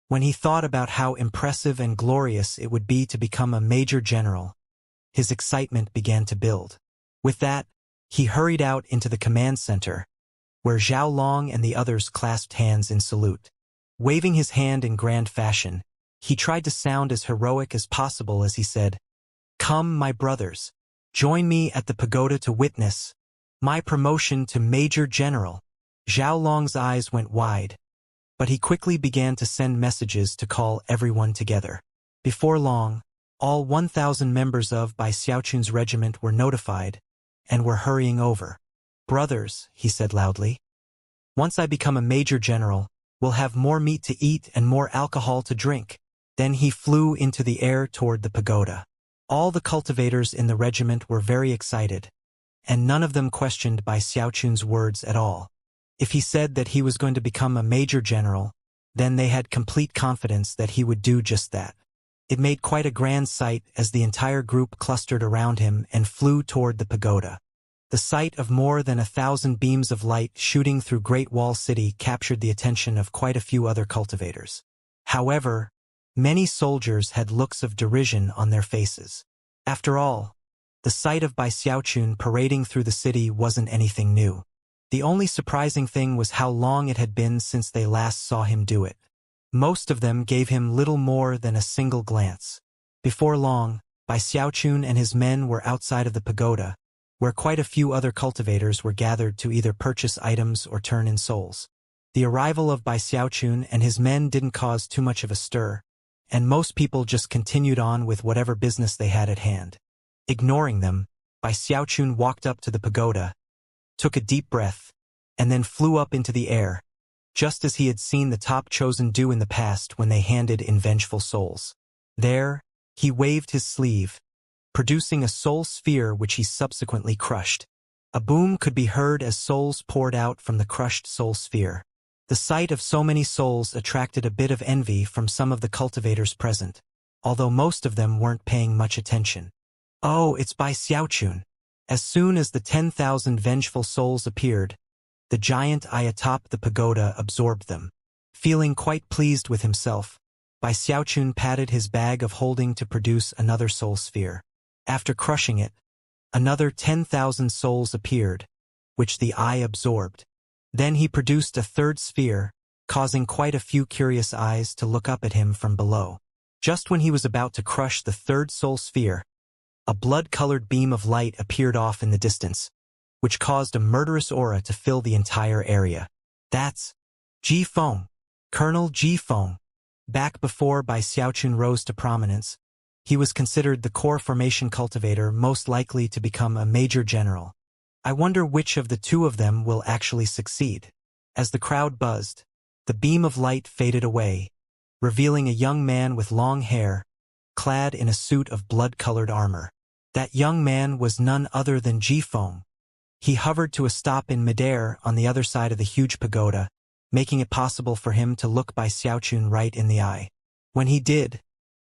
When he thought about how impressive and glorious it would be to become a major general, his excitement began to build. With that, he hurried out into the command center, where Zhao Long and the others clasped hands in salute. Waving his hand in grand fashion, he tried to sound as heroic as possible as he said, "Come, my brothers, join me at the pagoda to witness my promotion to Major General." Zhao Long's eyes went wide, but he quickly began to send messages to call everyone together. Before long, all 1,000 members of Bai Xiaochun's regiment were notified and were hurrying over. "Brothers," he said loudly, "once I become a major general, we'll have more meat to eat and more alcohol to drink." Then he flew into the air toward the pagoda. All the cultivators in the regiment were very excited, and none of them questioned Bai Xiaochun's words at all. If he said that he was going to become a major general, then they had complete confidence that he would do just that. It made quite a grand sight as the entire group clustered around him and flew toward the pagoda. The sight of more than 1,000 beams of light shooting through Great Wall City captured the attention of quite a few other cultivators. However, many soldiers had looks of derision on their faces. After all, the sight of Bai Xiaochun parading through the city wasn't anything new. The only surprising thing was how long it had been since they last saw him do it. Most of them gave him little more than a single glance. Before long, Bai Xiaochun and his men were outside of the pagoda, where quite a few other cultivators were gathered to either purchase items or turn in souls. The arrival of Bai Xiaochun and his men didn't cause too much of a stir, and most people just continued on with whatever business they had at hand. Ignoring them, Bai Xiaochun walked up to the pagoda, took a deep breath, and then flew up into the air, just as he had seen the top chosen do in the past when they handed in vengeful souls. There, he waved his sleeve, producing a soul sphere which he subsequently crushed. A boom could be heard as souls poured out from the crushed soul sphere. The sight of so many souls attracted a bit of envy from some of the cultivators present, although most of them weren't paying much attention. "Oh, it's Bai Xiaochun." As soon as the 10,000 vengeful souls appeared, the giant eye atop the pagoda absorbed them. Feeling quite pleased with himself, Bai Xiaochun patted his bag of holding to produce another soul sphere. After crushing it, another 10,000 souls appeared, which the eye absorbed. Then he produced a third sphere, causing quite a few curious eyes to look up at him from below. Just when he was about to crush the third soul sphere, a blood-colored beam of light appeared off in the distance, which caused a murderous aura to fill the entire area. "That's Ji Feng, Colonel Ji Feng." Back before Bai Xiaochun rose to prominence, he was considered the core formation cultivator most likely to become a major general. I wonder which of the two of them will actually succeed. As the crowd buzzed, the beam of light faded away, revealing a young man with long hair, clad in a suit of blood-colored armor. That young man was none other than Ji Feng. He hovered to a stop in midair on the other side of the huge pagoda, making it possible for him to look Bai Xiaochun right in the eye. When he did,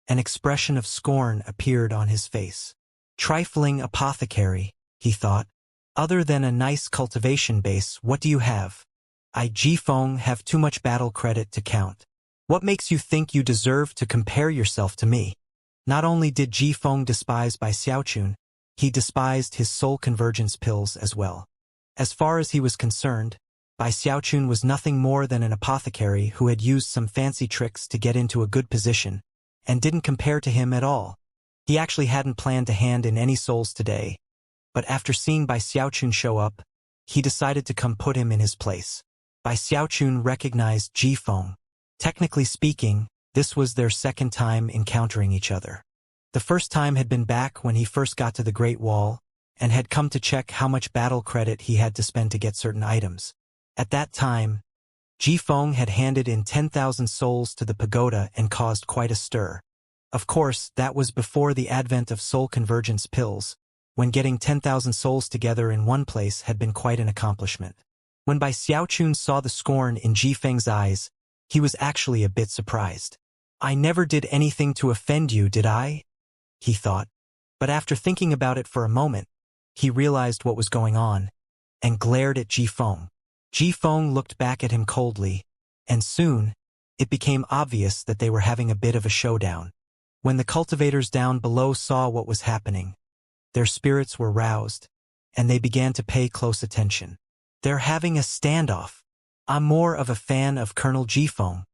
an expression of scorn appeared on his face. "Trifling apothecary," he thought. "Other than a nice cultivation base, what do you have? I, Ji Feng, have too much battle credit to count. What makes you think you deserve to compare yourself to me?" Not only did Ji Feng despise Bai Xiaochun, he despised his soul convergence pills as well. As far as he was concerned, Bai Xiaochun was nothing more than an apothecary who had used some fancy tricks to get into a good position, and didn't compare to him at all. He actually hadn't planned to hand in any souls today, but after seeing Bai Xiaochun show up, he decided to come put him in his place. Bai Xiaochun recognized Ji Feng. Technically speaking, this was their second time encountering each other. The first time had been back when he first got to the Great Wall, and had come to check how much battle credit he had to spend to get certain items. At that time, Ji Feng had handed in 10,000 souls to the pagoda and caused quite a stir. Of course, that was before the advent of soul convergence pills, when getting 10,000 souls together in one place had been quite an accomplishment. When Bai Xiaochun saw the scorn in Ji Feng's eyes, he was actually a bit surprised. "I never did anything to offend you, did I?" he thought. But after thinking about it for a moment, he realized what was going on, and glared at Ji Feng. Ji Feng looked back at him coldly, and soon, it became obvious that they were having a bit of a showdown. When the cultivators down below saw what was happening, their spirits were roused, and they began to pay close attention. They're having a standoff. I'm more of a fan of Colonel Jifeng.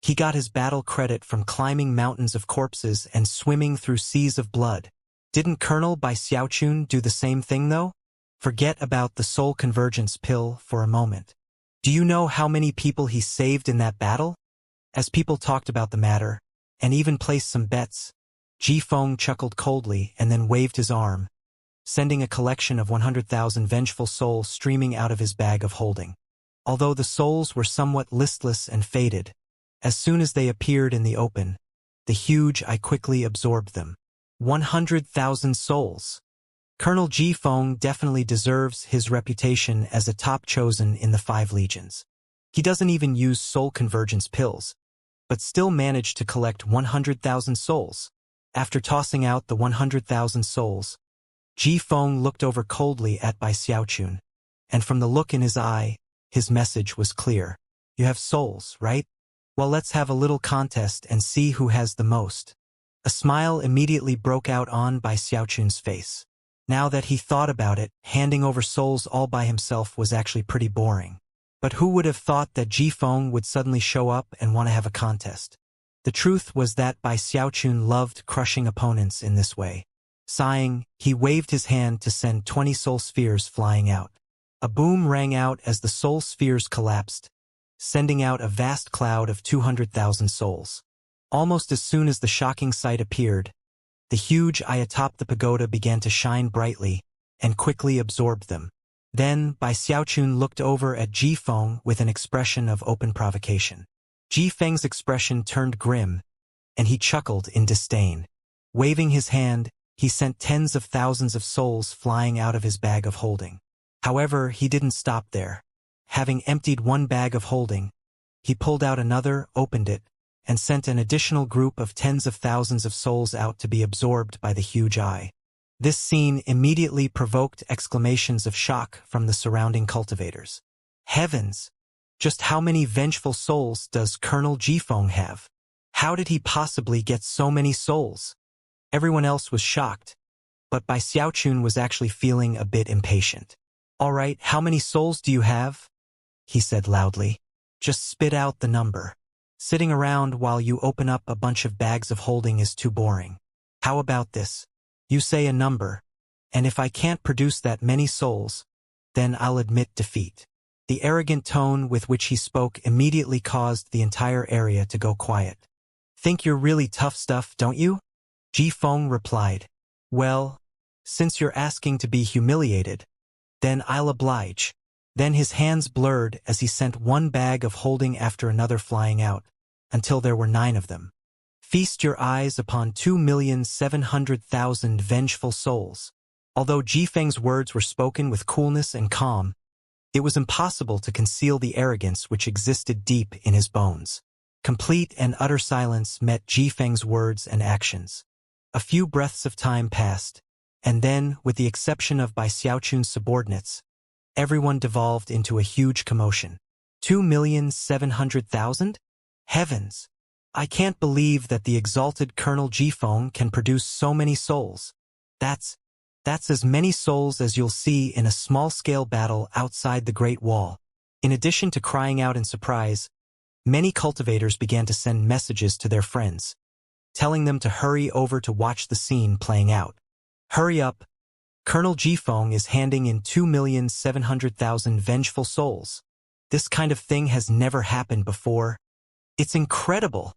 He got his battle credit from climbing mountains of corpses and swimming through seas of blood. Didn't Colonel Bai Xiaochun do the same thing though? Forget about the soul convergence pill for a moment. Do you know how many people he saved in that battle? As people talked about the matter, and even placed some bets, Jifeng chuckled coldly and then waved his arm, sending a collection of 100,000 vengeful souls streaming out of his bag of holding. Although the souls were somewhat listless and faded, as soon as they appeared in the open, the huge eye quickly absorbed them. 100,000 souls. Colonel Jifeng definitely deserves his reputation as a top chosen in the 5 legions. He doesn't even use soul convergence pills, but still managed to collect 100,000 souls. After tossing out the 100,000 souls, Jifeng looked over coldly at Bai Xiaochun, and from the look in his eye, his message was clear. You have souls, right? Well, let's have a little contest and see who has the most. A smile immediately broke out on Bai Xiaochun's face. Now that he thought about it, handing over souls all by himself was actually pretty boring. But who would have thought that Jifeng would suddenly show up and want to have a contest? The truth was that Bai Xiaochun loved crushing opponents in this way. Sighing, he waved his hand to send 20 soul spheres flying out. A boom rang out as the soul spheres collapsed, sending out a vast cloud of 200,000 souls. Almost as soon as the shocking sight appeared, the huge eye atop the pagoda began to shine brightly and quickly absorbed them. Then Bai Xiaochun looked over at Jifeng with an expression of open provocation. Jifeng's expression turned grim, and he chuckled in disdain. Waving his hand, he sent tens of thousands of souls flying out of his bag of holding. However, he didn't stop there. Having emptied one bag of holding, he pulled out another, opened it, and sent an additional group of tens of thousands of souls out to be absorbed by the huge eye. This scene immediately provoked exclamations of shock from the surrounding cultivators. Heavens! Just how many vengeful souls does Colonel Jifeng have? How did he possibly get so many souls? Everyone else was shocked, but Bai Xiaochun was actually feeling a bit impatient. All right, how many souls do you have? He said loudly. Just spit out the number. Sitting around while you open up a bunch of bags of holding is too boring. How about this? You say a number, and if I can't produce that many souls, then I'll admit defeat. The arrogant tone with which he spoke immediately caused the entire area to go quiet. Think you're really tough stuff, don't you? Jifeng replied. Well, since you're asking to be humiliated, then I'll oblige. Then his hands blurred as he sent one bag of holding after another flying out, until there were 9 of them. Feast your eyes upon 2,700,000 vengeful souls. Although Jifeng's words were spoken with coolness and calm, it was impossible to conceal the arrogance which existed deep in his bones. Complete and utter silence met Jifeng's words and actions. A few breaths of time passed, and then, with the exception of Bai Xiaochun's subordinates, everyone devolved into a huge commotion. 2,700,000? Heavens! I can't believe that the exalted Colonel Jifeng can produce so many souls. That's as many souls as you'll see in a small-scale battle outside the Great Wall. In addition to crying out in surprise, many cultivators began to send messages to their friends, telling them to hurry over to watch the scene playing out. Hurry up! Colonel Jifeng is handing in 2,700,000 vengeful souls. This kind of thing has never happened before. It's incredible!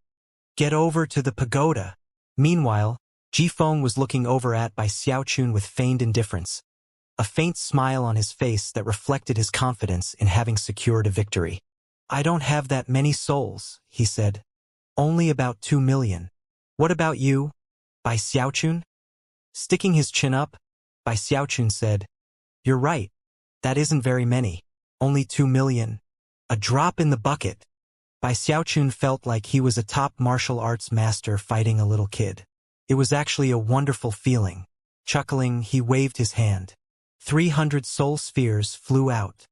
Get over to the pagoda. Meanwhile, Jifeng was looking over at Bai Xiaochun with feigned indifference, a faint smile on his face that reflected his confidence in having secured a victory. I don't have that many souls, he said. Only about 2 million. What about you, Bai Xiaochun? Sticking his chin up, Bai Xiaochun said, You're right. That isn't very many. Only 2 million. A drop in the bucket. Bai Xiaochun felt like he was a top martial arts master fighting a little kid. It was actually a wonderful feeling. Chuckling, he waved his hand. 300 soul spheres flew out.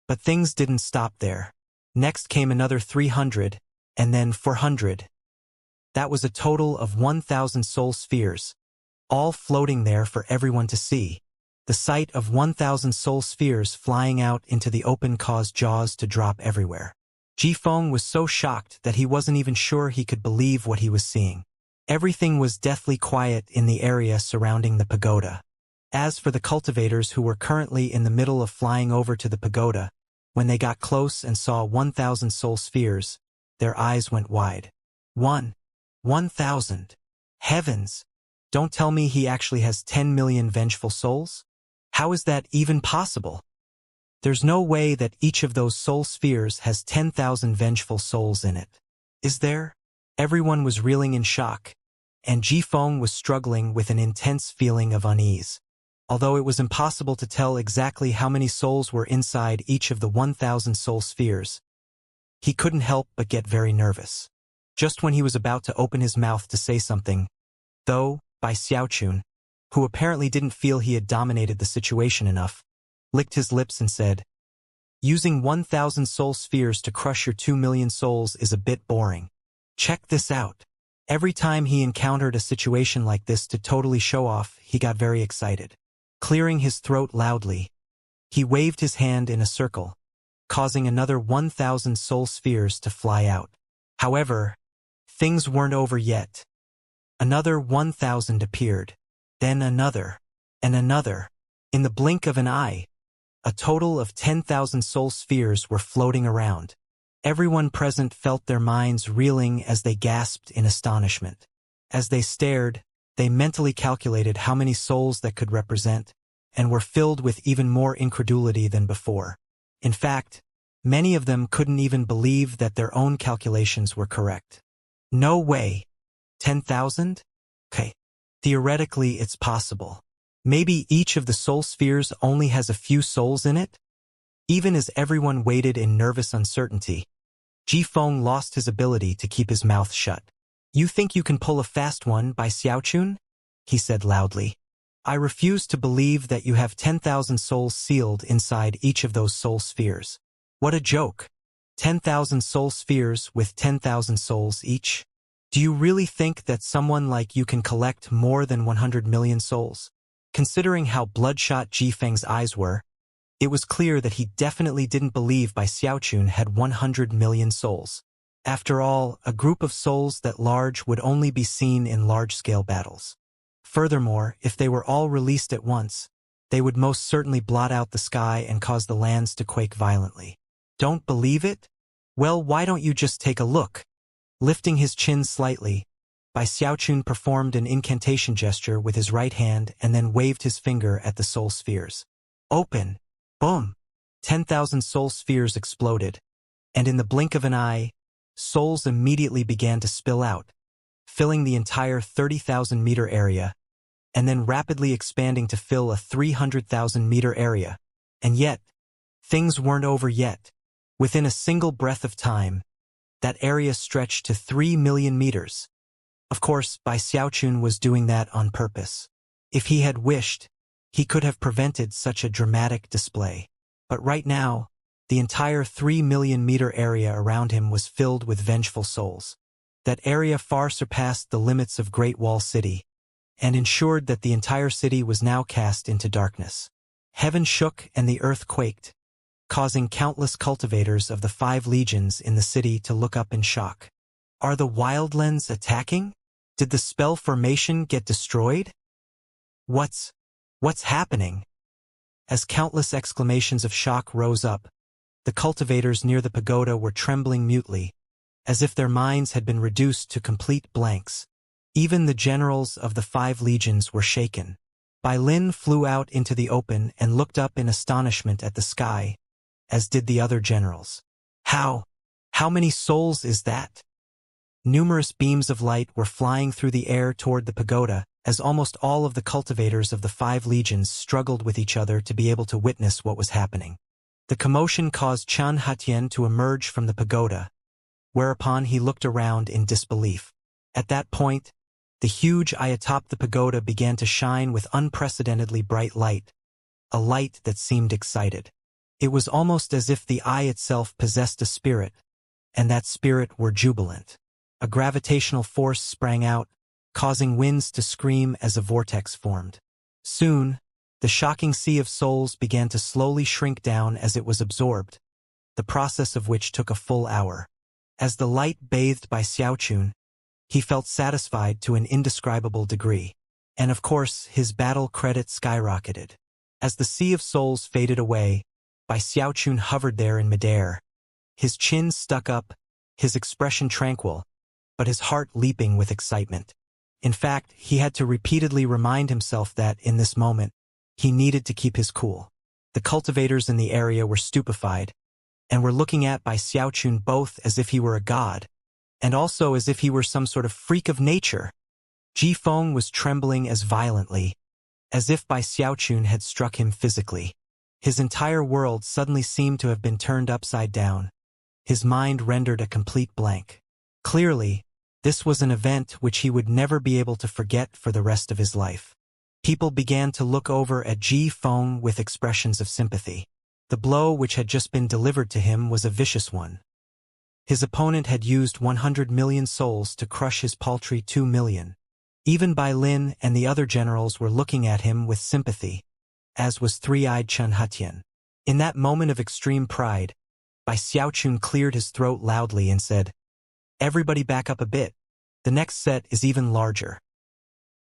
But things didn't stop there. Next came another 300, and then 400. That was a total of 1,000 soul spheres, all floating there for everyone to see. The sight of 1,000 soul spheres flying out into the open caused jaws to drop everywhere. Jifeng was so shocked that he wasn't even sure he could believe what he was seeing. Everything was deathly quiet in the area surrounding the pagoda. As for the cultivators who were currently in the middle of flying over to the pagoda, when they got close and saw 1,000 soul spheres, their eyes went wide. 1,000. Heavens! Don't tell me he actually has 10 million vengeful souls? How is that even possible? There's no way that each of those soul spheres has 10,000 vengeful souls in it. Is there? Everyone was reeling in shock, and Jifeng was struggling with an intense feeling of unease. Although it was impossible to tell exactly how many souls were inside each of the 1,000 soul spheres, he couldn't help but get very nervous. Just when he was about to open his mouth to say something, though, Bai Xiaochun, who apparently didn't feel he had dominated the situation enough, licked his lips and said, "Using 1,000 soul spheres to crush your 2 million souls is a bit boring. Check this out." Every time he encountered a situation like this to totally show off, he got very excited. Clearing his throat loudly, he waved his hand in a circle, causing another 1,000 soul spheres to fly out. However, things weren't over yet. Another 1,000 appeared, then another, and another. In the blink of an eye, a total of 10,000 soul spheres were floating around. Everyone present felt their minds reeling as they gasped in astonishment. As they stared, they mentally calculated how many souls that could represent, and were filled with even more incredulity than before. In fact, many of them couldn't even believe that their own calculations were correct. No way. 10,000? Okay. Theoretically, it's possible. Maybe each of the soul spheres only has a few souls in it? Even as everyone waited in nervous uncertainty, Jifeng lost his ability to keep his mouth shut. "You think you can pull a fast one, Bai Xiaochun?" he said loudly. "I refuse to believe that you have 10,000 souls sealed inside each of those soul spheres. What a joke. 10,000 soul spheres with 10,000 souls each? Do you really think that someone like you can collect more than 100 million souls?" Considering how bloodshot Jifeng's eyes were, it was clear that he definitely didn't believe Bai Xiaochun had 100 million souls. After all, a group of souls that large would only be seen in large-scale battles. Furthermore, if they were all released at once, they would most certainly blot out the sky and cause the lands to quake violently. Don't believe it? Well, why don't you just take a look? Lifting his chin slightly, Bai Xiaochun performed an incantation gesture with his right hand and then waved his finger at the soul spheres. Open! Boom! 10,000 soul spheres exploded, and in the blink of an eye, souls immediately began to spill out, filling the entire 30,000-meter area, and then rapidly expanding to fill a 300,000-meter area. And yet, things weren't over yet. Within a single breath of time, that area stretched to 3 million meters. Of course, Bai Xiaochun was doing that on purpose. If he had wished, he could have prevented such a dramatic display. But right now, the entire 3 million meter area around him was filled with vengeful souls. That area far surpassed the limits of Great Wall City, and ensured that the entire city was now cast into darkness. Heaven shook and the earth quaked, causing countless cultivators of the 5 legions in the city to look up in shock. Are the wildlands attacking? Did the spell formation get destroyed? What's happening? As countless exclamations of shock rose up, the cultivators near the pagoda were trembling mutely, as if their minds had been reduced to complete blanks. Even the generals of the 5 legions were shaken. Bai Lin flew out into the open and looked up in astonishment at the sky, as did the other generals. How many souls is that? Numerous beams of light were flying through the air toward the pagoda, as almost all of the cultivators of the 5 legions struggled with each other to be able to witness what was happening. The commotion caused Qian Hatian to emerge from the pagoda, whereupon he looked around in disbelief. At that point, the huge eye atop the pagoda began to shine with unprecedentedly bright light, a light that seemed excited. It was almost as if the eye itself possessed a spirit, and that spirit were jubilant. A gravitational force sprang out, causing winds to scream as a vortex formed. Soon, the shocking sea of souls began to slowly shrink down as it was absorbed, the process of which took a full hour. As the light bathed by Xiaochun, he felt satisfied to an indescribable degree. And of course, his battle credit skyrocketed. As the sea of souls faded away, Bai Xiaochun hovered there in midair, his chin stuck up, his expression tranquil, but his heart leaping with excitement. In fact, he had to repeatedly remind himself that, in this moment, he needed to keep his cool. The cultivators in the area were stupefied, and were looking at Bai Xiaochun both as if he were a god, and also as if he were some sort of freak of nature. Ji Feng was trembling as violently, as if Bai Xiaochun had struck him physically. His entire world suddenly seemed to have been turned upside down, his mind rendered a complete blank. Clearly, this was an event which he would never be able to forget for the rest of his life. People began to look over at Ji Feng with expressions of sympathy. The blow which had just been delivered to him was a vicious one. His opponent had used 100 million souls to crush his paltry 2 million. Even Bai Lin and the other generals were looking at him with sympathy, as was three-eyed Chen Hetian. In that moment of extreme pride, Bai Xiaochun cleared his throat loudly and said, "Everybody back up a bit. The next set is even larger."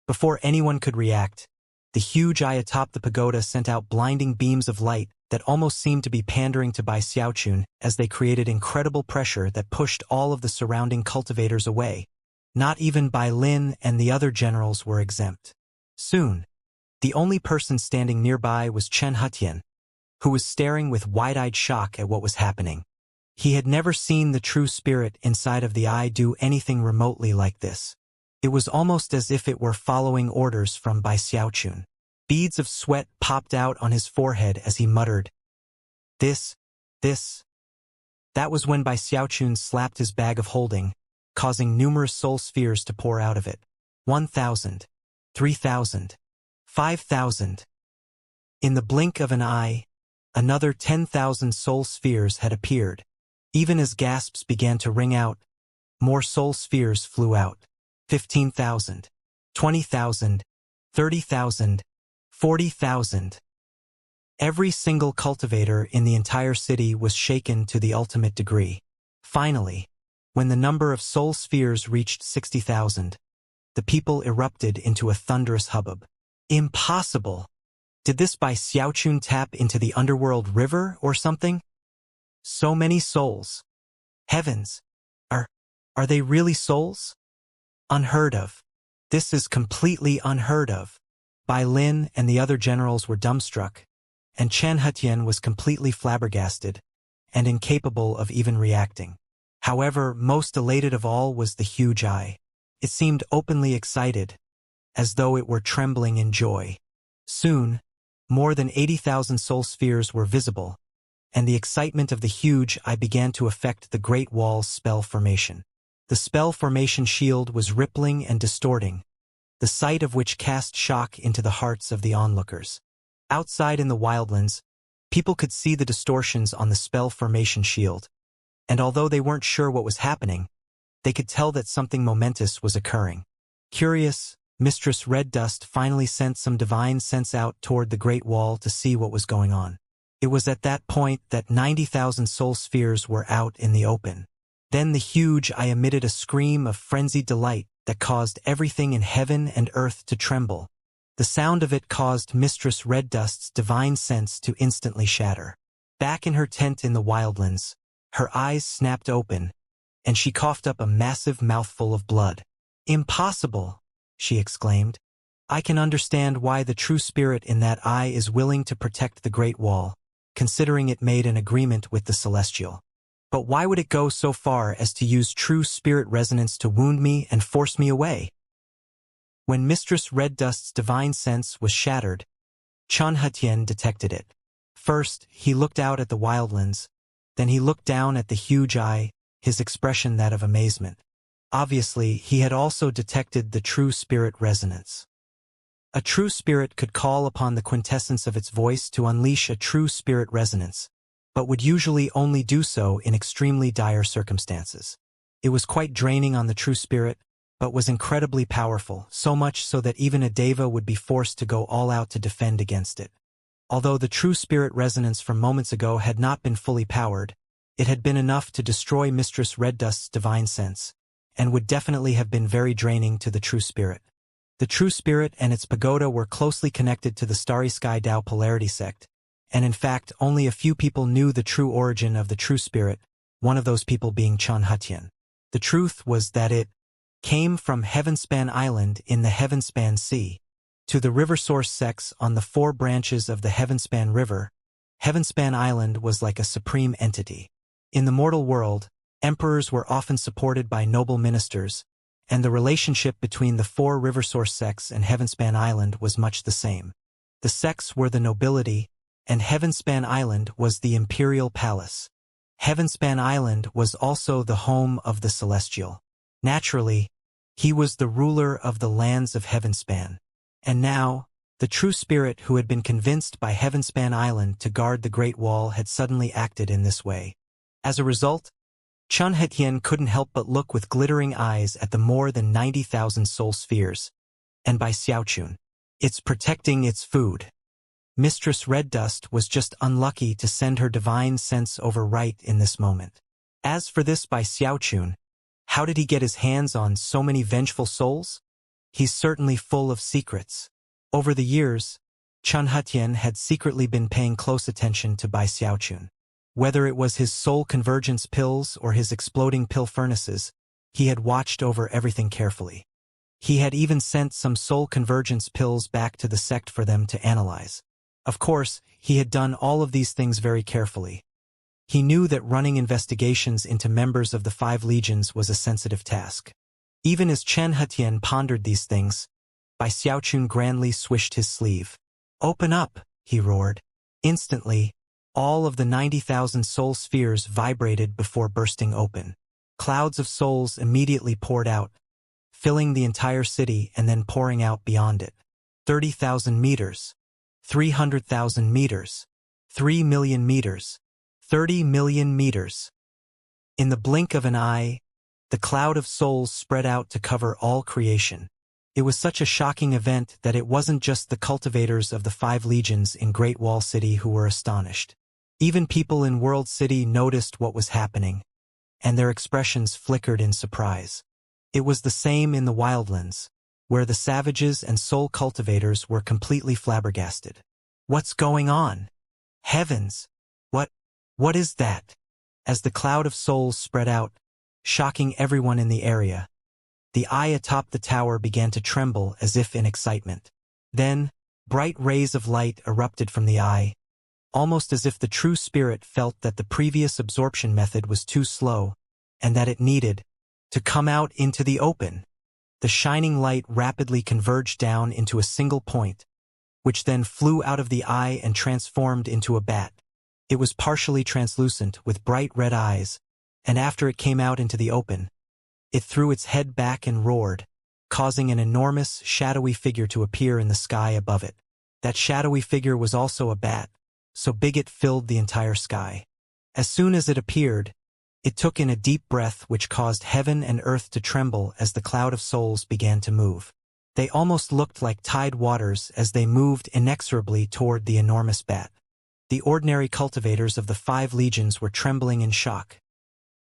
Before anyone could react, the huge eye atop the pagoda sent out blinding beams of light that almost seemed to be pandering to Bai Xiaochun as they created incredible pressure that pushed all of the surrounding cultivators away. Not even Bai Lin and the other generals were exempt. Soon, the only person standing nearby was Chen Hetian, who was staring with wide-eyed shock at what was happening. He had never seen the true spirit inside of the eye do anything remotely like this. It was almost as if it were following orders from Bai Xiaochun. Beads of sweat popped out on his forehead as he muttered, This. That was when Bai Xiaochun slapped his bag of holding, causing numerous soul spheres to pour out of it. 1,000, 3,000, 5,000. In the blink of an eye, another 10,000 soul spheres had appeared. Even as gasps began to ring out, more soul spheres flew out. 15,000, 20,000, 30,000, 40,000. Every single cultivator in the entire city was shaken to the ultimate degree. Finally, when the number of soul spheres reached 60,000, the people erupted into a thunderous hubbub. Impossible! Did this Bai Xiaochun tap into the underworld river or something? So many souls. Heavens! Are they really souls? Unheard of. This is completely unheard of. Bai Lin and the other generals were dumbstruck, and Chen Hetian was completely flabbergasted and incapable of even reacting. However, most elated of all was the huge eye. It seemed openly excited, as though it were trembling in joy. Soon, more than 80,000 soul spheres were visible, and the excitement of the huge eye began to affect the Great Wall's spell formation. The spell formation shield was rippling and distorting, the sight of which cast shock into the hearts of the onlookers. Outside in the wildlands, people could see the distortions on the spell formation shield, and although they weren't sure what was happening, they could tell that something momentous was occurring. Curious, Mistress Red Dust finally sent some divine sense out toward the Great Wall to see what was going on. It was at that point that 90,000 soul spheres were out in the open. Then the huge eye emitted a scream of frenzied delight that caused everything in heaven and earth to tremble. The sound of it caused Mistress Red Dust's divine sense to instantly shatter. Back in her tent in the wildlands, her eyes snapped open, and she coughed up a massive mouthful of blood. "Impossible!" she exclaimed. "I can understand why the true spirit in that eye is willing to protect the Great Wall, considering it made an agreement with the Celestial. But why would it go so far as to use true spirit resonance to wound me and force me away?" When Mistress Red Dust's divine sense was shattered, Chen Hetian detected it. First, he looked out at the wildlands, then he looked down at the huge eye, his expression that of amazement. Obviously, he had also detected the true spirit resonance. A true spirit could call upon the quintessence of its voice to unleash a true spirit resonance, but would usually only do so in extremely dire circumstances. It was quite draining on the true spirit, but was incredibly powerful, so much so that even a deva would be forced to go all out to defend against it. Although the true spirit resonance from moments ago had not been fully powered, it had been enough to destroy Mistress Red Dust's divine sense, and would definitely have been very draining to the true spirit. The true spirit and its pagoda were closely connected to the Starry Sky Tao polarity sect, and in fact only a few people knew the true origin of the true spirit, one of those people being Xianxia. The truth was that it came from Heavenspan Island in the Heavenspan Sea. To the river source sects on the 4 branches of the Heavenspan River, Heavenspan Island was like a supreme entity. In the mortal world, emperors were often supported by noble ministers, and the relationship between the 4 river source sects and Heavenspan Island was much the same. The sects were the nobility, and Heavenspan Island was the imperial palace. Heavenspan Island was also the home of the celestial. Naturally, he was the ruler of the lands of Heavenspan. And now, the true spirit who had been convinced by Heavenspan Island to guard the Great Wall had suddenly acted in this way. As a result, Xianxia couldn't help but look with glittering eyes at the more than 90,000 soul spheres. And by Xiaochun, it's protecting its food. Mistress Red Dust was just unlucky to send her divine sense over right in this moment. As for this by Xiaochun, how did he get his hands on so many vengeful souls? He's certainly full of secrets. Over the years, Xianxia had secretly been paying close attention to Bai Xiaochun. Whether it was his soul convergence pills or his exploding pill furnaces, he had watched over everything carefully. He had even sent some soul convergence pills back to the sect for them to analyze. Of course, he had done all of these things very carefully. He knew that running investigations into members of the 5 legions was a sensitive task. Even as Xianxia pondered these things, Bai Xiaochun grandly swished his sleeve. "Open up," he roared. Instantly, all of the 90,000 soul spheres vibrated before bursting open. Clouds of souls immediately poured out, filling the entire city and then pouring out beyond it. 30,000 meters. 300,000 meters. 3 million meters. 30 million meters. In the blink of an eye, the cloud of souls spread out to cover all creation. It was such a shocking event that it wasn't just the cultivators of the 5 legions in Great Wall City who were astonished. Even people in World City noticed what was happening, and their expressions flickered in surprise. It was the same in the Wildlands, where the savages and soul cultivators were completely flabbergasted. "What's going on? Heavens! What is that?" As the cloud of souls spread out, shocking everyone in the area, the eye atop the tower began to tremble as if in excitement. Then, bright rays of light erupted from the eye, almost as if the true spirit felt that the previous absorption method was too slow, and that it needed to come out into the open. The shining light rapidly converged down into a single point, which then flew out of the eye and transformed into a bat. It was partially translucent with bright red eyes, and after it came out into the open, it threw its head back and roared, causing an enormous, shadowy figure to appear in the sky above it. That shadowy figure was also a bat, so big it filled the entire sky. As soon as it appeared, it took in a deep breath which caused heaven and earth to tremble as the cloud of souls began to move. They almost looked like tide waters as they moved inexorably toward the enormous bat. The ordinary cultivators of the 5 legions were trembling in shock.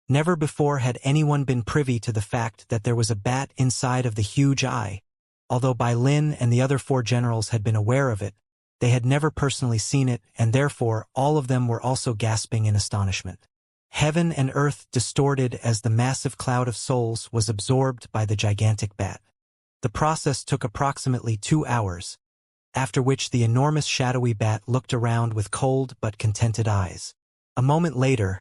Never before had anyone been privy to the fact that there was a bat inside of the huge eye. Although Bai Lin and the other 4 generals had been aware of it, they had never personally seen it, and therefore all of them were also gasping in astonishment. Heaven and earth distorted as the massive cloud of souls was absorbed by the gigantic bat. The process took approximately 2 hours, after which the enormous shadowy bat looked around with cold but contented eyes. A moment later,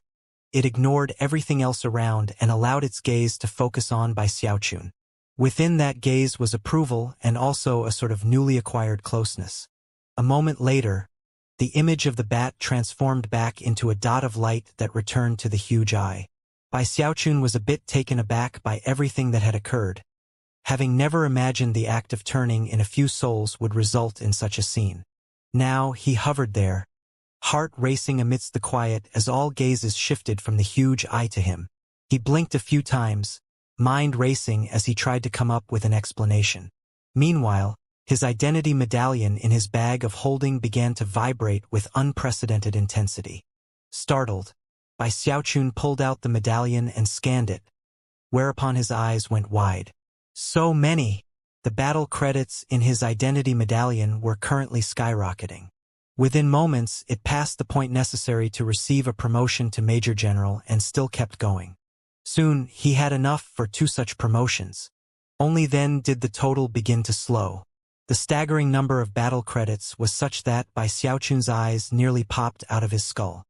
it ignored everything else around and allowed its gaze to focus on Bai Xiaochun. Within that gaze was approval and also a sort of newly acquired closeness. A moment later, the image of the bat transformed back into a dot of light that returned to the huge eye. Bai Xiaochun was a bit taken aback by everything that had occurred, having never imagined the act of turning in a few souls would result in such a scene. Now he hovered there, heart racing amidst the quiet as all gazes shifted from the huge eye to him. He blinked a few times, mind racing as he tried to come up with an explanation. Meanwhile, his identity medallion in his bag of holding began to vibrate with unprecedented intensity. Startled, Bai Xiaochun pulled out the medallion and scanned it, whereupon his eyes went wide. So many! The battle credits in his identity medallion were currently skyrocketing. Within moments, it passed the point necessary to receive a promotion to Major General and still kept going. Soon, he had enough for 2 such promotions. Only then did the total begin to slow. The staggering number of battle credits was such that Bai Xiaochun's eyes nearly popped out of his skull.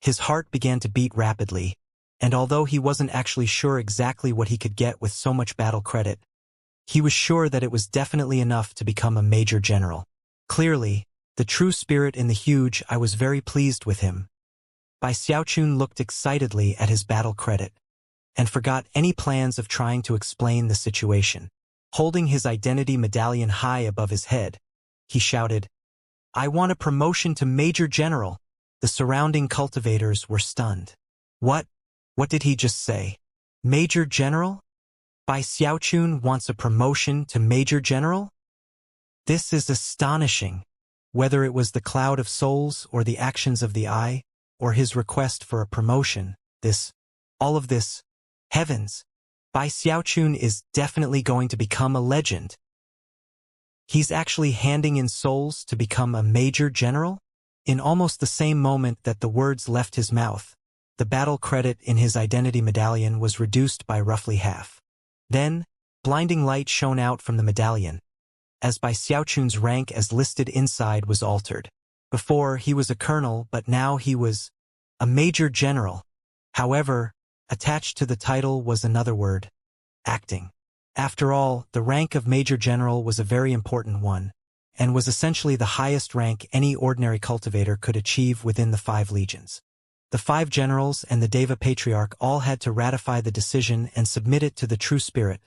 His heart began to beat rapidly, and although he wasn't actually sure exactly what he could get with so much battle credit, he was sure that it was definitely enough to become a Major General. Clearly, the true spirit in the huge I was very pleased with him. Bai Xiaochun looked excitedly at his battle credit, and forgot any plans of trying to explain the situation. Holding his identity medallion high above his head, he shouted, "I want a promotion to Major General." The surrounding cultivators were stunned. What did he just say? Major General? Bai Xiaochun wants a promotion to Major General? This is astonishing. Whether it was the cloud of souls or the actions of the eye, or his request for a promotion, all of this, heavens, Bai Xiaochun is definitely going to become a legend. He's actually handing in souls to become a Major General? In almost the same moment that the words left his mouth, the battle credit in his identity medallion was reduced by roughly half. Then, blinding light shone out from the medallion, as Bai Xiaochun's rank as listed inside was altered. Before, he was a colonel, but now he was a Major General. However, attached to the title was another word: acting. After all, the rank of Major General was a very important one, and was essentially the highest rank any ordinary cultivator could achieve within the 5 legions. The 5 generals and the Deva Patriarch all had to ratify the decision and submit it to the True Spirit,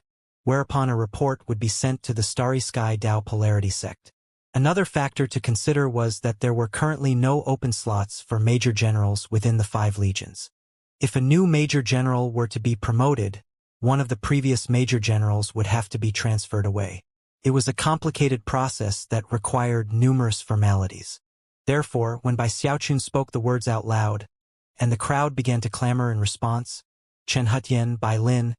whereupon a report would be sent to the Starry Sky Tao Polarity sect. Another factor to consider was that there were currently no open slots for Major Generals within the 5 legions. If a new Major General were to be promoted, one of the previous Major Generals would have to be transferred away. It was a complicated process that required numerous formalities. Therefore, when Bai Xiaochun spoke the words out loud, and the crowd began to clamor in response, Chen Hutian, Bai Lin,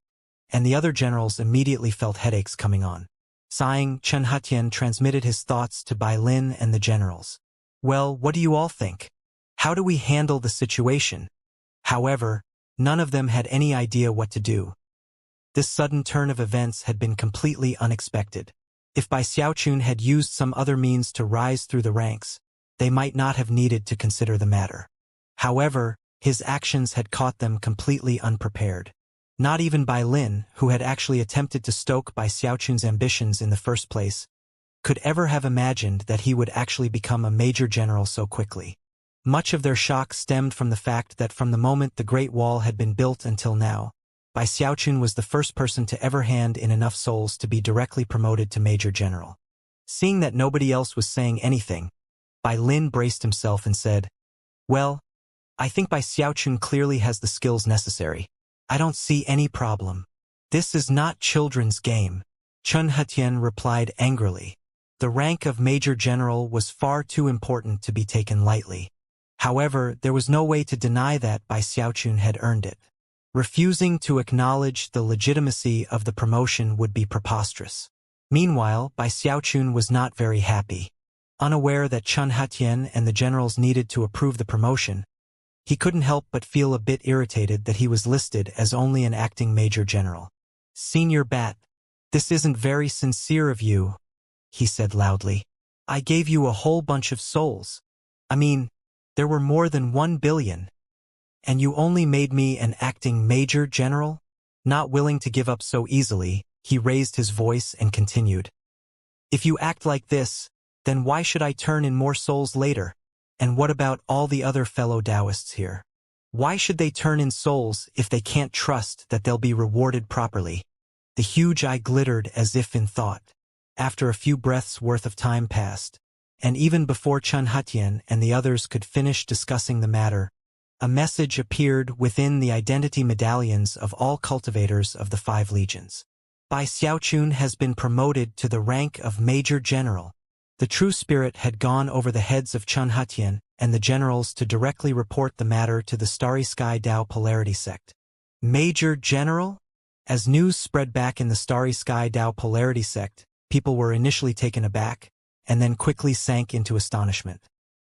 and the other generals immediately felt headaches coming on. Sighing, Chen Hutian transmitted his thoughts to Bai Lin and the generals. "Well, what do you all think? How do we handle the situation?" However, none of them had any idea what to do. This sudden turn of events had been completely unexpected. If Bai Xiaochun had used some other means to rise through the ranks, they might not have needed to consider the matter. However, his actions had caught them completely unprepared. Not even Bai Lin, who had actually attempted to stoke Bai Xiaochun's ambitions in the first place, could ever have imagined that he would actually become a Major General so quickly. Much of their shock stemmed from the fact that from the moment the Great Wall had been built until now, Bai Xiaochun was the first person to ever hand in enough souls to be directly promoted to Major General. Seeing that nobody else was saying anything, Bai Lin braced himself and said, "Well, I think Bai Xiaochun clearly has the skills necessary. I don't see any problem. This is not children's game." Chen Hutian replied angrily. The rank of Major General was far too important to be taken lightly. However, there was no way to deny that Bai Xiaochun had earned it. Refusing to acknowledge the legitimacy of the promotion would be preposterous. Meanwhile, Bai Xiaochun was not very happy. Unaware that Chen Hutian and the generals needed to approve the promotion, he couldn't help but feel a bit irritated that he was listed as only an acting Major General. "Senior Bat, this isn't very sincere of you," he said loudly. "I gave you a whole bunch of souls. I mean, there were more than 1 billion. And you only made me an acting Major General?" Not willing to give up so easily, he raised his voice and continued. "If you act like this, then why should I turn in more souls later? And what about all the other fellow Taoists here? Why should they turn in souls if they can't trust that they'll be rewarded properly?" The huge eye glittered as if in thought. After a few breaths worth of time passed, and even before Chen Hetian and the others could finish discussing the matter, a message appeared within the identity medallions of all cultivators of the 5 legions. Bai Xiaochun has been promoted to the rank of Major General. The true spirit had gone over the heads of Chen Hetian and the generals to directly report the matter to the Starry Sky Dao Polarity sect. Major General? As news spread back in the Starry Sky Dao Polarity sect, people were initially taken aback, and then quickly sank into astonishment.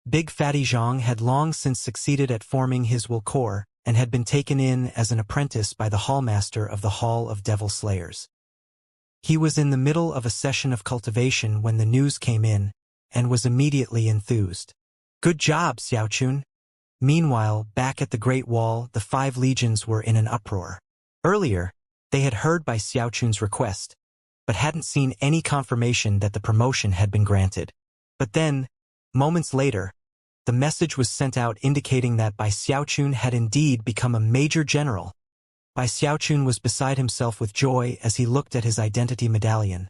Big Fatty Zhang had long since succeeded at forming his will core, and had been taken in as an apprentice by the Hallmaster of the Hall of Devil Slayers. He was in the middle of a session of cultivation when the news came in, and was immediately enthused. Good job, Xiaochun. Meanwhile, back at the Great Wall, the 5 legions were in an uproar. Earlier, they had heard by Xiaochun's request, but hadn't seen any confirmation that the promotion had been granted. But then, moments later, the message was sent out indicating that Bai Xiaochun had indeed become a major general. Bai Xiaochun was beside himself with joy as he looked at his identity medallion,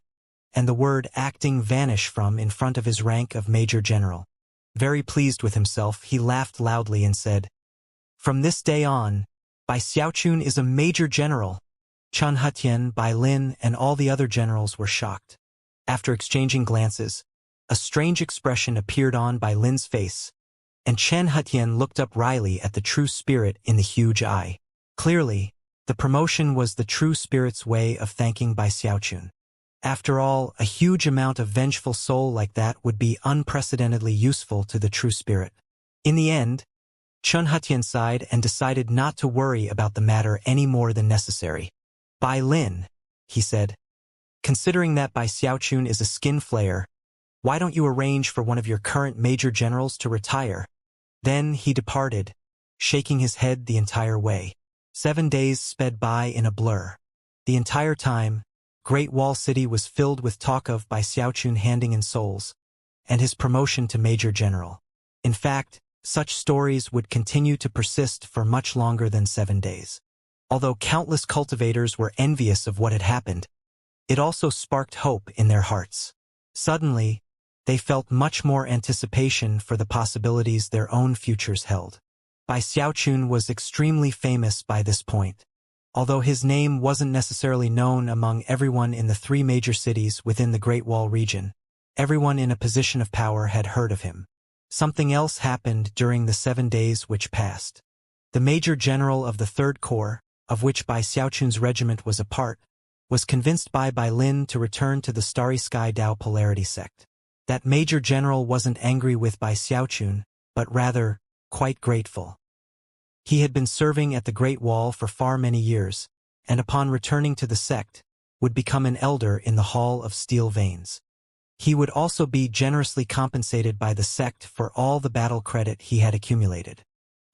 and the word acting vanished from in front of his rank of major general. Very pleased with himself, he laughed loudly and said, "From this day on, Bai Xiaochun is a major general." Chen Hetian, Bai Lin, and all the other generals were shocked. After exchanging glances, a strange expression appeared on Bai Lin's face, and Chen Hetian looked up wryly at the true spirit in the huge eye. Clearly, the promotion was the true spirit's way of thanking Bai Xiaochun. After all, a huge amount of vengeful soul like that would be unprecedentedly useful to the true spirit. In the end, Chen Hetian sighed and decided not to worry about the matter any more than necessary. "Bai Lin," he said, "considering that Bai Xiaochun is a skin flayer, why don't you arrange for one of your current major generals to retire?" Then he departed, shaking his head the entire way. 7 days sped by in a blur. The entire time, Great Wall City was filled with talk of Bai Xiaochun handing in souls, and his promotion to Major General. In fact, such stories would continue to persist for much longer than 7 days. Although countless cultivators were envious of what had happened, it also sparked hope in their hearts. Suddenly, they felt much more anticipation for the possibilities their own futures held. Bai Xiaochun was extremely famous by this point. Although his name wasn't necessarily known among everyone in the 3 major cities within the Great Wall region, everyone in a position of power had heard of him. Something else happened during the 7 days which passed. The Major General of the 3rd Corps, of which Bai Xiaochun's regiment was a part, was convinced by Bai Lin to return to the Starry Sky Dao Polarity sect. That Major General wasn't angry with Bai Xiaochun, but rather, quite grateful. He had been serving at the Great Wall for far many years, and upon returning to the sect, would become an elder in the Hall of Steel Veins. He would also be generously compensated by the sect for all the battle credit he had accumulated.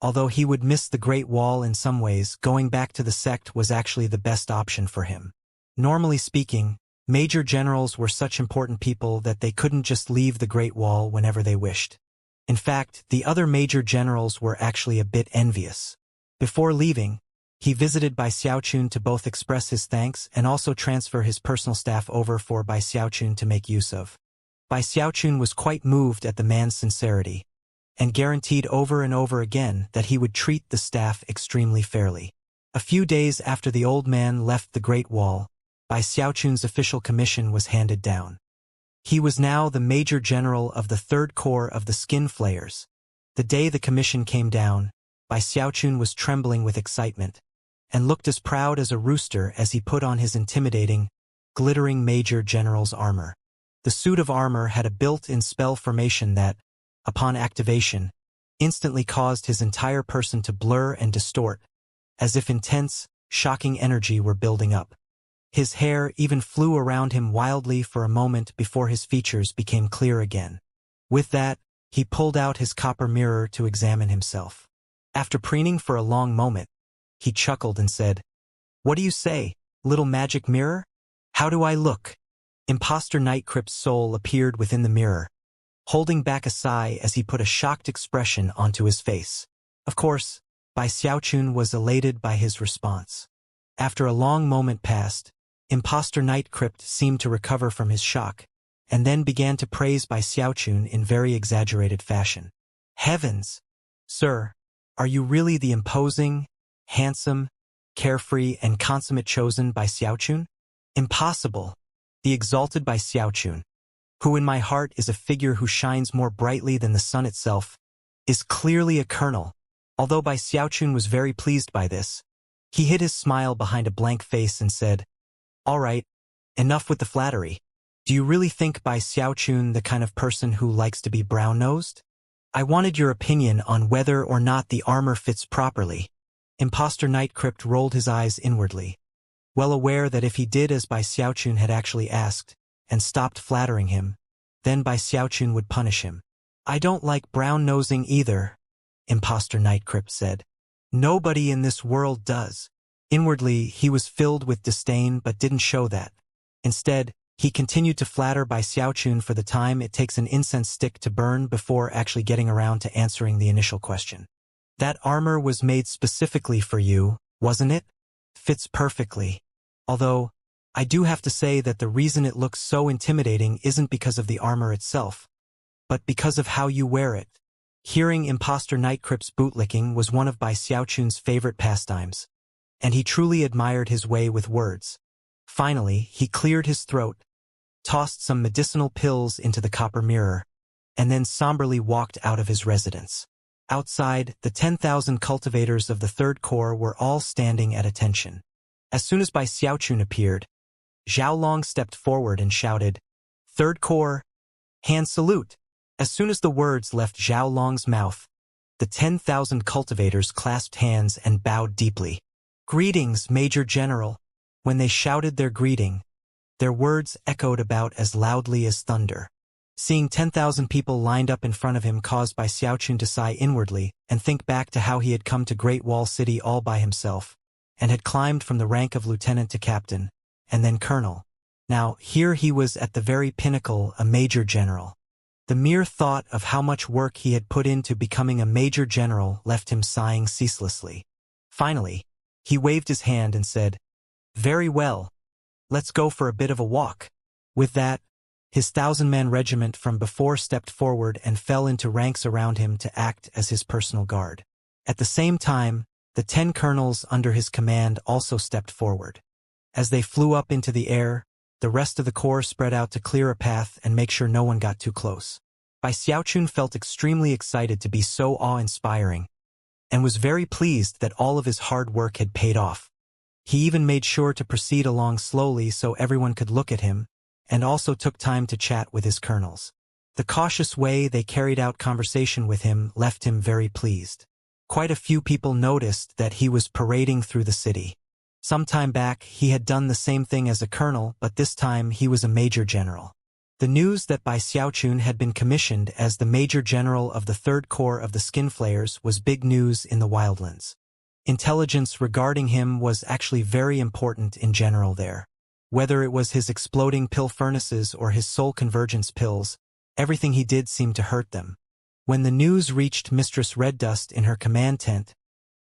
Although he would miss the Great Wall in some ways, going back to the sect was actually the best option for him. Normally speaking, major generals were such important people that they couldn't just leave the Great Wall whenever they wished. In fact, the other major generals were actually a bit envious. Before leaving, he visited Bai Xiaochun to both express his thanks and also transfer his personal staff over for Bai Xiaochun to make use of. Bai Xiaochun was quite moved at the man's sincerity, and guaranteed over and over again that he would treat the staff extremely fairly. A few days after the old man left the Great Wall, Bai Xiaochun's official commission was handed down. He was now the Major General of the 3rd Corps of the Skin Flayers. The day the commission came down, Bai Xiaochun was trembling with excitement, and looked as proud as a rooster as he put on his intimidating, glittering Major General's armor. The suit of armor had a built-in spell formation that, upon activation, instantly caused his entire person to blur and distort, as if intense, shocking energy were building up. His hair even flew around him wildly for a moment before his features became clear again. With that, he pulled out his copper mirror to examine himself. After preening for a long moment, he chuckled and said, "What do you say, little magic mirror? How do I look?" Imposter Nightcrypt's soul appeared within the mirror, holding back a sigh as he put a shocked expression onto his face. Of course, Bai Xiaochun was elated by his response. After a long moment passed, Imposter Nightcrypt seemed to recover from his shock, and then began to praise Bai Xiaochun in very exaggerated fashion. Heavens! Sir, are you really the imposing, handsome, carefree, and consummate chosen Bai Xiaochun? Impossible! The exalted Bai Xiaochun, who in my heart is a figure who shines more brightly than the sun itself, is clearly a colonel. Although Bai Xiaochun was very pleased by this, he hid his smile behind a blank face and said, "All right, enough with the flattery. Do you really think Bai Xiaochun the kind of person who likes to be brown-nosed? I wanted your opinion on whether or not the armor fits properly." Imposter Knight Crypt rolled his eyes inwardly, well aware that if he did as Bai Xiaochun had actually asked, and stopped flattering him, then Bai Xiaochun would punish him. "I don't like brown-nosing either," Imposter Knight Crypt said. "Nobody in this world does." Inwardly, he was filled with disdain but didn't show that. Instead, he continued to flatter Bai Xiaochun for the time it takes an incense stick to burn before actually getting around to answering the initial question. "That armor was made specifically for you, wasn't it? Fits perfectly. Although, I do have to say that the reason it looks so intimidating isn't because of the armor itself, but because of how you wear it." Hearing Imposter Knight Crypt's bootlicking was one of Bai Xiaochun's favorite pastimes, and he truly admired his way with words. Finally, he cleared his throat, tossed some medicinal pills into the copper mirror, and then somberly walked out of his residence. Outside, the 10,000 cultivators of the Third Corps were all standing at attention. As soon as Bai Xiaochun appeared, Zhao Long stepped forward and shouted, "Third Corps, hand salute!" As soon as the words left Zhao Long's mouth, the 10,000 cultivators clasped hands and bowed deeply. "Greetings, Major General." When they shouted their greeting, their words echoed about as loudly as thunder. Seeing 10,000 people lined up in front of him caused Bai Xiaochun to sigh inwardly and think back to how he had come to Great Wall City all by himself, and had climbed from the rank of lieutenant to captain, and then colonel. Now, here he was at the very pinnacle, a major general. The mere thought of how much work he had put into becoming a major general left him sighing ceaselessly. Finally, he waved his hand and said, "Very well. Let's go for a bit of a walk." With that, his 1,000-man regiment from before stepped forward and fell into ranks around him to act as his personal guard. At the same time, the 10 colonels under his command also stepped forward. As they flew up into the air, the rest of the corps spread out to clear a path and make sure no one got too close. Bai Xiaochun felt extremely excited to be so awe-inspiring, and was very pleased that all of his hard work had paid off. He even made sure to proceed along slowly so everyone could look at him, and also took time to chat with his colonels. The cautious way they carried out conversation with him left him very pleased. Quite a few people noticed that he was parading through the city. Some time back, he had done the same thing as a colonel, but this time he was a major general. The news that Bai Xiaochun had been commissioned as the major general of the Third Corps of the Skinflayers was big news in the Wildlands. Intelligence regarding him was actually very important in general there. Whether it was his exploding pill furnaces or his soul convergence pills, everything he did seemed to hurt them. When the news reached Mistress Red Dust in her command tent,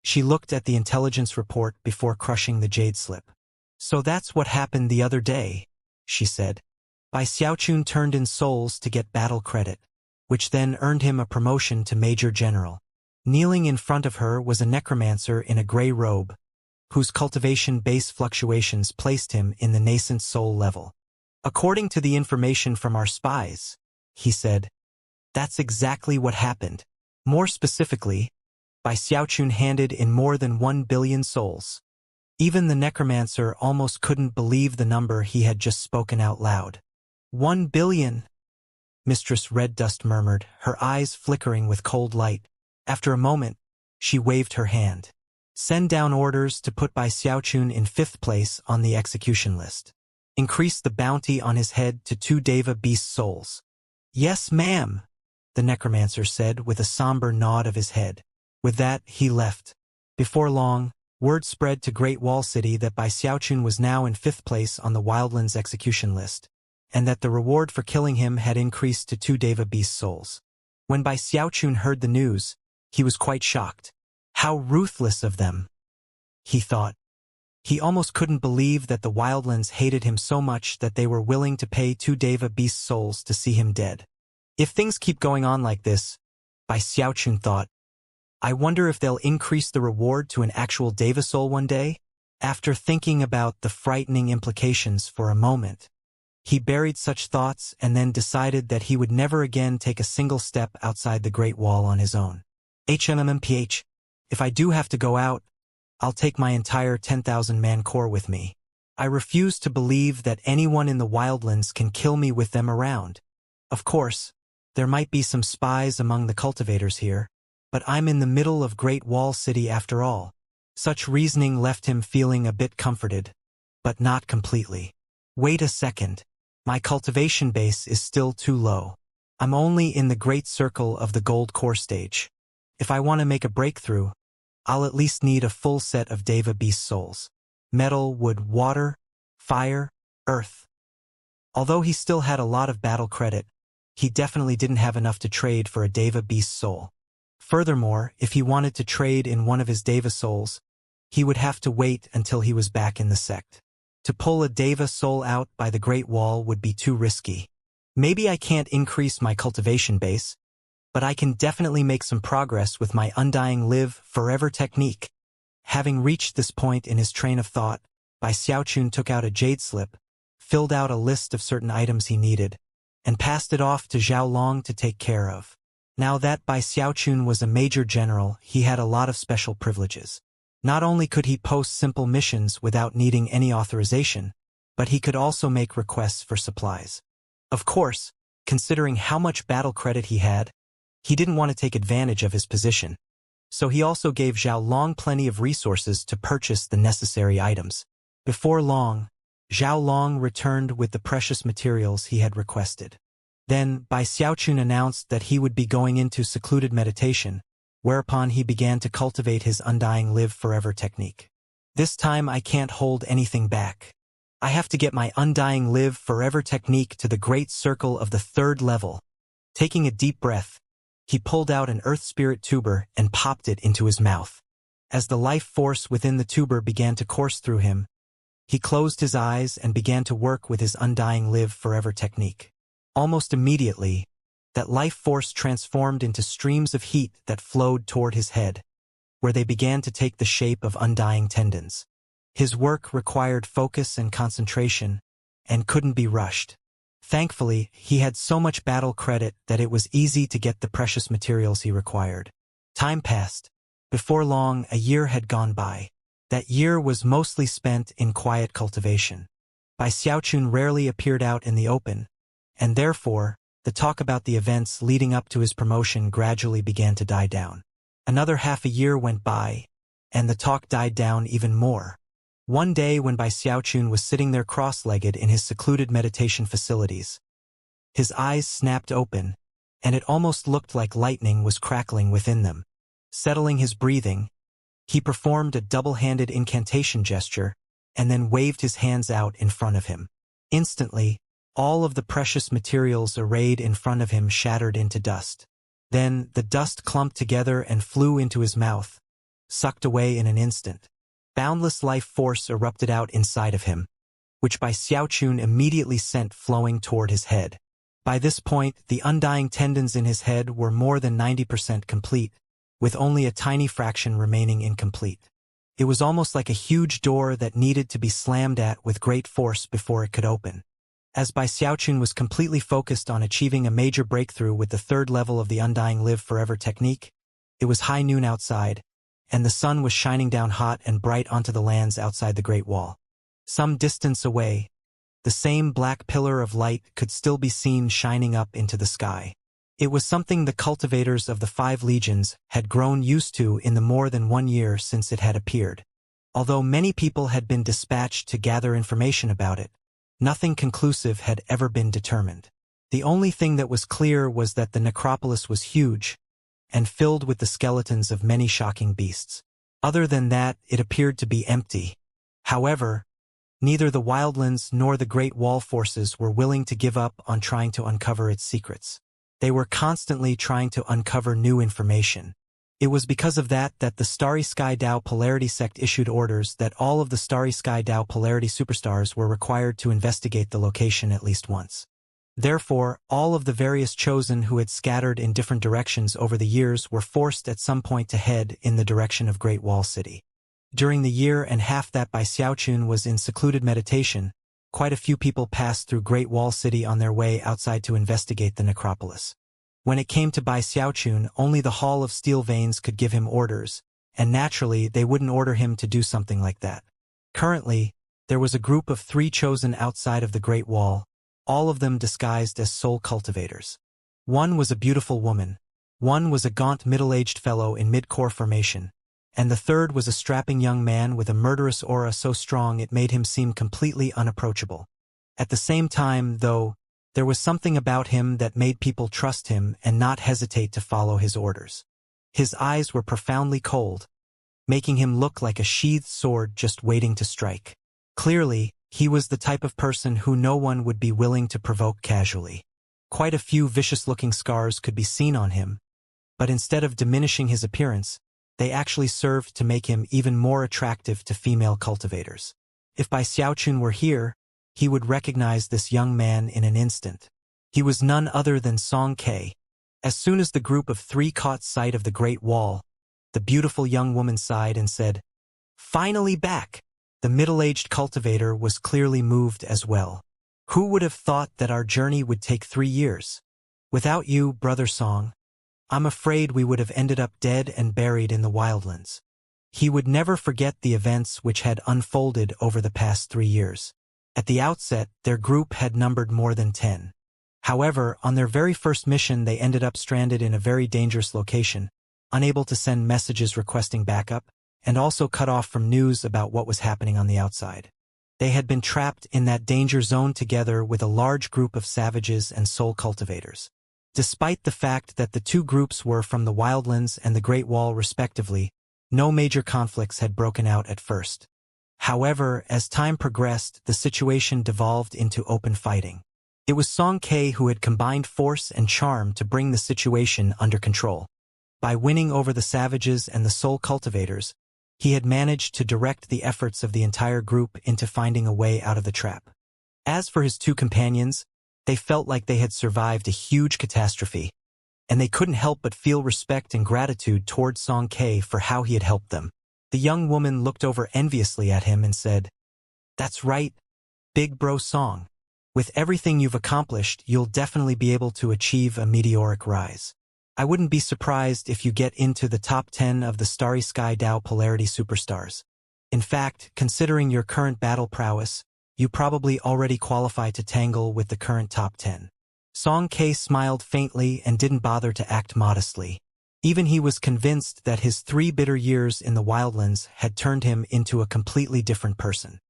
she looked at the intelligence report before crushing the jade slip. "So that's what happened the other day," she said. Bai Xiaochun turned in souls to get battle credit, which then earned him a promotion to Major General. Kneeling in front of her was a necromancer in a gray robe, whose cultivation base fluctuations placed him in the nascent soul level. "According to the information from our spies," he said, "that's exactly what happened. More specifically, Bai Xiaochun handed in more than 1 billion souls." Even the necromancer almost couldn't believe the number he had just spoken out loud. 1 billion, Mistress Red Dust murmured, her eyes flickering with cold light. After a moment, she waved her hand. "Send down orders to put Bai Xiaochun in 5th place on the execution list. Increase the bounty on his head to 2 Deva beast souls." "Yes, ma'am," the necromancer said with a somber nod of his head. With that, he left. Before long, word spread to Great Wall City that Bai Xiaochun was now in 5th place on the Wildlands execution list, and that the reward for killing him had increased to 2 Deva beast souls. When Bai Xiaochun heard the news, he was quite shocked. How ruthless of them, he thought. He almost couldn't believe that the wildlands hated him so much that they were willing to pay 2 Deva beast souls to see him dead. If things keep going on like this, Bai Xiaochun thought, I wonder if they'll increase the reward to an actual Deva soul one day? After thinking about the frightening implications for a moment, he buried such thoughts and then decided that he would never again take a single step outside the Great Wall on his own. HMMPH, if I do have to go out, I'll take my entire 10,000-man corps with me. I refuse to believe that anyone in the wildlands can kill me with them around. Of course, there might be some spies among the cultivators here, but I'm in the middle of Great Wall City after all. Such reasoning left him feeling a bit comforted, but not completely. Wait a second. My cultivation base is still too low. I'm only in the great circle of the gold core stage. If I want to make a breakthrough, I'll at least need a full set of Deva beast souls. Metal, wood, water, fire, earth. Although he still had a lot of battle credit, he definitely didn't have enough to trade for a Deva beast soul. Furthermore, if he wanted to trade in one of his Deva souls, he would have to wait until he was back in the sect. To pull a Deva soul out by the Great Wall would be too risky. Maybe I can't increase my cultivation base, but I can definitely make some progress with my undying live forever technique. Having reached this point in his train of thought, Bai Xiaochun took out a jade slip, filled out a list of certain items he needed, and passed it off to Zhao Long to take care of. Now that Bai Xiaochun was a major general, he had a lot of special privileges. Not only could he post simple missions without needing any authorization, but he could also make requests for supplies. Of course, considering how much battle credit he had, he didn't want to take advantage of his position. So he also gave Zhao Long plenty of resources to purchase the necessary items. Before long, Zhao Long returned with the precious materials he had requested. Then, Bai Xiaochun announced that he would be going into secluded meditation, whereupon he began to cultivate his undying live forever technique. This time I can't hold anything back. I have to get my undying live forever technique to the great circle of the 3rd level. Taking a deep breath, he pulled out an earth spirit tuber and popped it into his mouth. As the life force within the tuber began to course through him, he closed his eyes and began to work with his undying live forever technique. Almost immediately, that life force transformed into streams of heat that flowed toward his head, where they began to take the shape of undying tendons. His work required focus and concentration, and couldn't be rushed. Thankfully, he had so much battle credit that it was easy to get the precious materials he required. Time passed. Before long, a year had gone by. That year was mostly spent in quiet cultivation. Bai Xiaochun rarely appeared out in the open, and therefore, the talk about the events leading up to his promotion gradually began to die down. Another half a year went by, and the talk died down even more. One day when Bai Xiaochun was sitting there cross-legged in his secluded meditation facilities, his eyes snapped open, and it almost looked like lightning was crackling within them. Settling his breathing, he performed a double-handed incantation gesture, and then waved his hands out in front of him. Instantly, all of the precious materials arrayed in front of him shattered into dust. Then the dust clumped together and flew into his mouth, sucked away in an instant. Boundless life force erupted out inside of him, which Bai Xiaochun immediately sent flowing toward his head. By this point, the undying tendons in his head were more than 90% complete, with only a tiny fraction remaining incomplete. It was almost like a huge door that needed to be slammed at with great force before it could open. As Bai Xiaochun was completely focused on achieving a major breakthrough with the 3rd level of the Undying Live Forever technique, it was high noon outside, and the sun was shining down hot and bright onto the lands outside the Great Wall. Some distance away, the same black pillar of light could still be seen shining up into the sky. It was something the cultivators of the 5 legions had grown used to in the more than 1 year since it had appeared. Although many people had been dispatched to gather information about it, nothing conclusive had ever been determined. The only thing that was clear was that the necropolis was huge and filled with the skeletons of many shocking beasts. Other than that, it appeared to be empty. However, neither the wildlands nor the Great Wall forces were willing to give up on trying to uncover its secrets. They were constantly trying to uncover new information. It was because of that the Starry Sky Dao Polarity sect issued orders that all of the Starry Sky Dao Polarity superstars were required to investigate the location at least once. Therefore, all of the various chosen who had scattered in different directions over the years were forced at some point to head in the direction of Great Wall City. During the year and half that Bai Xiaochun was in secluded meditation, quite a few people passed through Great Wall City on their way outside to investigate the necropolis. When it came to Bai Xiaochun, only the Hall of Steel Veins could give him orders, and naturally they wouldn't order him to do something like that. Currently, there was a group of 3 chosen outside of the Great Wall, all of them disguised as soul cultivators. One was a beautiful woman, one was a gaunt middle-aged fellow in mid-core formation, and the third was a strapping young man with a murderous aura so strong it made him seem completely unapproachable. At the same time, though, there was something about him that made people trust him and not hesitate to follow his orders. His eyes were profoundly cold, making him look like a sheathed sword just waiting to strike. Clearly, he was the type of person who no one would be willing to provoke casually. Quite a few vicious-looking scars could be seen on him, but instead of diminishing his appearance, they actually served to make him even more attractive to female cultivators. If Bai Xiaochun were here, he would recognize this young man in an instant. He was none other than Song Ke. As soon as the group of 3 caught sight of the Great Wall, the beautiful young woman sighed and said, "Finally back!" The middle-aged cultivator was clearly moved as well. Who would have thought that our journey would take 3 years? Without you, Brother Song, I'm afraid we would have ended up dead and buried in the wildlands. He would never forget the events which had unfolded over the past 3 years. At the outset, their group had numbered more than 10. However, on their very first mission they ended up stranded in a very dangerous location, unable to send messages requesting backup, and also cut off from news about what was happening on the outside. They had been trapped in that danger zone together with a large group of savages and soul cultivators. Despite the fact that the 2 groups were from the Wildlands and the Great Wall respectively, no major conflicts had broken out at first. However, as time progressed, the situation devolved into open fighting. It was Song Ke who had combined force and charm to bring the situation under control. By winning over the savages and the soul cultivators, he had managed to direct the efforts of the entire group into finding a way out of the trap. As for his 2 companions, they felt like they had survived a huge catastrophe, and they couldn't help but feel respect and gratitude toward Song Ke for how he had helped them. The young woman looked over enviously at him and said, "That's right, big bro Song. With everything you've accomplished, you'll definitely be able to achieve a meteoric rise. I wouldn't be surprised if you get into the top 10 of the Starry Sky Dao Polarity superstars. In fact, considering your current battle prowess, you probably already qualify to tangle with the current top 10. Song Ke smiled faintly and didn't bother to act modestly. Even he was convinced that his 3 bitter years in the Wildlands had turned him into a completely different person.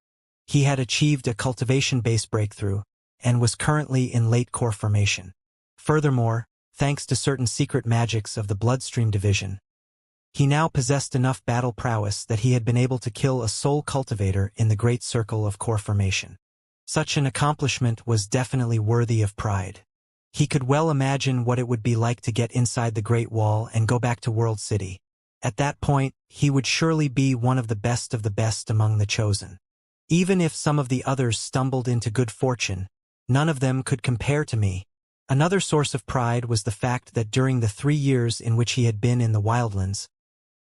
He had achieved a cultivation-based breakthrough, and was currently in late core formation. Furthermore, thanks to certain secret magics of the Bloodstream division, he now possessed enough battle prowess that he had been able to kill a soul cultivator in the great circle of core formation. Such an accomplishment was definitely worthy of pride. He could well imagine what it would be like to get inside the Great Wall and go back to World City. At that point, he would surely be one of the best among the chosen. Even if some of the others stumbled into good fortune, none of them could compare to me. Another source of pride was the fact that during the 3 years in which he had been in the Wildlands,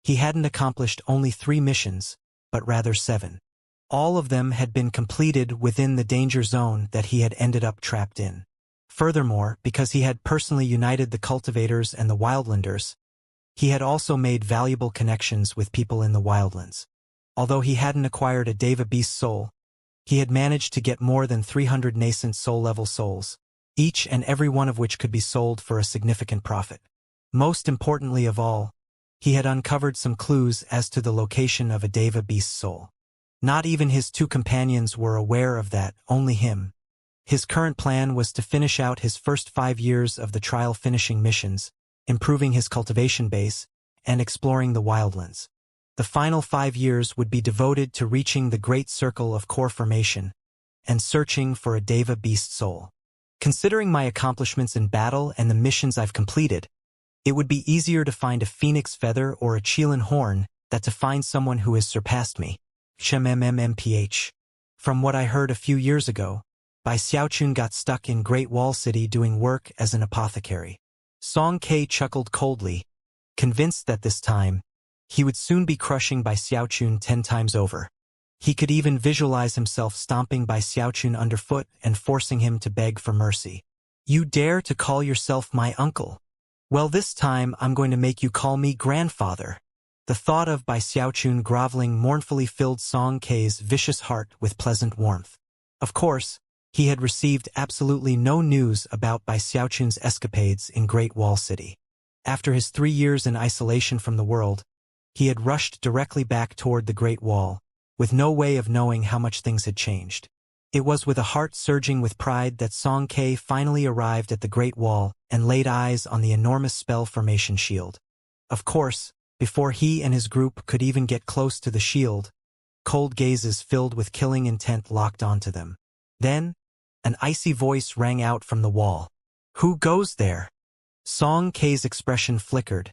he hadn't accomplished only 3 missions, but rather 7. All of them had been completed within the danger zone that he had ended up trapped in. Furthermore, because he had personally united the cultivators and the wildlanders, he had also made valuable connections with people in the wildlands. Although he hadn't acquired a Deva Beast soul, he had managed to get more than 300 nascent soul-level souls, each and every one of which could be sold for a significant profit. Most importantly of all, he had uncovered some clues as to the location of a Deva Beast soul. Not even his 2 companions were aware of that, only him. His current plan was to finish out his first 5 years of the trial finishing missions, improving his cultivation base, and exploring the wildlands. The final 5 years would be devoted to reaching the great circle of core formation and searching for a Deva Beast soul. Considering my accomplishments in battle and the missions I've completed, It would be easier to find a phoenix feather or a Qilin horn than to find someone who has surpassed me. Shmmmph. From what I heard a few years ago, Bai Xiaochun got stuck in Great Wall City doing work as an apothecary. Song Ke chuckled coldly, convinced that this time, he would soon be crushing Bai Xiaochun 10 times over. He could even visualize himself stomping Bai Xiaochun underfoot and forcing him to beg for mercy. You dare to call yourself my uncle? Well, this time I'm going to make you call me grandfather. The thought of Bai Xiaochun groveling mournfully filled Song Ke's vicious heart with pleasant warmth. Of course, he had received absolutely no news about Bai Xiaochun's escapades in Great Wall City. After his 3 years in isolation from the world, he had rushed directly back toward the Great Wall, with no way of knowing how much things had changed. It was with a heart surging with pride that Song Ke finally arrived at the Great Wall and laid eyes on the enormous spell formation shield. Of course, before he and his group could even get close to the shield, cold gazes filled with killing intent locked onto them. Then, an icy voice rang out from the wall. Who goes there? Song Ke's expression flickered,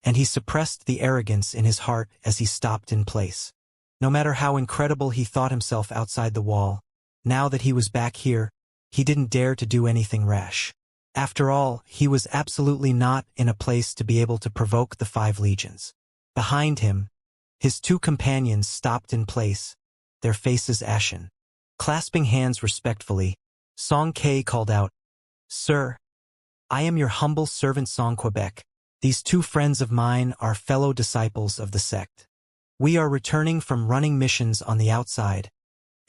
and he suppressed the arrogance in his heart as he stopped in place. No matter how incredible he thought himself outside the wall, now that he was back here, he didn't dare to do anything rash. After all, he was absolutely not in a place to be able to provoke the 5 legions. Behind him, his 2 companions stopped in place, their faces ashen. Clasping hands respectfully, Song Ke called out, Sir, I am your humble servant Song Quebec. These 2 friends of mine are fellow disciples of the sect. We are returning from running missions on the outside,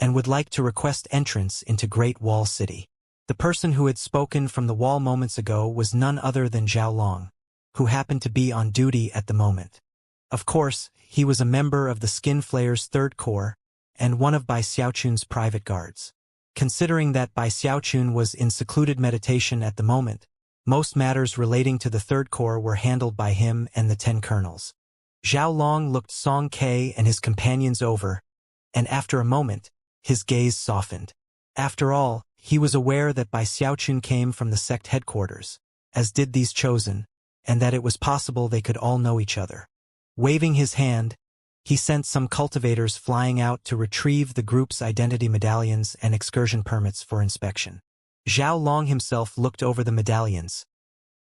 and would like to request entrance into Great Wall City. The person who had spoken from the wall moments ago was none other than Zhao Long, who happened to be on duty at the moment. Of course, he was a member of the Skin Flayer's 3rd Corps, and one of Bai Xiaochun's private guards. Considering that Bai Xiaochun was in secluded meditation at the moment, most matters relating to the 3rd Corps were handled by him and the 10 colonels. Zhao Long looked Song Ke and his companions over, and after a moment, his gaze softened. After all, he was aware that Bai Xiaochun came from the sect headquarters, as did these chosen, and that it was possible they could all know each other. Waving his hand, he sent some cultivators flying out to retrieve the group's identity medallions and excursion permits for inspection. Zhao Long himself looked over the medallions,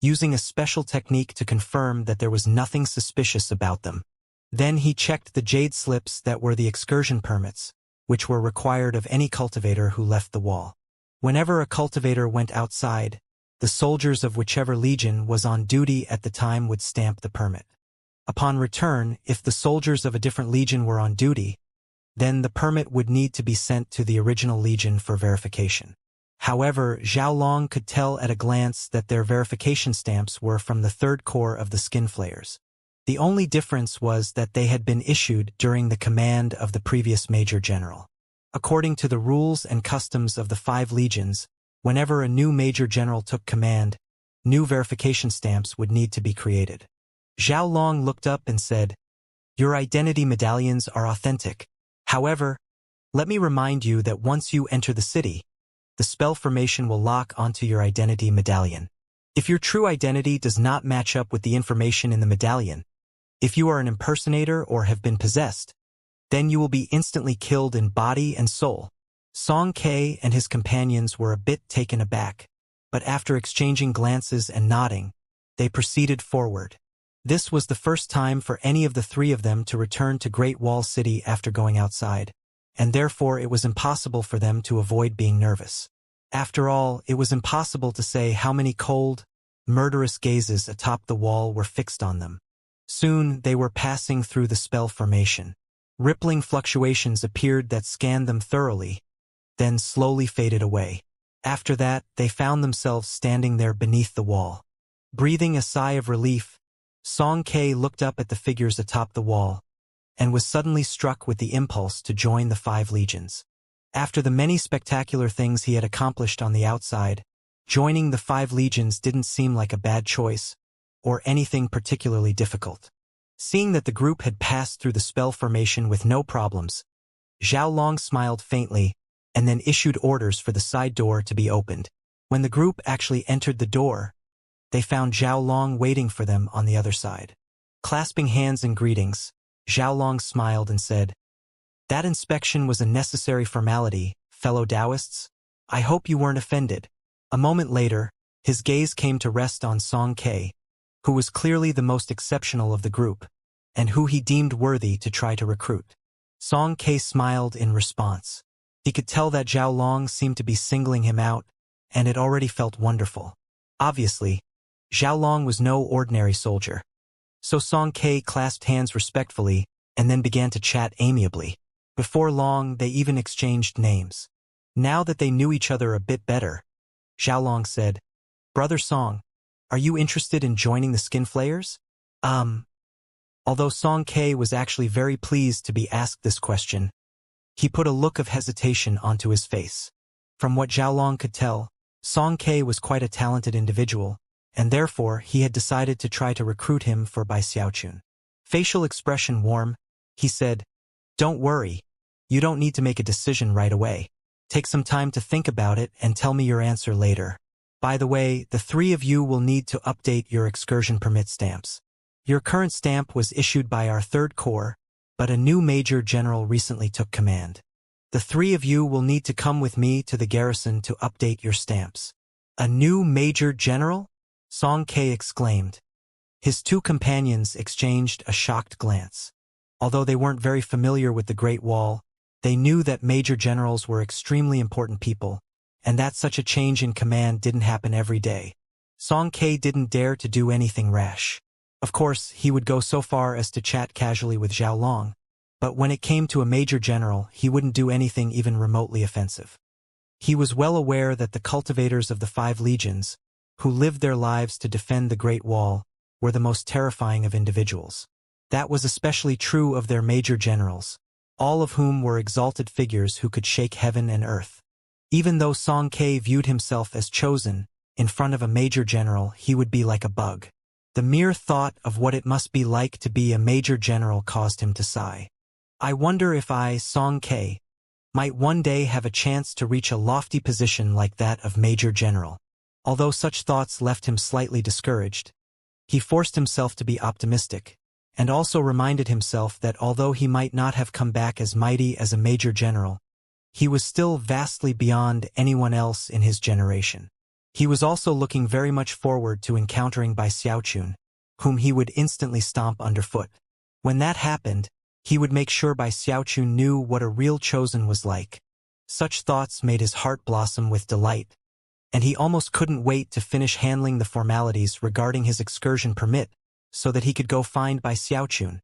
using a special technique to confirm that there was nothing suspicious about them. Then he checked the jade slips that were the excursion permits, which were required of any cultivator who left the wall. Whenever a cultivator went outside, the soldiers of whichever legion was on duty at the time would stamp the permit. Upon return, if the soldiers of a different legion were on duty, then the permit would need to be sent to the original legion for verification. However, Zhao Long could tell at a glance that their verification stamps were from the 3rd Corps of the Skin Flayers. The only difference was that they had been issued during the command of the previous Major General. According to the rules and customs of the 5 legions, whenever a new Major General took command, new verification stamps would need to be created. Zhao Long looked up and said, Your identity medallions are authentic. However, let me remind you that once you enter the city, the spell formation will lock onto your identity medallion. If your true identity does not match up with the information in the medallion, if you are an impersonator or have been possessed, then you will be instantly killed in body and soul. Song Ke and his companions were a bit taken aback, but after exchanging glances and nodding, they proceeded forward. This was the first time for any of the 3 of them to return to Great Wall City after going outside, and therefore it was impossible for them to avoid being nervous. After all, it was impossible to say how many cold, murderous gazes atop the wall were fixed on them. Soon they were passing through the spell formation. Rippling fluctuations appeared that scanned them thoroughly, then slowly faded away. After that, they found themselves standing there beneath the wall. Breathing a sigh of relief, Song Ke looked up at the figures atop the wall, and was suddenly struck with the impulse to join the 5 legions. After the many spectacular things he had accomplished on the outside, joining the 5 legions didn't seem like a bad choice, or anything particularly difficult. Seeing that the group had passed through the spell formation with no problems, Zhao Long smiled faintly, and then issued orders for the side door to be opened. When the group actually entered the door, they found Zhao Long waiting for them on the other side. Clasping hands in greetings, Zhao Long smiled and said, "That inspection was a necessary formality, fellow Taoists. I hope you weren't offended." A moment later, his gaze came to rest on Song Ke, who was clearly the most exceptional of the group, and who he deemed worthy to try to recruit. Song Ke smiled in response. He could tell that Zhao Long seemed to be singling him out, and it already felt wonderful. Obviously, Zhao Long was no ordinary soldier. So Song Ke clasped hands respectfully and then began to chat amiably. Before long, they even exchanged names. Now that they knew each other a bit better, Zhao Long said, "Brother Song, are you interested in joining the Skin Flayers?" Although Song Ke was actually very pleased to be asked this question, he put a look of hesitation onto his face. From what Zhao Long could tell, Song Ke was quite a talented individual, and therefore he had decided to try to recruit him for Bai Xiaochun. Facial expression warm, he said, "Don't worry. You don't need to make a decision right away. Take some time to think about it and tell me your answer later. By the way, the three of you will need to update your excursion permit stamps. Your current stamp was issued by our 3rd Corps, but a new Major General recently took command. The three of you will need to come with me to the garrison to update your stamps." "A new Major General?" Song Ke exclaimed. His two companions exchanged a shocked glance. Although they weren't very familiar with the Great Wall, they knew that Major Generals were extremely important people, and that such a change in command didn't happen every day. Song Ke didn't dare to do anything rash. Of course, he would go so far as to chat casually with Zhao Long, but when it came to a Major General, he wouldn't do anything even remotely offensive. He was well aware that the cultivators of the 5 legions, who lived their lives to defend the Great Wall, were the most terrifying of individuals. That was especially true of their Major Generals, all of whom were exalted figures who could shake heaven and earth. Even though Song Ke viewed himself as chosen, in front of a Major General he would be like a bug. The mere thought of what it must be like to be a Major General caused him to sigh. "I wonder if I, Song Ke, might one day have a chance to reach a lofty position like that of Major General." Although such thoughts left him slightly discouraged, he forced himself to be optimistic, and also reminded himself that although he might not have come back as mighty as a Major General, he was still vastly beyond anyone else in his generation. He was also looking very much forward to encountering Bai Xiaochun, whom he would instantly stomp underfoot. When that happened, he would make sure Bai Xiaochun knew what a real chosen was like. Such thoughts made his heart blossom with delight, and he almost couldn't wait to finish handling the formalities regarding his excursion permit so that he could go find Bai Xiaochun.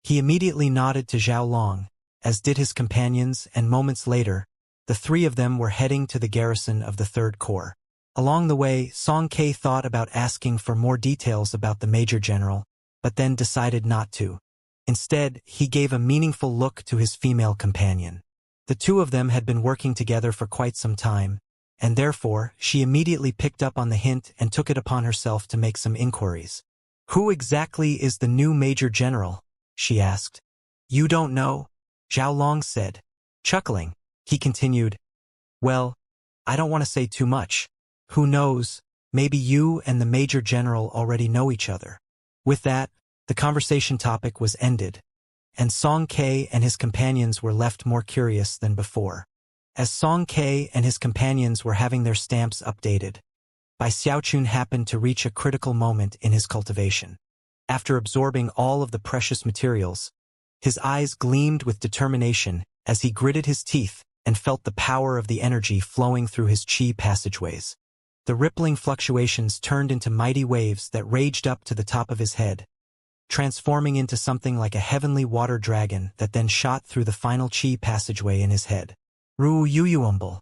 He immediately nodded to Zhao Long, as did his companions, and moments later, the three of them were heading to the garrison of the 3rd Corps. Along the way, Song Ke thought about asking for more details about the Major General, but then decided not to. Instead, he gave a meaningful look to his female companion. The two of them had been working together for quite some time, and therefore, she immediately picked up on the hint and took it upon herself to make some inquiries. "Who exactly is the new Major General?" she asked. "You don't know?" Zhao Long said. Chuckling, he continued, "Well, I don't want to say too much. Who knows, maybe you and the Major General already know each other." With that, the conversation topic was ended, and Song Ke and his companions were left more curious than before. As Song Ke and his companions were having their stamps updated, Bai Xiaochun happened to reach a critical moment in his cultivation. After absorbing all of the precious materials, his eyes gleamed with determination as he gritted his teeth and felt the power of the energy flowing through his qi passageways. The rippling fluctuations turned into mighty waves that raged up to the top of his head, transforming into something like a heavenly water dragon that then shot through the final qi passageway in his head. Ru Yuyuumble.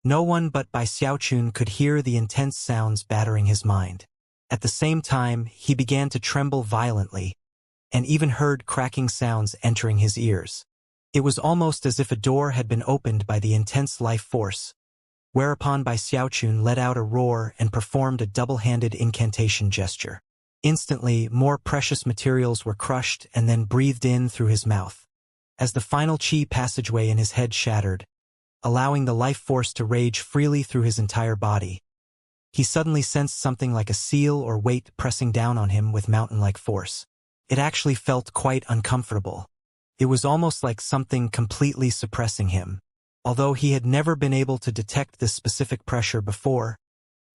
No one but Bai Xiaochun could hear the intense sounds battering his mind. At the same time, he began to tremble violently, and even heard cracking sounds entering his ears. It was almost as if a door had been opened by the intense life force, whereupon Bai Xiaochun let out a roar and performed a double-handed incantation gesture. Instantly, more precious materials were crushed and then breathed in through his mouth. As the final qi passageway in his head shattered, allowing the life force to rage freely through his entire body, he suddenly sensed something like a seal or weight pressing down on him with mountain-like force. It actually felt quite uncomfortable. It was almost like something completely suppressing him. Although he had never been able to detect this specific pressure before,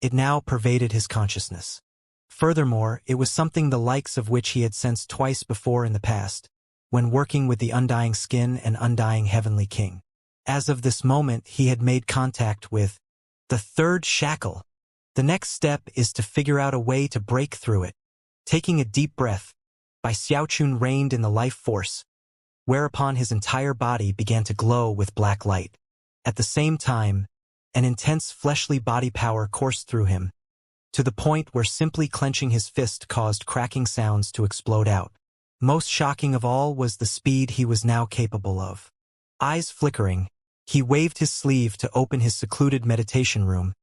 it now pervaded his consciousness. Furthermore, it was something the likes of which he had sensed twice before in the past, when working with the Undying Skin and Undying Heavenly King. As of this moment, he had made contact with the third shackle. The next step is to figure out a way to break through it. Taking a deep breath, Bai Xiaochun reigned in the life force, whereupon his entire body began to glow with black light. At the same time, an intense fleshly body power coursed through him, to the point where simply clenching his fist caused cracking sounds to explode out. Most shocking of all was the speed he was now capable of. Eyes flickering, he waved his sleeve to open his secluded meditation room,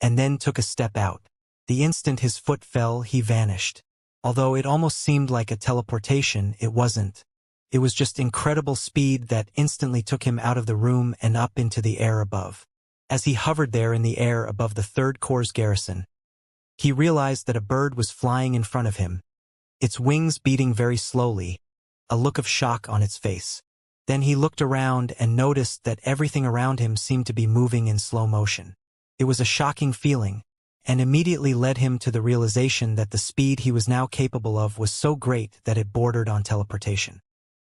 and then took a step out. The instant his foot fell, he vanished. Although it almost seemed like a teleportation, it wasn't. It was just incredible speed that instantly took him out of the room and up into the air above. As he hovered there in the air above the Third Corps garrison, he realized that a bird was flying in front of him, its wings beating very slowly, a look of shock on its face. Then he looked around and noticed that everything around him seemed to be moving in slow motion. It was a shocking feeling, and immediately led him to the realization that the speed he was now capable of was so great that it bordered on teleportation.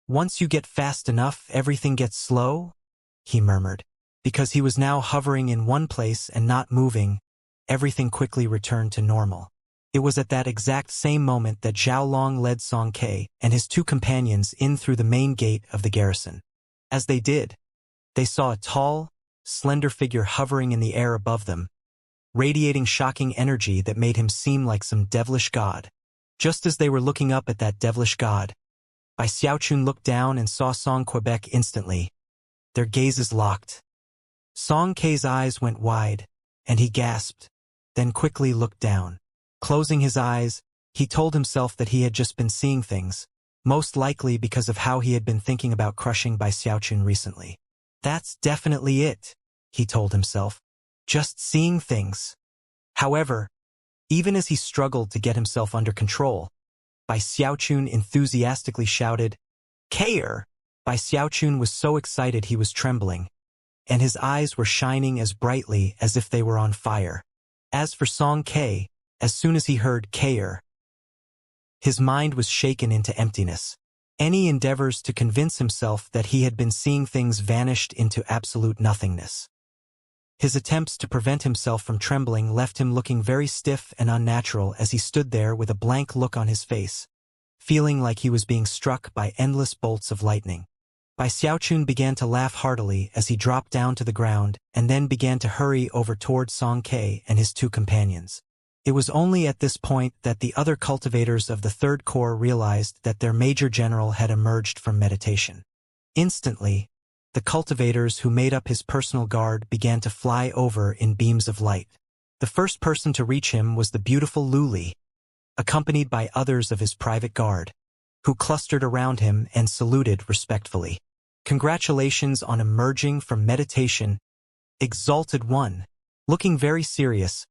"Once you get fast enough, everything gets slow?" he murmured. Because he was now hovering in one place and not moving, everything quickly returned to normal. It was at that exact same moment that Zhao Long led Song Ke and his two companions in through the main gate of the garrison. As they did, they saw a tall, slender figure hovering in the air above them, radiating shocking energy that made him seem like some devilish god. Just as they were looking up at that devilish god, Bai Xiaochun looked down and saw Song Quebec instantly. Their gazes locked. Song Ke's eyes went wide, and he gasped, then quickly looked down. Closing his eyes, he told himself that he had just been seeing things, most likely because of how he had been thinking about crushing Bai Xiaochun recently. That's definitely it, he told himself. Just seeing things. However, even as he struggled to get himself under control, Bai Xiaochun enthusiastically shouted, "Keir!" Bai Xiaochun was so excited he was trembling, and his eyes were shining as brightly as if they were on fire. As for Song Ke, as soon as he heard Keir, his mind was shaken into emptiness. Any endeavors to convince himself that he had been seeing things vanished into absolute nothingness. His attempts to prevent himself from trembling left him looking very stiff and unnatural as he stood there with a blank look on his face, feeling like he was being struck by endless bolts of lightning. Bai Xiaochun began to laugh heartily as he dropped down to the ground and then began to hurry over toward Song Ke and his two companions. It was only at this point that the other cultivators of the Third Corps realized that their major general had emerged from meditation. Instantly, the cultivators who made up his personal guard began to fly over in beams of light. The first person to reach him was the beautiful Luli, accompanied by others of his private guard, who clustered around him and saluted respectfully. "Congratulations on emerging from meditation, Exalted One." Looking very serious,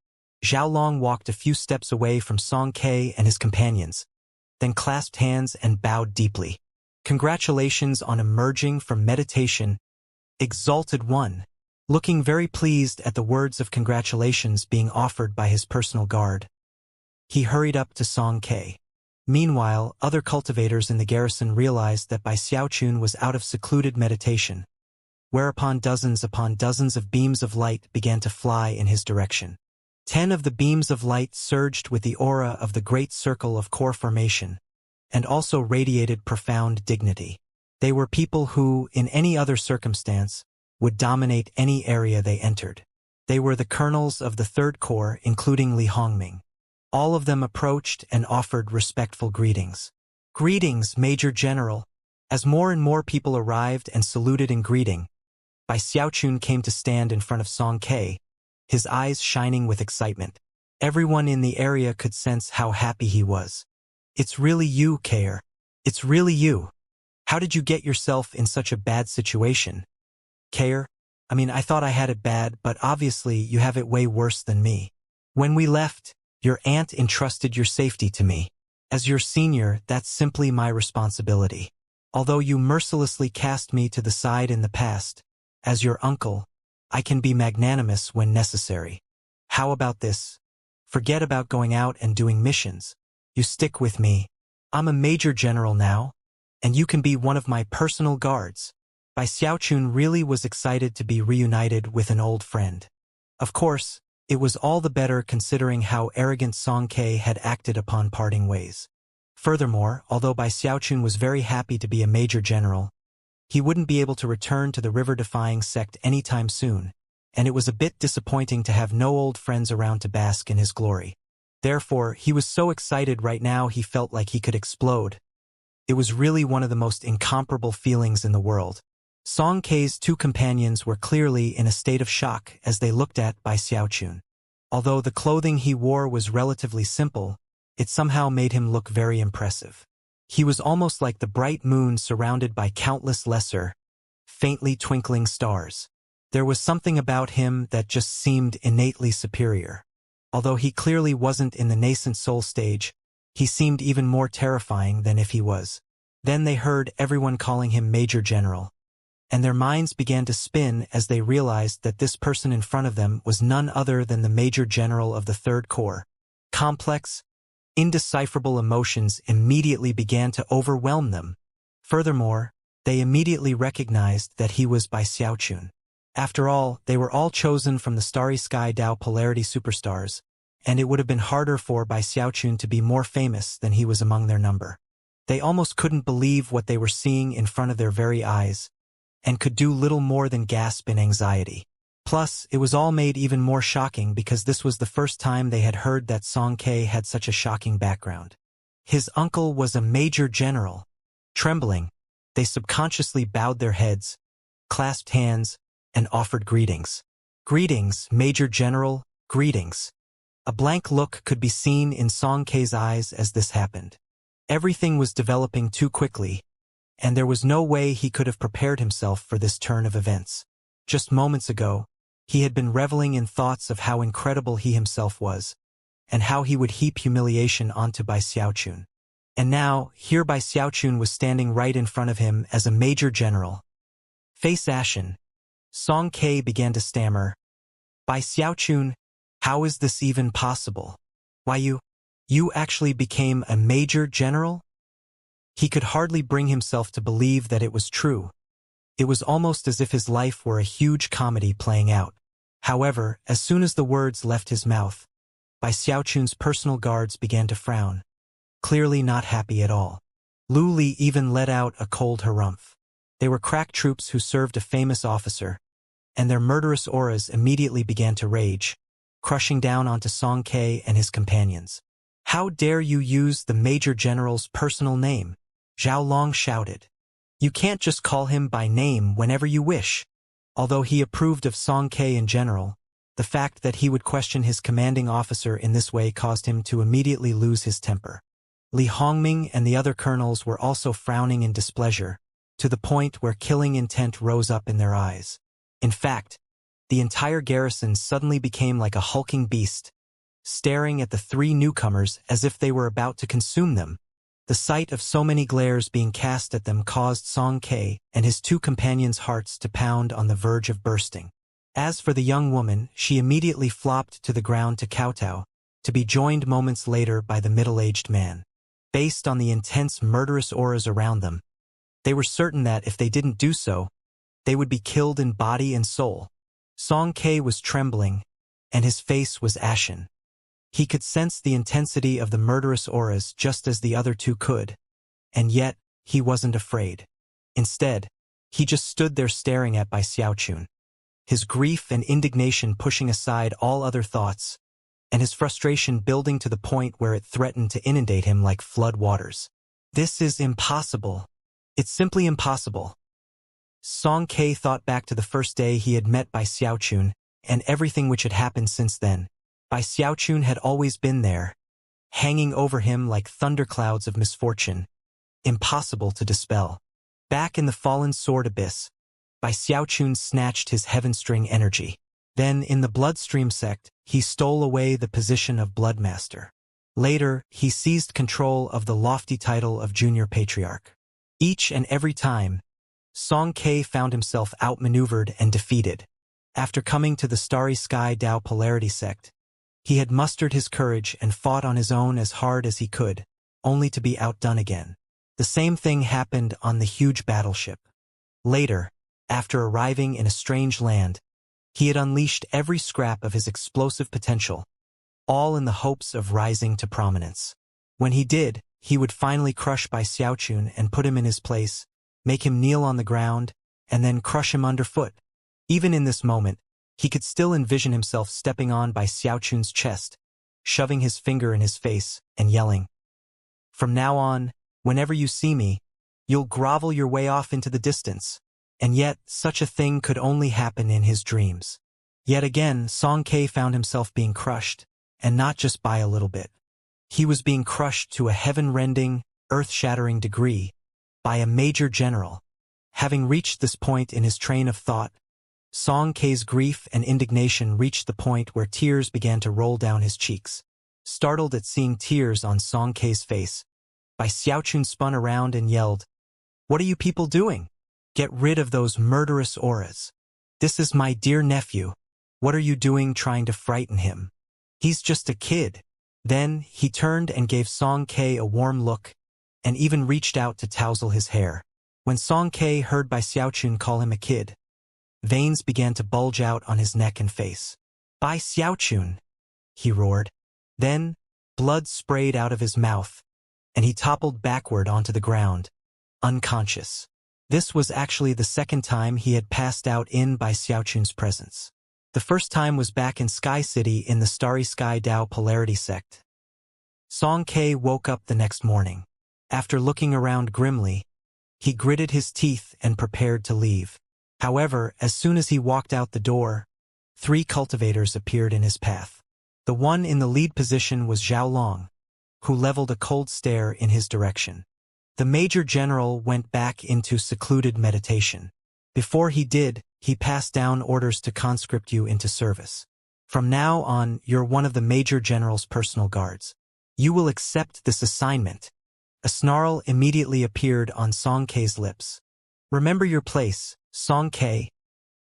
Zhao Long walked a few steps away from Song Ke and his companions, then clasped hands and bowed deeply. "Congratulations on emerging from meditation, Exalted One." Looking very pleased at the words of congratulations being offered by his personal guard, he hurried up to Song Ke. Meanwhile, other cultivators in the garrison realized that Bai Xiaochun was out of secluded meditation, whereupon dozens upon dozens of beams of light began to fly in his direction. 10 of the beams of light surged with the aura of the great circle of core formation, and also radiated profound dignity. They were people who, in any other circumstance, would dominate any area they entered. They were the colonels of the Third Corps, including Li Hongming. All of them approached and offered respectful greetings. "Greetings, Major General." As more and more people arrived and saluted in greeting, Bai Xiaochun came to stand in front of Song Ke, his eyes shining with excitement. Everyone in the area could sense how happy he was. "It's really you, Keir. It's really you. How did you get yourself in such a bad situation?" "Keir, I thought I had it bad, but obviously you have it way worse than me." When we left, your aunt entrusted your safety to me. As your senior, that's simply my responsibility. Although you mercilessly cast me to the side in the past, as your uncle, I can be magnanimous when necessary. How about this? Forget about going out and doing missions. You stick with me. I'm a major general now, and you can be one of my personal guards. Bai Xiaochun really was excited to be reunited with an old friend. Of course, it was all the better considering how arrogant Song Ke had acted upon parting ways. Furthermore, although Bai Xiaochun was very happy to be a major general, he wouldn't be able to return to the river-defying sect anytime soon, and it was a bit disappointing to have no old friends around to bask in his glory. Therefore, he was so excited right now he felt like he could explode. It was really one of the most incomparable feelings in the world. Song Ke's two companions were clearly in a state of shock as they looked at Bai Xiaochun. Although the clothing he wore was relatively simple, it somehow made him look very impressive. He was almost like the bright moon surrounded by countless lesser, faintly twinkling stars. There was something about him that just seemed innately superior. Although he clearly wasn't in the nascent soul stage, he seemed even more terrifying than if he was. Then they heard everyone calling him Major General, and their minds began to spin as they realized that this person in front of them was none other than the Major General of the Third Corps. Complex, indecipherable emotions immediately began to overwhelm them. Furthermore, they immediately recognized that he was Bai Xiaochun. After all, they were all chosen from the Starry Sky Dao Polarity Superstars, and it would have been harder for Bai Xiaochun to be more famous than he was among their number. They almost couldn't believe what they were seeing in front of their very eyes, and could do little more than gasp in anxiety. Plus, it was all made even more shocking because this was the first time they had heard that Song Ke had such a shocking background. His uncle was a major general. Trembling, they subconsciously bowed their heads, clasped hands, and offered greetings. Greetings, Major General, greetings. A blank look could be seen in Song Ke's eyes as this happened. Everything was developing too quickly, and there was no way he could have prepared himself for this turn of events. Just moments ago, he had been reveling in thoughts of how incredible he himself was, and how he would heap humiliation onto Bai Xiaochun. And now, here Bai Xiaochun was standing right in front of him as a major general. Face ashen, Song Ke began to stammer. Bai Xiaochun, how is this even possible? Why you actually became a major general? He could hardly bring himself to believe that it was true. It was almost as if his life were a huge comedy playing out. However, as soon as the words left his mouth, Bai Xiaochun's personal guards began to frown, clearly not happy at all. Lu Li even let out a cold harumph. They were crack troops who served a famous officer, and their murderous auras immediately began to rage, crushing down onto Song Ke and his companions. How dare you use the Major General's personal name? Zhao Long shouted. You can't just call him by name whenever you wish. Although he approved of Song Ke in general, the fact that he would question his commanding officer in this way caused him to immediately lose his temper. Li Hongming and the other colonels were also frowning in displeasure, to the point where killing intent rose up in their eyes. In fact, the entire garrison suddenly became like a hulking beast, staring at the three newcomers as if they were about to consume them. The sight of so many glares being cast at them caused Song Ke and his two companions' hearts to pound on the verge of bursting. As for the young woman, she immediately flopped to the ground to kowtow, to be joined moments later by the middle-aged man. Based on the intense murderous auras around them, they were certain that if they didn't do so, they would be killed in body and soul. Song Ke was trembling, and his face was ashen. He could sense the intensity of the murderous auras just as the other two could, and yet he wasn't afraid. Instead, he just stood there staring at Bai Xiaochun, his grief and indignation pushing aside all other thoughts, and his frustration building to the point where it threatened to inundate him like flood waters. This is impossible. It's simply impossible. Song Ke thought back to the first day he had met Bai Xiaochun and everything which had happened since then. Bai Xiaochun had always been there, hanging over him like thunderclouds of misfortune, impossible to dispel. Back in the fallen sword abyss, Bai Xiaochun snatched his heaven string energy. Then, in the Bloodstream sect, he stole away the position of Bloodmaster. Later, he seized control of the lofty title of Junior Patriarch. Each and every time, Song Ke found himself outmaneuvered and defeated. After coming to the Starry Sky Dao Polarity sect, he had mustered his courage and fought on his own as hard as he could, only to be outdone again. The same thing happened on the huge battleship. Later, after arriving in a strange land, he had unleashed every scrap of his explosive potential, all in the hopes of rising to prominence. When he did, he would finally crush Bai Xiaochun and put him in his place, make him kneel on the ground, and then crush him underfoot. Even in this moment, he could still envision himself stepping on Bai Xiaochun's chest, shoving his finger in his face, and yelling, "From now on, whenever you see me, you'll grovel your way off into the distance." And yet, such a thing could only happen in his dreams. Yet again, Song Ke found himself being crushed, and not just by a little bit. He was being crushed to a heaven-rending, earth-shattering degree by a major general. Having reached this point in his train of thought, Song Ke's grief and indignation reached the point where tears began to roll down his cheeks. Startled at seeing tears on Song Ke's face, Bai Xiaochun spun around and yelled, "What are you people doing? Get rid of those murderous auras. This is my dear nephew. What are you doing trying to frighten him? He's just a kid." Then he turned and gave Song Ke a warm look, and even reached out to tousle his hair. When Song Ke heard Bai Xiaochun call him a kid, veins began to bulge out on his neck and face. "Bai Xiaochun!" he roared. Then, blood sprayed out of his mouth, and he toppled backward onto the ground, unconscious. This was actually the second time he had passed out in Bai Xiaochun's presence. The first time was back in Sky City in the Starry Sky Dao Polarity sect. Song Ke woke up the next morning. After looking around grimly, he gritted his teeth and prepared to leave. However, as soon as he walked out the door, 3 cultivators appeared in his path. The one in the lead position was Zhao Long, who leveled a cold stare in his direction. The Major General went back into secluded meditation. Before he did, he passed down orders to conscript you into service. From now on, you're one of the Major General's personal guards. You will accept this assignment. A snarl immediately appeared on Song Ke's lips. Remember your place, Song Ke,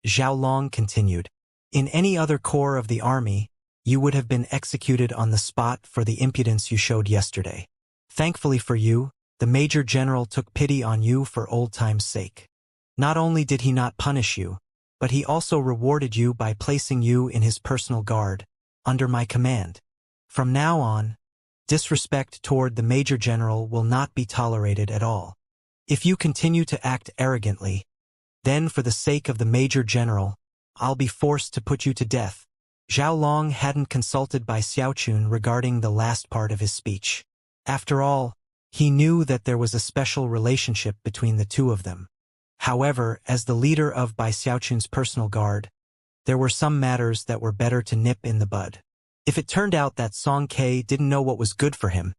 Zhao Long continued. In any other corps of the army, you would have been executed on the spot for the impudence you showed yesterday. Thankfully for you, the Major General took pity on you for old time's sake. Not only did he not punish you, but he also rewarded you by placing you in his personal guard, under my command. From now on, disrespect toward the Major General will not be tolerated at all. If you continue to act arrogantly, then for the sake of the Major General, I'll be forced to put you to death." Zhao Long hadn't consulted Bai Xiaochun regarding the last part of his speech. After all, he knew that there was a special relationship between the two of them. However, as the leader of Bai Xiaochun's personal guard, there were some matters that were better to nip in the bud. If it turned out that Song Ke didn't know what was good for him,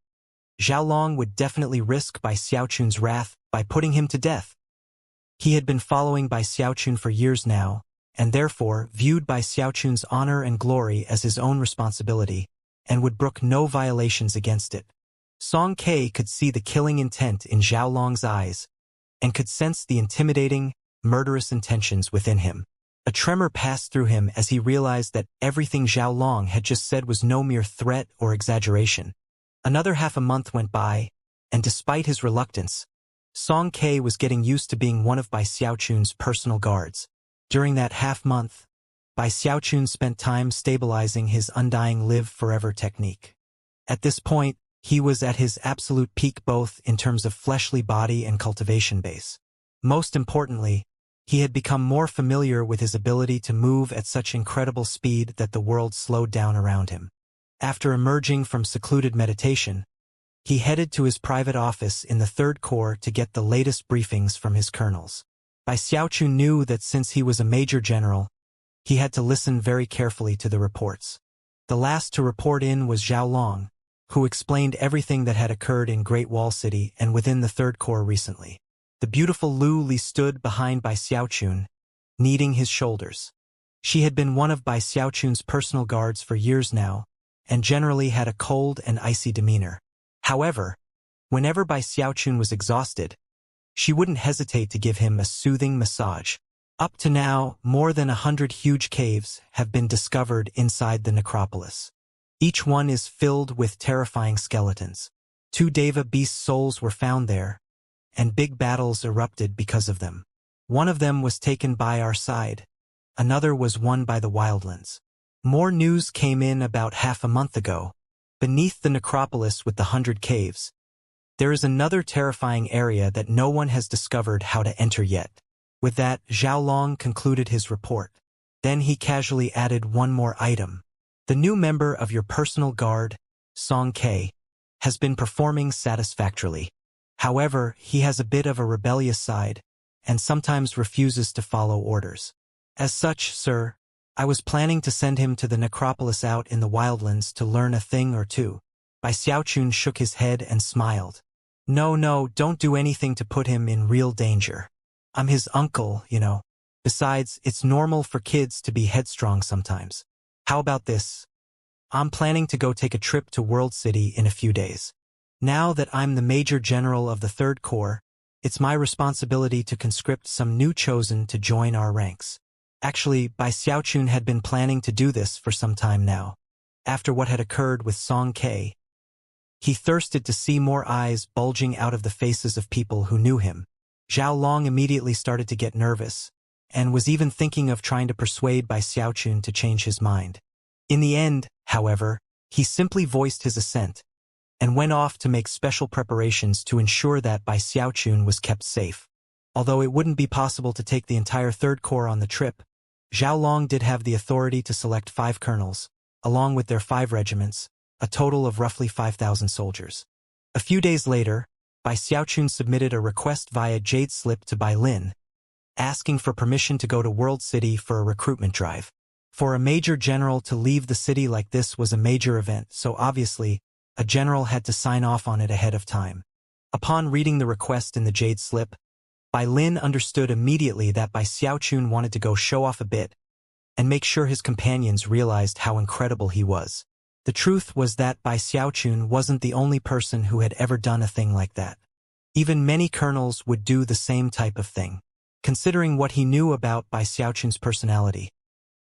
Zhao Long would definitely risk Bai Xiaochun's wrath by putting him to death. He had been following Bai Xiaochun for years now, and therefore viewed Bai Xiaochun's honor and glory as his own responsibility, and would brook no violations against it. Song Ke could see the killing intent in Zhao Long's eyes, and could sense the intimidating, murderous intentions within him. A tremor passed through him as he realized that everything Zhao Long had just said was no mere threat or exaggeration. Another half a month went by, and despite his reluctance, Song Ke was getting used to being one of Bai Xiaochun's personal guards. During that half-month, Bai Xiaochun spent time stabilizing his undying live forever technique. At this point, he was at his absolute peak both in terms of fleshly body and cultivation base. Most importantly, he had become more familiar with his ability to move at such incredible speed that the world slowed down around him. After emerging from secluded meditation, he headed to his private office in the 3rd Corps to get the latest briefings from his colonels. Bai Xiaochun knew that since he was a major general, he had to listen very carefully to the reports. The last to report in was Zhao Long, who explained everything that had occurred in Great Wall City and within the 3rd Corps recently. The beautiful Lu Li stood behind Bai Xiaochun, kneading his shoulders. She had been one of Bai Xiaochun's personal guards for years now, and generally had a cold and icy demeanor. However, whenever Bai Xiaochun was exhausted, she wouldn't hesitate to give him a soothing massage. Up to now, more than 100 huge caves have been discovered inside the necropolis. Each one is filled with terrifying skeletons. 2 Deva beast souls were found there, and big battles erupted because of them. One of them was taken by our side. Another was won by the wildlands. More news came in about half a month ago. Beneath the necropolis with the 100 caves, there is another terrifying area that no one has discovered how to enter yet. With that, Zhao Long concluded his report. Then he casually added one more item. The new member of your personal guard, Song Ke, has been performing satisfactorily. However, he has a bit of a rebellious side, and sometimes refuses to follow orders. As such, sir, I was planning to send him to the necropolis out in the wildlands to learn a thing or two. Bai Xiaochun shook his head and smiled. No, don't do anything to put him in real danger. I'm his uncle, you know. Besides, it's normal for kids to be headstrong sometimes. How about this? I'm planning to go take a trip to World City in a few days. Now that I'm the Major General of the 3rd Corps, it's my responsibility to conscript some new chosen to join our ranks. Actually, Bai Xiaochun had been planning to do this for some time now. After what had occurred with Song Ke, he thirsted to see more eyes bulging out of the faces of people who knew him. Zhao Long immediately started to get nervous, and was even thinking of trying to persuade Bai Xiaochun to change his mind. In the end, however, he simply voiced his assent, and went off to make special preparations to ensure that Bai Xiaochun was kept safe. Although it wouldn't be possible to take the entire 3rd Corps on the trip, Zhao Long did have the authority to select 5 colonels, along with their 5 regiments, a total of roughly 5,000 soldiers. A few days later, Bai Xiaochun submitted a request via Jade Slip to Bai Lin, asking for permission to go to World City for a recruitment drive. For a major general to leave the city like this was a major event, so obviously, a general had to sign off on it ahead of time. Upon reading the request in the Jade Slip, Bai Lin understood immediately that Bai Xiaochun wanted to go show off a bit and make sure his companions realized how incredible he was. The truth was that Bai Xiaochun wasn't the only person who had ever done a thing like that. Even many colonels would do the same type of thing. Considering what he knew about Bai Xiaochun's personality,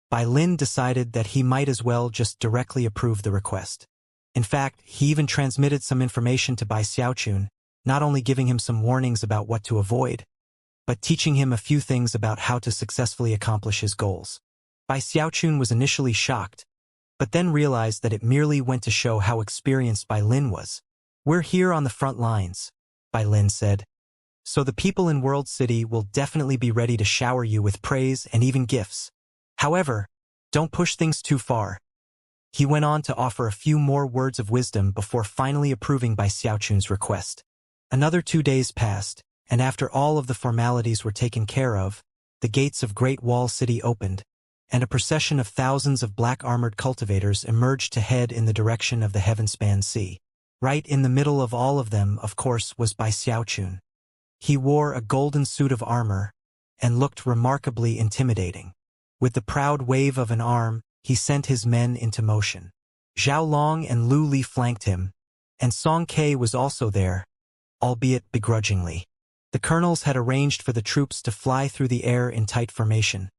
Bai Lin decided that he might as well just directly approve the request. In fact, he even transmitted some information to Bai Xiaochun, not only giving him some warnings about what to avoid, but teaching him a few things about how to successfully accomplish his goals. Bai Xiaochun was initially shocked, but then realized that it merely went to show how experienced Bai Lin was. We're here on the front lines, Bai Lin said. So the people in World City will definitely be ready to shower you with praise and even gifts. However, don't push things too far. He went on to offer a few more words of wisdom before finally approving Bai Xiaochun's request. Another 2 days passed, and after all of the formalities were taken care of, the gates of Great Wall City opened, and a procession of thousands of black-armored cultivators emerged to head in the direction of the heaven-span sea. Right in the middle of all of them, of course, was Bai Xiaochun. He wore a golden suit of armor, and looked remarkably intimidating. With the proud wave of an arm, he sent his men into motion. Zhao Long and Lu Li flanked him, and Song Ke was also there, albeit begrudgingly. The colonels had arranged for the troops to fly through the air in tight formation,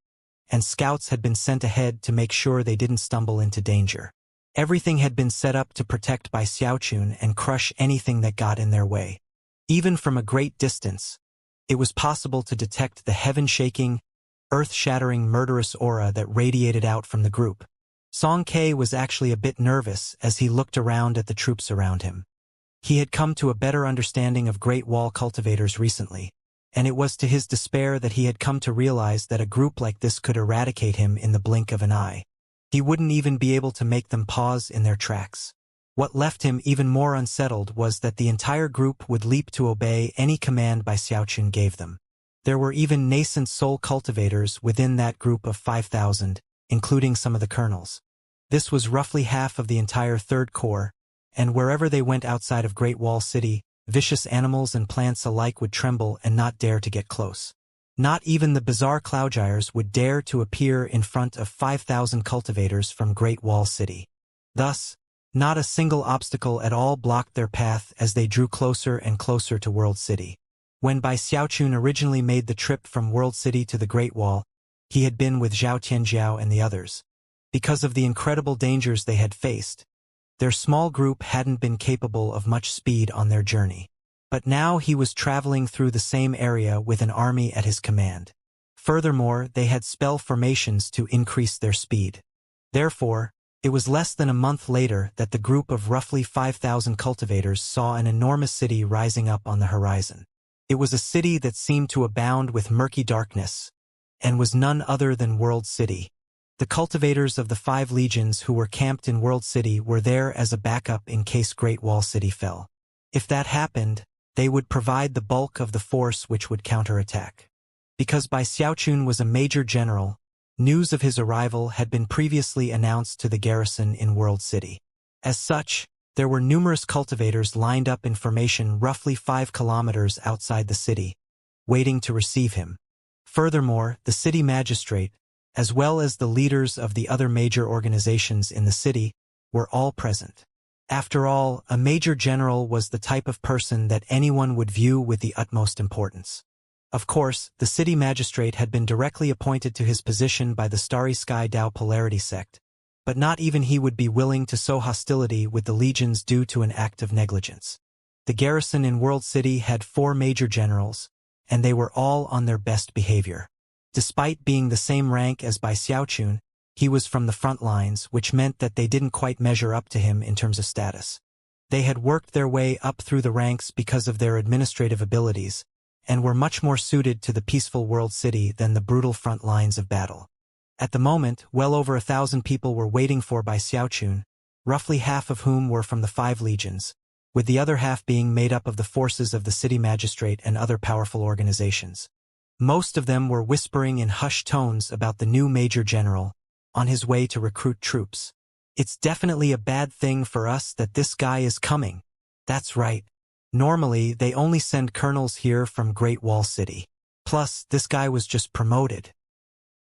and scouts had been sent ahead to make sure they didn't stumble into danger. Everything had been set up to protect Bai Xiaochun and crush anything that got in their way. Even from a great distance, it was possible to detect the heaven-shaking, earth-shattering murderous aura that radiated out from the group. Song Ke was actually a bit nervous as he looked around at the troops around him. He had come to a better understanding of Great Wall cultivators recently, and it was to his despair that he had come to realize that a group like this could eradicate him in the blink of an eye. He wouldn't even be able to make them pause in their tracks. What left him even more unsettled was that the entire group would leap to obey any command Bai Xiaochun gave them. There were even nascent soul cultivators within that group of 5,000, including some of the colonels. This was roughly half of the entire 3rd Corps, and wherever they went outside of Great Wall City, vicious animals and plants alike would tremble and not dare to get close. Not even the bizarre Cloudgyres would dare to appear in front of 5,000 cultivators from Great Wall City. Thus, not a single obstacle at all blocked their path as they drew closer and closer to World City. When Bai Xiaochun originally made the trip from World City to the Great Wall, he had been with Zhao Tianjiao and the others. Because of the incredible dangers they had faced, their small group hadn't been capable of much speed on their journey. But now he was traveling through the same area with an army at his command. Furthermore, they had spell formations to increase their speed. Therefore, it was less than a month later that the group of roughly 5,000 cultivators saw an enormous city rising up on the horizon. It was a city that seemed to abound with murky darkness, and was none other than World City. The cultivators of the 5 legions who were camped in World City were there as a backup in case Great Wall City fell. If that happened, they would provide the bulk of the force which would counterattack. Because Bai Xiaochun was a major general, news of his arrival had been previously announced to the garrison in World City. As such, there were numerous cultivators lined up in formation roughly 5 kilometers outside the city, waiting to receive him. Furthermore, the city magistrate, as well as the leaders of the other major organizations in the city, were all present. After all, a major general was the type of person that anyone would view with the utmost importance. Of course, the city magistrate had been directly appointed to his position by the Starry Sky Dao Polarity sect, but not even he would be willing to sow hostility with the legions due to an act of negligence. The garrison in World City had 4 major generals, and they were all on their best behavior. Despite being the same rank as Bai Xiaochun, he was from the front lines, which meant that they didn't quite measure up to him in terms of status. They had worked their way up through the ranks because of their administrative abilities, and were much more suited to the peaceful World City than the brutal front lines of battle. At the moment, well over 1,000 people were waiting for Bai Xiaochun, roughly half of whom were from the 5 legions, with the other half being made up of the forces of the city magistrate and other powerful organizations. Most of them were whispering in hushed tones about the new major general, on his way to recruit troops. It's definitely a bad thing for us that this guy is coming. That's right. Normally, they only send colonels here from Great Wall City. Plus, this guy was just promoted.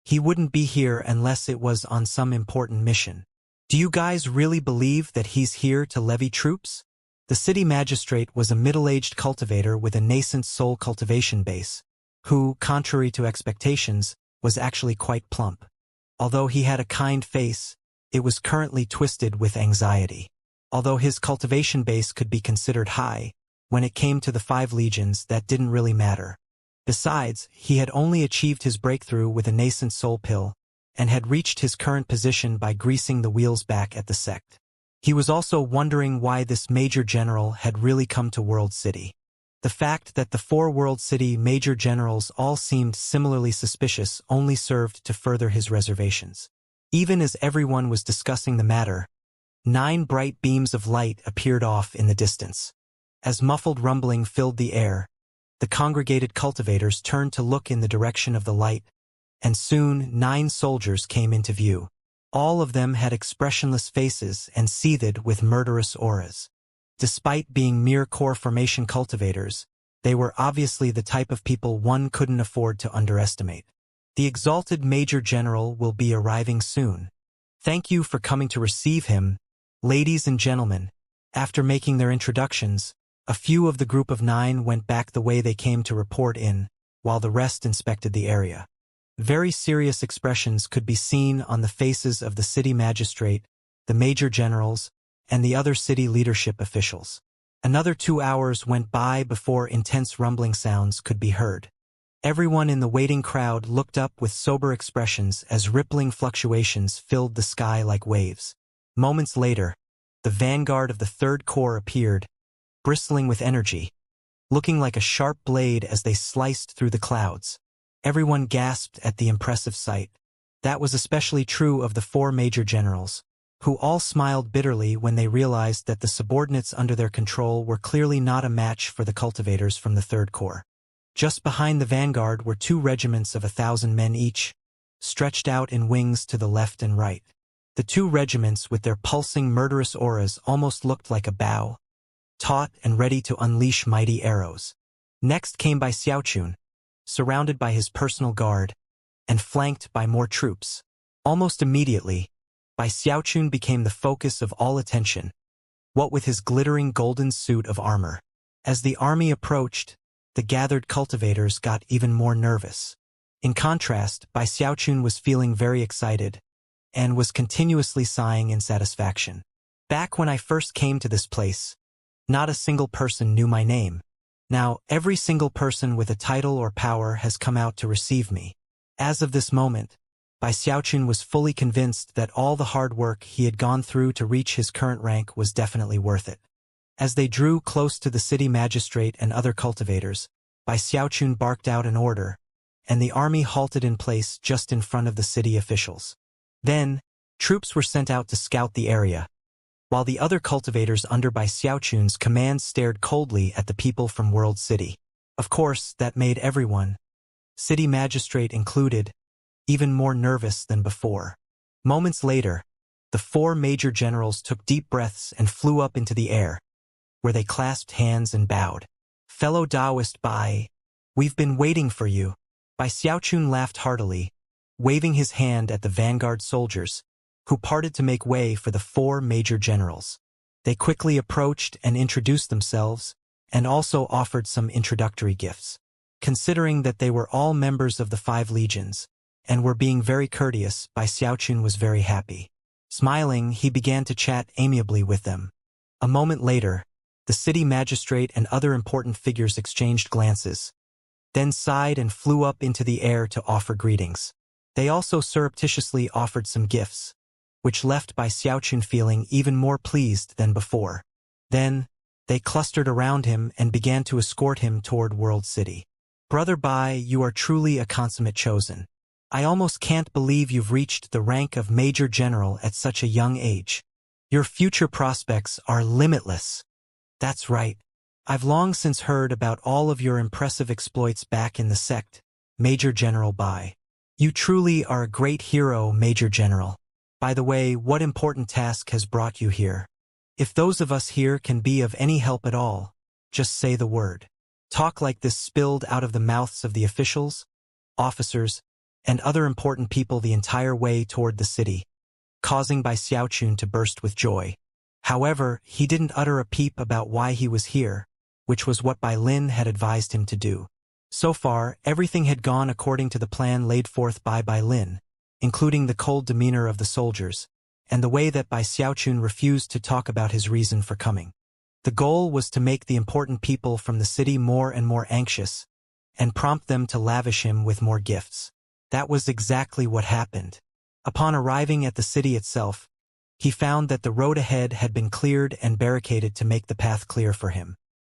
He wouldn't be here unless it was on some important mission. Do you guys really believe that he's here to levy troops? The city magistrate was a middle-aged cultivator with a nascent soul cultivation base, who, contrary to expectations, was actually quite plump. Although he had a kind face, it was currently twisted with anxiety. Although his cultivation base could be considered high, when it came to the 5 legions, that didn't really matter. Besides, he had only achieved his breakthrough with a nascent soul pill, and had reached his current position by greasing the wheels back at the sect. He was also wondering why this major general had really come to World City. The fact that the 4 World City major generals all seemed similarly suspicious only served to further his reservations. Even as everyone was discussing the matter, 9 bright beams of light appeared off in the distance. As muffled rumbling filled the air, the congregated cultivators turned to look in the direction of the light, and soon 9 soldiers came into view. All of them had expressionless faces and seethed with murderous auras. Despite being mere core formation cultivators, they were obviously the type of people one couldn't afford to underestimate. The exalted Major General will be arriving soon. Thank you for coming to receive him, ladies and gentlemen. After making their introductions, a few of the group of 9 went back the way they came to report in, while the rest inspected the area. Very serious expressions could be seen on the faces of the city magistrate, the major generals, and the other city leadership officials. Another 2 hours went by before intense rumbling sounds could be heard. Everyone in the waiting crowd looked up with sober expressions as rippling fluctuations filled the sky like waves. Moments later, the vanguard of the 3rd Corps appeared, bristling with energy, looking like a sharp blade as they sliced through the clouds. Everyone gasped at the impressive sight. That was especially true of the 4 major generals, who all smiled bitterly when they realized that the subordinates under their control were clearly not a match for the cultivators from the 3rd Corps. Just behind the vanguard were 2 regiments of 1,000 men each, stretched out in wings to the left and right. The 2 regiments with their pulsing murderous auras almost looked like a bow, taut and ready to unleash mighty arrows. Next came Bai Xiaochun, surrounded by his personal guard, and flanked by more troops. Almost immediately, Bai Xiaochun became the focus of all attention, what with his glittering golden suit of armor. As the army approached, the gathered cultivators got even more nervous. In contrast, Bai Xiaochun was feeling very excited, and was continuously sighing in satisfaction. Back when I first came to this place, not a single person knew my name. Now, every single person with a title or power has come out to receive me. As of this moment, Bai Xiaochun was fully convinced that all the hard work he had gone through to reach his current rank was definitely worth it. As they drew close to the city magistrate and other cultivators, Bai Xiaochun barked out an order, and the army halted in place just in front of the city officials. Then, troops were sent out to scout the area, while the other cultivators under Bai Xiaochun's command stared coldly at the people from World City. Of course, that made everyone, city magistrate included, even more nervous than before. Moments later, the 4 major generals took deep breaths and flew up into the air, where they clasped hands and bowed. "Fellow Taoist Bai, we've been waiting for you." Bai Xiaochun laughed heartily, waving his hand at the vanguard soldiers, who parted to make way for the 4 major generals. They quickly approached and introduced themselves, and also offered some introductory gifts. Considering that they were all members of the 5 legions, and were being very courteous, Bai Xiaochun was very happy. Smiling, he began to chat amiably with them. A moment later, the city magistrate and other important figures exchanged glances, then sighed and flew up into the air to offer greetings. They also surreptitiously offered some gifts, which left Bai Xiaochun feeling even more pleased than before. Then, they clustered around him and began to escort him toward World City. "Brother Bai, you are truly a consummate chosen. I almost can't believe you've reached the rank of Major General at such a young age. Your future prospects are limitless." "That's right. I've long since heard about all of your impressive exploits back in the sect, Major General Bai. You truly are a great hero, Major General. By the way, what important task has brought you here? If those of us here can be of any help at all, just say the word." Talk like this spilled out of the mouths of the officials, officers, and other important people the entire way toward the city, causing Bai Xiaochun to burst with joy. However, he didn't utter a peep about why he was here, which was what Bai Lin had advised him to do. So far, everything had gone according to the plan laid forth by Bai Lin, including the cold demeanor of the soldiers, and the way that Bai Xiaochun refused to talk about his reason for coming. The goal was to make the important people from the city more and more anxious, and prompt them to lavish him with more gifts. That was exactly what happened. Upon arriving at the city itself, he found that the road ahead had been cleared and barricaded to make the path clear for him.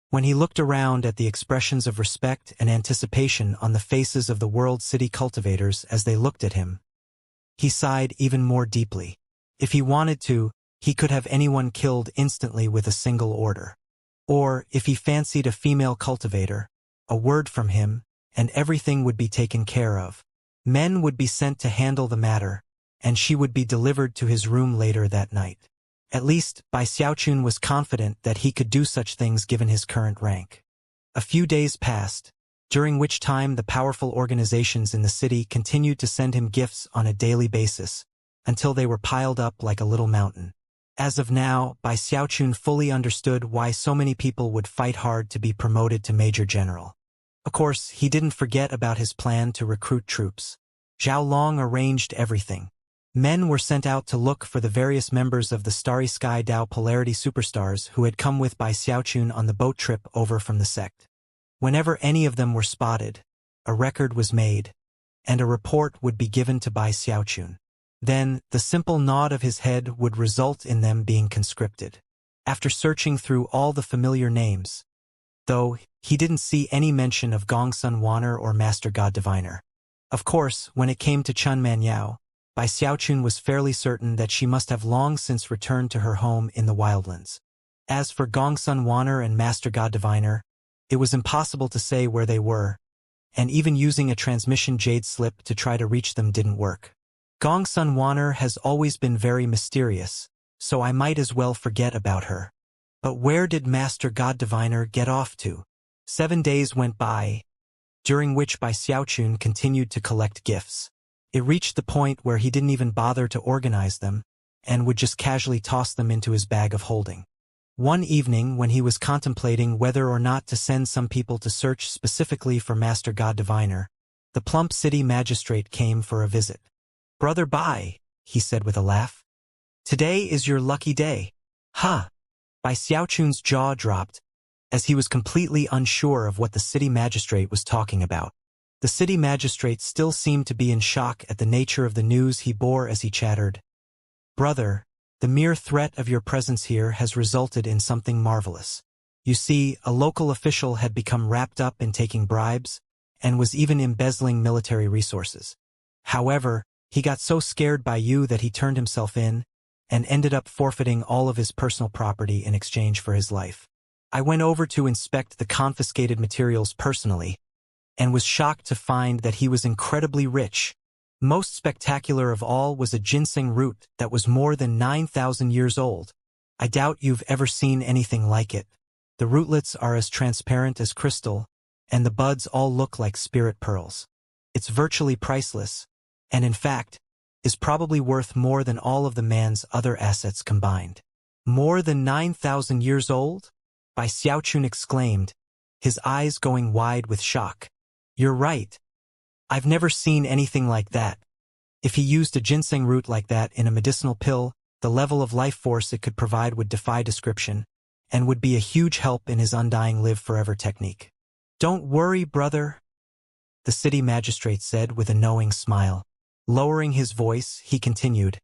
When he looked around at the expressions of respect and anticipation on the faces of the World City cultivators as they looked at him, he sighed even more deeply. If he wanted to, he could have anyone killed instantly with a single order. Or, if he fancied a female cultivator, a word from him, and everything would be taken care of. Men would be sent to handle the matter, and she would be delivered to his room later that night. At least, Bai Xiaochun was confident that he could do such things given his current rank. A few days passed, during which time the powerful organizations in the city continued to send him gifts on a daily basis, until they were piled up like a little mountain. As of now, Bai Xiaochun fully understood why so many people would fight hard to be promoted to Major General. Of course, he didn't forget about his plan to recruit troops. Zhao Long arranged everything. Men were sent out to look for the various members of the Starry Sky Dao Polarity Superstars who had come with Bai Xiaochun on the boat trip over from the sect. Whenever any of them were spotted, a record was made, and a report would be given to Bai Xiaochun. Then, the simple nod of his head would result in them being conscripted. After searching through all the familiar names, though, he didn't see any mention of Gongsun Wanner or Master God Diviner. Of course, when it came to Chun Manyao, Bai Xiaochun was fairly certain that she must have long since returned to her home in the wildlands. As for Gongsun Wanner and Master God Diviner, it was impossible to say where they were, and even using a transmission jade slip to try to reach them didn't work. Gongsun Wanner has always been very mysterious, so I might as well forget about her. But where did Master God Diviner get off to? 7 days went by, during which Bai Xiaochun continued to collect gifts. It reached the point where he didn't even bother to organize them, and would just casually toss them into his bag of holding. One evening, when he was contemplating whether or not to send some people to search specifically for Master God Diviner, the plump city magistrate came for a visit. "Brother Bai," he said with a laugh, "today is your lucky day." "Huh." Bai Xiaochun's jaw dropped, as he was completely unsure of what the city magistrate was talking about. The city magistrate still seemed to be in shock at the nature of the news he bore as he chattered. "Brother, the mere threat of your presence here has resulted in something marvelous. You see, a local official had become wrapped up in taking bribes, and was even embezzling military resources. However, he got so scared by you that he turned himself in, and ended up forfeiting all of his personal property in exchange for his life. I went over to inspect the confiscated materials personally, and was shocked to find that he was incredibly rich. Most spectacular of all was a ginseng root that was more than 9,000 years old. I doubt you've ever seen anything like it. The rootlets are as transparent as crystal, and the buds all look like spirit pearls. It's virtually priceless, and in fact, is probably worth more than all of the man's other assets combined." "More than 9,000 years old?" Bai Xiaochun exclaimed, his eyes going wide with shock. "You're right. I've never seen anything like that. If he used a ginseng root like that in a medicinal pill, the level of life force it could provide would defy description, and would be a huge help in his undying live forever technique." "Don't worry, brother," the city magistrate said with a knowing smile. Lowering his voice, he continued,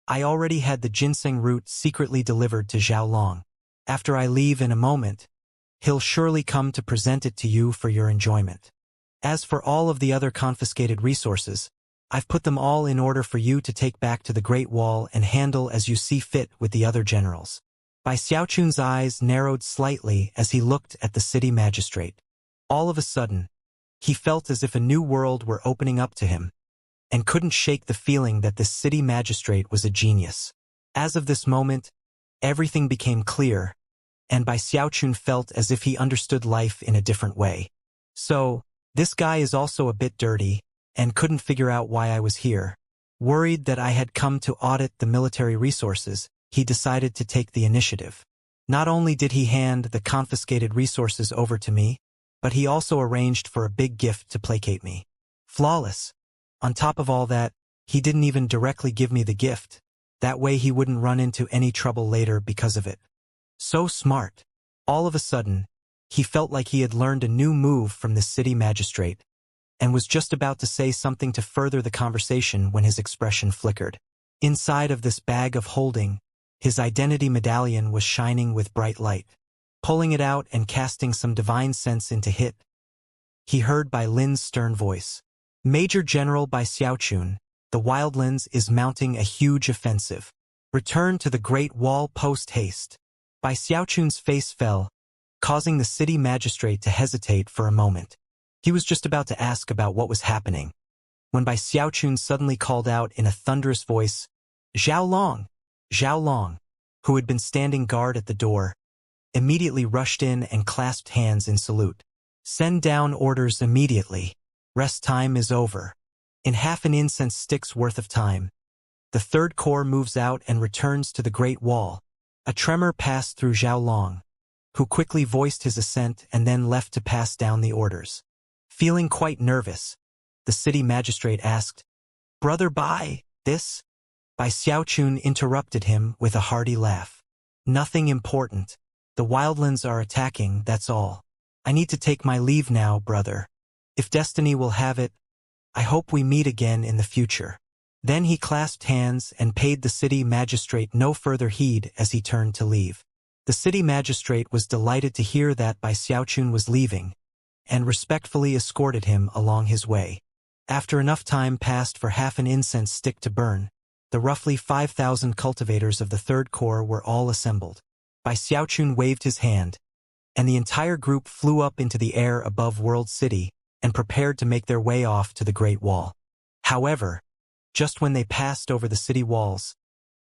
"I already had the ginseng root secretly delivered to Xiaolong. After I leave in a moment, he'll surely come to present it to you for your enjoyment. As for all of the other confiscated resources, I've put them all in order for you to take back to the Great Wall and handle as you see fit with the other generals." Bai Xiaochun's eyes narrowed slightly as he looked at the city magistrate. All of a sudden, he felt as if a new world were opening up to him, and couldn't shake the feeling that this city magistrate was a genius. As of this moment, everything became clear, and Bai Xiaochun felt as if he understood life in a different way. "So, this guy is also a bit dirty, and couldn't figure out why I was here. Worried that I had come to audit the military resources, he decided to take the initiative. Not only did he hand the confiscated resources over to me, but he also arranged for a big gift to placate me. Flawless. On top of all that, he didn't even directly give me the gift. That way he wouldn't run into any trouble later because of it. So smart." All of a sudden, he felt like he had learned a new move from the city magistrate, and was just about to say something to further the conversation when his expression flickered. Inside of this bag of holding, his identity medallion was shining with bright light. Pulling it out and casting some divine sense into it, he heard Bai Lin's stern voice. "Major General Bai Xiaochun, the Wildlands is mounting a huge offensive. Return to the Great Wall post-haste." Bai Xiaochun's face fell, causing the city magistrate to hesitate for a moment. He was just about to ask about what was happening, when Bai Xiaochun suddenly called out in a thunderous voice, "Xiaolong!" Xiaolong, who had been standing guard at the door, immediately rushed in and clasped hands in salute. "Send down orders immediately. Rest time is over." In half an incense stick's worth of time, the third corps moves out and returns to the Great Wall. A tremor passed through Xiaolong, who quickly voiced his assent and then left to pass down the orders. Feeling quite nervous, the city magistrate asked, "Brother Bai, this?" Bai Xiaochun interrupted him with a hearty laugh. "Nothing important. The Wildlands are attacking, that's all. I need to take my leave now, brother. If destiny will have it, I hope we meet again in the future." Then he clasped hands and paid the city magistrate no further heed as he turned to leave. The city magistrate was delighted to hear that Bai Xiaochun was leaving, and respectfully escorted him along his way. After enough time passed for half an incense stick to burn, the roughly 5,000 cultivators of the Third Corps were all assembled. Bai Xiaochun waved his hand, and the entire group flew up into the air above World City and prepared to make their way off to the Great Wall. However, just when they passed over the city walls,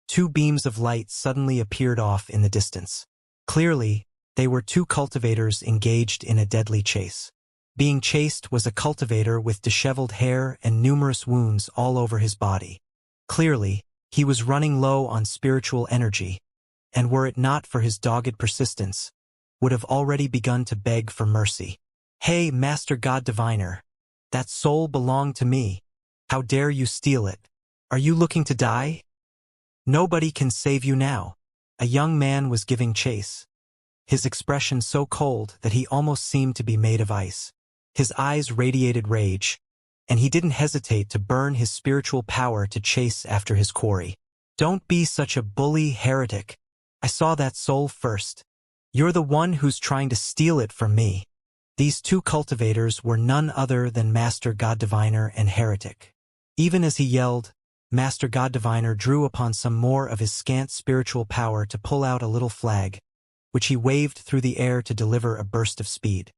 two beams of light suddenly appeared off in the distance. Clearly, they were two cultivators engaged in a deadly chase. Being chased was a cultivator with disheveled hair and numerous wounds all over his body. Clearly, he was running low on spiritual energy, and were it not for his dogged persistence, would have already begun to beg for mercy. "Hey, Master God Diviner, that soul belonged to me. How dare you steal it? Are you looking to die? Nobody can save you now." A young man was giving chase, his expression so cold that he almost seemed to be made of ice. His eyes radiated rage, and he didn't hesitate to burn his spiritual power to chase after his quarry. "Don't be such a bully, heretic. I saw that soul first. You're the one who's trying to steal it from me." These two cultivators were none other than Master God Diviner and Heretic. Even as he yelled, Master God Diviner drew upon some more of his scant spiritual power to pull out a little flag, which he waved through the air to deliver a burst of speed.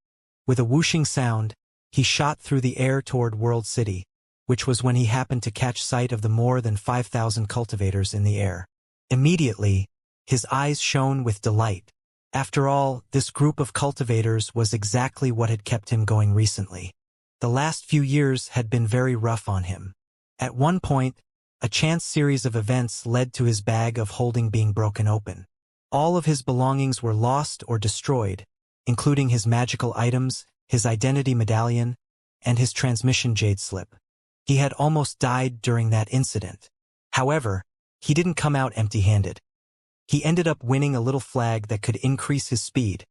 With a whooshing sound, he shot through the air toward World City, which was when he happened to catch sight of the more than 5,000 cultivators in the air. Immediately, his eyes shone with delight. After all, this group of cultivators was exactly what had kept him going recently. The last few years had been very rough on him. At one point, a chance series of events led to his bag of holding being broken open. All of his belongings were lost or destroyed, including his magical items, his identity medallion, and his transmission jade slip. He had almost died during that incident. However, he didn't come out empty-handed. He ended up winning a little flag that could increase his speed,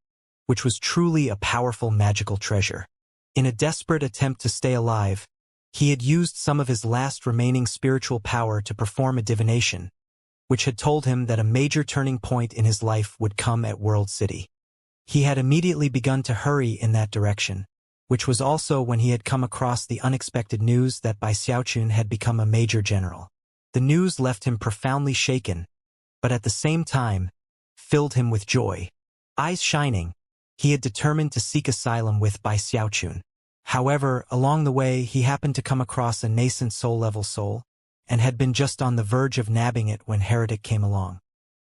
which was truly a powerful magical treasure. In a desperate attempt to stay alive, he had used some of his last remaining spiritual power to perform a divination, which had told him that a major turning point in his life would come at World City. He had immediately begun to hurry in that direction, which was also when he had come across the unexpected news that Bai Xiaochun had become a major general. The news left him profoundly shaken, but at the same time, filled him with joy. Eyes shining, he had determined to seek asylum with Bai Xiaochun. However, along the way he happened to come across a nascent soul-level soul, and had been just on the verge of nabbing it when Heretic came along.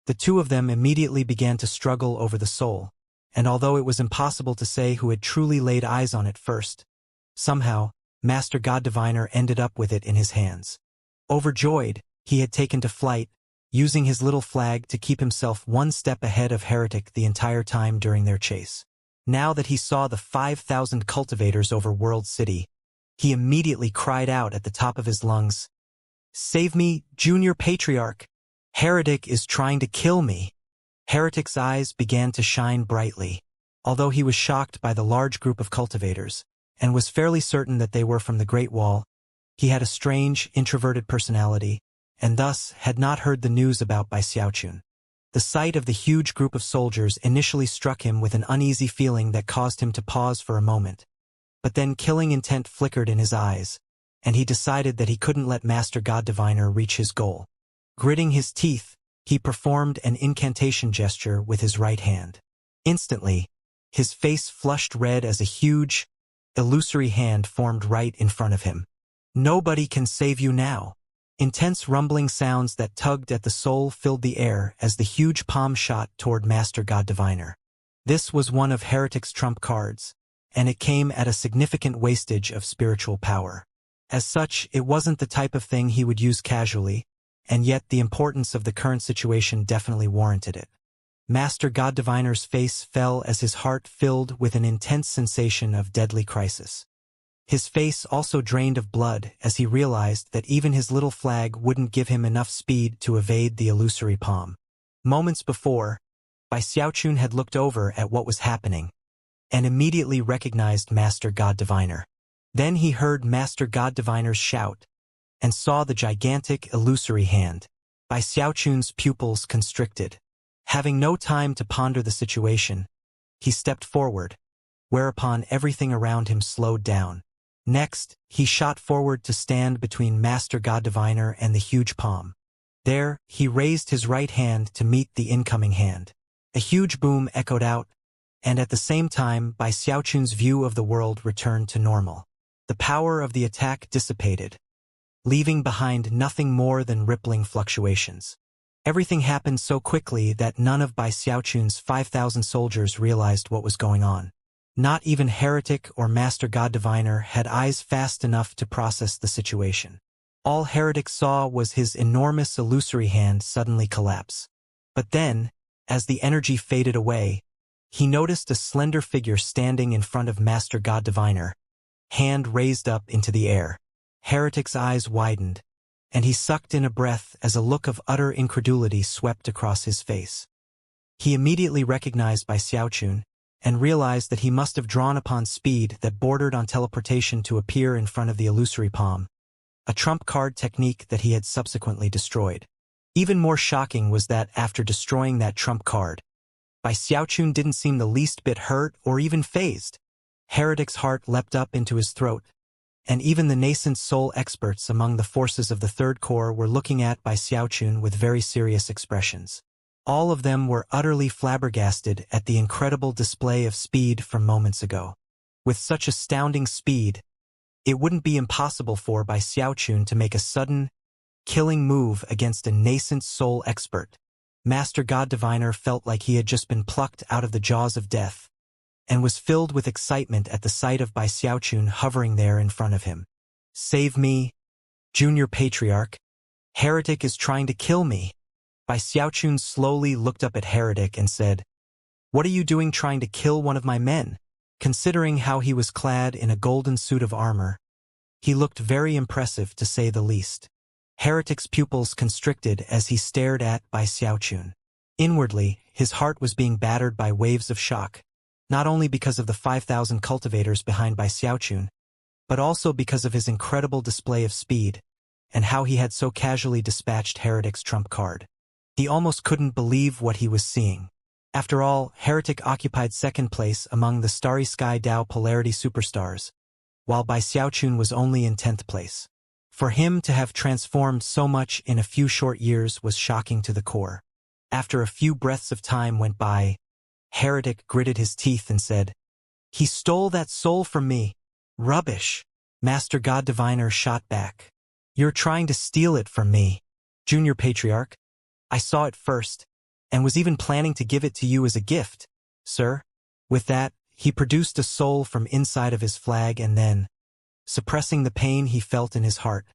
The two of them immediately began to struggle over the soul, and although it was impossible to say who had truly laid eyes on it first, somehow, Master God Diviner ended up with it in his hands. Overjoyed, he had taken to flight, using his little flag to keep himself one step ahead of Heretic the entire time during their chase. Now that he saw the 5,000 cultivators over World City, he immediately cried out at the top of his lungs, "Save me, Junior Patriarch! Heretic is trying to kill me!" Heretic's eyes began to shine brightly, although he was shocked by the large group of cultivators, and was fairly certain that they were from the Great Wall. He had a strange, introverted personality, and thus had not heard the news about Bai Xiaochun. The sight of the huge group of soldiers initially struck him with an uneasy feeling that caused him to pause for a moment. But then killing intent flickered in his eyes, and he decided that he couldn't let Master God Diviner reach his goal. Gritting his teeth, he performed an incantation gesture with his right hand. Instantly, his face flushed red as a huge, illusory hand formed right in front of him. "Nobody can save you now." Intense rumbling sounds that tugged at the soul filled the air as the huge palm shot toward Master God Diviner. This was one of Heretic's trump cards, and it came at a significant wastage of spiritual power. As such, it wasn't the type of thing he would use casually, and yet the importance of the current situation definitely warranted it. Master God Diviner's face fell as his heart filled with an intense sensation of deadly crisis. His face also drained of blood as he realized that even his little flag wouldn't give him enough speed to evade the illusory palm. Moments before, Bai Xiaochun had looked over at what was happening, and immediately recognized Master God Diviner. Then he heard Master God Diviner's shout, and saw the gigantic illusory hand. Bai Xiaochun's pupils constricted. Having no time to ponder the situation, he stepped forward, whereupon everything around him slowed down. Next, he shot forward to stand between Master God Diviner and the huge palm. There, he raised his right hand to meet the incoming hand. A huge boom echoed out, and at the same time, Bai Xiaochun's view of the world returned to normal. The power of the attack dissipated, leaving behind nothing more than rippling fluctuations. Everything happened so quickly that none of Bai Xiaochun's 5,000 soldiers realized what was going on. Not even Heretic or Master God Diviner had eyes fast enough to process the situation. All Heretic saw was his enormous illusory hand suddenly collapse. But then, as the energy faded away, he noticed a slender figure standing in front of Master God Diviner, hand raised up into the air. Heretic's eyes widened, and he sucked in a breath as a look of utter incredulity swept across his face. He immediately recognized Bai Xiaochun, and realized that he must have drawn upon speed that bordered on teleportation to appear in front of the illusory palm, a trump card technique that he had subsequently destroyed. Even more shocking was that after destroying that trump card, Bai Xiaochun didn't seem the least bit hurt or even fazed. Heretic's heart leapt up into his throat, and even the nascent soul experts among the forces of the Third Corps were looking at Bai Xiaochun with very serious expressions. All of them were utterly flabbergasted at the incredible display of speed from moments ago. With such astounding speed, it wouldn't be impossible for Bai Xiaochun to make a sudden, killing move against a nascent soul expert. Master God Diviner felt like he had just been plucked out of the jaws of death, and was filled with excitement at the sight of Bai Xiaochun hovering there in front of him. "Save me, Junior Patriarch. Heretic is trying to kill me." Bai Xiaochun slowly looked up at Heretic and said, "What are you doing trying to kill one of my men?" Considering how he was clad in a golden suit of armor, he looked very impressive to say the least. Heretic's pupils constricted as he stared at Bai Xiaochun. Inwardly, his heart was being battered by waves of shock, not only because of the 5,000 cultivators behind Bai Xiaochun, but also because of his incredible display of speed, and how he had so casually dispatched Heretic's trump card. He almost couldn't believe what he was seeing. After all, Heretic occupied second place among the Starry Sky Dao Polarity Superstars, while Bai Xiaochun was only in 10th place. For him to have transformed so much in a few short years was shocking to the core. After a few breaths of time went by, Heretic gritted his teeth and said, "He stole that soul from me." "Rubbish," Master God Diviner shot back. "You're trying to steal it from me, Junior Patriarch. I saw it first, and was even planning to give it to you as a gift, sir." With that, he produced a soul from inside of his flag and then, suppressing the pain he felt in his heart,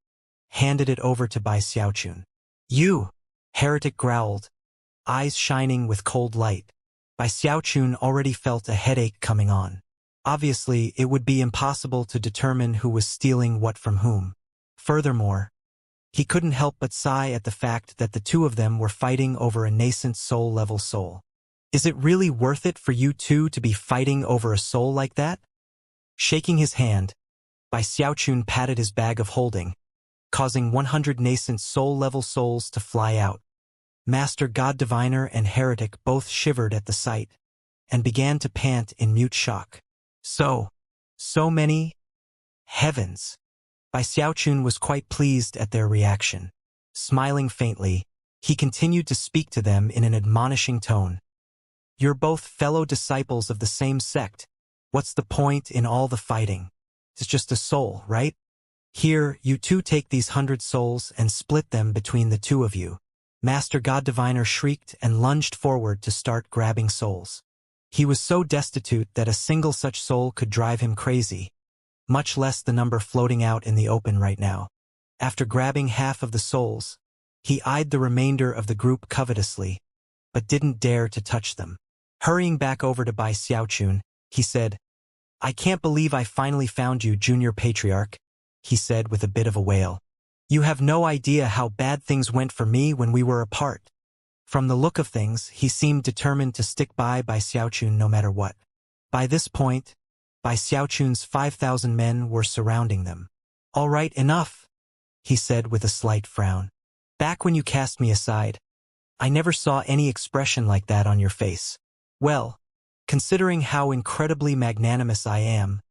handed it over to Bai Xiaochun. "You!" Heretic growled, eyes shining with cold light. Bai Xiaochun already felt a headache coming on. Obviously, it would be impossible to determine who was stealing what from whom. Furthermore, he couldn't help but sigh at the fact that the two of them were fighting over a nascent soul-level soul. "Is it really worth it for you two to be fighting over a soul like that?" Shaking his hand, Bai Xiaochun patted his bag of holding, causing 100 nascent soul-level souls to fly out. Master God Diviner and Heretic both shivered at the sight, and began to pant in mute shock. So many? Heavens! Bai Xiaochun was quite pleased at their reaction. Smiling faintly, he continued to speak to them in an admonishing tone. "You're both fellow disciples of the same sect. What's the point in all the fighting? It's just a soul, right? Here, you two take these 100 souls and split them between the two of you." Master God Diviner shrieked and lunged forward to start grabbing souls. He was so destitute that a single such soul could drive him crazy, much less the number floating out in the open right now. After grabbing half of the souls, he eyed the remainder of the group covetously, but didn't dare to touch them. Hurrying back over to Bai Xiaochun, he said, "I can't believe I finally found you, Junior Patriarch," he said with a bit of a wail. "You have no idea how bad things went for me when we were apart." From the look of things, he seemed determined to stick by Bai Xiaochun no matter what. By this point, Bai Xiaochun's 5,000 men were surrounding them. "All right, enough," he said with a slight frown. "Back when you cast me aside, I never saw any expression like that on your face. Well, considering how incredibly magnanimous I am,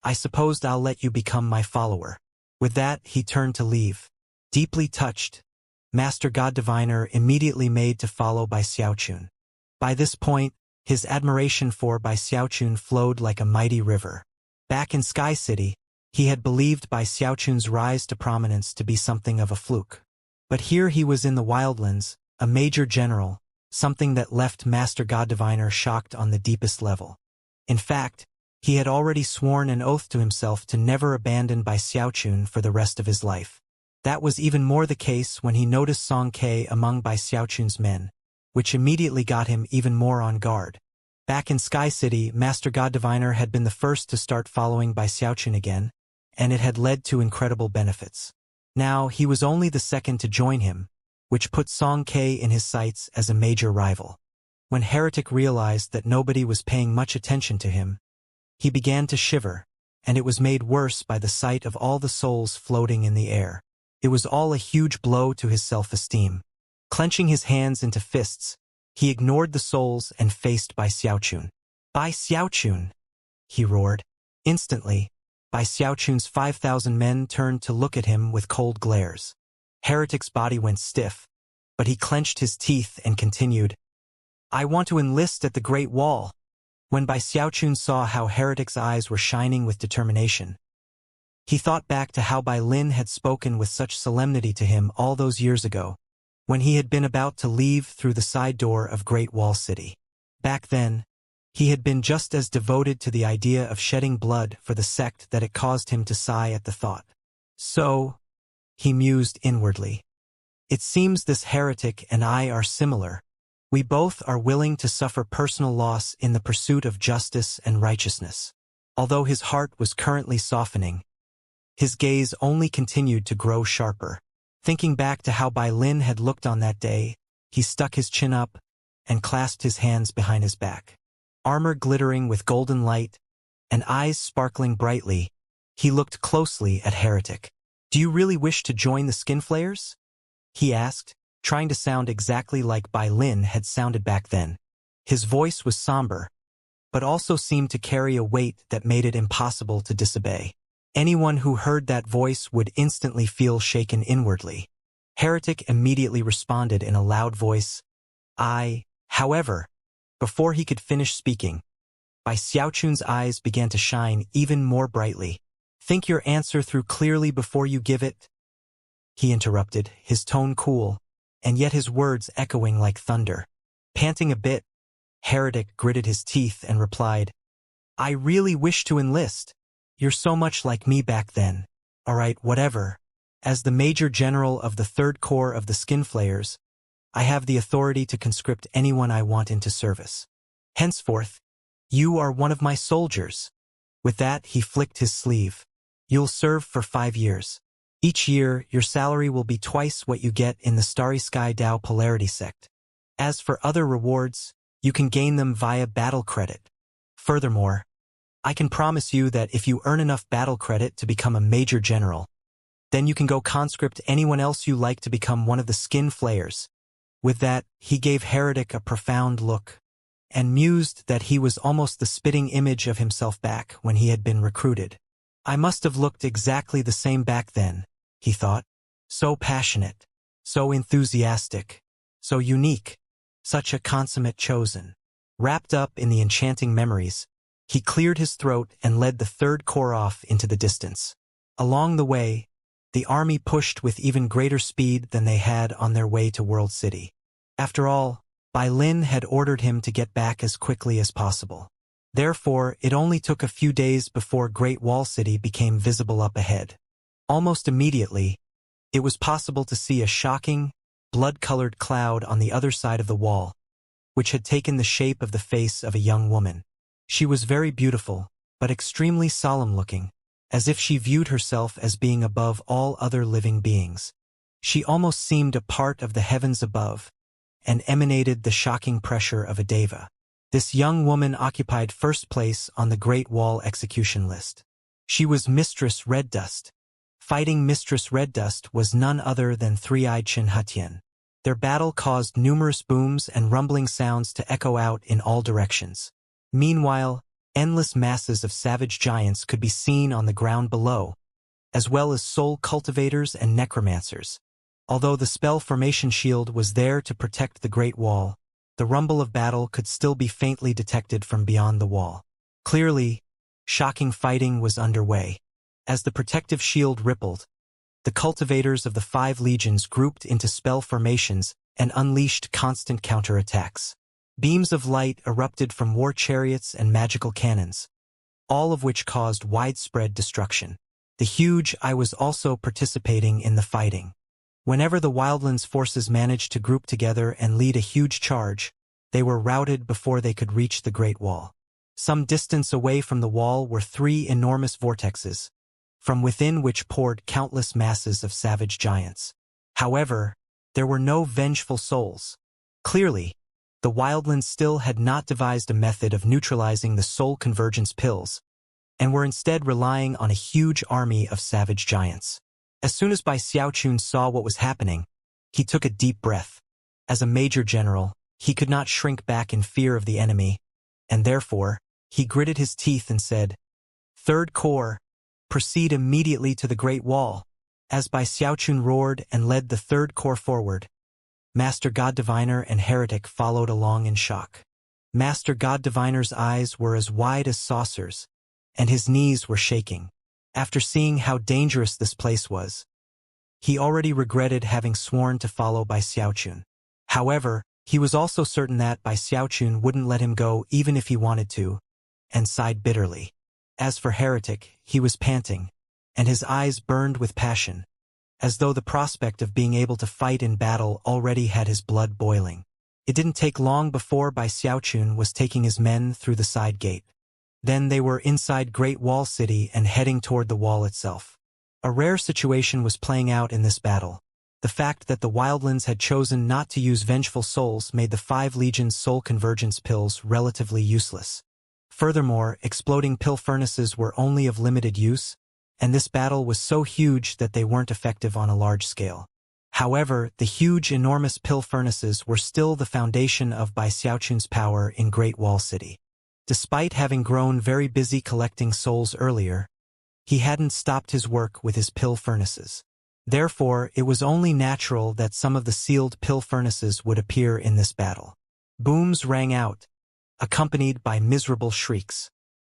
I supposed I'll let you become my follower." With that, he turned to leave. Deeply touched, Master God Diviner immediately made to follow Bai Xiaochun. By this point, his admiration for Bai Xiaochun flowed like a mighty river. Back in Sky City, he had believed Bai Xiaochun's rise to prominence to be something of a fluke. But here he was in the Wildlands, a major general, something that left Master God Diviner shocked on the deepest level. In fact, He had already sworn an oath to himself to never abandon Bai Xiaochun for the rest of his life. That was even more the case when he noticed Song Ke among Bai Xiaochun's men, which immediately got him even more on guard. Back in Sky City, Master God Diviner had been the first to start following Bai Xiaochun again, and it had led to incredible benefits. Now, he was only the second to join him, which put Song Ke in his sights as a major rival. When Heretic realized that nobody was paying much attention to him, he began to shiver, and it was made worse by the sight of all the souls floating in the air. It was all a huge blow to his self-esteem. Clenching his hands into fists, he ignored the souls and faced Bai Xiaochun. "Bai Xiaochun!" he roared. Instantly, Bai Xiaochun's 5,000 men turned to look at him with cold glares. Heretic's body went stiff, but he clenched his teeth and continued, "I want to enlist at the Great Wall." When Bai Xiaochun saw how Heretic's eyes were shining with determination, he thought back to how Bai Lin had spoken with such solemnity to him all those years ago, when he had been about to leave through the side door of Great Wall City. Back then, he had been just as devoted to the idea of shedding blood for the sect that it caused him to sigh at the thought. So, he mused inwardly, it seems this heretic and I are similar. We both are willing to suffer personal loss in the pursuit of justice and righteousness. Although his heart was currently softening, his gaze only continued to grow sharper. Thinking back to how Bai Lin had looked on that day, he stuck his chin up and clasped his hands behind his back. Armor glittering with golden light and eyes sparkling brightly, he looked closely at Heretic. "Do you really wish to join the Skinflayers?" he asked, trying to sound exactly like Bai Lin had sounded back then. His voice was somber, but also seemed to carry a weight that made it impossible to disobey. Anyone who heard that voice would instantly feel shaken inwardly. Heretic immediately responded in a loud voice, However, before he could finish speaking, Bai Xiaochun's eyes began to shine even more brightly. "Think your answer through clearly before you give it," he interrupted, his tone cool, and yet his words echoing like thunder. Panting a bit, Heretic gritted his teeth and replied, "I really wish to enlist. You're so much like me back then." "All right, whatever. As the Major General of the 3rd Corps of the Skinflayers, I have the authority to conscript anyone I want into service. Henceforth, you are one of my soldiers." With that, he flicked his sleeve. "You'll serve for 5 years. Each year, your salary will be twice what you get in the Starry Sky Dao Polarity sect. As for other rewards, you can gain them via battle credit. Furthermore, I can promise you that if you earn enough battle credit to become a Major General, then you can go conscript anyone else you like to become one of the Skinflayers." With that, he gave Heretic a profound look, and mused that he was almost the spitting image of himself back when he had been recruited. "I must have looked exactly the same back then," he thought. "So passionate, so enthusiastic, so unique, such a consummate chosen." Wrapped up in the enchanting memories, he cleared his throat and led the 3rd Corps off into the distance. Along the way, the army pushed with even greater speed than they had on their way to World City. After all, Bai Lin had ordered him to get back as quickly as possible. Therefore, it only took a few days before Great Wall City became visible up ahead. Almost immediately, it was possible to see a shocking, blood-colored cloud on the other side of the wall, which had taken the shape of the face of a young woman. She was very beautiful, but extremely solemn-looking, as if she viewed herself as being above all other living beings. She almost seemed a part of the heavens above, and emanated the shocking pressure of a deva. This young woman occupied first place on the Great Wall execution list. She was Mistress Red Dust. Fighting Mistress Red Dust was none other than Three-Eyed Chin Hutian. Their battle caused numerous booms and rumbling sounds to echo out in all directions. Meanwhile, endless masses of savage giants could be seen on the ground below, as well as soul cultivators and necromancers. Although the spell formation shield was there to protect the Great Wall, the rumble of battle could still be faintly detected from beyond the wall. Clearly, shocking fighting was underway. As the protective shield rippled, the cultivators of the 5 legions grouped into spell formations and unleashed constant counterattacks. Beams of light erupted from war chariots and magical cannons, all of which caused widespread destruction. The huge I was also participating in the fighting. Whenever the Wildlands forces managed to group together and lead a huge charge, they were routed before they could reach the Great Wall. Some distance away from the wall were 3 enormous vortexes, from within which poured countless masses of savage giants. However, there were no vengeful souls. Clearly, the Wildlands still had not devised a method of neutralizing the soul convergence pills, and were instead relying on a huge army of savage giants. As soon as Bai Xiaochun saw what was happening, he took a deep breath. As a major general, he could not shrink back in fear of the enemy, and therefore, he gritted his teeth and said, "Third Corps, proceed immediately to the Great Wall." As Bai Xiaochun roared and led the Third Corps forward, Master God Diviner and Heretic followed along in shock. Master God Diviner's eyes were as wide as saucers, and his knees were shaking. After seeing how dangerous this place was, he already regretted having sworn to follow Bai Xiaochun. However, he was also certain that Bai Xiaochun wouldn't let him go even if he wanted to, and sighed bitterly. As for Heretic, he was panting, and his eyes burned with passion, as though the prospect of being able to fight in battle already had his blood boiling. It didn't take long before Bai Xiaochun was taking his men through the side gate. Then they were inside Great Wall City and heading toward the wall itself. A rare situation was playing out in this battle. The fact that the Wildlands had chosen not to use vengeful souls made the 5 legions' soul convergence pills relatively useless. Furthermore, exploding pill furnaces were only of limited use, and this battle was so huge that they weren't effective on a large scale. However, the huge, enormous pill furnaces were still the foundation of Bai Xiaochun's power in Great Wall City. Despite having grown very busy collecting souls earlier, he hadn't stopped his work with his pill furnaces. Therefore, it was only natural that some of the sealed pill furnaces would appear in this battle. Booms rang out, accompanied by miserable shrieks.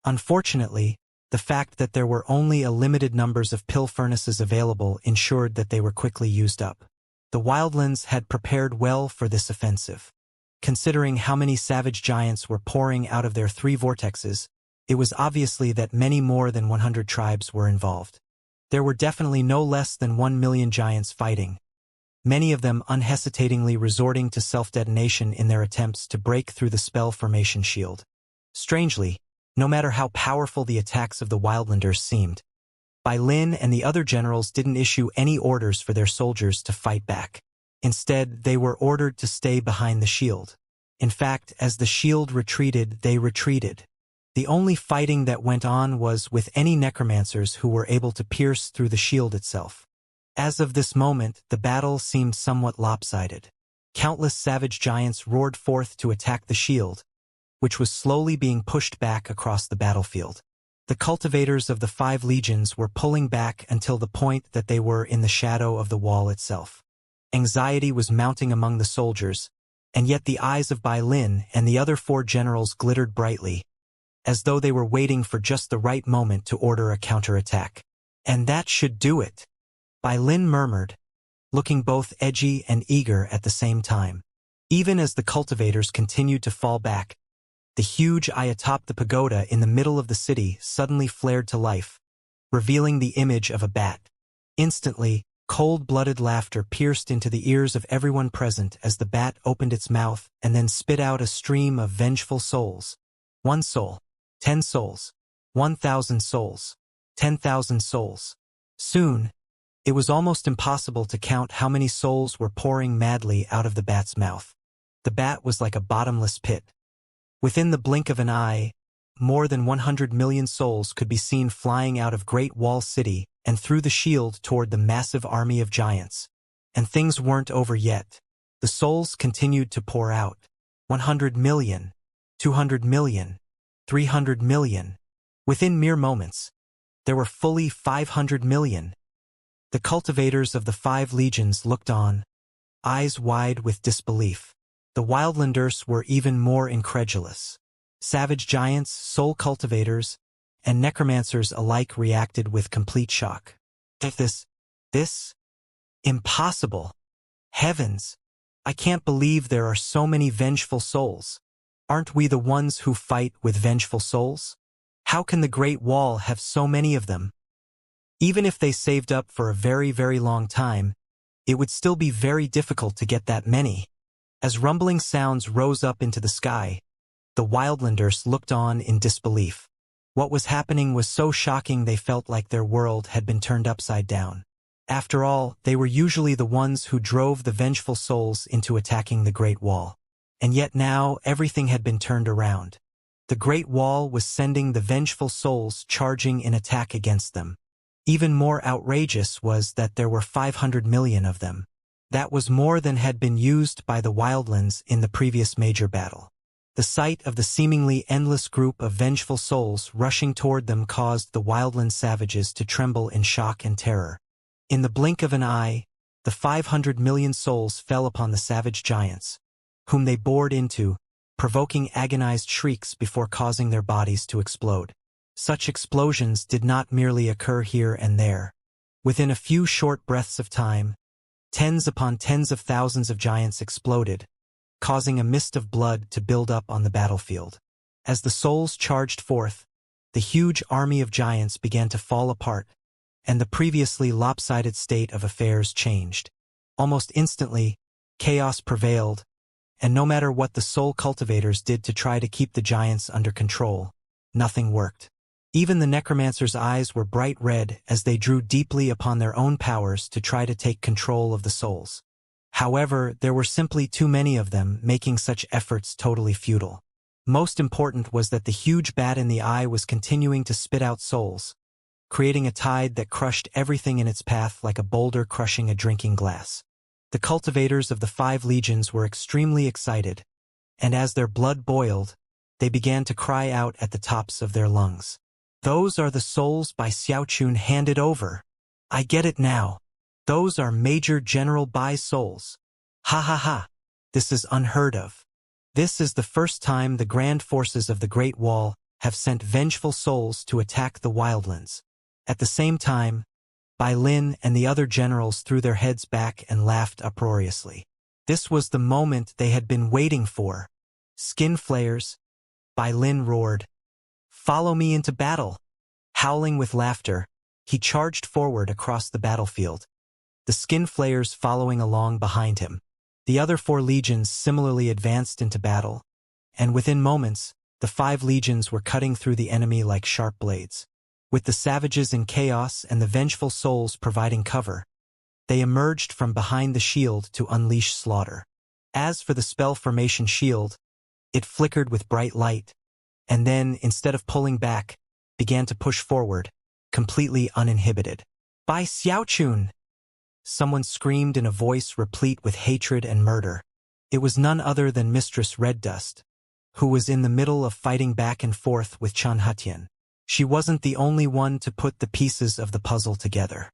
Unfortunately, the fact that there were only a limited numbers of pill furnaces available ensured that they were quickly used up. The Wildlands had prepared well for this offensive. Considering how many savage giants were pouring out of their 3 vortexes, it was obviously that many more than 100 tribes were involved. There were definitely no less than 1 million giants fighting, many of them unhesitatingly resorting to self-detonation in their attempts to break through the spell formation shield. Strangely, no matter how powerful the attacks of the Wildlanders seemed, Bai Lin and the other generals didn't issue any orders for their soldiers to fight back. Instead, they were ordered to stay behind the shield. In fact, as the shield retreated, they retreated. The only fighting that went on was with any necromancers who were able to pierce through the shield itself. As of this moment, the battle seemed somewhat lopsided. Countless savage giants roared forth to attack the shield, which was slowly being pushed back across the battlefield. The cultivators of the 5 legions were pulling back until the point that they were in the shadow of the wall itself. Anxiety was mounting among the soldiers, and yet the eyes of Bai Lin and the other 4 generals glittered brightly, as though they were waiting for just the right moment to order a counterattack. "And that should do it," Bai Lin murmured, looking both edgy and eager at the same time. Even as the cultivators continued to fall back, the huge eye atop the pagoda in the middle of the city suddenly flared to life, revealing the image of a bat. Instantly, cold-blooded laughter pierced into the ears of everyone present as the bat opened its mouth and then spit out a stream of vengeful souls. 1 soul, 10 souls, 1,000 souls, 10,000 souls. Soon, it was almost impossible to count how many souls were pouring madly out of the bat's mouth. The bat was like a bottomless pit. Within the blink of an eye, more than 100 million souls could be seen flying out of Great Wall City and through the shield toward the massive army of giants. And things weren't over yet. The souls continued to pour out. 100 million, 200 million, 300 million. Within mere moments, there were fully 500 million. The cultivators of the 5 legions looked on, eyes wide with disbelief. The Wildlanders were even more incredulous. Savage giants, soul cultivators, and necromancers alike reacted with complete shock. This? Impossible. Heavens! I can't believe there are so many vengeful souls. Aren't we the ones who fight with vengeful souls? How can the Great Wall have so many of them? Even if they saved up for a very, very long time, it would still be very difficult to get that many. As rumbling sounds rose up into the sky, the wildlanders looked on in disbelief. What was happening was so shocking they felt like their world had been turned upside down. After all, they were usually the ones who drove the vengeful souls into attacking the Great Wall. And yet now everything had been turned around. The Great Wall was sending the vengeful souls charging in attack against them. Even more outrageous was that there were 500 million of them. That was more than had been used by the wildlands in the previous major battle. The sight of the seemingly endless group of vengeful souls rushing toward them caused the wildland savages to tremble in shock and terror. In the blink of an eye, the 500 million souls fell upon the savage giants, whom they bored into, provoking agonized shrieks before causing their bodies to explode. Such explosions did not merely occur here and there. Within a few short breaths of time, tens upon tens of thousands of giants exploded, causing a mist of blood to build up on the battlefield. As the souls charged forth, the huge army of giants began to fall apart, and the previously lopsided state of affairs changed. Almost instantly, chaos prevailed, and no matter what the soul cultivators did to try to keep the giants under control, nothing worked. Even the necromancer's eyes were bright red as they drew deeply upon their own powers to try to take control of the souls. However, there were simply too many of them, making such efforts totally futile. Most important was that the huge bat in the eye was continuing to spit out souls, creating a tide that crushed everything in its path like a boulder crushing a drinking glass. The cultivators of the 5 legions were extremely excited, and as their blood boiled, they began to cry out at the tops of their lungs. Those are the souls by Xiaochun handed over. I get it now. Those are Major General Bai's souls. Ha ha ha. This is unheard of. This is the first time the grand forces of the Great Wall have sent vengeful souls to attack the wildlands. At the same time, Bai Lin and the other generals threw their heads back and laughed uproariously. This was the moment they had been waiting for. Skin flayers, Bai Lin roared. Follow me into battle. Howling with laughter, he charged forward across the battlefield, the skin flayers following along behind him. The other 4 legions similarly advanced into battle, and within moments, the 5 legions were cutting through the enemy like sharp blades. With the savages in chaos and the vengeful souls providing cover, they emerged from behind the shield to unleash slaughter. As for the spell formation shield, it flickered with bright light, and then, instead of pulling back, began to push forward, completely uninhibited. By Xiaochun! Someone screamed in a voice replete with hatred and murder. It was none other than Mistress Red Dust, who was in the middle of fighting back and forth with Chen Hetian. She wasn't the only one to put the pieces of the puzzle together.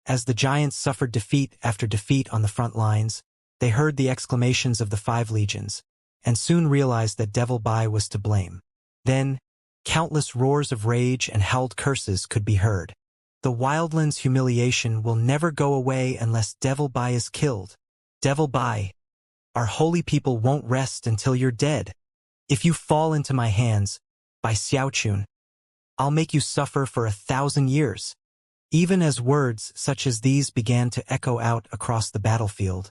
As the giants suffered defeat after defeat on the front lines, they heard the exclamations of the 5 legions, and soon realized that Devil Bai was to blame. Then, countless roars of rage and howled curses could be heard. The wildland's humiliation will never go away unless Devil Bai is killed. Devil Bai, our holy people won't rest until you're dead. If you fall into my hands, by Xiaochun, I'll make you suffer for 1,000 years. Even as words such as these began to echo out across the battlefield,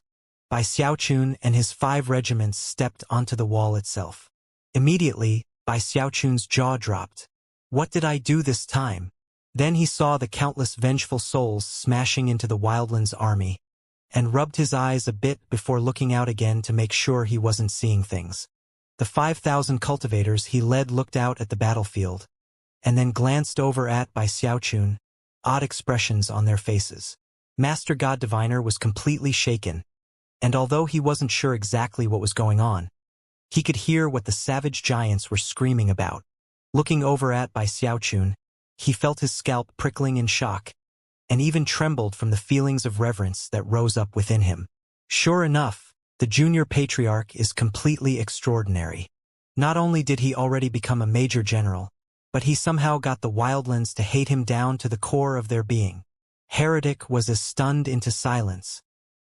Bai Xiaochun and his 5 regiments stepped onto the wall itself. Immediately, Bai Xiaochun's jaw dropped. What did I do this time? Then he saw the countless vengeful souls smashing into the wildlands army, and rubbed his eyes a bit before looking out again to make sure he wasn't seeing things. The 5,000 cultivators he led looked out at the battlefield, and then glanced over at Bai Xiaochun, odd expressions on their faces. Master God Diviner was completely shaken, and although he wasn't sure exactly what was going on, he could hear what the savage giants were screaming about. Looking over at Bai Xiaochun, he felt his scalp prickling in shock, and even trembled from the feelings of reverence that rose up within him. Sure enough, the junior patriarch is completely extraordinary. Not only did he already become a major general, but he somehow got the wildlands to hate him down to the core of their being. Heretic was as stunned into silence,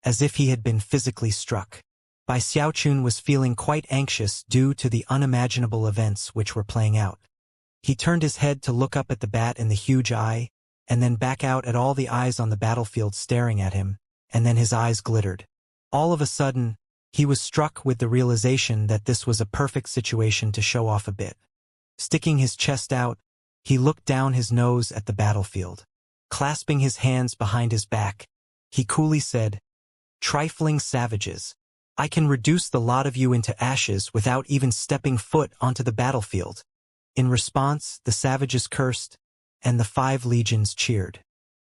as if he had been physically struck. Bai Xiaochun was feeling quite anxious due to the unimaginable events which were playing out. He turned his head to look up at the bat in the huge eye, and then back out at all the eyes on the battlefield staring at him, and then his eyes glittered. All of a sudden, he was struck with the realization that this was a perfect situation to show off a bit. Sticking his chest out, he looked down his nose at the battlefield. Clasping his hands behind his back, he coolly said, "Trifling savages. I can reduce the lot of you into ashes without even stepping foot onto the battlefield." In response, the savages cursed, and the 5 legions cheered.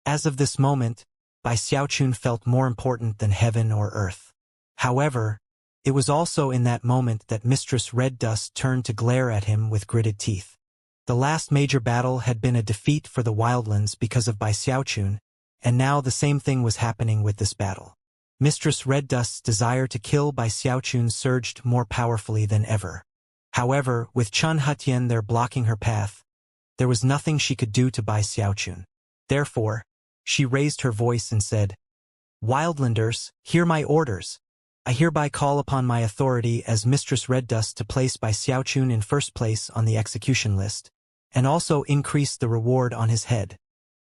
As of this moment, Bai Xiaochun felt more important than heaven or earth. However, it was also in that moment that Mistress Red Dust turned to glare at him with gritted teeth. The last major battle had been a defeat for the Wildlands because of Bai Xiaochun, and now the same thing was happening with this battle. Mistress Red Dust's desire to kill Bai Xiaochun surged more powerfully than ever. However, with Chun Hutian there blocking her path, there was nothing she could do to Bai Xiaochun. Therefore, she raised her voice and said, "Wildlanders, hear my orders. I hereby call upon my authority as Mistress Red Dust to place Bai Xiaochun in first place on the execution list, and also increase the reward on his head.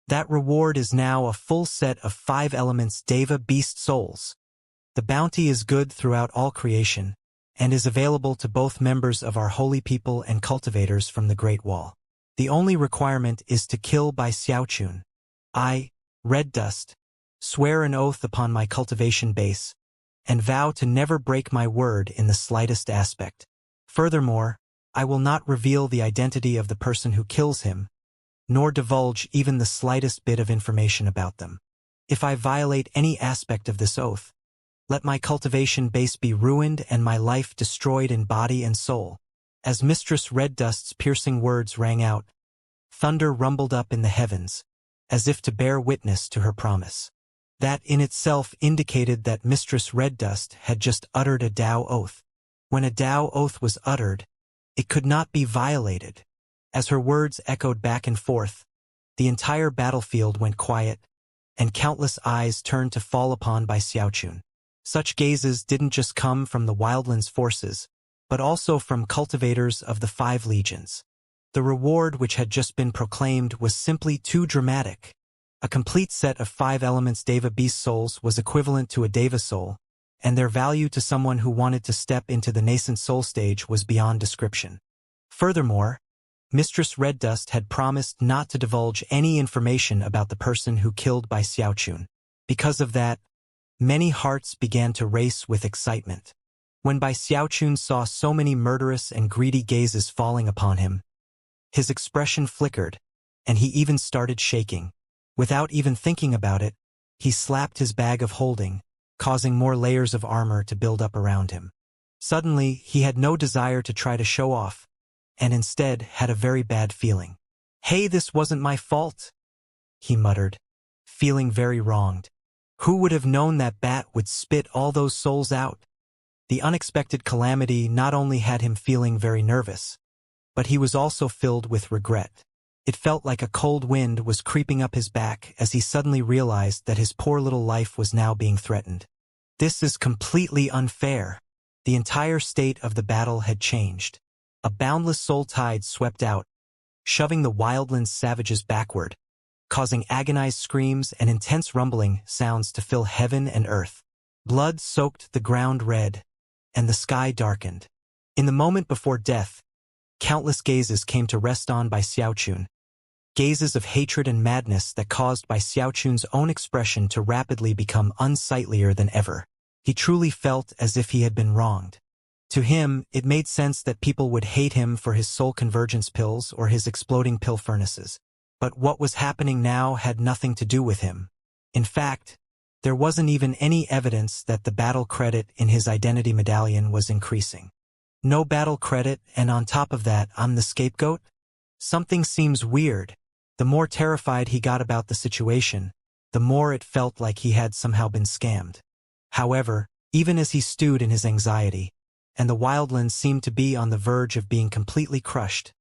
That reward is now a full set of 5 elements Deva beast souls. The bounty is good throughout all creation, and is available to both members of our holy people and cultivators from the Great Wall. The only requirement is to kill Bai Xiaochun. I, Red Dust, swear an oath upon my cultivation base, and vow to never break my word in the slightest aspect. Furthermore, I will not reveal the identity of the person who kills him, nor divulge even the slightest bit of information about them. If I violate any aspect of this oath, let my cultivation base be ruined and my life destroyed in body and soul." As Mistress Red Dust's piercing words rang out, thunder rumbled up in the heavens, as if to bear witness to her promise. That in itself indicated that Mistress Red Dust had just uttered a Tao oath. When a Tao oath was uttered, it could not be violated. As her words echoed back and forth, the entire battlefield went quiet, and countless eyes turned to fall upon Bai Xiaochun. Such gazes didn't just come from the Wildlands forces, but also from cultivators of the 5 legions. The reward which had just been proclaimed was simply too dramatic. A complete set of 5 elements Deva beast souls was equivalent to a Deva soul, and their value to someone who wanted to step into the nascent soul stage was beyond description. Furthermore, Mistress Red Dust had promised not to divulge any information about the person who killed Bai Xiaochun. Because of that, many hearts began to race with excitement. When Bai Xiaochun saw so many murderous and greedy gazes falling upon him, his expression flickered, and he even started shaking. Without even thinking about it, he slapped his bag of holding, causing more layers of armor to build up around him. Suddenly, he had no desire to try to show off, and instead had a very bad feeling. "Hey, this wasn't my fault," he muttered, feeling very wronged. Who would have known that bat would spit all those souls out? The unexpected calamity not only had him feeling very nervous, but he was also filled with regret. It felt like a cold wind was creeping up his back as he suddenly realized that his poor little life was now being threatened. This is completely unfair. The entire state of the battle had changed. A boundless soul tide swept out, shoving the Wildlands savages backward, causing agonized screams and intense rumbling sounds to fill heaven and earth. Blood soaked the ground red, and the sky darkened. In the moment before death, countless gazes came to rest on Bai Xiaochun, gazes of hatred and madness that caused Bai Xiaochun's own expression to rapidly become unsightlier than ever. He truly felt as if he had been wronged. To him, it made sense that people would hate him for his soul convergence pills or his exploding pill furnaces. But what was happening now had nothing to do with him. In fact, there wasn't even any evidence that the battle credit in his identity medallion was increasing. No battle credit, and on top of that, I'm the scapegoat? Something seems weird. The more terrified he got about the situation, the more it felt like he had somehow been scammed. However, even as he stewed in his anxiety, and the Wildlands seemed to be on the verge of being completely crushed,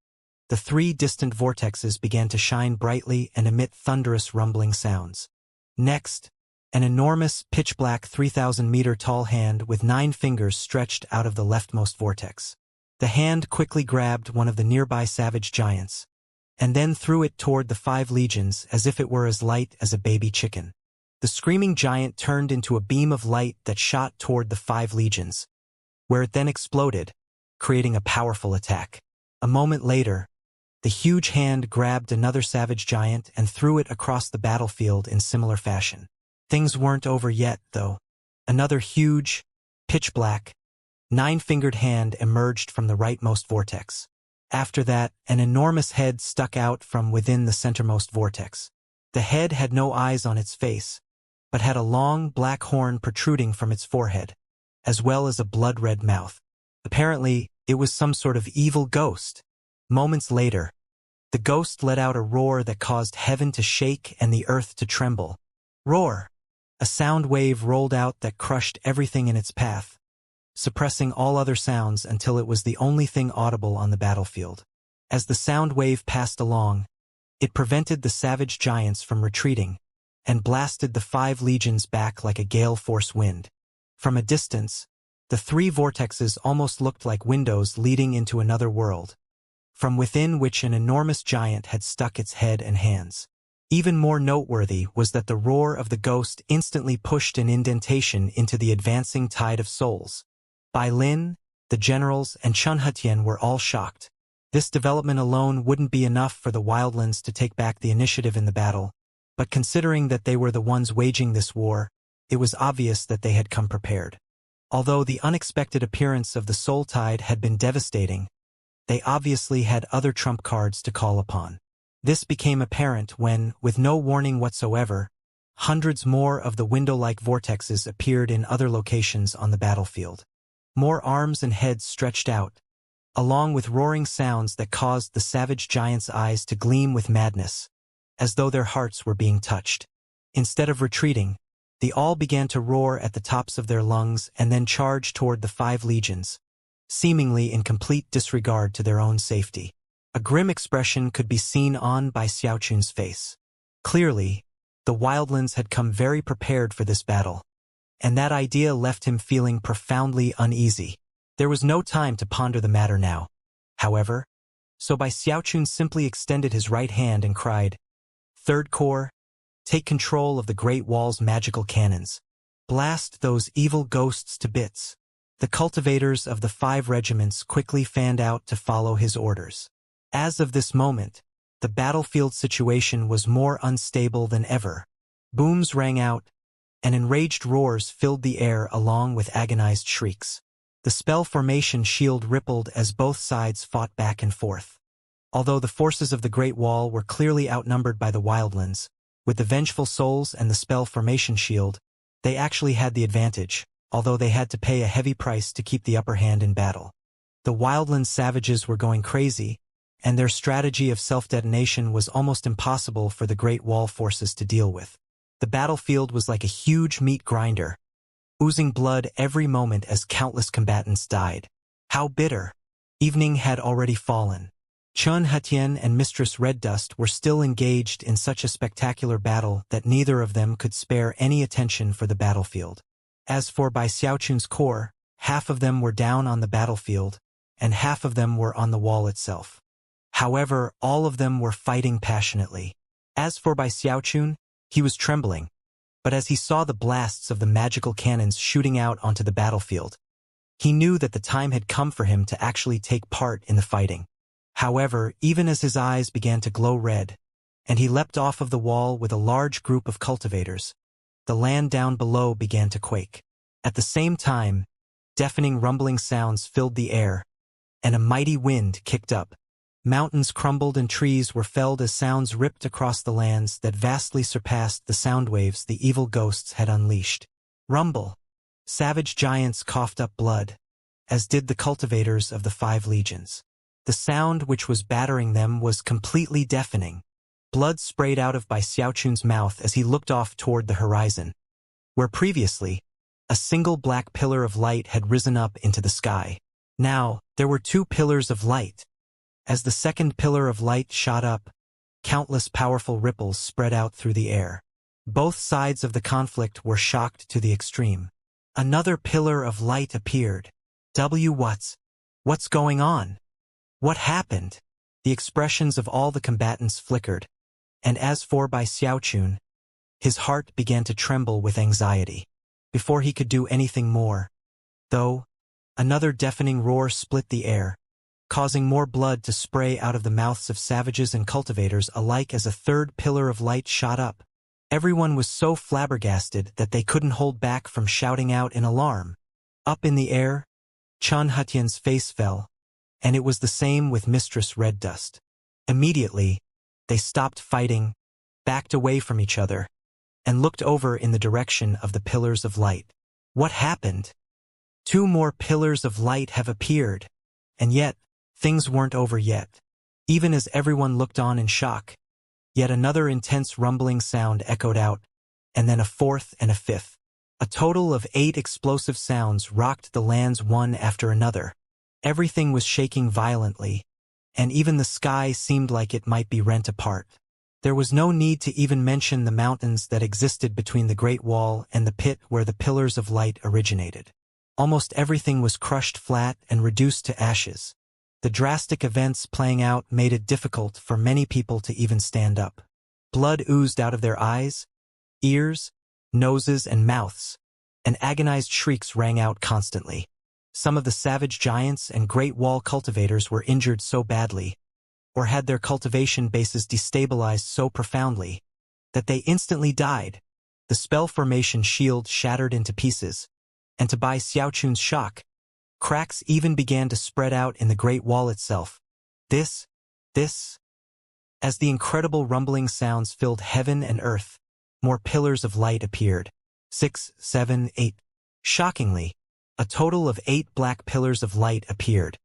the 3 distant vortexes began to shine brightly and emit thunderous rumbling sounds. Next, an enormous, pitch-black 3,000-meter-tall hand with 9 fingers stretched out of the leftmost vortex. The hand quickly grabbed one of the nearby savage giants, and then threw it toward the 5 legions as if it were as light as a baby chicken. The screaming giant turned into a beam of light that shot toward the 5 legions, where it then exploded, creating a powerful attack. A moment later, the huge hand grabbed another savage giant and threw it across the battlefield in similar fashion. Things weren't over yet, though. Another huge, pitch-black, 9-fingered hand emerged from the rightmost vortex. After that, an enormous head stuck out from within the centermost vortex. The head had no eyes on its face, but had a long, black horn protruding from its forehead, as well as a blood-red mouth. Apparently, it was some sort of evil ghost. Moments later, the ghost let out a roar that caused heaven to shake and the earth to tremble. Roar! A sound wave rolled out that crushed everything in its path, suppressing all other sounds until it was the only thing audible on the battlefield. As the sound wave passed along, it prevented the savage giants from retreating and blasted the 5 legions back like a gale-force wind. From a distance, the 3 vortexes almost looked like windows leading into another world, from within which an enormous giant had stuck its head and hands. Even more noteworthy was that the roar of the ghost instantly pushed an indentation into the advancing tide of souls. Bai Lin, the generals, and Chun Hetian were all shocked. This development alone wouldn't be enough for the wildlands to take back the initiative in the battle, but considering that they were the ones waging this war, it was obvious that they had come prepared. Although the unexpected appearance of the soul tide had been devastating, they obviously had other trump cards to call upon. This became apparent when, with no warning whatsoever, hundreds more of the window-like vortexes appeared in other locations on the battlefield. More arms and heads stretched out, along with roaring sounds that caused the savage giants' eyes to gleam with madness, as though their hearts were being touched. Instead of retreating, they all began to roar at the tops of their lungs and then charge toward the 5 legions, seemingly in complete disregard to their own safety. A grim expression could be seen on Bai Xiaochun's face. Clearly, the wildlands had come very prepared for this battle, and that idea left him feeling profoundly uneasy. There was no time to ponder the matter now, however, so Bai Xiaochun simply extended his right hand and cried, "Third Corps, take control of the Great Wall's magical cannons. Blast those evil ghosts to bits." The cultivators of the 5 regiments quickly fanned out to follow his orders. As of this moment, the battlefield situation was more unstable than ever. Booms rang out, and enraged roars filled the air along with agonized shrieks. The spell formation shield rippled as both sides fought back and forth. Although the forces of the Great Wall were clearly outnumbered by the wildlands, with the vengeful souls and the spell formation shield, they actually had the advantage, although they had to pay a heavy price to keep the upper hand in battle. The wildlands savages were going crazy, and their strategy of self-detonation was almost impossible for the Great Wall forces to deal with. The battlefield was like a huge meat grinder, oozing blood every moment as countless combatants died. How bitter! Evening had already fallen. Chun Hetian and Mistress Red Dust were still engaged in such a spectacular battle that neither of them could spare any attention for the battlefield. As for Bai Xiaochun's corps, half of them were down on the battlefield, and half of them were on the wall itself. However, all of them were fighting passionately. As for Bai Xiaochun, he was trembling, but as he saw the blasts of the magical cannons shooting out onto the battlefield, he knew that the time had come for him to actually take part in the fighting. However, even as his eyes began to glow red, and he leapt off of the wall with a large group of cultivators, the land down below began to quake. At the same time, deafening rumbling sounds filled the air, and a mighty wind kicked up. Mountains crumbled and trees were felled as sounds ripped across the lands that vastly surpassed the sound waves the evil ghosts had unleashed. Rumble! Savage giants coughed up blood, as did the cultivators of the 5 legions. The sound which was battering them was completely deafening. Blood sprayed out of Bai Xiaochun's mouth as he looked off toward the horizon, where previously, a single black pillar of light had risen up into the sky. Now, there were 2 pillars of light. As the second pillar of light shot up, countless powerful ripples spread out through the air. Both sides of the conflict were shocked to the extreme. Another pillar of light appeared. What's going on? What happened? The expressions of all the combatants flickered, and as for Bai Xiaochun, his heart began to tremble with anxiety. Before he could do anything more, though, another deafening roar split the air, causing more blood to spray out of the mouths of savages and cultivators alike as a third pillar of light shot up. Everyone was so flabbergasted that they couldn't hold back from shouting out in alarm. Up in the air, Chen Hetian's face fell, and it was the same with Mistress Red Dust. Immediately, they stopped fighting, backed away from each other, and looked over in the direction of the pillars of light. What happened? 2 more pillars of light have appeared, and yet, things weren't over yet. Even as everyone looked on in shock, yet another intense rumbling sound echoed out, and then a fourth and a fifth. A total of 8 explosive sounds rocked the lands one after another. Everything was shaking violently, and even the sky seemed like it might be rent apart. There was no need to even mention the mountains that existed between the Great Wall and the pit where the pillars of light originated. Almost everything was crushed flat and reduced to ashes. The drastic events playing out made it difficult for many people to even stand up. Blood oozed out of their eyes, ears, noses, and mouths, and agonized shrieks rang out constantly. Some of the savage giants and Great Wall cultivators were injured so badly, or had their cultivation bases destabilized so profoundly, that they instantly died. The spell formation shield shattered into pieces, and to Bai Xiaochun's shock, cracks even began to spread out in the Great Wall itself. This. As the incredible rumbling sounds filled heaven and earth, more pillars of light appeared. 6, 7, 8. Shockingly, a total of 8 black pillars of light appeared,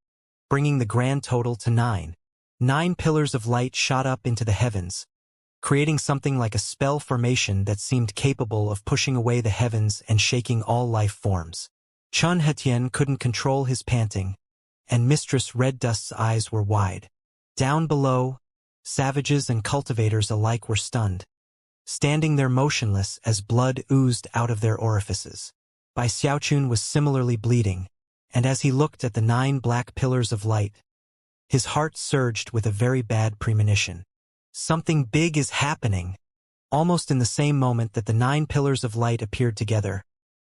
bringing the grand total to 9. 9 pillars of light shot up into the heavens, creating something like a spell formation that seemed capable of pushing away the heavens and shaking all life forms. Chen Hetian couldn't control his panting, and Mistress Red Dust's eyes were wide. Down below, savages and cultivators alike were stunned, standing there motionless as blood oozed out of their orifices. Bai Xiaochun was similarly bleeding, and as he looked at the 9 black pillars of light, his heart surged with a very bad premonition. Something big is happening. Almost in the same moment that the 9 pillars of light appeared together,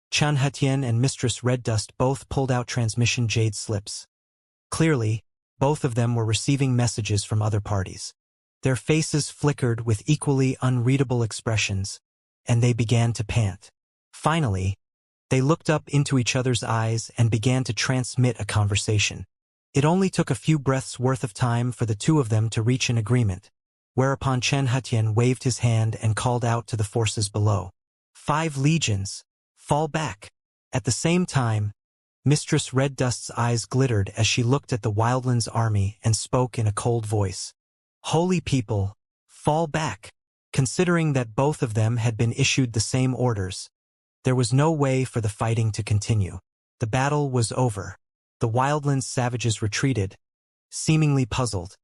Chen Hetian and Mistress Red Dust both pulled out transmission jade slips. Clearly, both of them were receiving messages from other parties. Their faces flickered with equally unreadable expressions, and they began to pant. Finally, they looked up into each other's eyes and began to transmit a conversation. It only took a few breaths' worth of time for the 2 of them to reach an agreement, whereupon Chen Hetian waved his hand and called out to the forces below. 5 legions, fall back. At the same time, Mistress Red Dust's eyes glittered as she looked at the Wildlands army and spoke in a cold voice. Holy people, fall back. Considering that both of them had been issued the same orders, there was no way for the fighting to continue. The battle was over. The Wildlands savages retreated, seemingly puzzled,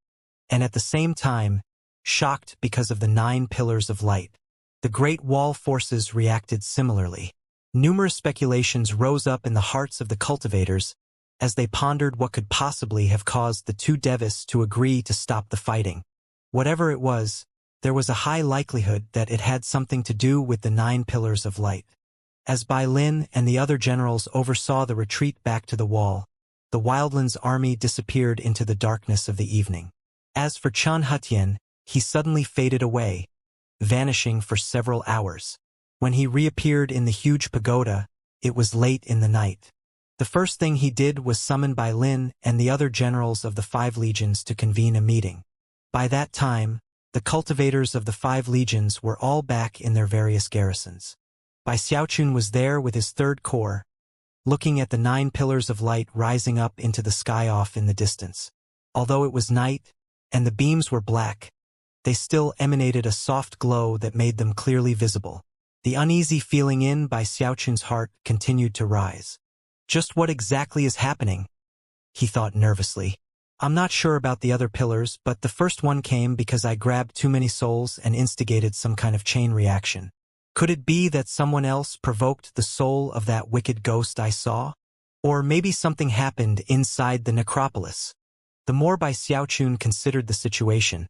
and at the same time, shocked because of the 9 pillars of light. The Great Wall forces reacted similarly. Numerous speculations rose up in the hearts of the cultivators as they pondered what could possibly have caused the 2 Devis to agree to stop the fighting. Whatever it was, there was a high likelihood that it had something to do with the 9 pillars of light. As Bai Lin and the other generals oversaw the retreat back to the wall, the Wildlands army disappeared into the darkness of the evening. As for Chen Hetian, he suddenly faded away, vanishing for several hours. When he reappeared in the huge pagoda, it was late in the night. The first thing he did was summon Bai Lin and the other generals of the 5 legions to convene a meeting. By that time, the cultivators of the 5 legions were all back in their various garrisons. Bai Xiaochun was there with his 3rd corps, looking at the 9 pillars of light rising up into the sky off in the distance. Although it was night, and the beams were black, they still emanated a soft glow that made them clearly visible. The uneasy feeling in Bai Xiaochun's heart continued to rise. Just what exactly is happening? He thought nervously. I'm not sure about the other pillars, but the first one came because I grabbed too many souls and instigated some kind of chain reaction. Could it be that someone else provoked the soul of that wicked ghost I saw? Or maybe something happened inside the necropolis. The more Bai Xiaochun considered the situation,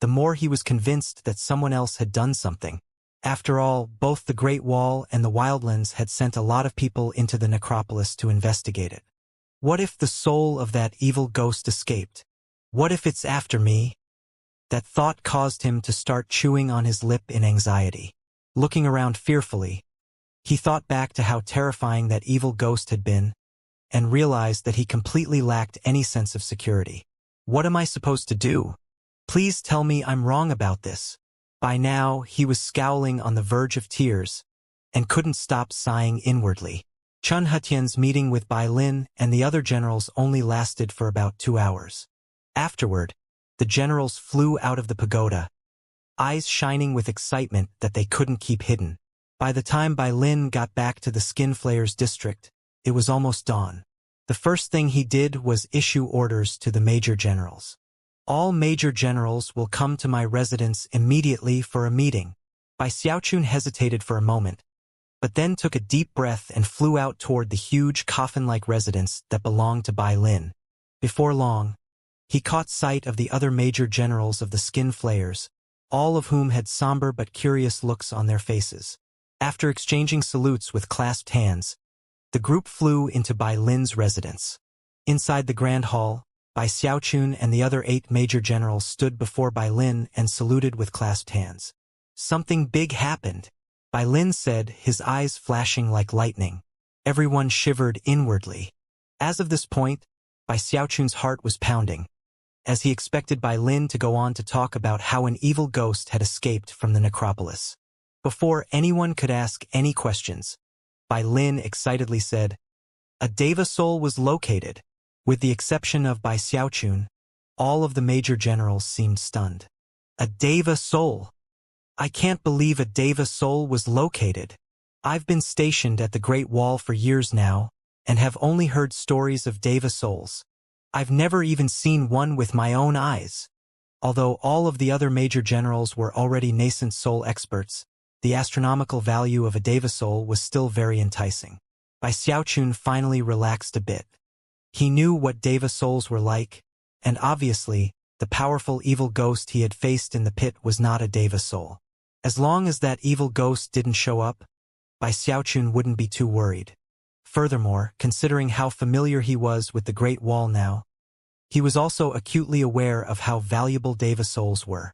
the more he was convinced that someone else had done something. After all, both the Great Wall and the Wildlands had sent a lot of people into the necropolis to investigate it. What if the soul of that evil ghost escaped? What if it's after me? That thought caused him to start chewing on his lip in anxiety. Looking around fearfully, he thought back to how terrifying that evil ghost had been, and realized that he completely lacked any sense of security. What am I supposed to do? Please tell me I'm wrong about this. By now, he was scowling on the verge of tears, and couldn't stop sighing inwardly. Chen Hetian's meeting with Bai Lin and the other generals only lasted for about 2 hours. Afterward, the generals flew out of the pagoda, eyes shining with excitement that they couldn't keep hidden. By the time Bai Lin got back to the Skin Flayers district, it was almost dawn. The first thing he did was issue orders to the major generals. All major generals will come to my residence immediately for a meeting. Bai Xiaochun hesitated for a moment, but then took a deep breath and flew out toward the huge coffin-like residence that belonged to Bai Lin. Before long, he caught sight of the other major generals of the Skin Flayers, all of whom had somber but curious looks on their faces. After exchanging salutes with clasped hands, the group flew into Bai Lin's residence. Inside the Grand Hall, Bai Xiaochun and the other 8 major generals stood before Bai Lin and saluted with clasped hands. Something big happened, Bai Lin said, his eyes flashing like lightning. Everyone shivered inwardly. As of this point, Bai Xiaochun's heart was pounding, as he expected Bai Lin to go on to talk about how an evil ghost had escaped from the necropolis. Before anyone could ask any questions, Bai Lin excitedly said, "A Deva soul was located." With the exception of Bai Xiaochun, all of the major generals seemed stunned. A Deva soul? I can't believe a Deva soul was located. I've been stationed at the Great Wall for years now, and have only heard stories of Deva souls. I've never even seen one with my own eyes. Although all of the other major generals were already nascent soul experts, the astronomical value of a Deva soul was still very enticing. Bai Xiaochun finally relaxed a bit. He knew what Deva souls were like, and obviously, the powerful evil ghost he had faced in the pit was not a Deva soul. As long as that evil ghost didn't show up, Bai Xiaochun wouldn't be too worried. Furthermore, considering how familiar he was with the Great Wall now, he was also acutely aware of how valuable Deva souls were.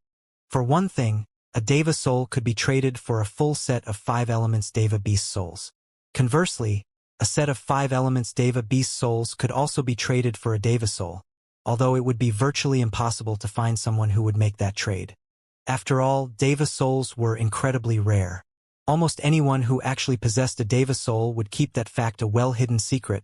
For one thing, a Deva soul could be traded for a full set of 5 elements Deva beast souls. Conversely, a set of 5 elements Deva beast souls could also be traded for a Deva soul, although it would be virtually impossible to find someone who would make that trade. After all, Deva souls were incredibly rare. Almost anyone who actually possessed a Deva soul would keep that fact a well-hidden secret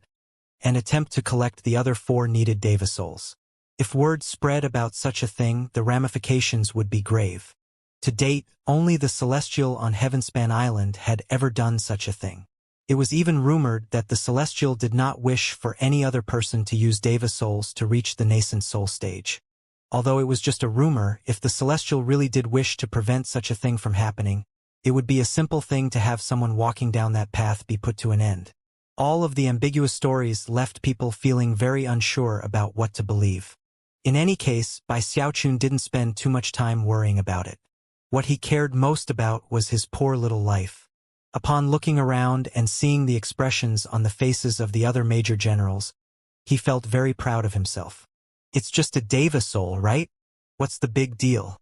and attempt to collect the other 4 needed Deva souls. If word spread about such a thing, the ramifications would be grave. To date, only the Celestial on Heavenspan Island had ever done such a thing. It was even rumored that the Celestial did not wish for any other person to use Deva souls to reach the nascent soul stage. Although it was just a rumor, if the Celestial really did wish to prevent such a thing from happening, it would be a simple thing to have someone walking down that path be put to an end. All of the ambiguous stories left people feeling very unsure about what to believe. In any case, Bai Xiaochun didn't spend too much time worrying about it. What he cared most about was his poor little life. Upon looking around and seeing the expressions on the faces of the other major generals, he felt very proud of himself. It's just a Deva soul, right? What's the big deal?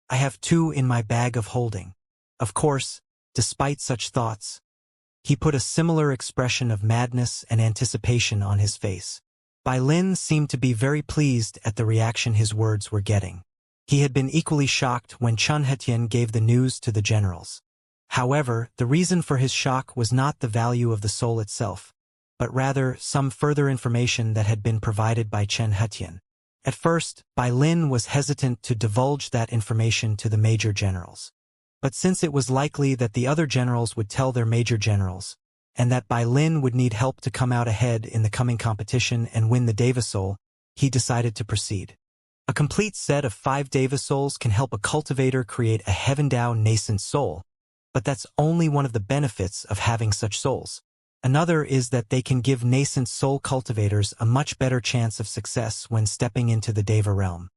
I have 2 in my bag of holding. Of course, despite such thoughts, he put a similar expression of madness and anticipation on his face. Bai Lin seemed to be very pleased at the reaction his words were getting. He had been equally shocked when Chen Hetian gave the news to the generals. However, the reason for his shock was not the value of the soul itself, but rather some further information that had been provided by Chen Hetian. At first, Bai Lin was hesitant to divulge that information to the major generals. But since it was likely that the other generals would tell their major generals, and that Bai Lin would need help to come out ahead in the coming competition and win the Deva soul, he decided to proceed. A complete set of 5 Deva souls can help a cultivator create a Heaven Dao nascent soul, but that's only one of the benefits of having such souls. Another is that they can give nascent soul cultivators a much better chance of success when stepping into the Deva realm.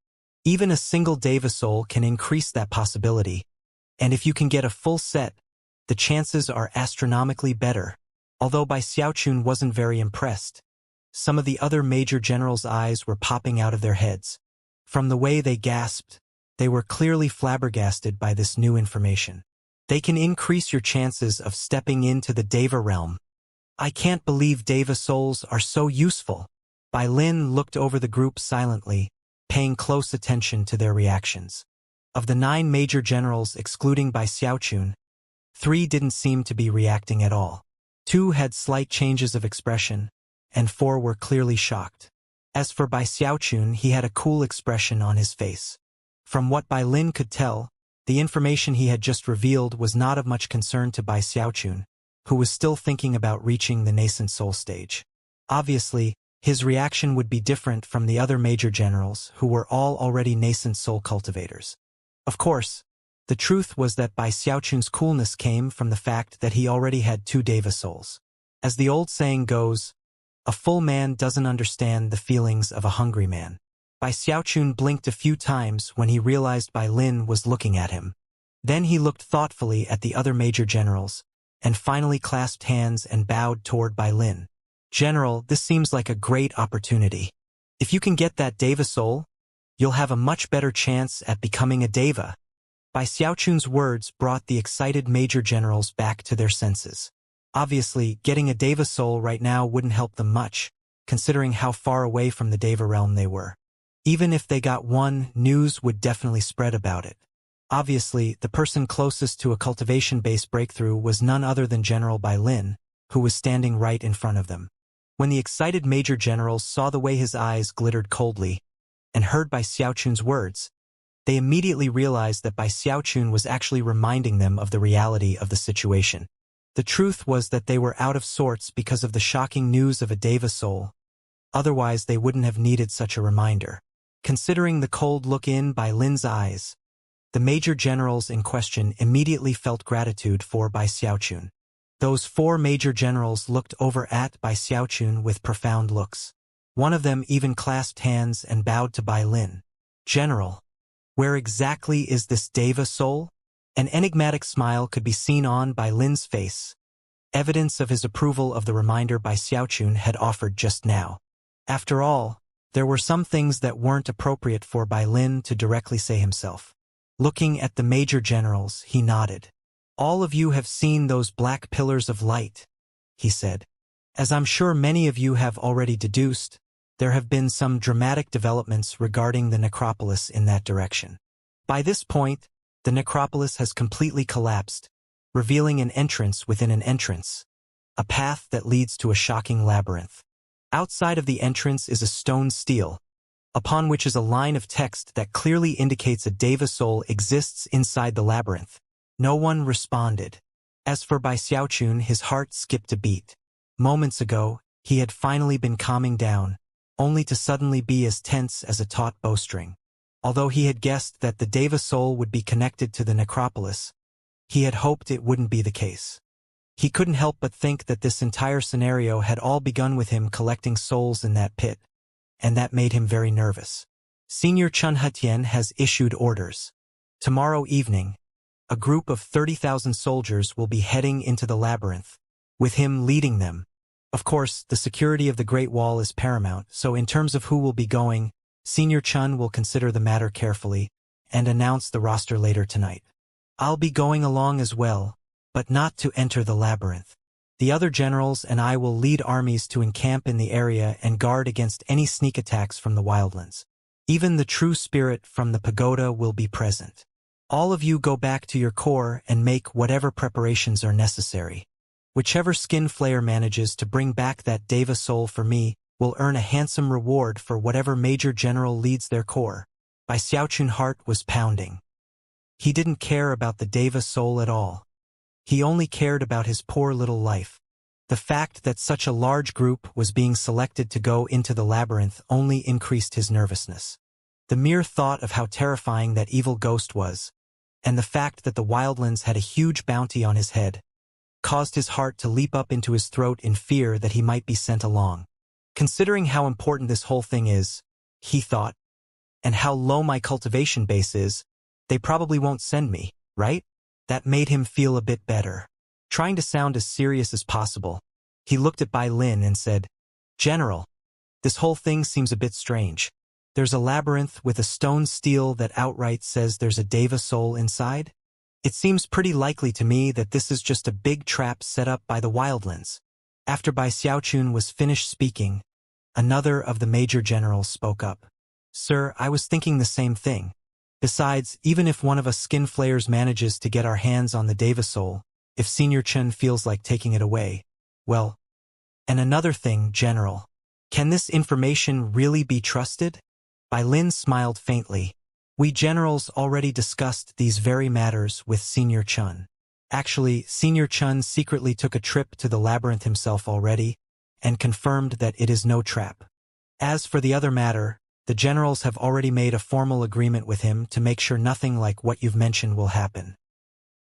Even a single Deva soul can increase that possibility, and if you can get a full set, the chances are astronomically better. Although Bai Xiaochun wasn't very impressed, some of the other major generals' eyes were popping out of their heads. From the way they gasped, they were clearly flabbergasted by this new information. They can increase your chances of stepping into the Deva realm. I can't believe Deva souls are so useful. Bai Lin looked over the group silently, paying close attention to their reactions. Of the 9 major generals excluding Bai Xiaochun, 3 didn't seem to be reacting at all. 2 had slight changes of expression, and 4 were clearly shocked. As for Bai Xiaochun, he had a cool expression on his face. From what Bai Lin could tell, the information he had just revealed was not of much concern to Bai Xiaochun, who was still thinking about reaching the nascent soul stage. Obviously, his reaction would be different from the other major generals who were all already nascent soul cultivators. Of course, the truth was that Bai Xiaochun's coolness came from the fact that he already had 2 Deva souls. As the old saying goes, a full man doesn't understand the feelings of a hungry man. Bai Xiaochun blinked a few times when he realized Bai Lin was looking at him. Then he looked thoughtfully at the other major generals, and finally clasped hands and bowed toward Bai Lin. General, this seems like a great opportunity. If you can get that Deva soul, you'll have a much better chance at becoming a Deva. Bai Xiaochun's words brought the excited major generals back to their senses. Obviously, getting a Deva soul right now wouldn't help them much, considering how far away from the Deva realm they were. Even if they got one, news would definitely spread about it. Obviously, the person closest to a cultivation-based breakthrough was none other than General Bai Lin, who was standing right in front of them. When the excited major generals saw the way his eyes glittered coldly, and heard Bai Xiaochun's words, they immediately realized that Bai Xiaochun was actually reminding them of the reality of the situation. The truth was that they were out of sorts because of the shocking news of a Deva soul. Otherwise, they wouldn't have needed such a reminder. Considering the cold look in Bai Lin's eyes, the major generals in question immediately felt gratitude for Bai Xiaochun. Those 4 major generals looked over at Bai Xiaochun with profound looks. One of them even clasped hands and bowed to Bai Lin. General, where exactly is this Deva soul? An enigmatic smile could be seen on Bai Lin's face, evidence of his approval of the reminder Bai Xiaochun had offered just now. After all, there were some things that weren't appropriate for Bai Lin to directly say himself. Looking at the major generals, he nodded. All of you have seen those black pillars of light, he said. As I'm sure many of you have already deduced, there have been some dramatic developments regarding the necropolis in that direction. By this point, the necropolis has completely collapsed, revealing an entrance within an entrance, a path that leads to a shocking labyrinth. Outside of the entrance is a stone stele, upon which is a line of text that clearly indicates a Deva soul exists inside the labyrinth. No one responded. As for Bai Xiaochun, his heart skipped a beat. Moments ago, he had finally been calming down, only to suddenly be as tense as a taut bowstring. Although he had guessed that the Deva soul would be connected to the necropolis, he had hoped it wouldn't be the case. He couldn't help but think that this entire scenario had all begun with him collecting souls in that pit, and that made him very nervous. Senior Chun Hetian has issued orders. Tomorrow evening, a group of 30,000 soldiers will be heading into the labyrinth, with him leading them. Of course, the security of the Great Wall is paramount, so in terms of who will be going, Senior Chun will consider the matter carefully and announce the roster later tonight. I'll be going along as well, but not to enter the labyrinth. The other generals and I will lead armies to encamp in the area and guard against any sneak attacks from the wildlands. Even the true spirit from the pagoda will be present. All of you go back to your core and make whatever preparations are necessary. Whichever skin flayer manages to bring back that Deva soul for me will earn a handsome reward for whatever major general leads their corps. Bai Xiaochun's heart was pounding. He didn't care about the Deva soul at all. He only cared about his poor little life. The fact that such a large group was being selected to go into the labyrinth only increased his nervousness. The mere thought of how terrifying that evil ghost was, and the fact that the wildlands had a huge bounty on his head, caused his heart to leap up into his throat in fear that he might be sent along. Considering how important this whole thing is, he thought, and how low my cultivation base is, they probably won't send me, right? That made him feel a bit better. Trying to sound as serious as possible, he looked at Bai Lin and said, "General, this whole thing seems a bit strange. There's a labyrinth with a stone stele that outright says there's a deva soul inside. It seems pretty likely to me that this is just a big trap set up by the wildlands." After Bai Xiaochun was finished speaking, another of the major generals spoke up. "Sir, I was thinking the same thing. Besides, even if one of us skin flayers manages to get our hands on the deva soul, if Senior Chen feels like taking it away, well. And another thing, General. Can this information really be trusted?" Bai Lin smiled faintly. "We generals already discussed these very matters with Senior Chen. Actually, Senior Chen secretly took a trip to the labyrinth himself already, and confirmed that it is no trap. As for the other matter, the generals have already made a formal agreement with him to make sure nothing like what you've mentioned will happen.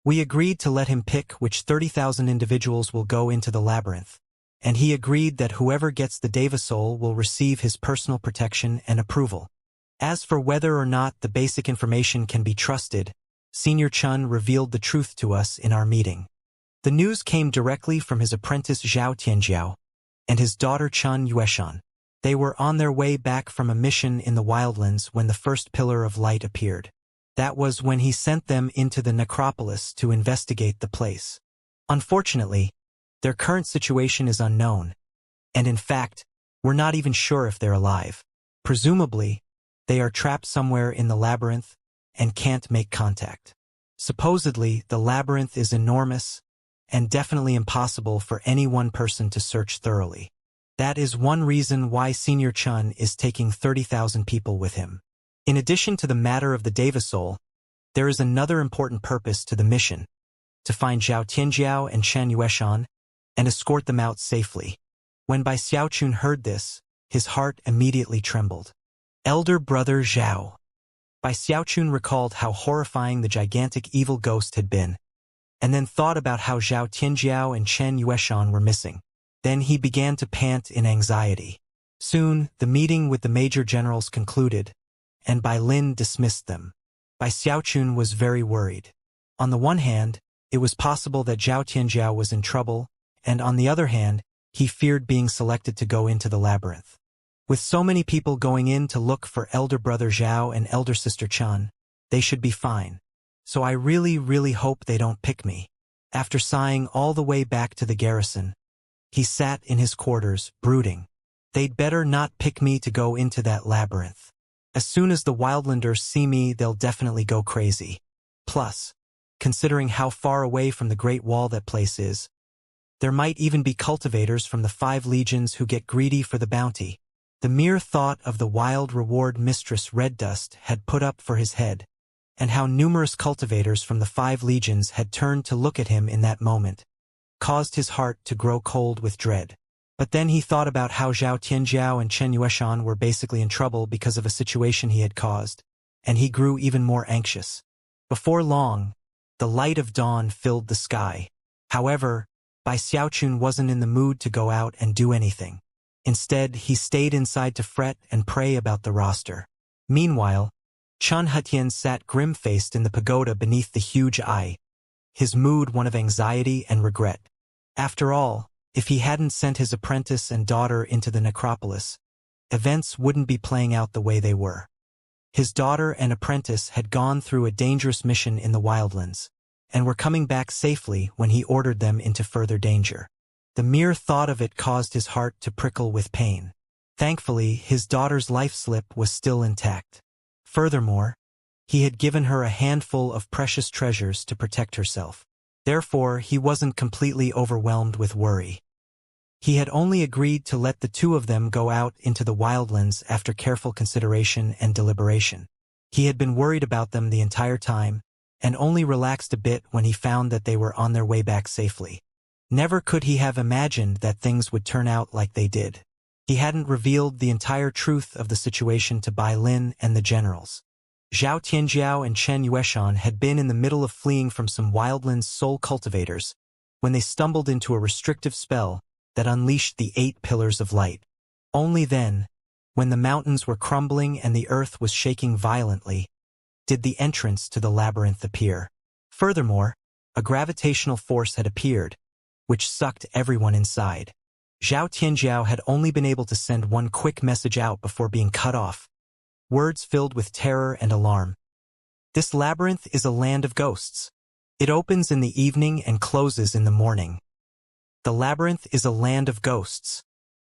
We agreed to let him pick which 30,000 individuals will go into the labyrinth, and he agreed that whoever gets the Deva Soul will receive his personal protection and approval. As for whether or not the basic information can be trusted, Senior Chen revealed the truth to us in our meeting. The news came directly from his apprentice Zhao Tianjiao and his daughter Chen Yueshan. They were on their way back from a mission in the wildlands when the first pillar of light appeared. That was when he sent them into the necropolis to investigate the place. Unfortunately, their current situation is unknown, and in fact, we're not even sure if they're alive. Presumably, they are trapped somewhere in the labyrinth and can't make contact. Supposedly, the labyrinth is enormous and definitely impossible for any one person to search thoroughly. That is one reason why Senior Chen is taking 30,000 people with him. In addition to the matter of the Deva Soul, there is another important purpose to the mission: to find Zhao Tianjiao and Shan Yueshan and escort them out safely. When Bai Xiaochun heard this, his heart immediately trembled. Elder brother Zhao. Bai Xiaochun recalled how horrifying the gigantic evil ghost had been, and then thought about how Zhao Tianjiao and Chen Yueshan were missing. Then he began to pant in anxiety. Soon, the meeting with the major generals concluded, and Bai Lin dismissed them. Bai Xiaochun was very worried. On the one hand, it was possible that Zhao Tianjiao was in trouble, and on the other hand, he feared being selected to go into the labyrinth. With so many people going in to look for elder brother Zhao and elder sister Chen, they should be fine. So I really hope they don't pick me. After sighing all the way back to the garrison, he sat in his quarters, brooding. They'd better not pick me to go into that labyrinth. As soon as the wildlanders see me, they'll definitely go crazy. Plus, considering how far away from the Great Wall that place is, there might even be cultivators from the 5 legions who get greedy for the bounty. The mere thought of the wild reward Mistress Red Dust had put up for his head, and how numerous cultivators from the 5 legions had turned to look at him in that moment, caused his heart to grow cold with dread. But then he thought about how Zhao Tianjiao and Chen Yueshan were basically in trouble because of a situation he had caused, and he grew even more anxious. Before long, the light of dawn filled the sky. However, Bai Xiaochun wasn't in the mood to go out and do anything. Instead, he stayed inside to fret and pray about the roster. Meanwhile, Chen Hetian sat grim-faced in the pagoda beneath the huge eye, his mood one of anxiety and regret. After all, if he hadn't sent his apprentice and daughter into the necropolis, events wouldn't be playing out the way they were. His daughter and apprentice had gone through a dangerous mission in the wildlands, and were coming back safely when he ordered them into further danger. The mere thought of it caused his heart to prickle with pain. Thankfully, his daughter's life slip was still intact. Furthermore, he had given her a handful of precious treasures to protect herself. Therefore, he wasn't completely overwhelmed with worry. He had only agreed to let the 2 of them go out into the wildlands after careful consideration and deliberation. He had been worried about them the entire time, and only relaxed a bit when he found that they were on their way back safely. Never could he have imagined that things would turn out like they did. He hadn't revealed the entire truth of the situation to Bai Lin and the generals. Zhao Tianjiao and Chen Yueshan had been in the middle of fleeing from some wildlands soul cultivators, when they stumbled into a restrictive spell that unleashed the 8 pillars of light. Only then, when the mountains were crumbling and the earth was shaking violently, did the entrance to the labyrinth appear. Furthermore, a gravitational force had appeared, which sucked everyone inside. Xianxia had only been able to send one quick message out before being cut off. Words filled with terror and alarm. This labyrinth is a land of ghosts. It opens in the evening and closes in the morning. The labyrinth is a land of ghosts,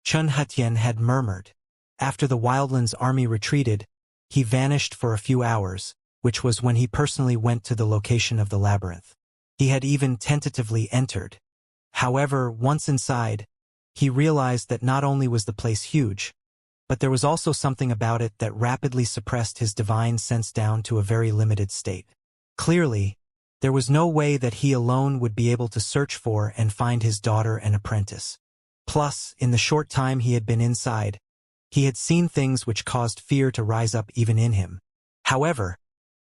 Chun Hetian had murmured. After the Wildlands army retreated, he vanished for a few hours, which was when he personally went to the location of the labyrinth. He had even tentatively entered. However, once inside, he realized that not only was the place huge, but there was also something about it that rapidly suppressed his divine sense down to a very limited state. Clearly, there was no way that he alone would be able to search for and find his daughter and apprentice. Plus, in the short time he had been inside, he had seen things which caused fear to rise up even in him. However,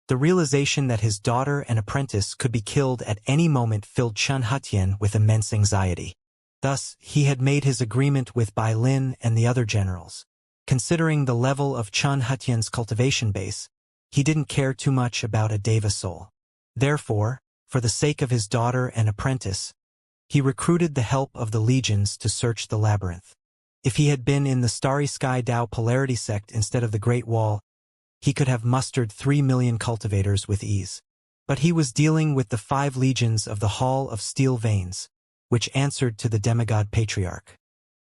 the realization that his daughter and apprentice could be killed at any moment filled Chun Hetian with immense anxiety. Thus, he had made his agreement with Bai Lin and the other generals. Considering the level of Chun Hetian's cultivation base, he didn't care too much about a Deva soul. Therefore, for the sake of his daughter and apprentice, he recruited the help of the legions to search the labyrinth. If he had been in the Starry Sky Dao Polarity sect instead of the Great Wall, he could have mustered 3 million cultivators with ease. But he was dealing with the 5 legions of the Hall of Steel Veins, which answered to the demigod patriarch.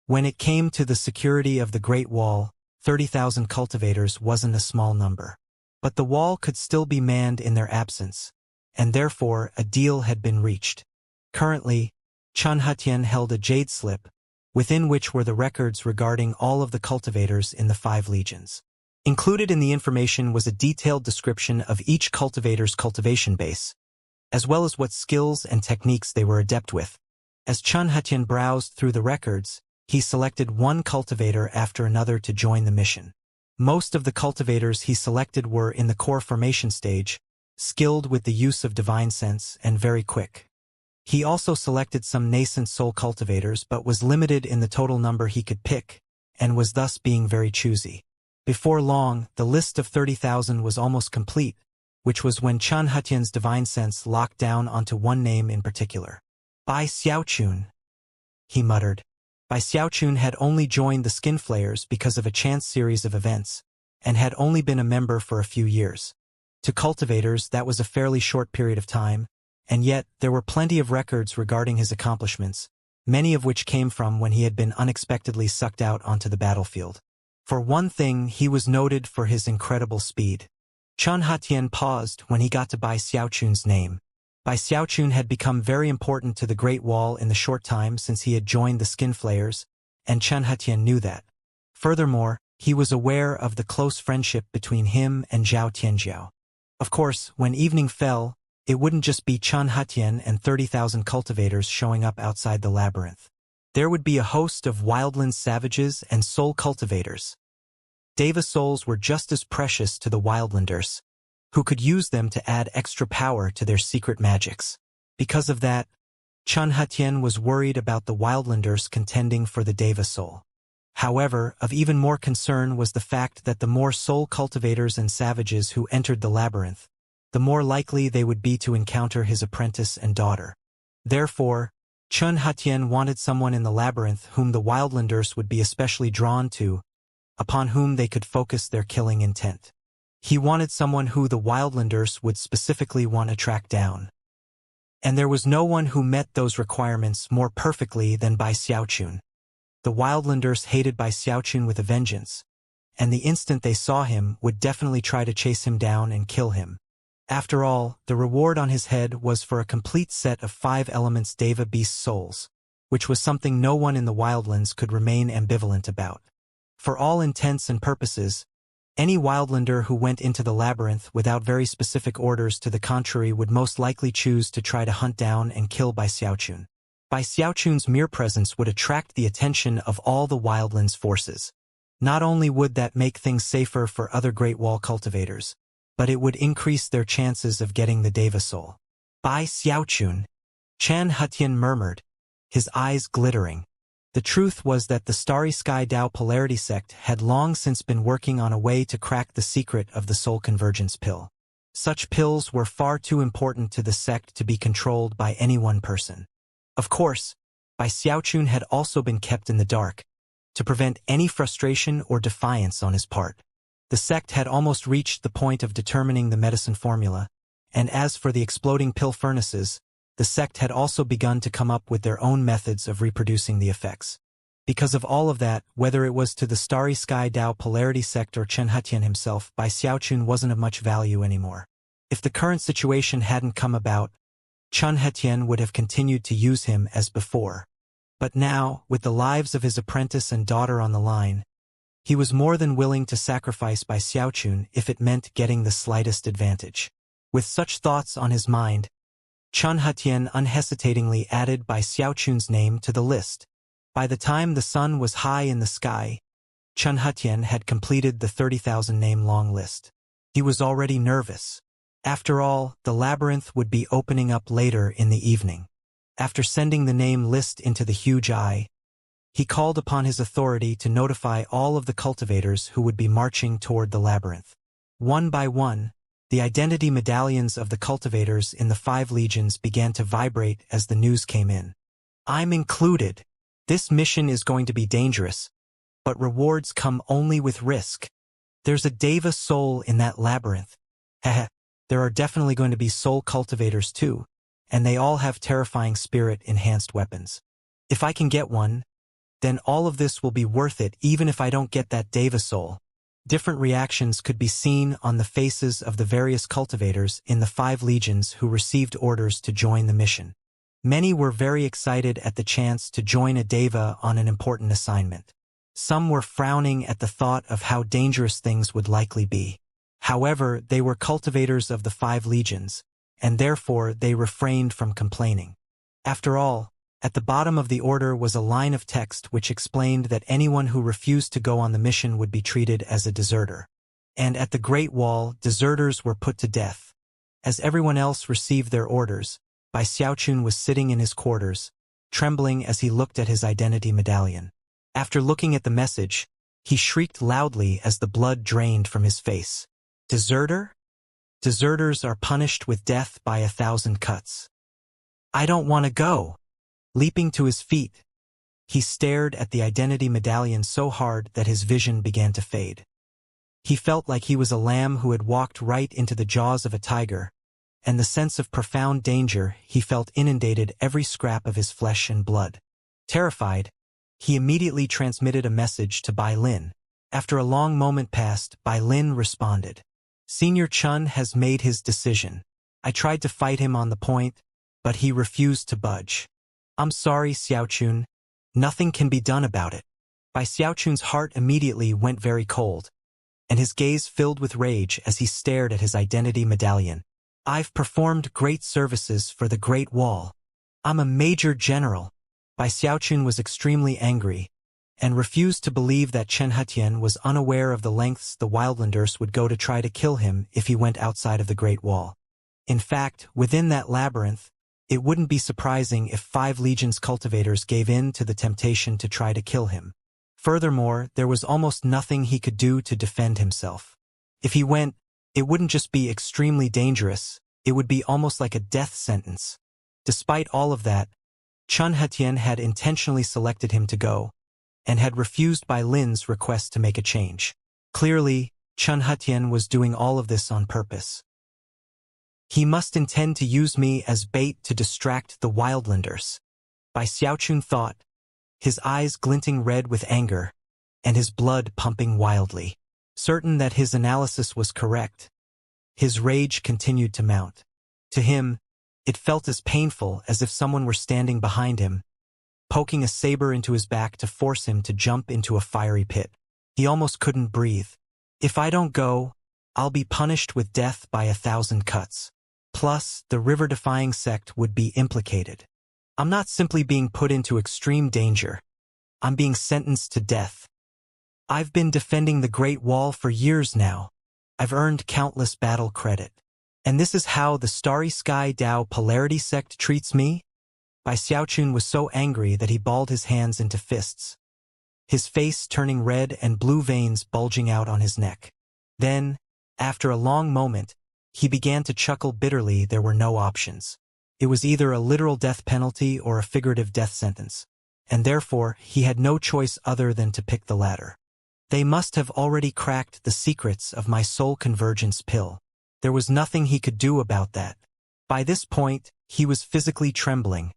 When it came to the security of the Great Wall, 30,000 cultivators wasn't a small number. But the wall could still be manned in their absence, and therefore a deal had been reached. Currently, Chun Hetian held a jade slip, within which were the records regarding all of the cultivators in the 5 legions. Included in the information was a detailed description of each cultivator's cultivation base, as well as what skills and techniques they were adept with. As Chun Hetian browsed through the records, he selected one cultivator after another to join the mission. Most of the cultivators he selected were in the core formation stage, skilled with the use of divine sense and very quick. He also selected some nascent soul cultivators but was limited in the total number he could pick, and was thus being very choosy. Before long, the list of 30,000 was almost complete, which was when Chun Hetian's divine sense locked down onto one name in particular. Bai Xiaochun, he muttered. Bai Xiaochun had only joined the Skinflayers because of a chance series of events, and had only been a member for a few years. To cultivators, that was a fairly short period of time, and yet there were plenty of records regarding his accomplishments, many of which came from when he had been unexpectedly sucked out onto the battlefield. For one thing, he was noted for his incredible speed. Chun Hetian paused when he got to Bai Xiaochun's name. Bai Xiaochun had become very important to the Great Wall in the short time since he had joined the Skinflayers, and Chun Hetian knew that. Furthermore, he was aware of the close friendship between him and Zhao Tianjiao. Of course, when evening fell, it wouldn't just be Chun Hetian and 30,000 cultivators showing up outside the labyrinth. There would be a host of wildland savages and soul cultivators. Deva souls were just as precious to the wildlanders, who could use them to add extra power to their secret magics. Because of that, Chun Hetian was worried about the wildlanders contending for the Deva soul. However, of even more concern was the fact that the more soul cultivators and savages who entered the labyrinth, the more likely they would be to encounter his apprentice and daughter. Therefore, Chun Hetian wanted someone in the labyrinth whom the wildlanders would be especially drawn to, upon whom they could focus their killing intent. He wanted someone who the wildlanders would specifically want to track down. And there was no one who met those requirements more perfectly than Bai Xiaochun. The wildlanders hated Bai Xiaochun with a vengeance, and the instant they saw him would definitely try to chase him down and kill him. After all, the reward on his head was for a complete set of 5 elements Deva beast souls, which was something no one in the wildlands could remain ambivalent about. For all intents and purposes, any wildlander who went into the labyrinth without very specific orders to the contrary would most likely choose to try to hunt down and kill Bai Xiaochun. Bai Xiaochun's mere presence would attract the attention of all the wildlands forces. Not only would that make things safer for other Great Wall cultivators, but it would increase their chances of getting the Deva soul. Bai Xiaochun, Chan Hutian murmured, his eyes glittering. The truth was that the Starry Sky Tao Polarity sect had long since been working on a way to crack the secret of the soul convergence pill. Such pills were far too important to the sect to be controlled by any one person. Of course, Bai Xiaochun had also been kept in the dark, to prevent any frustration or defiance on his part. The sect had almost reached the point of determining the medicine formula, and as for the exploding pill furnaces, the sect had also begun to come up with their own methods of reproducing the effects. Because of all of that, whether it was to the Starry Sky Tao Polarity sect or Chen Hutian himself, Bai Xiaochun wasn't of much value anymore. If the current situation hadn't come about, Chen Hutian would have continued to use him as before. But now, with the lives of his apprentice and daughter on the line, he was more than willing to sacrifice Bai Xiaochun if it meant getting the slightest advantage. With such thoughts on his mind, Chen Hutian unhesitatingly added Bai Xiaochun's name to the list. By the time the sun was high in the sky, Chen Hutian had completed the 30,000 name-long list. He was already nervous. After all, the labyrinth would be opening up later in the evening. After sending the name list into the huge eye, he called upon his authority to notify all of the cultivators who would be marching toward the labyrinth. One by one, the identity medallions of the cultivators in the 5 legions began to vibrate as the news came in. I'm included. This mission is going to be dangerous, but rewards come only with risk. There's a Deva soul in that labyrinth. Heh. There are definitely going to be soul cultivators too, and they all have terrifying spirit-enhanced weapons. If I can get one, then all of this will be worth it even if I don't get that Deva soul. Different reactions could be seen on the faces of the various cultivators in the 5 legions who received orders to join the mission. Many were very excited at the chance to join a Deva on an important assignment. Some were frowning at the thought of how dangerous things would likely be. However, they were cultivators of the 5 legions, and therefore they refrained from complaining. After all, at the bottom of the order was a line of text which explained that anyone who refused to go on the mission would be treated as a deserter. And at the Great Wall, deserters were put to death. As everyone else received their orders, Bai Xiaochun was sitting in his quarters, trembling as he looked at his identity medallion. After looking at the message, he shrieked loudly as the blood drained from his face. Deserter? Deserters are punished with death by 1,000 cuts. I don't want to go. Leaping to his feet, he stared at the identity medallion so hard that his vision began to fade. He felt like he was a lamb who had walked right into the jaws of a tiger, and the sense of profound danger he felt inundated every scrap of his flesh and blood. Terrified, he immediately transmitted a message to Bai Lin. After a long moment passed, Bai Lin responded. Senior Chun has made his decision. I tried to fight him on the point, but he refused to budge. I'm sorry, Xiaochun. Nothing can be done about it. Bai Xiaochun's heart immediately went very cold, and his gaze filled with rage as he stared at his identity medallion. I've performed great services for the Great Wall. I'm a major general. Bai Xiaochun was extremely angry, and refused to believe that Chen Hutian was unaware of the lengths the Wildlanders would go to try to kill him if he went outside of the Great Wall. In fact, within that labyrinth, it wouldn't be surprising if 5 legions cultivators gave in to the temptation to try to kill him. Furthermore, there was almost nothing he could do to defend himself. If he went, it wouldn't just be extremely dangerous, it would be almost like a death sentence. Despite all of that, Chen Hutian had intentionally selected him to go, and had refused Bai Lin's request to make a change. Clearly, Chen Hutian was doing all of this on purpose. He must intend to use me as bait to distract the Wildlanders. Bai Xiaochun thought, his eyes glinting red with anger, and his blood pumping wildly. Certain that his analysis was correct, his rage continued to mount. To him, it felt as painful as if someone were standing behind him, poking a saber into his back to force him to jump into a fiery pit. He almost couldn't breathe. If I don't go, I'll be punished with death by 1,000 cuts. Plus, the river-defying sect would be implicated. I'm not simply being put into extreme danger. I'm being sentenced to death. I've been defending the Great Wall for years now. I've earned countless battle credit. And this is how the Starry Sky Tao Polarity sect treats me? Bai Xiaochun was so angry that he balled his hands into fists, his face turning red and blue veins bulging out on his neck. Then, after a long moment, he began to chuckle bitterly. There were no options. It was either a literal death penalty or a figurative death sentence, and therefore he had no choice other than to pick the latter. They must have already cracked the secrets of my soul convergence pill. There was nothing he could do about that. By this point, he was physically trembling,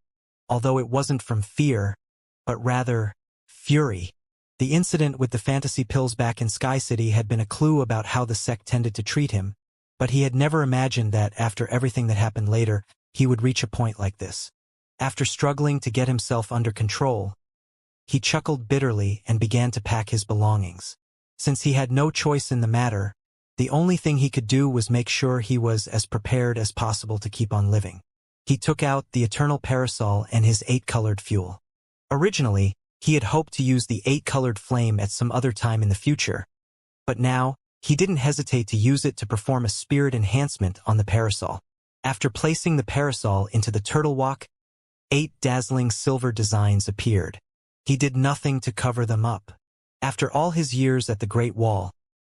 although it wasn't from fear, but rather fury. The incident with the fantasy pills back in Sky City had been a clue about how the sect tended to treat him, but he had never imagined that after everything that happened later, he would reach a point like this. After struggling to get himself under control, he chuckled bitterly and began to pack his belongings. Since he had no choice in the matter, the only thing he could do was make sure he was as prepared as possible to keep on living. He took out the eternal parasol and his 8-colored fuel. Originally, he had hoped to use the 8-colored flame at some other time in the future, but now, he didn't hesitate to use it to perform a spirit enhancement on the parasol. After placing the parasol into the turtle walk, 8 dazzling silver designs appeared. He did nothing to cover them up. After all his years at the Great Wall,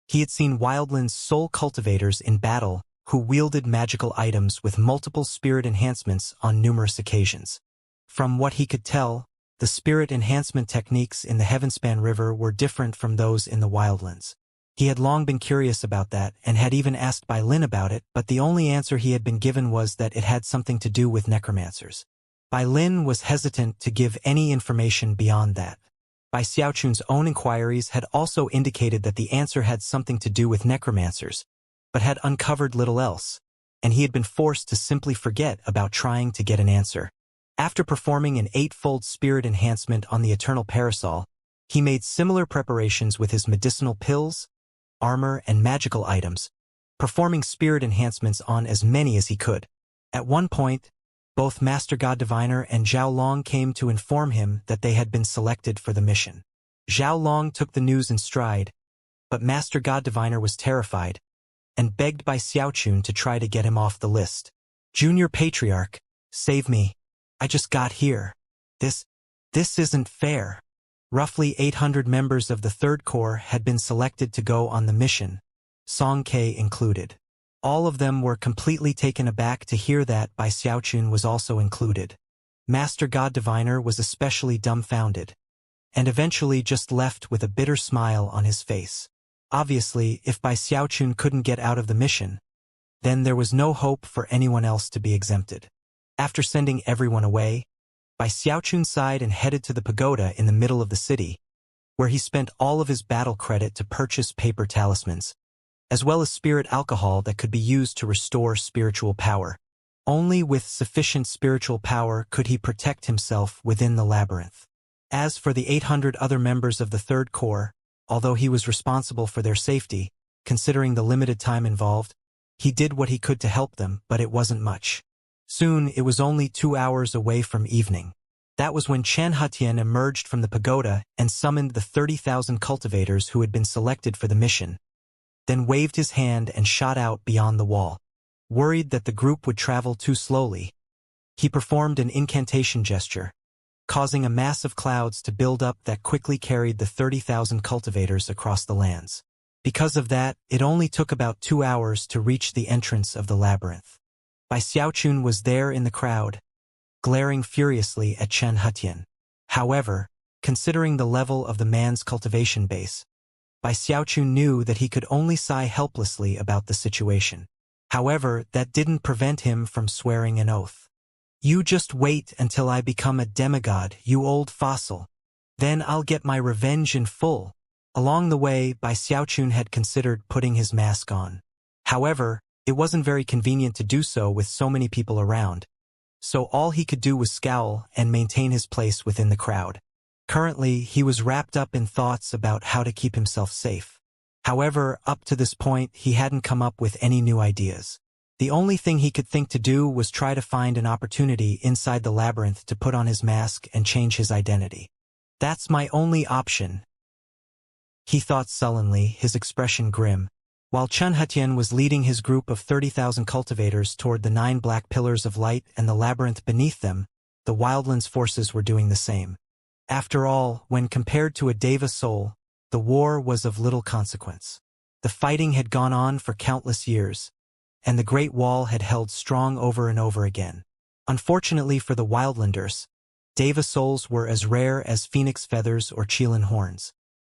he had seen wildlands soul cultivators in battle who wielded magical items with multiple spirit enhancements on numerous occasions. From what he could tell, the spirit enhancement techniques in the Heavenspan River were different from those in the wildlands. He had long been curious about that and had even asked Bai Lin about it, but the only answer he had been given was that it had something to do with necromancers. Bai Lin was hesitant to give any information beyond that. Bai Xiaochun's own inquiries had also indicated that the answer had something to do with necromancers, but had uncovered little else, and he had been forced to simply forget about trying to get an answer. After performing an 8-fold spirit enhancement on the eternal parasol, he made similar preparations with his medicinal pills, armor, and magical items, performing spirit enhancements on as many as he could. At one point, both Master God Diviner and Zhao Long came to inform him that they had been selected for the mission. Zhao Long took the news in stride, but Master God Diviner was terrified, and begged Bai Xiaochun to try to get him off the list. Junior Patriarch, save me. I just got here. This isn't fair. Roughly 800 members of the Third Corps had been selected to go on the mission, Song Ke included. All of them were completely taken aback to hear that Bai Xiaochun was also included. Master God Diviner was especially dumbfounded, and eventually just left with a bitter smile on his face. Obviously, if Bai Xiaochun couldn't get out of the mission, then there was no hope for anyone else to be exempted. After sending everyone away, Bai Xiaochun sighed and headed to the pagoda in the middle of the city, where he spent all of his battle credit to purchase paper talismans, as well as spirit alcohol that could be used to restore spiritual power. Only with sufficient spiritual power could he protect himself within the labyrinth. As for the 800 other members of the Third Corps, although he was responsible for their safety, considering the limited time involved, he did what he could to help them, but it wasn't much. Soon, it was only 2 hours away from evening. That was when Chen Hetian emerged from the pagoda and summoned the 30,000 cultivators who had been selected for the mission, then waved his hand and shot out beyond the wall. Worried that the group would travel too slowly, he performed an incantation gesture, causing a mass of clouds to build up that quickly carried the 30,000 cultivators across the lands. Because of that, it only took about 2 hours to reach the entrance of the labyrinth. Bai Xiaochun was there in the crowd, glaring furiously at Chen Hetian. However, considering the level of the man's cultivation base, Bai Xiaochun knew that he could only sigh helplessly about the situation. However, that didn't prevent him from swearing an oath. "You just wait until I become a demigod, you old fossil. Then I'll get my revenge in full." Along the way, Bai Xiaochun had considered putting his mask on. However, it wasn't very convenient to do so with so many people around, so all he could do was scowl and maintain his place within the crowd. Currently, he was wrapped up in thoughts about how to keep himself safe. However, up to this point, he hadn't come up with any new ideas. The only thing he could think to do was try to find an opportunity inside the labyrinth to put on his mask and change his identity. "That's my only option," he thought sullenly, his expression grim. While Chen Hetian was leading his group of 30,000 cultivators toward the 9 black pillars of light and the labyrinth beneath them, the Wildlands forces were doing the same. After all, when compared to a Deva soul, the war was of little consequence. The fighting had gone on for countless years, and the Great Wall had held strong over and over again. Unfortunately for the Wildlanders, Deva souls were as rare as phoenix feathers or Qilin horns.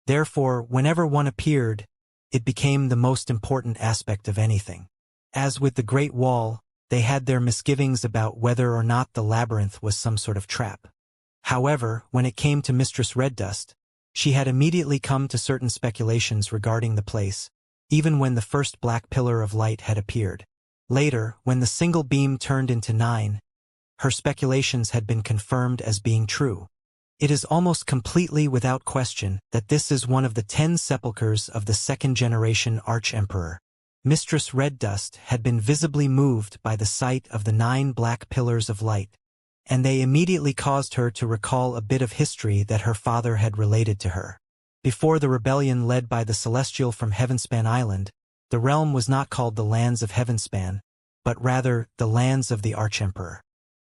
Therefore, whenever one appeared, it became the most important aspect of anything. As with the Great Wall, they had their misgivings about whether or not the labyrinth was some sort of trap. However, when it came to Mistress Red Dust, she had immediately come to certain speculations regarding the place, even when the first black pillar of light had appeared. Later, when the single beam turned into 9, her speculations had been confirmed as being true. It is almost completely without question that this is one of the 10 sepulchres of the second-generation Arch-Emperor. Mistress Red Dust had been visibly moved by the sight of the 9 black pillars of light, and they immediately caused her to recall a bit of history that her father had related to her. Before the rebellion led by the Celestial from Heavenspan Island, the realm was not called the Lands of Heavenspan, but rather the Lands of the Arch-Emperor.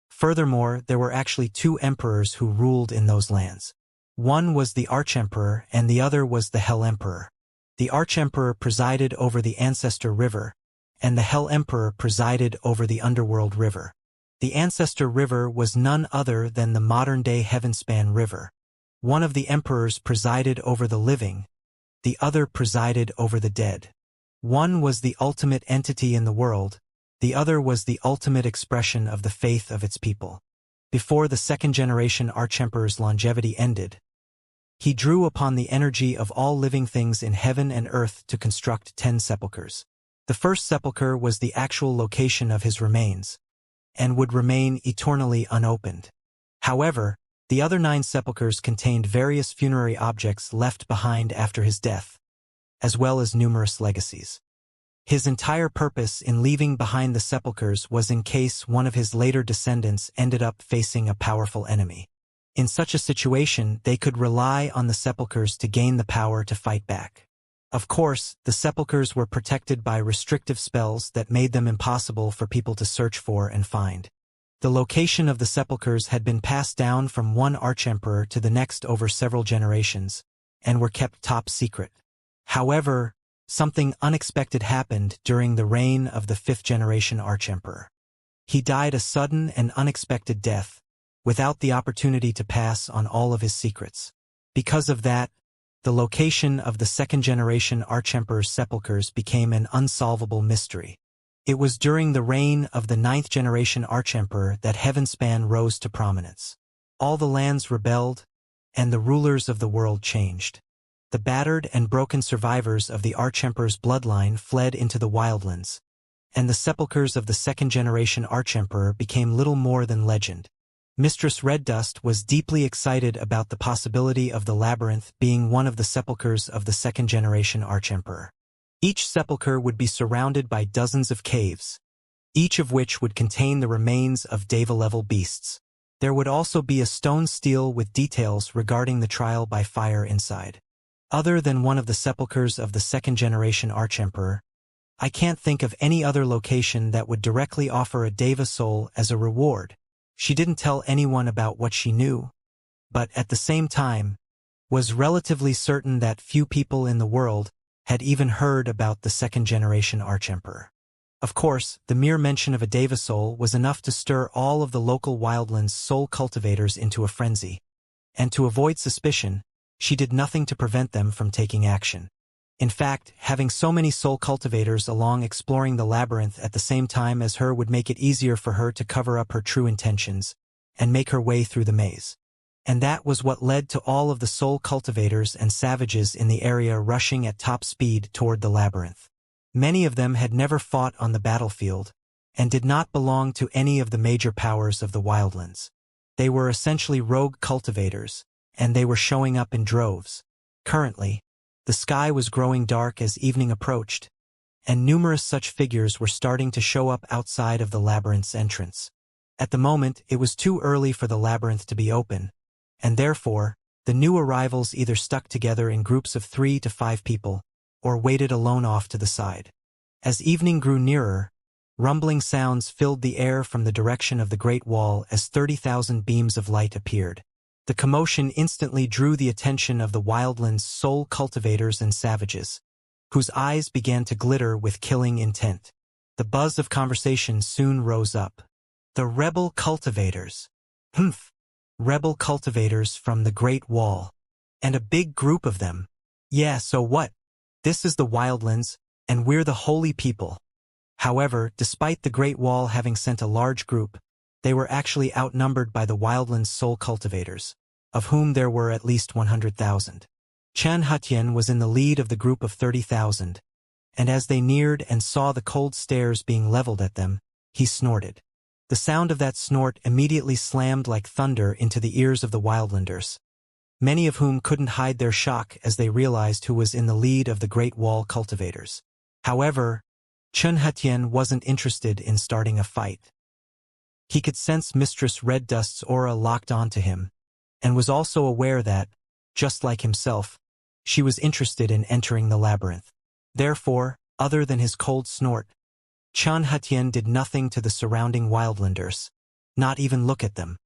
Furthermore, there were actually 2 emperors who ruled in those lands. One was the Arch-Emperor and the other was the Hell-Emperor. The Arch-Emperor presided over the Ancestor River, and the Hell-Emperor presided over the Underworld River. The Ancestor River was none other than the modern-day Heavenspan River. One of the emperors presided over the living, the other presided over the dead. One was the ultimate entity in the world, the other was the ultimate expression of the faith of its people. Before the second-generation Arch-Emperor's longevity ended, he drew upon the energy of all living things in heaven and earth to construct 10 sepulchres. The first sepulchre was the actual location of his remains, and would remain eternally unopened. However, the other 9 sepulchres contained various funerary objects left behind after his death, as well as numerous legacies. His entire purpose in leaving behind the sepulchres was in case one of his later descendants ended up facing a powerful enemy. In such a situation, they could rely on the sepulchres to gain the power to fight back. Of course, the sepulchres were protected by restrictive spells that made them impossible for people to search for and find. The location of the sepulchres had been passed down from one arch-emperor to the next over several generations, and were kept top secret. However, something unexpected happened during the reign of the 5th-generation arch-emperor. He died a sudden and unexpected death, without the opportunity to pass on all of his secrets. Because of that, the location of the 2nd-generation arch-emperor's sepulchres became an unsolvable mystery. It was during the reign of the 9th-generation arch-emperor that Heavenspan rose to prominence. All the lands rebelled, and the rulers of the world changed. The battered and broken survivors of the Arch-Emperor's bloodline fled into the Wildlands, and the sepulchres of the 2nd-generation Arch-Emperor became little more than legend. Mistress Red Dust was deeply excited about the possibility of the labyrinth being one of the sepulchres of the 2nd-generation Arch-Emperor. Each sepulchre would be surrounded by dozens of caves, each of which would contain the remains of Deva-level beasts. There would also be a stone stele with details regarding the trial by fire inside. Other than one of the sepulchres of the 2nd-generation Arch-Emperor, I can't think of any other location that would directly offer a Deva soul as a reward. She didn't tell anyone about what she knew, but at the same time, was relatively certain that few people in the world had even heard about the 2nd-generation Arch-Emperor. Of course, the mere mention of a Deva soul was enough to stir all of the local Wildlands soul cultivators into a frenzy, and to avoid suspicion, she did nothing to prevent them from taking action. In fact, having so many soul cultivators along exploring the labyrinth at the same time as her would make it easier for her to cover up her true intentions and make her way through the maze. And that was what led to all of the soul cultivators and savages in the area rushing at top speed toward the labyrinth. Many of them had never fought on the battlefield and did not belong to any of the major powers of the Wildlands. They were essentially rogue cultivators, and they were showing up in droves. Currently, the sky was growing dark as evening approached, and numerous such figures were starting to show up outside of the labyrinth's entrance. At the moment, it was too early for the labyrinth to be open, and therefore, the new arrivals either stuck together in groups of 3 to 5 people, or waited alone off to the side. As evening grew nearer, Rumbling sounds filled the air from the direction of the Great Wall as 30,000 beams of light appeared. The commotion instantly drew the attention of the wildland's sole cultivators and savages, whose eyes began to glitter with killing intent. The buzz of conversation soon rose up. The rebel cultivators. Humph! Rebel cultivators from the Great Wall. And a big group of them. Yeah, so what? This is the wildlands, and we're the holy people. However, despite the Great Wall having sent a large group, they were actually outnumbered by the wildland's sole cultivators, of whom there were at least 100,000. Xianxia was in the lead of the group of 30,000, and as they neared and saw the cold stares being leveled at them, he snorted. The sound of that snort immediately slammed like thunder into the ears of the wildlanders, many of whom couldn't hide their shock as they realized who was in the lead of the Great Wall cultivators. However, Xianxia wasn't interested in starting a fight. He could sense Mistress Red Dust's aura locked onto him, and was also aware that, just like himself, she was interested in entering the labyrinth. Therefore, other than his cold snort, Xianxia did nothing to the surrounding wildlanders, not even look at them.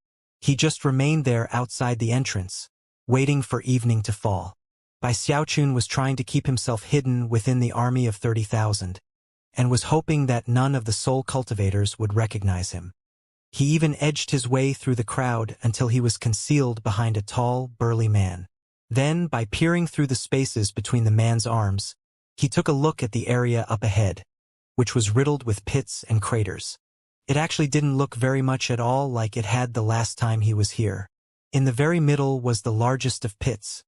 He just remained there outside the entrance, waiting for evening to fall. Bai Xiaochun was trying to keep himself hidden within the army of 30,000, and was hoping that none of the soul cultivators would recognize him. He even edged his way through the crowd until he was concealed behind a tall, burly man. Then, by peering through the spaces between the man's arms, he took a look at the area up ahead, which was riddled with pits and craters. It actually didn't look very much at all like it had the last time he was here. In the very middle was the largest of pits,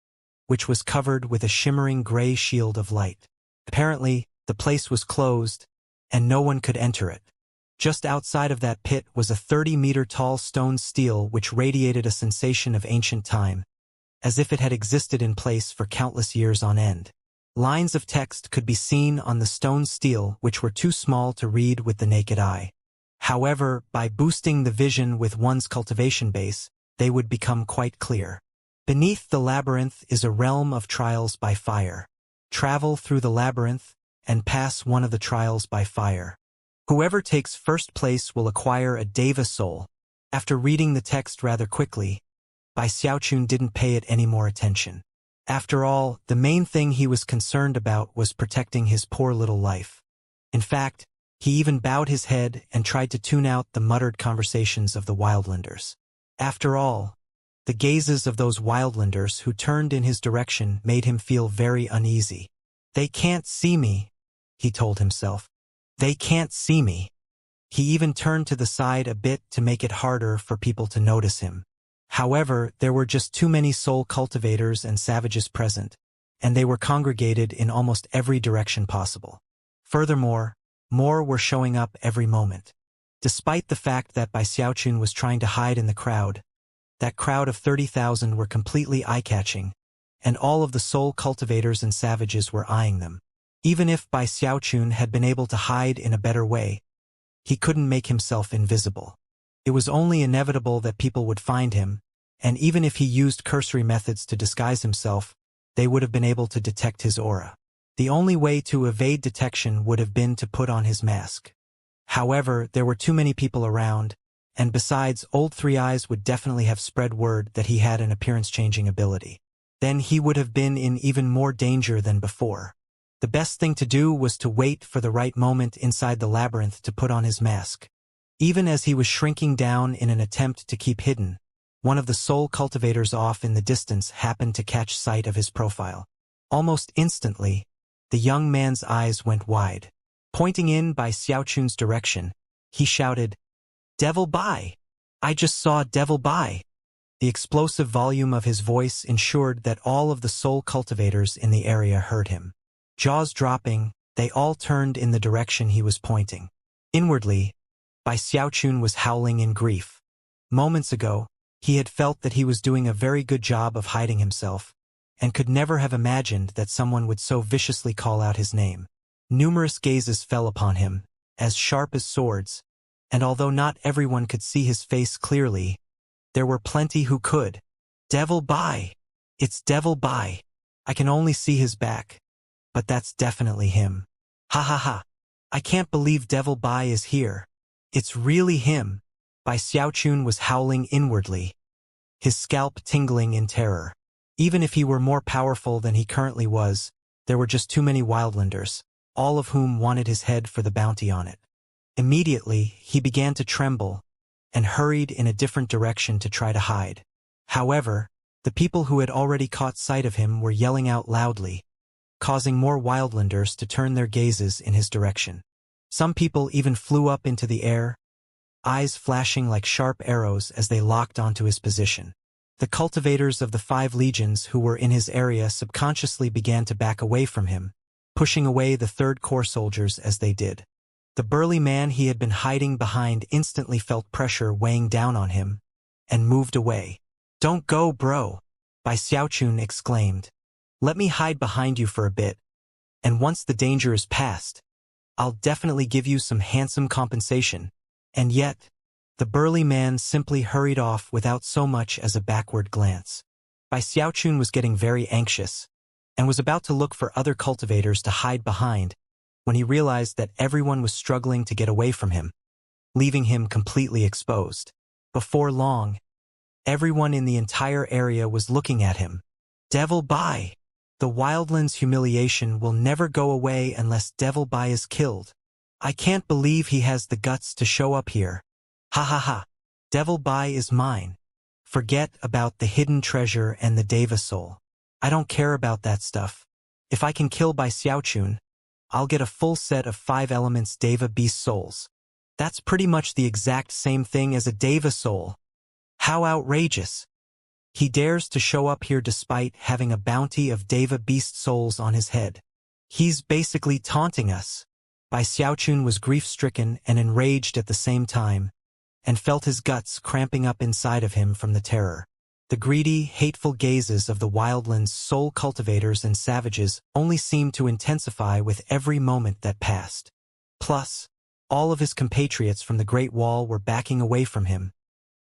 which was covered with a shimmering gray shield of light. Apparently, the place was closed, and no one could enter it. Just outside of that pit was a 30-meter-tall stone stele which radiated a sensation of ancient time, as if it had existed in place for countless years on end. Lines of text could be seen on the stone stele which were too small to read with the naked eye. However, by boosting the vision with one's cultivation base, they would become quite clear. Beneath the labyrinth is a realm of trials by fire. Travel through the labyrinth and pass one of the trials by fire. Whoever takes first place will acquire a Deva soul. After reading the text rather quickly, Bai Xiaochun didn't pay it any more attention. After all, the main thing he was concerned about was protecting his poor little life. In fact, he even bowed his head and tried to tune out the muttered conversations of the wildlanders. After all, the gazes of those wildlanders who turned in his direction made him feel very uneasy. They can't see me, he told himself. They can't see me. He even turned to the side a bit to make it harder for people to notice him. However, there were just too many soul cultivators and savages present, and they were congregated in almost every direction possible. Furthermore, more were showing up every moment. Despite the fact that Bai Xiaochun was trying to hide in the crowd, that crowd of 30,000 were completely eye-catching, and all of the soul cultivators and savages were eyeing them. Even if Bai Xiaochun had been able to hide in a better way, he couldn't make himself invisible. It was only inevitable that people would find him, and even if he used cursory methods to disguise himself, they would have been able to detect his aura. The only way to evade detection would have been to put on his mask. However, there were too many people around, and besides, Old Three Eyes would definitely have spread word that he had an appearance-changing ability. Then he would have been in even more danger than before. The best thing to do was to wait for the right moment inside the labyrinth to put on his mask. Even as he was shrinking down in an attempt to keep hidden, one of the soul cultivators off in the distance happened to catch sight of his profile. Almost instantly, the young man's eyes went wide. Pointing in Bai Xiaochun's direction, he shouted, "Devil Bai! I just saw Devil Bai!" The explosive volume of his voice ensured that all of the soul cultivators in the area heard him. Jaws dropping, they all turned in the direction he was pointing. Inwardly, Bai Xiaochun was howling in grief. Moments ago, he had felt that he was doing a very good job of hiding himself, and could never have imagined that someone would so viciously call out his name. Numerous gazes fell upon him, as sharp as swords, and although not everyone could see his face clearly, there were plenty who could. "Devil Bai! It's Devil Bai! I can only see his back, but that's definitely him. Ha ha ha!" I can't believe Devil Bai is here. It's really him. Bai Xiaochun was howling inwardly, his scalp tingling in terror. Even if he were more powerful than he currently was, there were just too many wildlanders, all of whom wanted his head for the bounty on it. Immediately, he began to tremble and hurried in a different direction to try to hide. However, the people who had already caught sight of him were yelling out loudly, causing more wildlanders to turn their gazes in his direction. Some people even flew up into the air, eyes flashing like sharp arrows as they locked onto his position. The cultivators of the 5 legions who were in his area subconsciously began to back away from him, pushing away the 3rd Corps soldiers as they did. The burly man he had been hiding behind instantly felt pressure weighing down on him, and moved away. "Don't go, bro," Bai Xiaochun exclaimed. "Let me hide behind you for a bit, and once the danger is past, I'll definitely give you some handsome compensation." And yet, the burly man simply hurried off without so much as a backward glance. Bai Xiaochun was getting very anxious, and was about to look for other cultivators to hide behind, when he realized that everyone was struggling to get away from him, leaving him completely exposed. Before long, everyone in the entire area was looking at him. Devil Bai! The Wildlands' humiliation will never go away unless Devil Bai is killed. I can't believe he has the guts to show up here. Ha ha ha. Devil Bai is mine. Forget about the hidden treasure and the Deva soul. I don't care about that stuff. If I can kill Bai Xiaochun, I'll get a full set of 5 elements Deva beast souls. That's pretty much the exact same thing as a Deva soul. How outrageous. He dares to show up here despite having a bounty of Deva beast souls on his head. He's basically taunting us. Bai Xiaochun was grief-stricken and enraged at the same time, and felt his guts cramping up inside of him from the terror. The greedy, hateful gazes of the Wildlands' soul cultivators and savages only seemed to intensify with every moment that passed. Plus, all of his compatriots from the Great Wall were backing away from him,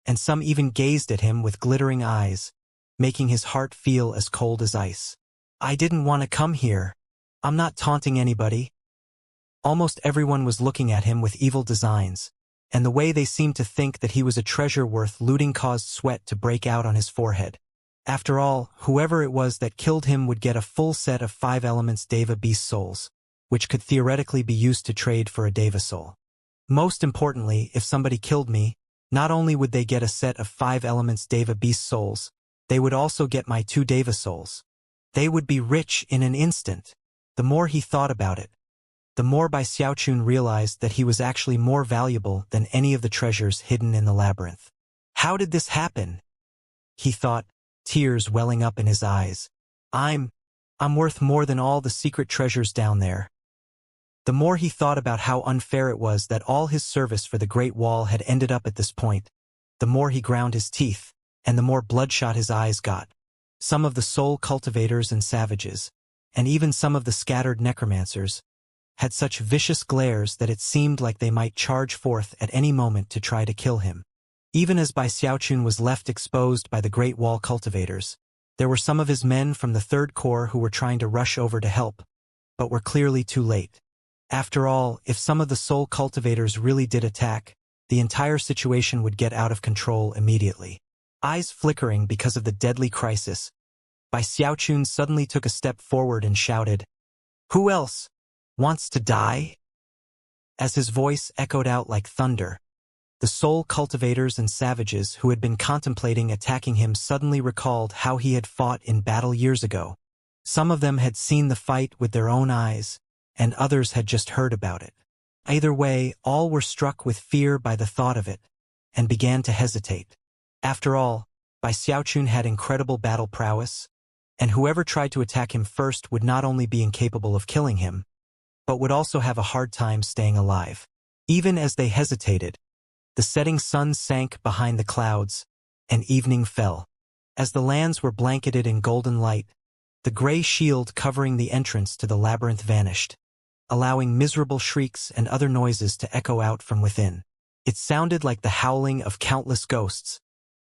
and some even gazed at him with glittering eyes, making his heart feel as cold as ice. I didn't want to come here. I'm not taunting anybody. Almost everyone was looking at him with evil designs, and the way they seemed to think that he was a treasure worth looting caused sweat to break out on his forehead. After all, whoever it was that killed him would get a full set of 5 elements Deva beast souls, which could theoretically be used to trade for a Deva soul. Most importantly, if somebody killed me, not only would they get a set of 5 elements Deva beast souls, they would also get my 2 Deva souls. They would be rich in an instant. The more he thought about it, the more Bai Xiaochun realized that he was actually more valuable than any of the treasures hidden in the labyrinth. How did this happen? He thought, tears welling up in his eyes. I'm worth more than all the secret treasures down there. The more he thought about how unfair it was that all his service for the Great Wall had ended up at this point, the more he ground his teeth, and the more bloodshot his eyes got. Some of the soul cultivators and savages, and even some of the scattered necromancers, had such vicious glares that it seemed like they might charge forth at any moment to try to kill him. Even as Bai Xiaochun was left exposed by the Great Wall cultivators, there were some of his men from the 3rd Corps who were trying to rush over to help, but were clearly too late. After all, if some of the soul cultivators really did attack, the entire situation would get out of control immediately. Eyes flickering because of the deadly crisis, Bai Xiaochun suddenly took a step forward and shouted, "Who else wants to die?" As his voice echoed out like thunder, the soul cultivators and savages who had been contemplating attacking him suddenly recalled how he had fought in battle years ago. Some of them had seen the fight with their own eyes, and others had just heard about it. Either way, all were struck with fear by the thought of it, and began to hesitate. After all, Bai Xiaochun had incredible battle prowess, and whoever tried to attack him first would not only be incapable of killing him, but would also have a hard time staying alive. Even as they hesitated, the setting sun sank behind the clouds, and evening fell. As the lands were blanketed in golden light, the gray shield covering the entrance to the labyrinth vanished, allowing miserable shrieks and other noises to echo out from within. It sounded like the howling of countless ghosts,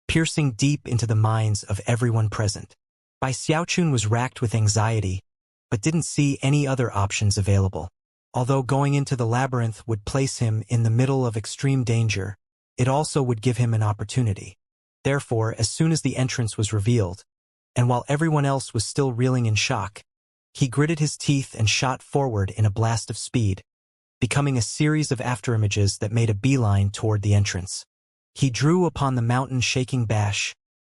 piercing deep into the minds of everyone present. Bai Xiaochun was racked with anxiety, but didn't see any other options available. Although going into the labyrinth would place him in the middle of extreme danger, it also would give him an opportunity. Therefore, as soon as the entrance was revealed, and while everyone else was still reeling in shock, he gritted his teeth and shot forward in a blast of speed, becoming a series of afterimages that made a beeline toward the entrance. He drew upon the mountain-shaking bash,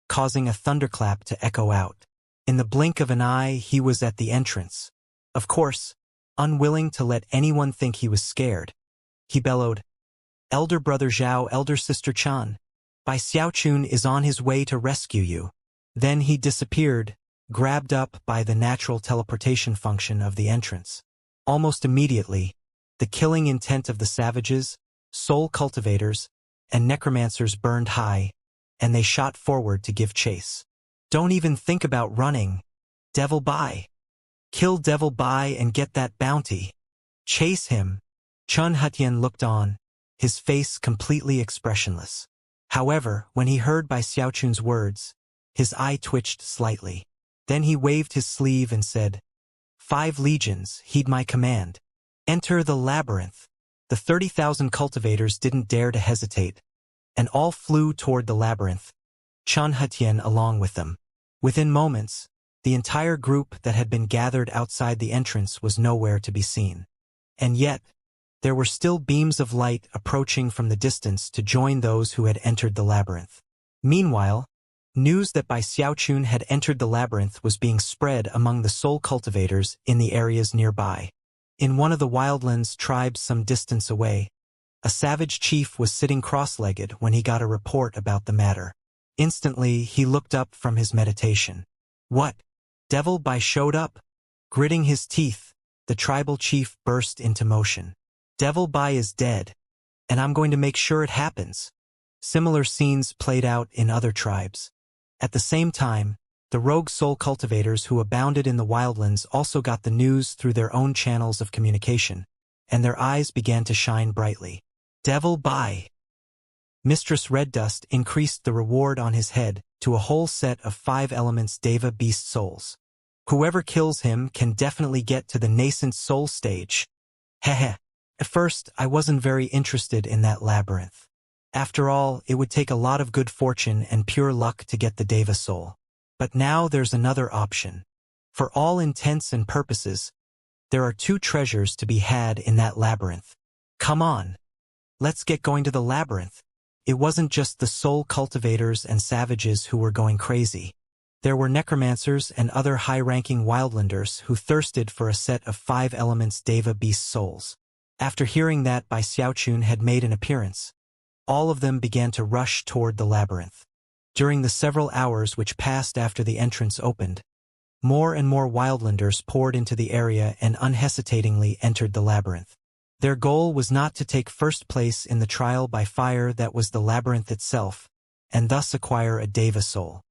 causing a thunderclap to echo out. In the blink of an eye, he was at the entrance. Of course, unwilling to let anyone think he was scared, he bellowed, "Elder brother Zhao, elder sister Chan, Bai Xiaochun is on his way to rescue you." Then he disappeared, grabbed up by the natural teleportation function of the entrance. Almost immediately, the killing intent of the savages, soul cultivators, and necromancers burned high, and they shot forward to give chase. "Don't even think about running, Devil Bai. Kill Devil Bai and get that bounty. Chase him." Chun Hutian looked on, his face completely expressionless. However, when he heard Bai Xiaochun's words, his eye twitched slightly. Then he waved his sleeve and said, "5 legions, heed my command. Enter the labyrinth." The 30,000 cultivators didn't dare to hesitate, and all flew toward the labyrinth, Chun Hutian along with them. Within moments, the entire group that had been gathered outside the entrance was nowhere to be seen. And yet, there were still beams of light approaching from the distance to join those who had entered the labyrinth. Meanwhile, news that Bai Xiaochun had entered the labyrinth was being spread among the soul cultivators in the areas nearby. In one of the wildlands tribes some distance away, a savage chief was sitting cross-legged when he got a report about the matter. Instantly, he looked up from his meditation. "What? Devil Bai showed up?" Gritting his teeth, the tribal chief burst into motion. "Devil Bai is dead, and I'm going to make sure it happens." Similar scenes played out in other tribes. At the same time, the rogue soul cultivators who abounded in the wildlands also got the news through their own channels of communication, and their eyes began to shine brightly. "Devil Bai!" Mistress Red Dust increased the reward on his head to a whole set of 5 elements Deva beast souls. Whoever kills him can definitely get to the nascent soul stage. Heh. At first, I wasn't very interested in that labyrinth. After all, it would take a lot of good fortune and pure luck to get the Deva soul. But now there's another option. For all intents and purposes, there are 2 treasures to be had in that labyrinth. Come on. Let's get going to the labyrinth. It wasn't just the soul cultivators and savages who were going crazy. There were necromancers and other high-ranking wildlanders who thirsted for a set of 5 elements Deva beast souls. After hearing that Bai Xiaochun had made an appearance, all of them began to rush toward the labyrinth. During the several hours which passed after the entrance opened, more and more wildlanders poured into the area and unhesitatingly entered the labyrinth. Their goal was not to take first place in the trial by fire that was the labyrinth itself, and thus acquire a Deva soul.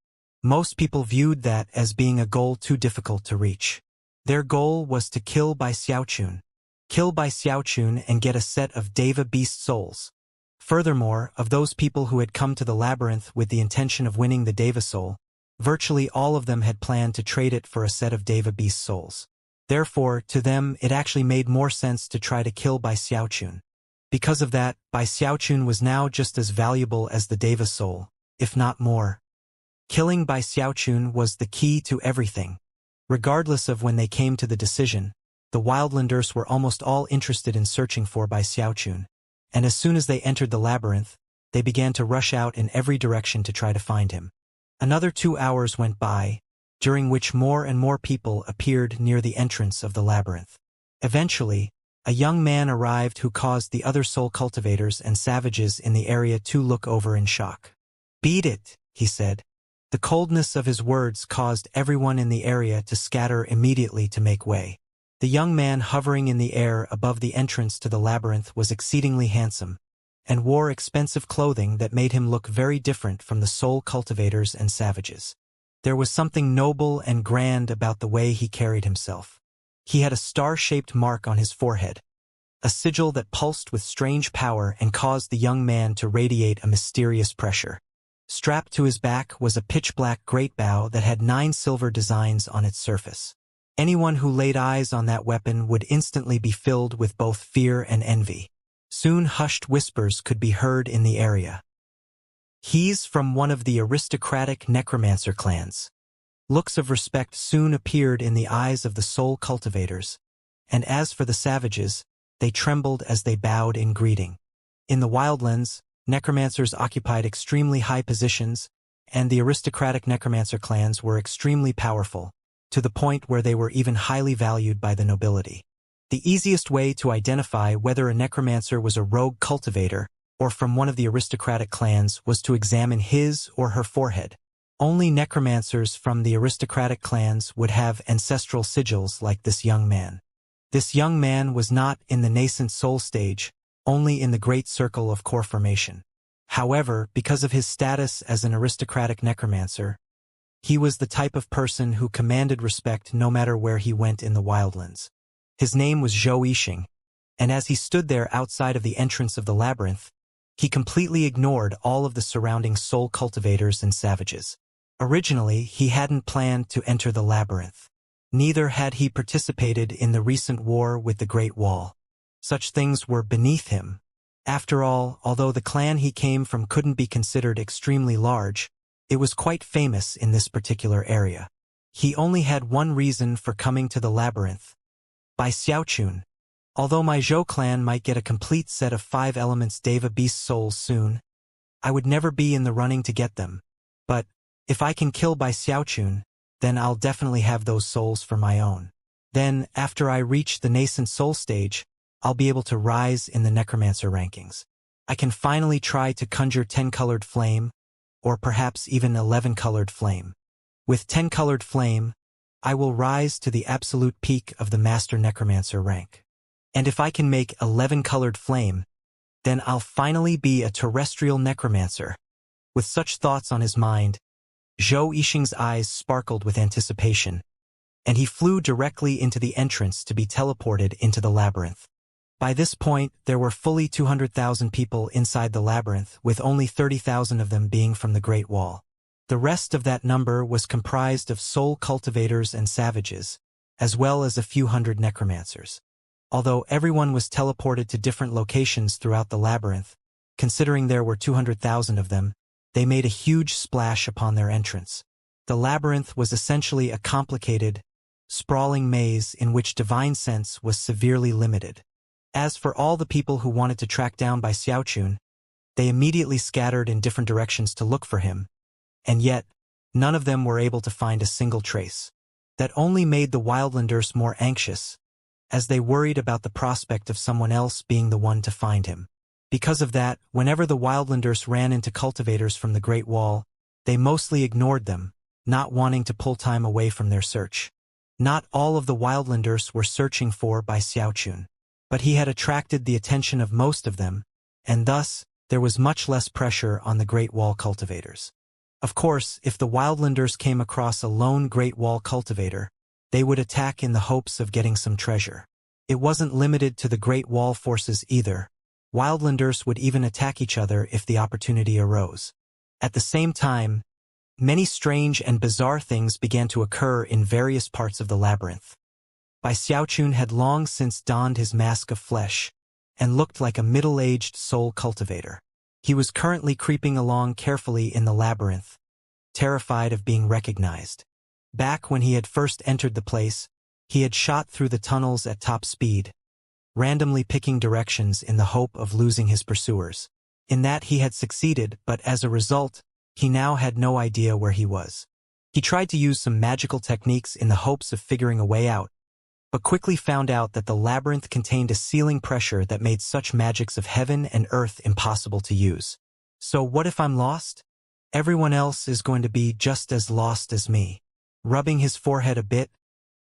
Most people viewed that as being a goal too difficult to reach. Their goal was to kill Bai Xiaochun. Kill Bai Xiaochun and get a set of Deva beast souls. Furthermore, of those people who had come to the labyrinth with the intention of winning the Deva soul, virtually all of them had planned to trade it for a set of Deva beast souls. Therefore, to them, it actually made more sense to try to kill Bai Xiaochun. Because of that, Bai Xiaochun was now just as valuable as the Deva soul, if not more. Killing Bai Xiaochun was the key to everything. Regardless of when they came to the decision, the wildlanders were almost all interested in searching for Bai Xiaochun, and as soon as they entered the labyrinth, they began to rush out in every direction to try to find him. Another 2 hours went by, during which more and more people appeared near the entrance of the labyrinth. Eventually, a young man arrived who caused the other soul cultivators and savages in the area to look over in shock. "Beat it," he said. The coldness of his words caused everyone in the area to scatter immediately to make way. The young man hovering in the air above the entrance to the labyrinth was exceedingly handsome, and wore expensive clothing that made him look very different from the soul cultivators and savages. There was something noble and grand about the way he carried himself. He had a star-shaped mark on his forehead, a sigil that pulsed with strange power and caused the young man to radiate a mysterious pressure. Strapped to his back was a pitch-black great bow that had 9 silver designs on its surface. Anyone who laid eyes on that weapon would instantly be filled with both fear and envy. Soon hushed whispers could be heard in the area. He's from one of the aristocratic necromancer clans. Looks of respect soon appeared in the eyes of the soul cultivators, and as for the savages, they trembled as they bowed in greeting. In the wildlands, necromancers occupied extremely high positions, and the aristocratic necromancer clans were extremely powerful, to the point where they were even highly valued by the nobility. The easiest way to identify whether a necromancer was a rogue cultivator or from one of the aristocratic clans was to examine his or her forehead. Only necromancers from the aristocratic clans would have ancestral sigils like this young man. This young man was not in the nascent soul stage, only in the great circle of core formation. However, because of his status as an aristocratic necromancer, he was the type of person who commanded respect no matter where he went in the wildlands. His name was Zhou Yixing, and as he stood there outside of the entrance of the labyrinth, he completely ignored all of the surrounding soul cultivators and savages. Originally, he hadn't planned to enter the labyrinth. Neither had he participated in the recent war with the Great Wall. Such things were beneath him. After all, although the clan he came from couldn't be considered extremely large, it was quite famous in this particular area. He only had one reason for coming to the labyrinth. By Xiaochun. Although my Zhou clan might get a complete set of 5 elements Deva beast souls soon, I would never be in the running to get them. But if I can kill Bai Xiaochun, then I'll definitely have those souls for my own. Then, after I reach the nascent soul stage, I'll be able to rise in the necromancer rankings. I can finally try to conjure 10-colored flame, or perhaps even 11-colored flame. With 10-colored flame, I will rise to the absolute peak of the Master Necromancer rank. And if I can make 11-colored flame, then I'll finally be a terrestrial necromancer. With such thoughts on his mind, Zhou Yixing's eyes sparkled with anticipation, and he flew directly into the entrance to be teleported into the labyrinth. By this point, there were fully 200,000 people inside the labyrinth, with only 30,000 of them being from the Great Wall. The rest of that number was comprised of soul cultivators and savages, as well as a few hundred necromancers. Although everyone was teleported to different locations throughout the labyrinth, considering there were 200,000 of them, they made a huge splash upon their entrance. The labyrinth was essentially a complicated, sprawling maze in which divine sense was severely limited. As for all the people who wanted to track down Bai Xiaochun, they immediately scattered in different directions to look for him, and yet, none of them were able to find a single trace. That only made the wildlanders more anxious, as they worried about the prospect of someone else being the one to find him. Because of that, whenever the wildlanders ran into cultivators from the Great Wall, they mostly ignored them, not wanting to pull time away from their search. Not all of the wildlanders were searching for Bai Xiaochun, but he had attracted the attention of most of them, and thus, there was much less pressure on the Great Wall cultivators. Of course, if the wildlanders came across a lone Great Wall cultivator, they would attack in the hopes of getting some treasure. It wasn't limited to the Great Wall forces either. Wildlanders would even attack each other if the opportunity arose. At the same time, many strange and bizarre things began to occur in various parts of the labyrinth. Bai Xiaochun had long since donned his mask of flesh, and looked like a middle-aged soul cultivator. He was currently creeping along carefully in the labyrinth, terrified of being recognized. Back when he had first entered the place, he had shot through the tunnels at top speed, randomly picking directions in the hope of losing his pursuers. In that he had succeeded, but as a result, he now had no idea where he was. He tried to use some magical techniques in the hopes of figuring a way out, but quickly found out that the labyrinth contained a ceiling pressure that made such magics of heaven and earth impossible to use. So what if I'm lost? Everyone else is going to be just as lost as me. Rubbing his forehead a bit,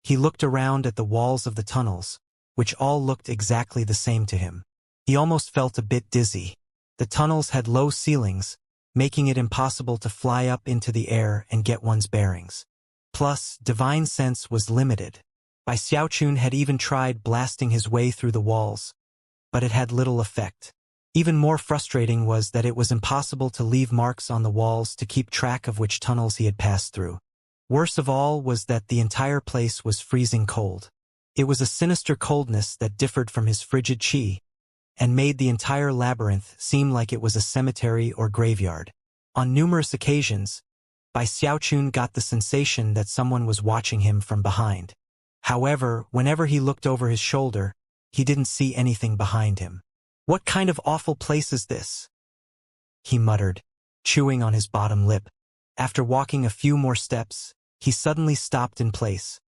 he looked around at the walls of the tunnels, which all looked exactly the same to him. He almost felt a bit dizzy. The tunnels had low ceilings, making it impossible to fly up into the air and get one's bearings. Plus, divine sense was limited. Bai Xiaochun had even tried blasting his way through the walls, but it had little effect. Even more frustrating was that it was impossible to leave marks on the walls to keep track of which tunnels he had passed through. Worst of all was that the entire place was freezing cold. It was a sinister coldness that differed from his frigid chi, and made the entire labyrinth seem like it was a cemetery or graveyard. On numerous occasions, Bai Xiaochun got the sensation that someone was watching him from behind. However, whenever he looked over his shoulder, he didn't see anything behind him. "What kind of awful place is this?" he muttered, chewing on his bottom lip. After walking a few more steps, he suddenly stopped in place,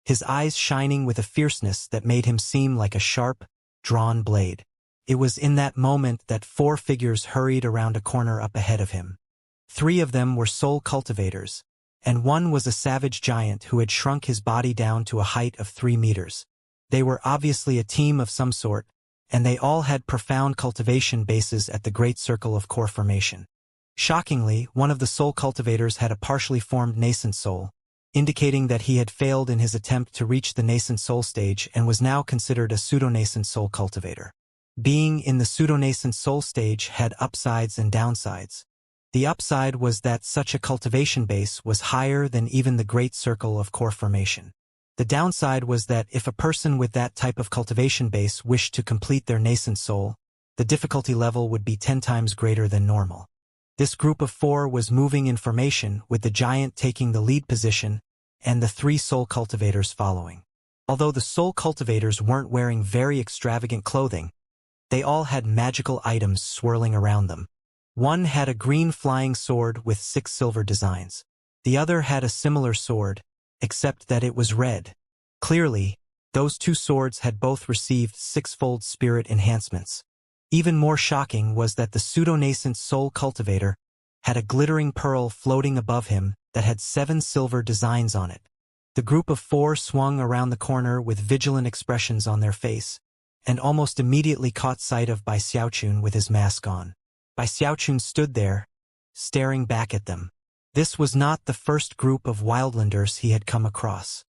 his eyes shining with a fierceness that made him seem like a sharp, drawn blade. It was in that moment that 4 figures hurried around a corner up ahead of him. 3 of them were soul cultivators, and 1 was a savage giant who had shrunk his body down to a height of 3 meters. They were obviously a team of some sort, and they all had profound cultivation bases at the Great Circle of Core Formation. Shockingly, one of the soul cultivators had a partially formed nascent soul, indicating that he had failed in his attempt to reach the nascent soul stage and was now considered a pseudo-nascent soul cultivator. Being in the pseudo-nascent soul stage had upsides and downsides. The upside was that such a cultivation base was higher than even the Great Circle of Core Formation. The downside was that if a person with that type of cultivation base wished to complete their nascent soul, the difficulty level would be 10 times greater than normal. This group of 4 was moving in formation, with the giant taking the lead position and the 3 soul cultivators following. Although the soul cultivators weren't wearing very extravagant clothing, they all had magical items swirling around them. One had a green flying sword with 6 silver designs. The other had a similar sword, except that it was red. Clearly, those 2 swords had both received 6-fold spirit enhancements. Even more shocking was that the pseudo-nascent soul cultivator had a glittering pearl floating above him that had 7 silver designs on it. The group of 4 swung around the corner with vigilant expressions on their face, and almost immediately caught sight of Bai Xiaochun with his mask on. Bai Xiaochun stood there, staring back at them. This was not the first group of wildlanders he had come across.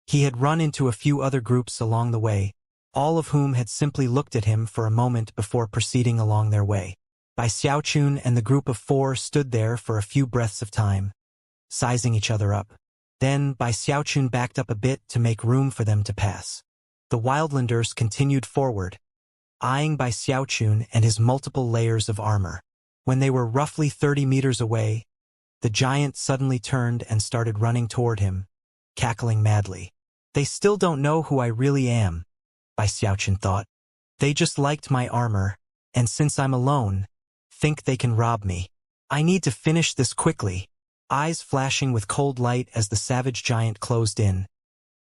He had run into a few other groups along the way, all of whom had simply looked at him for a moment before proceeding along their way. Bai Xiaochun and the group of 4 stood there for a few breaths of time, sizing each other up. Then Bai Xiaochun backed up a bit to make room for them to pass. The wildlanders continued forward, eyeing Bai Xiaochun and his multiple layers of armor. When they were roughly 30 meters away, the giant suddenly turned and started running toward him, cackling madly. "They still don't know who I really am," Bai Xiaochun thought. "They just liked my armor, and since I'm alone, think they can rob me. I need to finish this quickly." Eyes flashing with cold light as the savage giant closed in,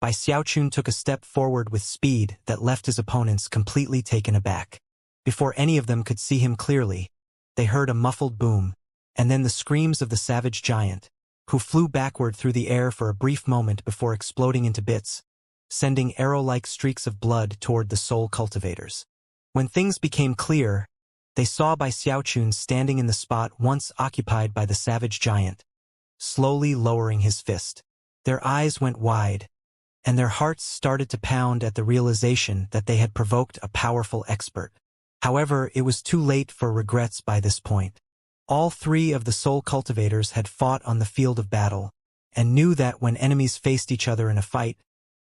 Bai Xiaochun took a step forward with speed that left his opponents completely taken aback. Before any of them could see him clearly, they heard a muffled boom, and then the screams of the savage giant, who flew backward through the air for a brief moment before exploding into bits, sending arrow-like streaks of blood toward the soul cultivators. When things became clear, they saw Bai Xiaochun standing in the spot once occupied by the savage giant, slowly lowering his fist. Their eyes went wide, and their hearts started to pound at the realization that they had provoked a powerful expert. However, it was too late for regrets by this point. All 3 of the soul cultivators had fought on the field of battle, and knew that when enemies faced each other in a fight,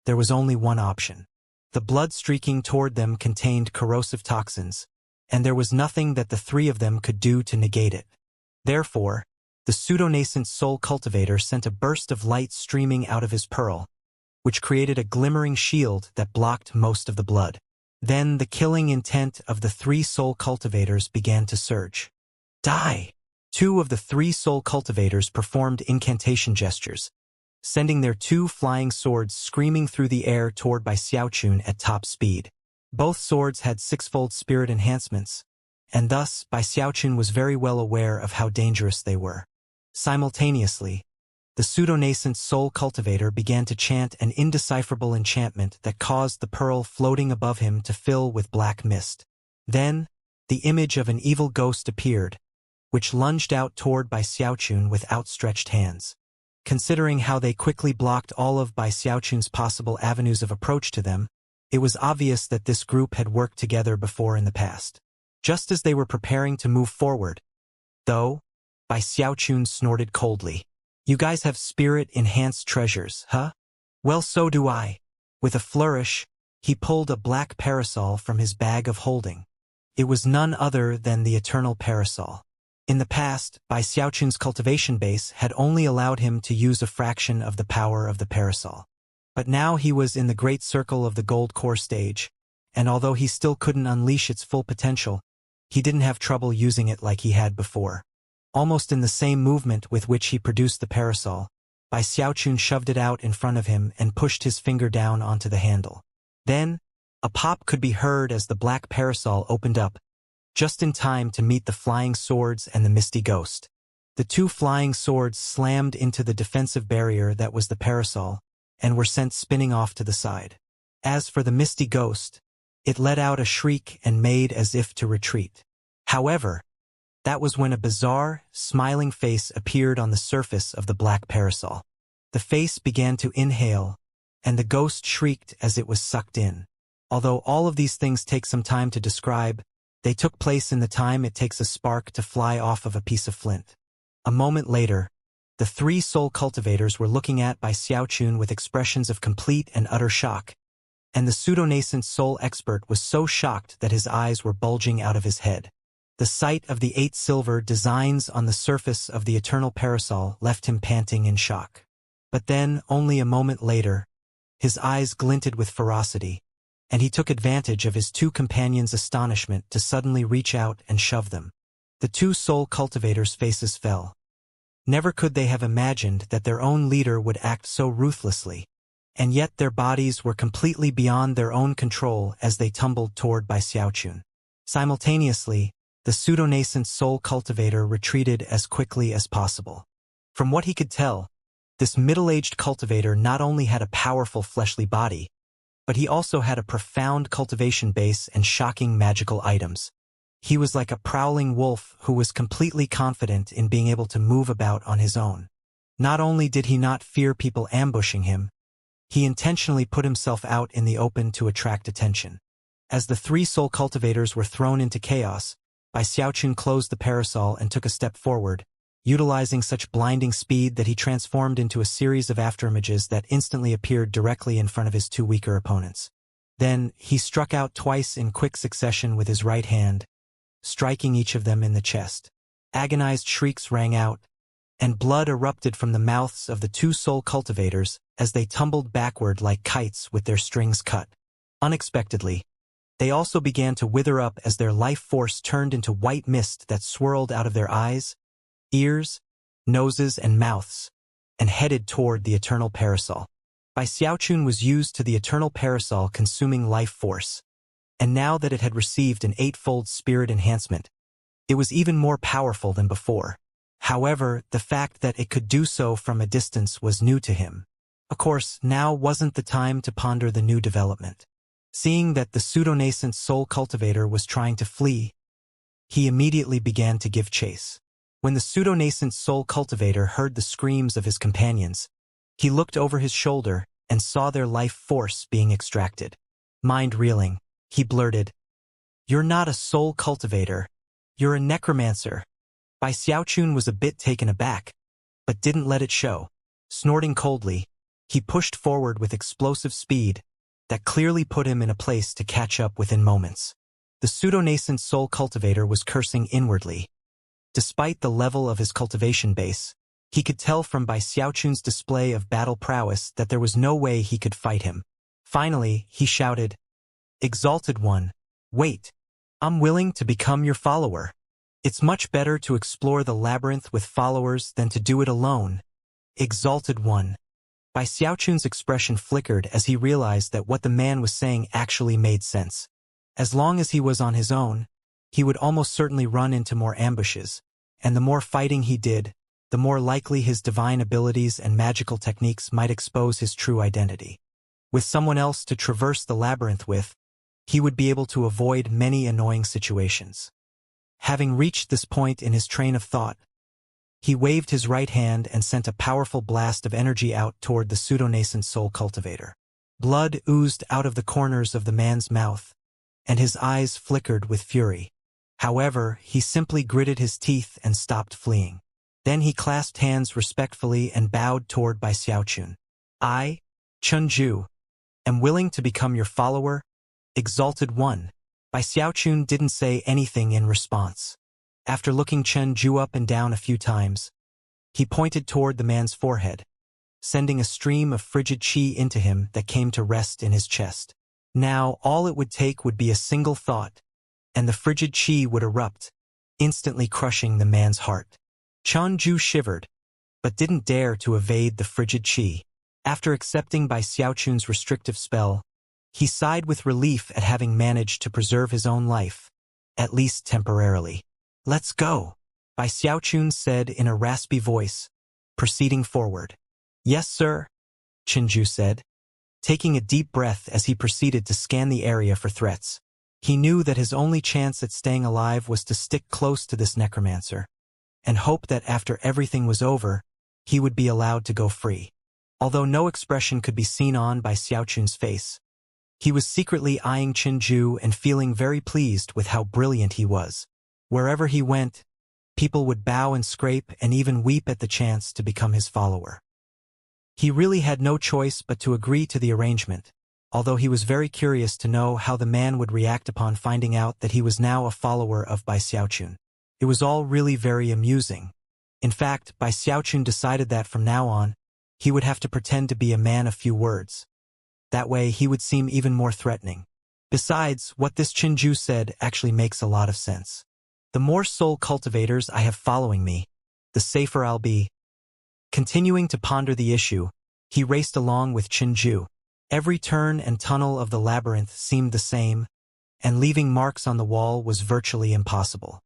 there was only one option. The blood streaking toward them contained corrosive toxins, and there was nothing that the 3 of them could do to negate it. Therefore, the pseudo-nascent soul cultivator sent a burst of light streaming out of his pearl, which created a glimmering shield that blocked most of the blood. Then the killing intent of the 3 soul cultivators began to surge. Die! 2 of the 3 soul cultivators performed incantation gestures, sending their 2 flying swords screaming through the air toward Bai Xiaochun at top speed. Both swords had 6-fold spirit enhancements, and thus Bai Xiaochun was very well aware of how dangerous they were. Simultaneously, the pseudo-nascent soul cultivator began to chant an indecipherable enchantment that caused the pearl floating above him to fill with black mist. Then, the image of an evil ghost appeared, which lunged out toward Bai Xiaochun with outstretched hands. Considering how they quickly blocked all of Bai Xiaochun's possible avenues of approach to them, it was obvious that this group had worked together before in the past. Just as they were preparing to move forward, though, Bai Xiaochun snorted coldly. You guys have spirit-enhanced treasures, huh? Well, so do I. With a flourish, he pulled a black parasol from his bag of holding. It was none other than the Eternal Parasol. In the past, Bai Xiaochun's cultivation base had only allowed him to use a fraction of the power of the parasol. But now he was in the great circle of the gold core stage, and although he still couldn't unleash its full potential, he didn't have trouble using it like he had before. Almost in the same movement with which he produced the parasol, Bai Xiaochun shoved it out in front of him and pushed his finger down onto the handle. Then, a pop could be heard as the black parasol opened up, just in time to meet the flying swords and the misty ghost. The two flying swords slammed into the defensive barrier that was the parasol, and were sent spinning off to the side. As for the misty ghost, it let out a shriek and made as if to retreat. However, that was when a bizarre, smiling face appeared on the surface of the black parasol. The face began to inhale, and the ghost shrieked as it was sucked in. Although all of these things take some time to describe, they took place in the time it takes a spark to fly off of a piece of flint. A moment later, the three soul cultivators were looking at Bai Xiaochun with expressions of complete and utter shock, and the pseudo-nascent soul expert was so shocked that his eyes were bulging out of his head. The sight of the 8 silver designs on the surface of the Eternal Parasol left him panting in shock. But then, only a moment later, his eyes glinted with ferocity, and he took advantage of his two companions' astonishment to suddenly reach out and shove them. The two soul cultivators' faces fell. Never could they have imagined that their own leader would act so ruthlessly, and yet their bodies were completely beyond their own control as they tumbled toward Bai Xiaochun. Simultaneously, the pseudo-nascent soul cultivator retreated as quickly as possible. From what he could tell, this middle-aged cultivator not only had a powerful fleshly body, but he also had a profound cultivation base and shocking magical items. He was like a prowling wolf who was completely confident in being able to move about on his own. Not only did he not fear people ambushing him, he intentionally put himself out in the open to attract attention. As the three soul cultivators were thrown into chaos, Bai Xiaochun closed the parasol and took a step forward, utilizing such blinding speed that he transformed into a series of afterimages that instantly appeared directly in front of his two weaker opponents. Then, he struck out twice in quick succession with his right hand, striking each of them in the chest. Agonized shrieks rang out, and blood erupted from the mouths of the two soul cultivators as they tumbled backward like kites with their strings cut. Unexpectedly, they also began to wither up as their life force turned into white mist that swirled out of their eyes, ears, noses, and mouths, and headed toward the Eternal Parasol. Bai Xiaochun was used to the Eternal Parasol consuming life force, and now that it had received an 8-fold spirit enhancement, it was even more powerful than before. However, the fact that it could do so from a distance was new to him. Of course, now wasn't the time to ponder the new development. Seeing that the pseudo-nascent soul cultivator was trying to flee, he immediately began to give chase. When the pseudo-nascent soul cultivator heard the screams of his companions, he looked over his shoulder and saw their life force being extracted. Mind reeling, he blurted, "You're not a soul cultivator, you're a necromancer." Bai Xiaochun was a bit taken aback, but didn't let it show. Snorting coldly, he pushed forward with explosive speed that clearly put him in a place to catch up within moments. The pseudo-nascent soul cultivator was cursing inwardly. Despite the level of his cultivation base, he could tell from Bai Xiaochun's display of battle prowess that there was no way he could fight him. Finally, he shouted, "Exalted One, wait! I'm willing to become your follower. It's much better to explore the labyrinth with followers than to do it alone. Exalted One." Bai Xiaochun's expression flickered as he realized that what the man was saying actually made sense. As long as he was on his own, he would almost certainly run into more ambushes, and the more fighting he did, the more likely his divine abilities and magical techniques might expose his true identity. With someone else to traverse the labyrinth with, he would be able to avoid many annoying situations. Having reached this point in his train of thought, he waved his right hand and sent a powerful blast of energy out toward the pseudo-nascent soul cultivator. Blood oozed out of the corners of the man's mouth, and his eyes flickered with fury. However, he simply gritted his teeth and stopped fleeing. Then he clasped hands respectfully and bowed toward Bai Xiaochun. I, Chunju, am willing to become your follower, Exalted One. Bai Xiaochun didn't say anything in response. After looking Chunju up and down a few times, he pointed toward the man's forehead, sending a stream of frigid qi into him that came to rest in his chest. Now all it would take would be a single thought, and the frigid qi would erupt, instantly crushing the man's heart. Chunju shivered, but didn't dare to evade the frigid qi. After accepting Bai Xiaochun's restrictive spell, he sighed with relief at having managed to preserve his own life, at least temporarily. Let's go, Bai Xiaochun said in a raspy voice, proceeding forward. Yes, sir, Chunju said, taking a deep breath as he proceeded to scan the area for threats. He knew that his only chance at staying alive was to stick close to this necromancer, and hope that after everything was over, he would be allowed to go free. Although no expression could be seen on Bai Xiaochun's face, he was secretly eyeing Chunju and feeling very pleased with how brilliant he was. Wherever he went, people would bow and scrape and even weep at the chance to become his follower. He really had no choice but to agree to the arrangement, although he was very curious to know how the man would react upon finding out that he was now a follower of Bai Xiaochun. It was all really very amusing. In fact, Bai Xiaochun decided that from now on, he would have to pretend to be a man of few words. That way he would seem even more threatening. Besides, what this Chunju said actually makes a lot of sense. The more soul cultivators I have following me, the safer I'll be. Continuing to ponder the issue, he raced along with Chunju. Every turn and tunnel of the labyrinth seemed the same, and leaving marks on the wall was virtually impossible.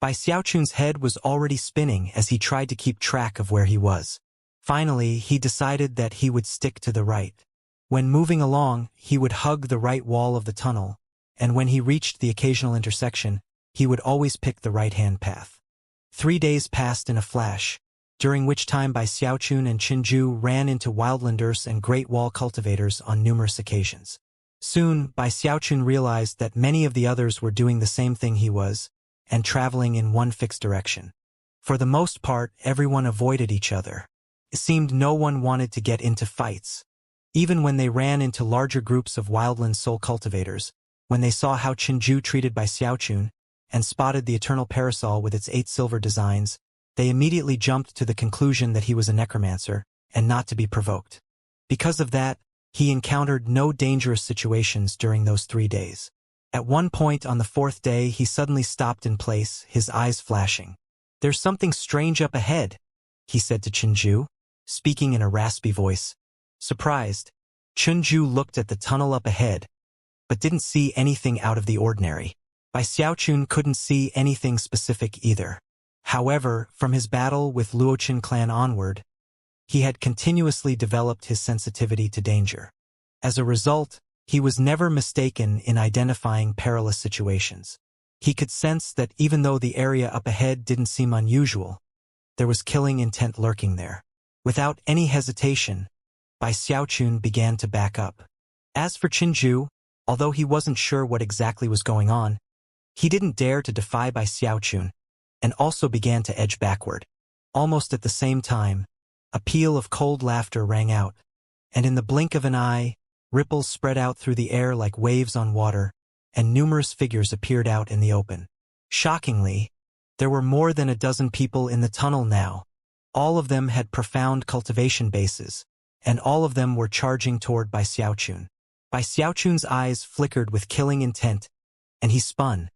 Bai Xiaochun's head was already spinning as he tried to keep track of where he was. Finally, he decided that he would stick to the right. When moving along, he would hug the right wall of the tunnel, and when he reached the occasional intersection, he would always pick the right-hand path. 3 days passed in a flash, during which time Bai Xiaochun and Chunju ran into wildlanders and Great Wall cultivators on numerous occasions. Soon, Bai Xiaochun realized that many of the others were doing the same thing he was, and traveling in one fixed direction. For the most part, everyone avoided each other. It seemed no one wanted to get into fights. Even when they ran into larger groups of wildland soul cultivators, when they saw how Chunju treated Bai Xiaochun, and spotted the eternal parasol with its 8 silver designs, they immediately jumped to the conclusion that he was a necromancer, and not to be provoked. Because of that, he encountered no dangerous situations during those 3 days. At one point on the 4th day, he suddenly stopped in place, his eyes flashing. There's something strange up ahead, he said to Chunju, speaking in a raspy voice. Surprised, Chunju looked at the tunnel up ahead, but didn't see anything out of the ordinary. Bai Xiaochun couldn't see anything specific either. However, from his battle with Luochen clan onward, he had continuously developed his sensitivity to danger. As a result, he was never mistaken in identifying perilous situations. He could sense that even though the area up ahead didn't seem unusual, there was killing intent lurking there. Without any hesitation, Bai Xiaochun began to back up. As for Chunju, although he wasn't sure what exactly was going on, he didn't dare to defy Bai Xiaochun, and also began to edge backward. Almost at the same time, a peal of cold laughter rang out, and in the blink of an eye, ripples spread out through the air like waves on water, and numerous figures appeared out in the open. Shockingly, there were more than a dozen people in the tunnel now. All of them had profound cultivation bases, and all of them were charging toward Bai Xiaochun. Bai Xiaochun's eyes flickered with killing intent, and he spun,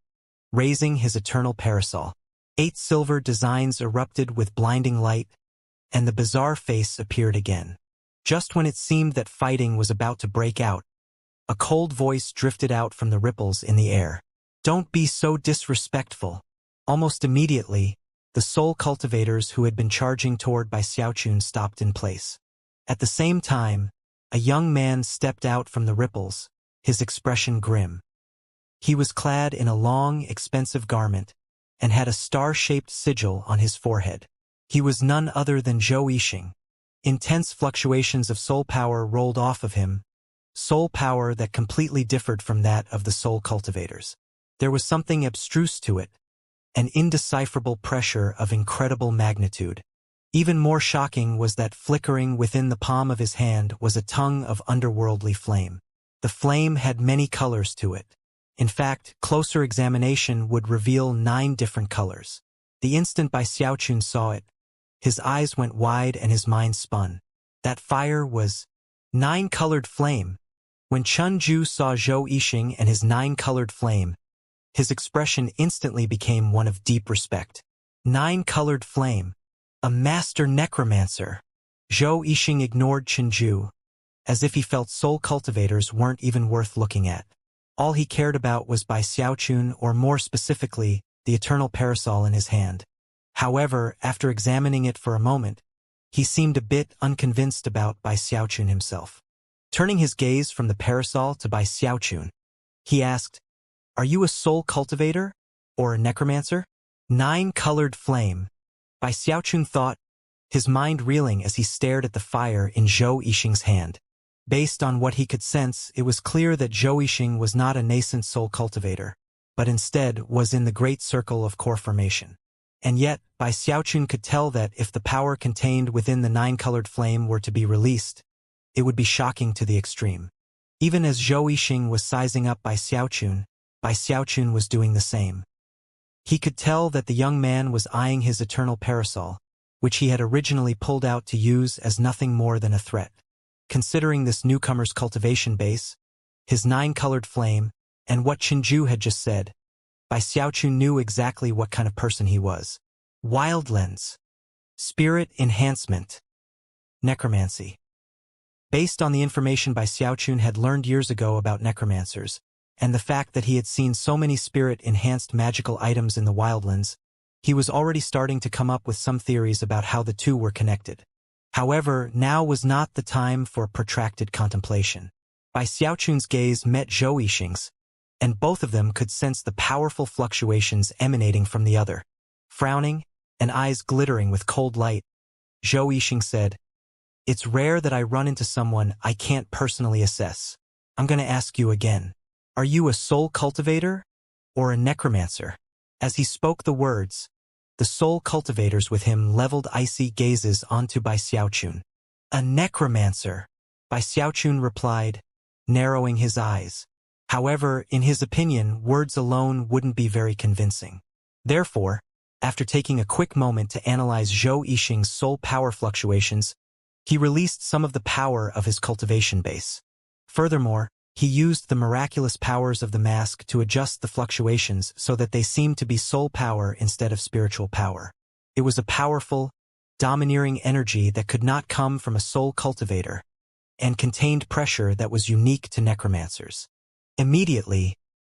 raising his eternal parasol. 8 silver designs erupted with blinding light, and the bizarre face appeared again. Just when it seemed that fighting was about to break out, a cold voice drifted out from the ripples in the air. Don't be so disrespectful. Almost immediately, the soul cultivators who had been charging toward Bai Xiaochun stopped in place. At the same time, a young man stepped out from the ripples, his expression grim. He was clad in a long, expensive garment, and had a star-shaped sigil on his forehead. He was none other than Zhou Yixing. Intense fluctuations of soul power rolled off of him, soul power that completely differed from that of the soul cultivators. There was something abstruse to it, an indecipherable pressure of incredible magnitude. Even more shocking was that flickering within the palm of his hand was a tongue of underworldly flame. The flame had many colors to it. In fact, closer examination would reveal 9 different colors. The instant Bai Xiaochun saw it, his eyes went wide and his mind spun. That fire was 9-colored flame. When Chun Ju saw Zhou Yixing and his 9-colored flame, his expression instantly became one of deep respect. 9-colored flame. A master necromancer. Zhou Yixing ignored Chun Ju, as if he felt soul cultivators weren't even worth looking at. All he cared about was Bai Xiaochun, or more specifically, the eternal parasol in his hand. However, after examining it for a moment, he seemed a bit unconvinced about Bai Xiaochun himself. Turning his gaze from the parasol to Bai Xiaochun, he asked, "Are you a soul cultivator? Or a necromancer?" 9-colored flame. Bai Xiaochun thought, his mind reeling as he stared at the fire in Zhou Yixing's hand. Based on what he could sense, it was clear that Zhou Yixing was not a nascent soul cultivator, but instead was in the great circle of core formation. And yet, Bai Xiaochun could tell that if the power contained within the 9-colored flame were to be released, it would be shocking to the extreme. Even as Zhou Yixing was sizing up Bai Xiaochun was doing the same. He could tell that the young man was eyeing his eternal parasol, which he had originally pulled out to use as nothing more than a threat. Considering this newcomer's cultivation base, his 9-colored flame, and what Chinju had just said, Bai Xiaochun knew exactly what kind of person he was. Wildlands. Spirit enhancement. Necromancy. Based on the information Bai Xiaochun had learned years ago about necromancers, and the fact that he had seen so many spirit-enhanced magical items in the wildlands, he was already starting to come up with some theories about how the two were connected. However, now was not the time for protracted contemplation. Bai Xiaochun's gaze met Zhou Yixing's, and both of them could sense the powerful fluctuations emanating from the other. Frowning, and eyes glittering with cold light, Zhou Yixing said, "It's rare that I run into someone I can't personally assess. I'm going to ask you again. Are you a soul cultivator? Or a necromancer?" As he spoke the words, the soul cultivators with him leveled icy gazes onto Bai Xiaochun. "A necromancer," Bai Xiaochun replied, narrowing his eyes. However, in his opinion, words alone wouldn't be very convincing. Therefore, after taking a quick moment to analyze Zhou Yixing's soul power fluctuations, he released some of the power of his cultivation base. Furthermore, he used the miraculous powers of the mask to adjust the fluctuations so that they seemed to be soul power instead of spiritual power. It was a powerful, domineering energy that could not come from a soul cultivator, and contained pressure that was unique to necromancers. Immediately,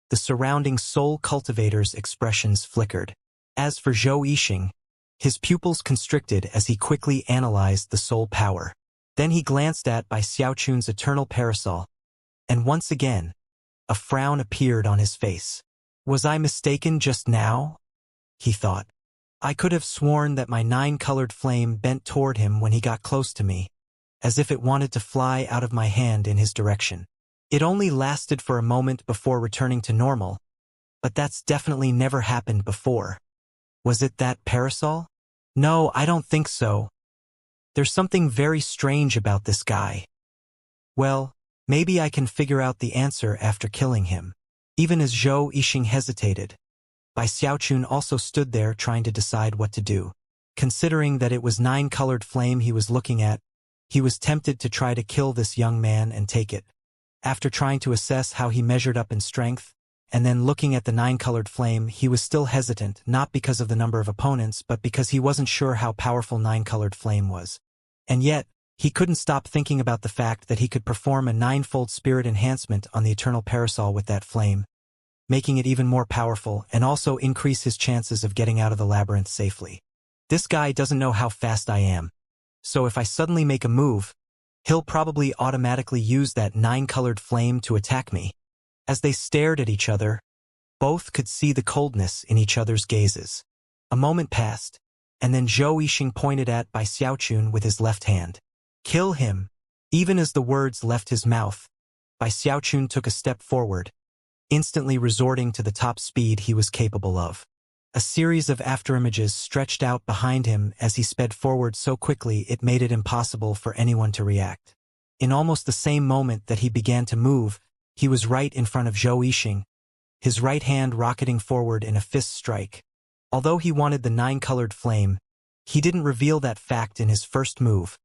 the surrounding soul cultivator's expressions flickered. As for Zhou Yixing, his pupils constricted as he quickly analyzed the soul power. Then he glanced at Bai Xiaochun's eternal parasol, and once again, a frown appeared on his face. "Was I mistaken just now?" he thought. "I could have sworn that my 9-colored flame bent toward him when he got close to me, as if it wanted to fly out of my hand in his direction. It only lasted for a moment before returning to normal, but that's definitely never happened before. Was it that parasol? No, I don't think so. There's something very strange about this guy. Well, maybe I can figure out the answer after killing him." Even as Zhou Yixing hesitated, Bai Xiaochun also stood there trying to decide what to do. Considering that it was 9-colored flame he was looking at, he was tempted to try to kill this young man and take it. After trying to assess how he measured up in strength, and then looking at the 9-colored flame, he was still hesitant, not because of the number of opponents, but because he wasn't sure how powerful 9-colored flame was. And yet, he couldn't stop thinking about the fact that he could perform a 9-fold spirit enhancement on the eternal parasol with that flame, making it even more powerful and also increase his chances of getting out of the labyrinth safely. This guy doesn't know how fast I am, so if I suddenly make a move, he'll probably automatically use that 9-colored flame to attack me. As they stared at each other, both could see the coldness in each other's gazes. A moment passed, and then Zhou Yixing pointed at Bai Xiaochun with his left hand. "Kill him." Even as the words left his mouth, Bai Xiaochun took a step forward, instantly resorting to the top speed he was capable of. A series of afterimages stretched out behind him as he sped forward so quickly it made it impossible for anyone to react. In almost the same moment that he began to move, he was right in front of Zhou Yixing, his right hand rocketing forward in a fist strike. Although he wanted the nine-colored flame, he didn't reveal that fact in his first move,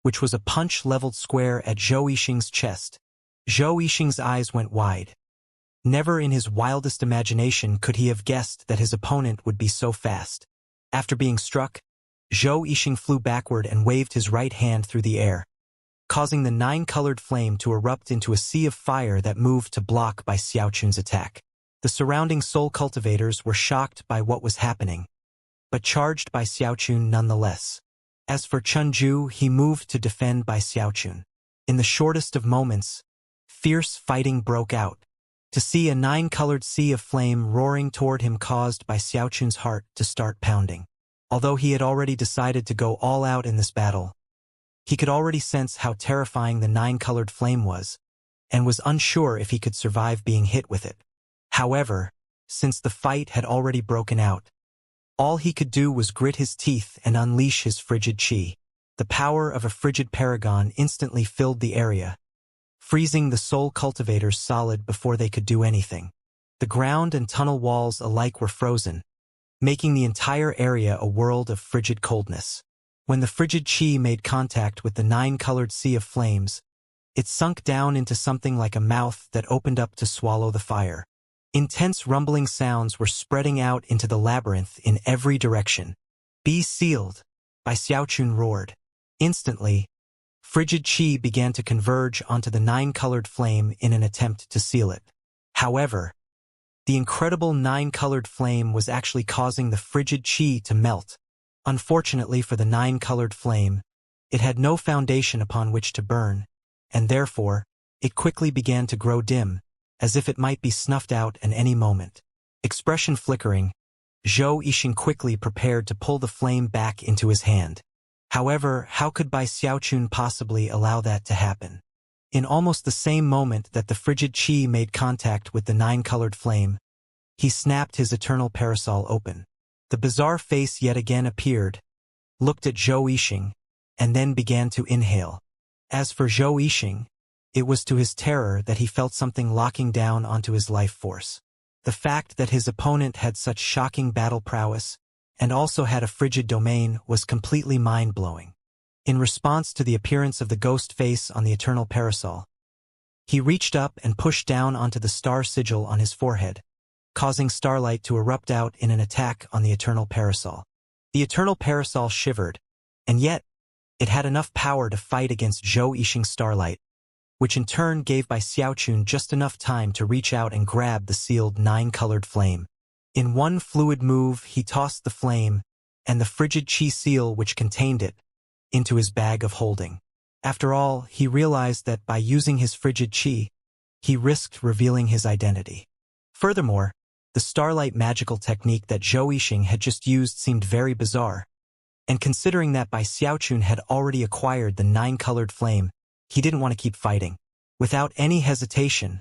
which was a punch leveled square at Zhou Yixing's chest. Zhou Yixing's eyes went wide. Never in his wildest imagination could he have guessed that his opponent would be so fast. After being struck, Zhou Yixing flew backward and waved his right hand through the air, causing the nine-colored flame to erupt into a sea of fire that moved to block by Xiaochun's attack. The surrounding soul cultivators were shocked by what was happening, but charged by Xiaochun nonetheless. As for Chunju, he moved to defend by Xiaochun. In the shortest of moments, fierce fighting broke out. To see a nine-colored sea of flame roaring toward him caused by Xiaochun's heart to start pounding. Although he had already decided to go all out in this battle, he could already sense how terrifying the nine-colored flame was, and was unsure if he could survive being hit with it. However, since the fight had already broken out, all he could do was grit his teeth and unleash his frigid chi. The power of a frigid paragon instantly filled the area, freezing the soul cultivators solid before they could do anything. The ground and tunnel walls alike were frozen, making the entire area a world of frigid coldness. When the frigid chi made contact with the nine-colored sea of flames, it sunk down into something like a mouth that opened up to swallow the fire. Intense rumbling sounds were spreading out into the labyrinth in every direction. "Be sealed," by Xiaochun roared. Instantly, frigid chi began to converge onto the nine-colored flame in an attempt to seal it. However, the incredible nine-colored flame was actually causing the frigid chi to melt. Unfortunately for the nine-colored flame, it had no foundation upon which to burn, and therefore, it quickly began to grow dim, as if it might be snuffed out at any moment. Expression flickering, Zhou Yixing quickly prepared to pull the flame back into his hand. However, how could Bai Xiaochun possibly allow that to happen? In almost the same moment that the frigid chi made contact with the nine-colored flame, he snapped his eternal parasol open. The bizarre face yet again appeared, looked at Zhou Yixing, and then began to inhale. As for Zhou Yixing, it was to his terror that he felt something locking down onto his life force. The fact that his opponent had such shocking battle prowess, and also had a frigid domain, was completely mind-blowing. In response to the appearance of the ghost face on the eternal parasol, he reached up and pushed down onto the star sigil on his forehead, causing starlight to erupt out in an attack on the eternal parasol. The eternal parasol shivered, and yet, it had enough power to fight against Zhou Yixing's starlight, which in turn gave Bai Xiaochun just enough time to reach out and grab the sealed nine-colored flame. In one fluid move, he tossed the flame, and the frigid chi seal which contained it, into his bag of holding. After all, he realized that by using his frigid chi, he risked revealing his identity. Furthermore, the starlight magical technique that Zhou Yixing had just used seemed very bizarre, and considering that Bai Xiaochun had already acquired the nine-colored flame, he didn't want to keep fighting. Without any hesitation,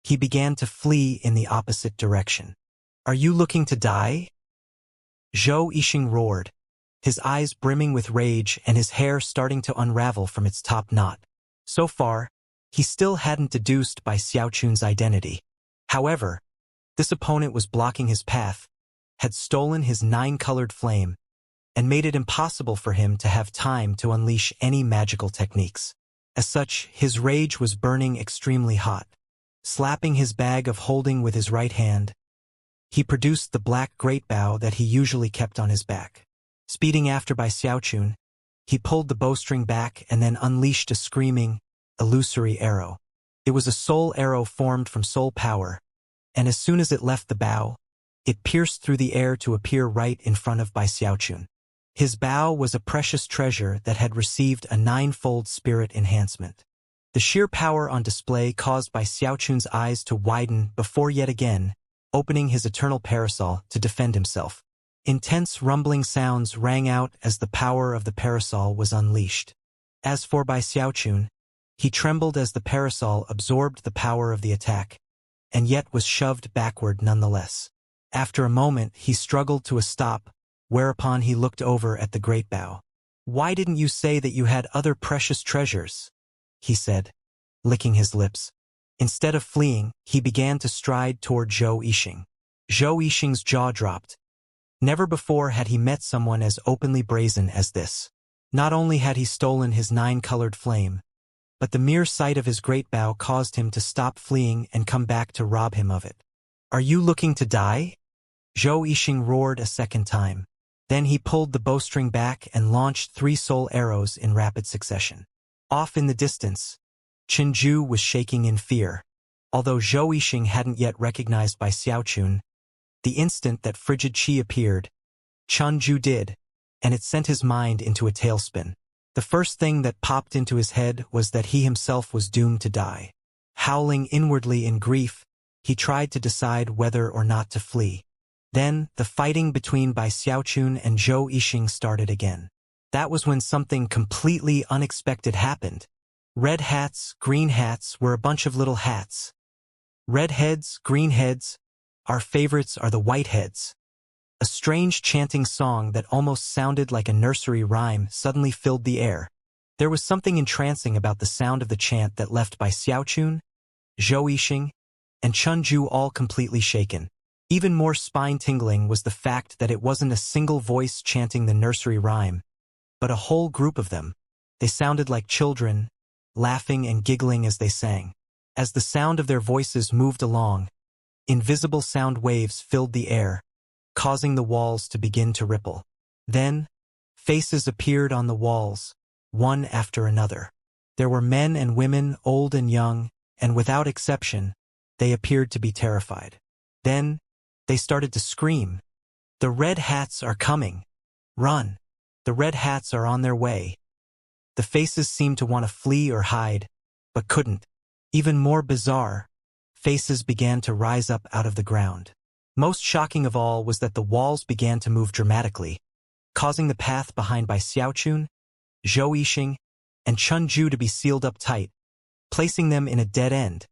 he began to flee in the opposite direction. "Are you looking to die?" Zhou Yixing roared, his eyes brimming with rage and his hair starting to unravel from its top knot. So far, he still hadn't deduced Bai Xiaochun's identity. However, this opponent was blocking his path, had stolen his nine-colored flame, and made it impossible for him to have time to unleash any magical techniques. As such, his rage was burning extremely hot. Slapping his bag of holding with his right hand, he produced the black great bow that he usually kept on his back. Speeding after Bai Xiaochun, he pulled the bowstring back and then unleashed a screaming, illusory arrow. It was a soul arrow formed from soul power, and as soon as it left the bow, it pierced through the air to appear right in front of Bai Xiaochun. His bow was a precious treasure that had received a nine-fold spirit enhancement. The sheer power on display caused Bai Xiaochun's eyes to widen before yet again opening his eternal parasol to defend himself. Intense rumbling sounds rang out as the power of the parasol was unleashed. As for Bai Xiaochun, he trembled as the parasol absorbed the power of the attack, and yet was shoved backward nonetheless. After a moment, he struggled to a stop, whereupon he looked over at the great bow. "Why didn't you say that you had other precious treasures?" he said, licking his lips. Instead of fleeing, he began to stride toward Zhou Yixing. Zhou Yixing's jaw dropped. Never before had he met someone as openly brazen as this. Not only had he stolen his 9-colored flame, but the mere sight of his great bow caused him to stop fleeing and come back to rob him of it. "Are you looking to die?" Zhou Yixing roared a second time. Then he pulled the bowstring back and launched 3 soul arrows in rapid succession. Off in the distance, Qinju was shaking in fear. Although Zhou Yixing hadn't yet recognized by Xiaochun, the instant that frigid qi appeared, Qinju did, and it sent his mind into a tailspin. The first thing that popped into his head was that he himself was doomed to die. Howling inwardly in grief, he tried to decide whether or not to flee. Then, the fighting between Bai Xiaochun and Zhou Yixing started again. That was when something completely unexpected happened. Red hats, green hats were a bunch of little hats. Red heads, green heads, our favorites are the white heads. A strange chanting song that almost sounded like a nursery rhyme suddenly filled the air. There was something entrancing about the sound of the chant that left Bai Xiaochun, Zhou Yixing, and Qinju all completely shaken. Even more spine-tingling was the fact that it wasn't a single voice chanting the nursery rhyme, but a whole group of them. They sounded like children, laughing and giggling as they sang. As the sound of their voices moved along, invisible sound waves filled the air, causing the walls to begin to ripple. Then, faces appeared on the walls, one after another. There were men and women, old and young, and without exception, they appeared to be terrified. Then, they started to scream. "The red hats are coming! Run! The red hats are on their way!" The faces seemed to want to flee or hide, but couldn't. Even more bizarre, faces began to rise up out of the ground. Most shocking of all was that the walls began to move dramatically, causing the path behind Bai Xiaochun, Zhou Yixing, and Qinju to be sealed up tight, placing them in a dead end.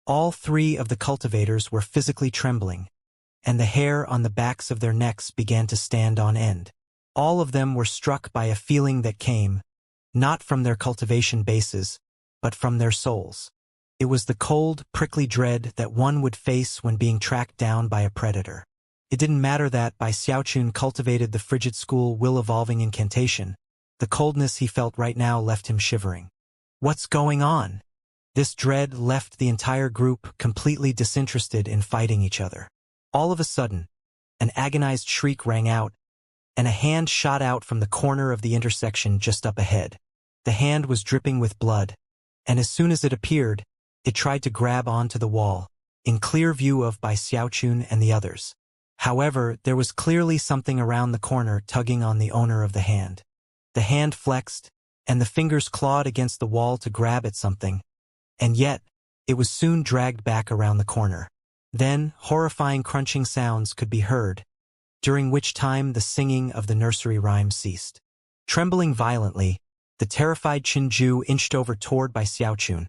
All 3 of the cultivators were physically trembling, and the hair on the backs of their necks began to stand on end. All of them were struck by a feeling that came, not from their cultivation bases, but from their souls. It was the cold, prickly dread that one would face when being tracked down by a predator. It didn't matter that Bai Xiaochun cultivated the frigid school will-evolving incantation. The coldness he felt right now left him shivering. What's going on? This dread left the entire group completely disinterested in fighting each other. All of a sudden, an agonized shriek rang out, and a hand shot out from the corner of the intersection just up ahead. The hand was dripping with blood, and as soon as it appeared, it tried to grab onto the wall, in clear view of Bai Xiaochun and the others. However, there was clearly something around the corner tugging on the owner of the hand. The hand flexed, and the fingers clawed against the wall to grab at something, and yet, it was soon dragged back around the corner. Then, horrifying crunching sounds could be heard, during which time the singing of the nursery rhyme ceased. Trembling violently, the terrified Qinju inched over toward Bai Xiaochun,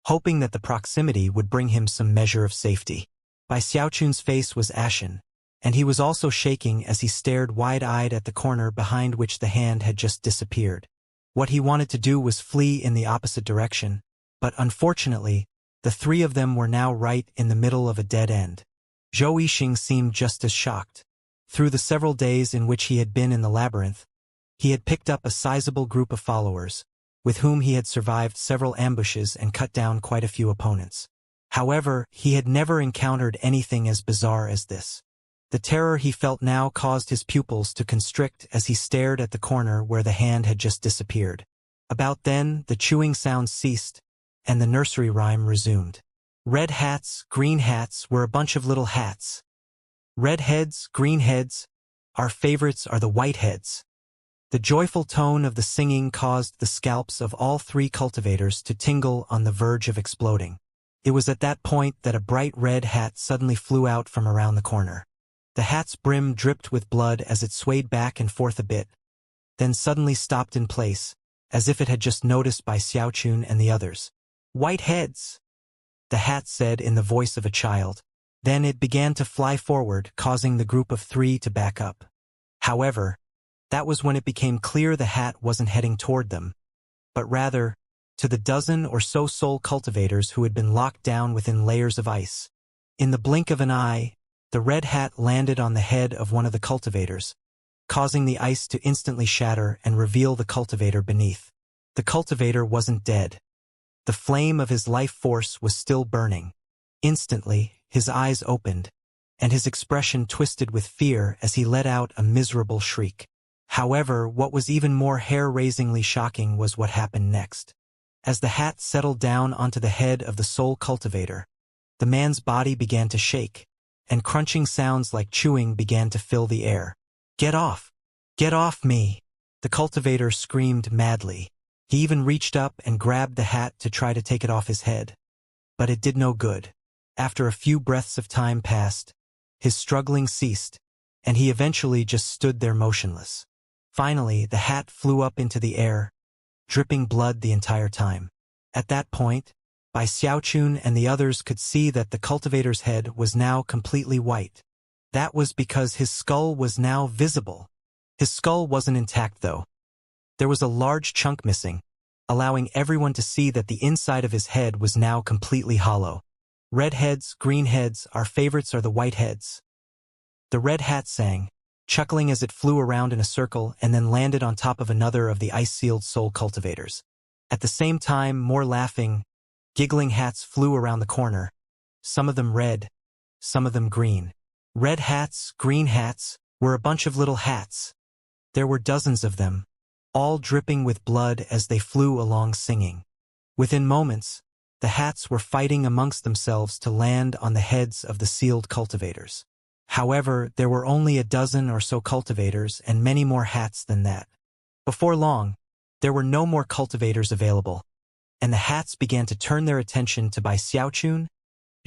hoping that the proximity would bring him some measure of safety. Bai Xiaochun's face was ashen, and he was also shaking as he stared wide-eyed at the corner behind which the hand had just disappeared. What he wanted to do was flee in the opposite direction, but unfortunately, the 3 of them were now right in the middle of a dead end. Zhou Yixing seemed just as shocked. Through the several days in which he had been in the labyrinth, he had picked up a sizable group of followers, with whom he had survived several ambushes and cut down quite a few opponents. However, he had never encountered anything as bizarre as this. The terror he felt now caused his pupils to constrict as he stared at the corner where the hand had just disappeared. About then, the chewing sound ceased, and the nursery rhyme resumed. Red hats, green hats were a bunch of little hats. Red heads, green heads, our favorites are the white heads. The joyful tone of the singing caused the scalps of all 3 cultivators to tingle on the verge of exploding. It was at that point that a bright red hat suddenly flew out from around the corner. The hat's brim dripped with blood as it swayed back and forth a bit, then suddenly stopped in place, as if it had just noticed Bai Xiaochun and the others. "White heads," the hat said in the voice of a child. Then it began to fly forward, causing the group of 3 to back up. However, that was when it became clear the hat wasn't heading toward them, but rather to the dozen or so soul cultivators who had been locked down within layers of ice. In the blink of an eye, the red hat landed on the head of one of the cultivators, causing the ice to instantly shatter and reveal the cultivator beneath. The cultivator wasn't dead. The flame of his life force was still burning. Instantly, his eyes opened, and his expression twisted with fear as he let out a miserable shriek. However, what was even more hair-raisingly shocking was what happened next. As the hat settled down onto the head of the soul cultivator, the man's body began to shake, and crunching sounds like chewing began to fill the air. "Get off! Get off me!" The cultivator screamed madly. He even reached up and grabbed the hat to try to take it off his head. But it did no good. After a few breaths of time passed, his struggling ceased, and he eventually just stood there motionless. Finally, the hat flew up into the air, dripping blood the entire time. At that point, Bai Xiaochun and the others could see that the cultivator's head was now completely white. That was because his skull was now visible. His skull wasn't intact though. There was a large chunk missing, allowing everyone to see that the inside of his head was now completely hollow. "Red heads, green heads, our favorites are the white heads." The red hat sang, chuckling as it flew around in a circle and then landed on top of another of the ice-sealed soul cultivators. At the same time, more laughing, giggling hats flew around the corner, some of them red, some of them green. Red hats, green hats, were a bunch of little hats. There were dozens of them, all dripping with blood as they flew along singing. Within moments, the hats were fighting amongst themselves to land on the heads of the sealed cultivators. However, there were only a dozen or so cultivators and many more hats than that. Before long, there were no more cultivators available, and the hats began to turn their attention to Bai Xiaochun,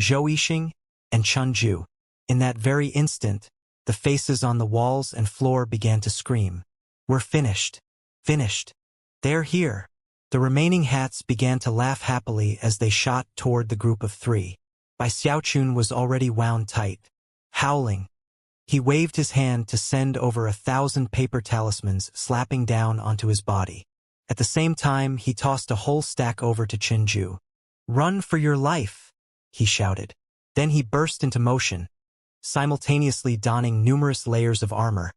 Zhou Yixing, and Chun Ju. In that very instant, the faces on the walls and floor began to scream, "We're finished! Finished! They're here!" The remaining hats began to laugh happily as they shot toward the group of 3. Bai Xiaochun was already wound tight. Howling, he waved his hand to send over 1,000 paper talismans slapping down onto his body. At the same time, he tossed a whole stack over to Chinju. "Run for your life!" he shouted. Then he burst into motion, simultaneously donning numerous layers of armor,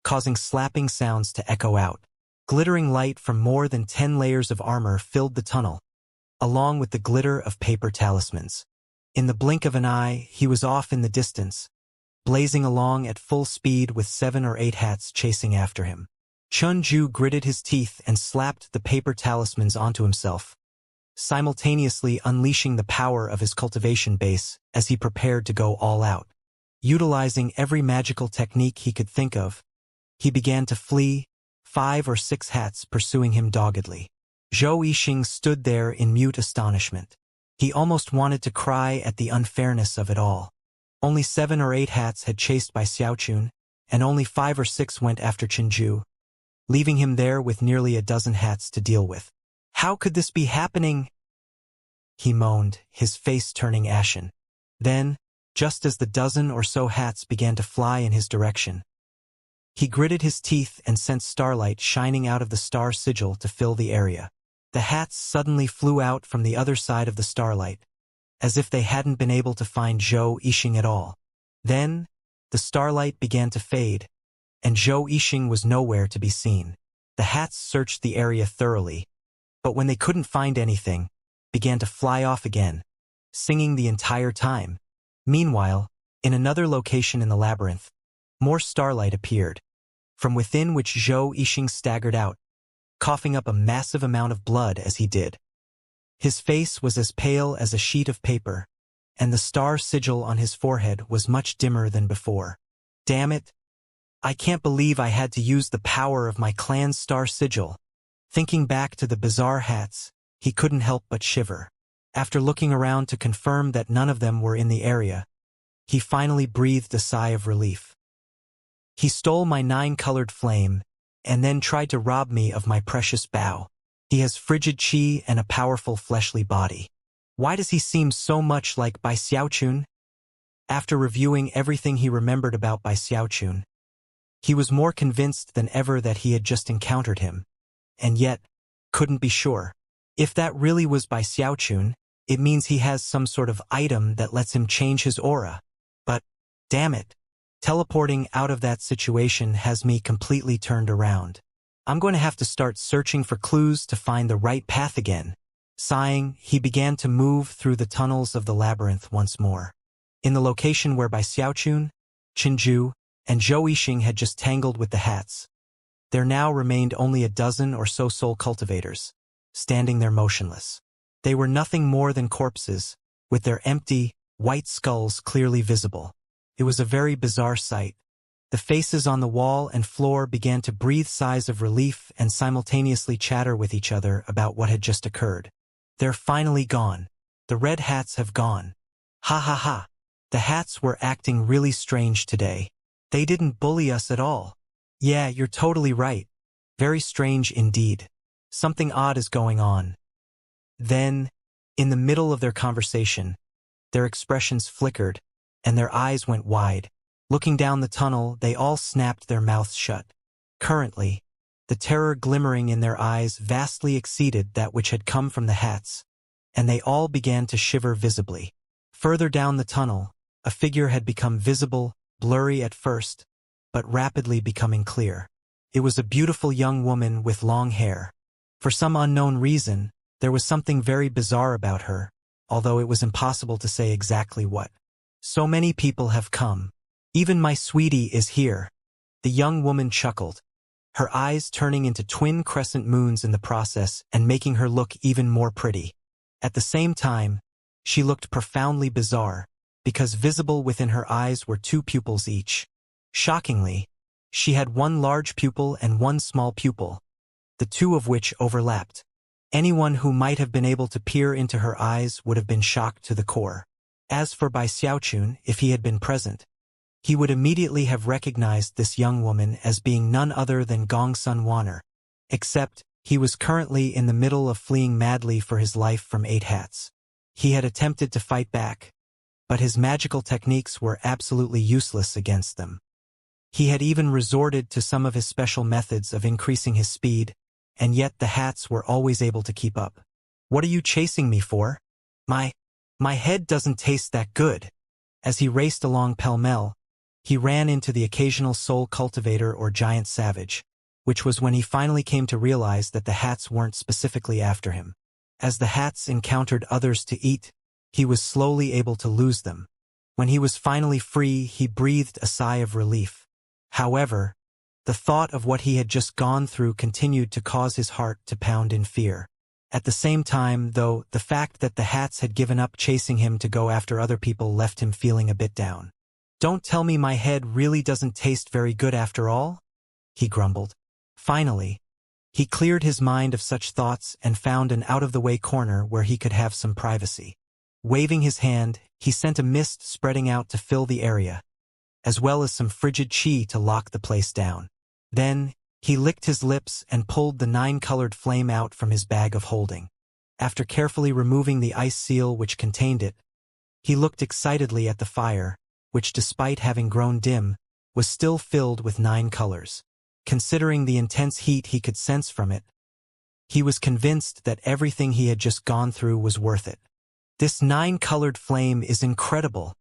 causing slapping sounds to echo out. Glittering light from more than 10 layers of armor filled the tunnel, along with the glitter of paper talismans. In the blink of an eye, he was off in the distance, blazing along at full speed with 7 or 8 hats chasing after him. Chun Ju gritted his teeth and slapped the paper talismans onto himself, simultaneously unleashing the power of his cultivation base as he prepared to go all out. Utilizing every magical technique he could think of, he began to flee, 5 or 6 hats pursuing him doggedly. Zhou Yixing stood there in mute astonishment. He almost wanted to cry at the unfairness of it all. Only 7 or 8 hats had chased Bai Xiaochun, and only 5 or 6 went after Chinju, leaving him there with nearly a dozen hats to deal with. "How could this be happening?" he moaned, his face turning ashen. Then, just as the dozen or so hats began to fly in his direction, he gritted his teeth and sent starlight shining out of the star sigil to fill the area. The hats suddenly flew out from the other side of the starlight, as if they hadn't been able to find Zhou Yixing at all. Then, the starlight began to fade, and Zhou Yixing was nowhere to be seen. The hats searched the area thoroughly, but when they couldn't find anything, began to fly off again, singing the entire time. Meanwhile, in another location in the labyrinth, more starlight appeared, from within which Zhou Yixing staggered out, coughing up a massive amount of blood as he did. His face was as pale as a sheet of paper, and the star sigil on his forehead was much dimmer than before. "Damn it! I can't believe I had to use the power of my clan's star sigil." Thinking back to the bizarre hats, he couldn't help but shiver. After looking around to confirm that none of them were in the area, he finally breathed a sigh of relief. "He stole my 9-colored flame, and then tried to rob me of my precious bow. He has frigid chi and a powerful fleshly body. Why does he seem so much like Bai Xiaochun?" After reviewing everything he remembered about Bai Xiaochun, he was more convinced than ever that he had just encountered him, and yet couldn't be sure. If that really was Bai Xiaochun, it means he has some sort of item that lets him change his aura. But, damn it, teleporting out of that situation has me completely turned around. I'm going to have to start searching for clues to find the right path again. Sighing, he began to move through the tunnels of the labyrinth once more. In the location where Bai Xiaochun, Qinju, and Zhou Yixing had just tangled with the hats, there now remained only a dozen or so soul cultivators, standing there motionless. They were nothing more than corpses, with their empty, white skulls clearly visible. It was a very bizarre sight. The faces on the wall and floor began to breathe sighs of relief and simultaneously chatter with each other about what had just occurred. They're finally gone. The red hats have gone. Ha ha ha. The hats were acting really strange today. They didn't bully us at all. Yeah, you're totally right. Very strange indeed. Something odd is going on. Then, in the middle of their conversation, their expressions flickered, and their eyes went wide. Looking down the tunnel, they all snapped their mouths shut. Currently, the terror glimmering in their eyes vastly exceeded that which had come from the hats, and they all began to shiver visibly. Further down the tunnel, a figure had become visible, blurry at first, but rapidly becoming clear. It was a beautiful young woman with long hair. For some unknown reason, there was something very bizarre about her, although it was impossible to say exactly what. So many people have come. Even my sweetie is here. The young woman chuckled, her eyes turning into twin crescent moons in the process and making her look even more pretty. At the same time, she looked profoundly bizarre, because visible within her eyes were two pupils each. Shockingly, she had one large pupil and one small pupil, the two of which overlapped. Anyone who might have been able to peer into her eyes would have been shocked to the core. As for Bai Xiaochun, if he had been present, he would immediately have recognized this young woman as being none other than Gong Sun Wanner, except he was currently in the middle of fleeing madly for his life from 8 hats. He had attempted to fight back, but his magical techniques were absolutely useless against them. He had even resorted to some of his special methods of increasing his speed, and yet the hats were always able to keep up. What are you chasing me for? My head doesn't taste that good. As he raced along pell-mell, he ran into the occasional soul cultivator or giant savage, which was when he finally came to realize that the hats weren't specifically after him. As the hats encountered others to eat, he was slowly able to lose them. When he was finally free, he breathed a sigh of relief. However, the thought of what he had just gone through continued to cause his heart to pound in fear. At the same time, though, the fact that the hats had given up chasing him to go after other people left him feeling a bit down. Don't tell me my head really doesn't taste very good after all? He grumbled. Finally, he cleared his mind of such thoughts and found an out-of-the-way corner where he could have some privacy. Waving his hand, he sent a mist spreading out to fill the area, as well as some frigid qi to lock the place down. Then, he licked his lips and pulled the 9-colored flame out from his bag of holding. After carefully removing the ice seal which contained it, he looked excitedly at the fire, which despite having grown dim, was still filled with 9 colors. Considering the intense heat he could sense from it, he was convinced that everything he had just gone through was worth it. This 9-colored flame is incredible.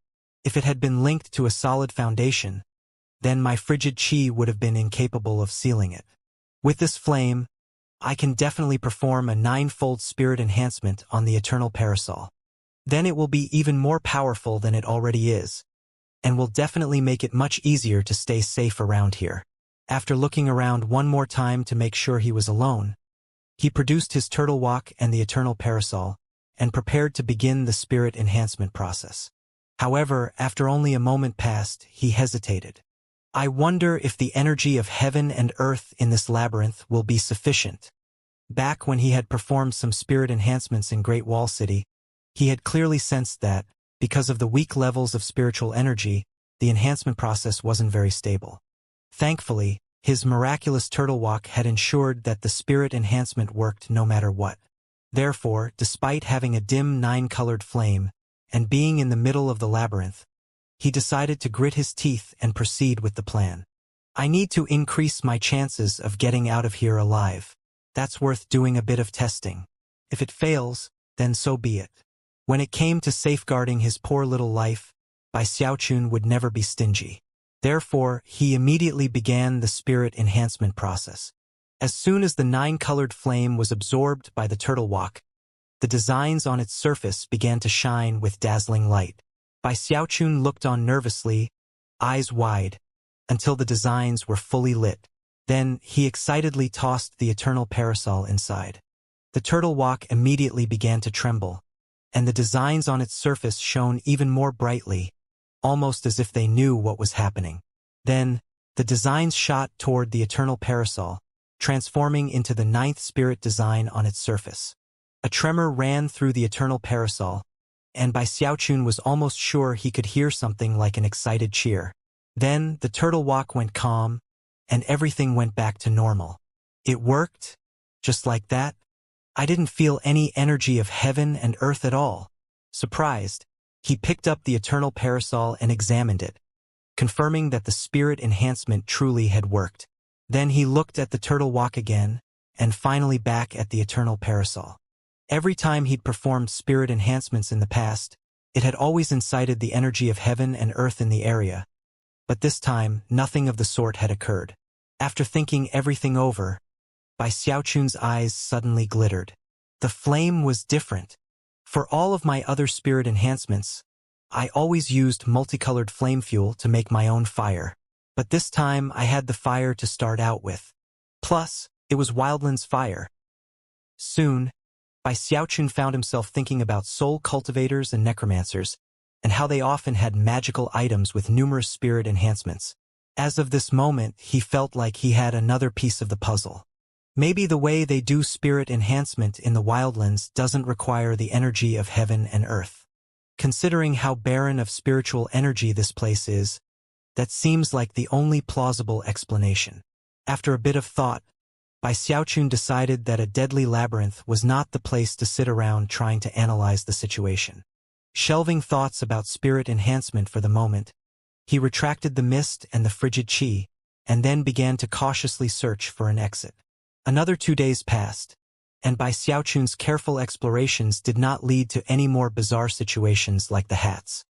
If it had been linked to a solid foundation, then my frigid qi would have been incapable of sealing it. With this flame, I can definitely perform a 9-fold spirit enhancement on the eternal parasol. Then it will be even more powerful than it already is, and will definitely make it much easier to stay safe around here. After looking around one more time to make sure he was alone, he produced his turtle walk and the eternal parasol, and prepared to begin the spirit enhancement process. However, after only a moment passed, he hesitated. I wonder if the energy of heaven and earth in this labyrinth will be sufficient. Back when he had performed some spirit enhancements in Great Wall City, he had clearly sensed that, because of the weak levels of spiritual energy, the enhancement process wasn't very stable. Thankfully, his miraculous turtle walk had ensured that the spirit enhancement worked no matter what. Therefore, despite having a dim 9-colored flame, and being in the middle of the labyrinth, he decided to grit his teeth and proceed with the plan. I need to increase my chances of getting out of here alive. That's worth doing a bit of testing. If it fails, then so be it. When it came to safeguarding his poor little life, Bai Xiaochun would never be stingy. Therefore, he immediately began the spirit enhancement process. As soon as the 9-colored flame was absorbed by the turtle walk, the designs on its surface began to shine with dazzling light. Bai Xiaochun looked on nervously, eyes wide, until the designs were fully lit. Then he excitedly tossed the eternal parasol inside. The turtle walk immediately began to tremble, and the designs on its surface shone even more brightly, almost as if they knew what was happening. Then, the designs shot toward the eternal parasol, transforming into the 9th spirit design on its surface. A tremor ran through the eternal parasol, and Bai Xiaochun was almost sure he could hear something like an excited cheer. Then, the turtle walk went calm, and everything went back to normal. It worked, just like that. I didn't feel any energy of heaven and earth at all. Surprised, he picked up the eternal parasol and examined it, confirming that the spirit enhancement truly had worked. Then he looked at the turtle walk again, and finally back at the eternal parasol. Every time he'd performed spirit enhancements in the past, it had always incited the energy of heaven and earth in the area. But this time, nothing of the sort had occurred. After thinking everything over, Bai Xiaochun's eyes suddenly glittered. The flame was different. For all of my other spirit enhancements, I always used multicolored flame fuel to make my own fire. But this time I had the fire to start out with. Plus, it was Wildland's fire. Soon, Bai Xiaochun found himself thinking about soul cultivators and necromancers, and how they often had magical items with numerous spirit enhancements. As of this moment, he felt like he had another piece of the puzzle. Maybe the way they do spirit enhancement in the Wildlands doesn't require the energy of heaven and earth. Considering how barren of spiritual energy this place is, that seems like the only plausible explanation. After a bit of thought, Bai Xiaochun decided that a deadly labyrinth was not the place to sit around trying to analyze the situation. Shelving thoughts about spirit enhancement for the moment, he retracted the mist and the frigid qi, and then began to cautiously search for an exit. Another 2 days passed, and Bai Xiaochun's careful explorations did not lead to any more bizarre situations like the hats.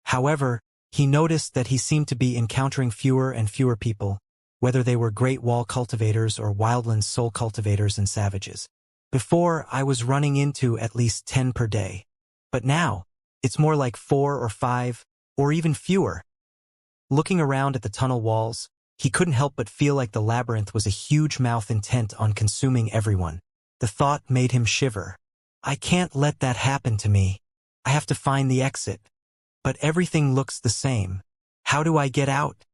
However, he noticed that he seemed to be encountering fewer and fewer people, whether they were Great Wall cultivators or Wildlands soul cultivators and savages. Before, I was running into at least 10 per day. But now, it's more like 4 or 5, or even fewer. Looking around at the tunnel walls, he couldn't help but feel like the labyrinth was a huge mouth intent on consuming everyone. The thought made him shiver. I can't let that happen to me. I have to find the exit. But everything looks the same. How do I get out?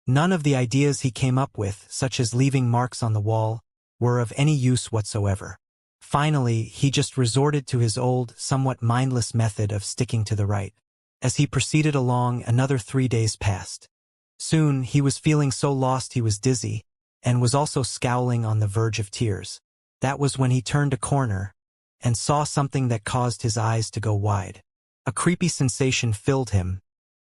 None of the ideas he came up with, such as leaving marks on the wall, were of any use whatsoever. Finally, he just resorted to his old, somewhat mindless method of sticking to the right. As he proceeded along, another 3 days passed. Soon, he was feeling so lost he was dizzy, and was also scowling on the verge of tears. That was when he turned a corner, and saw something that caused his eyes to go wide. A creepy sensation filled him,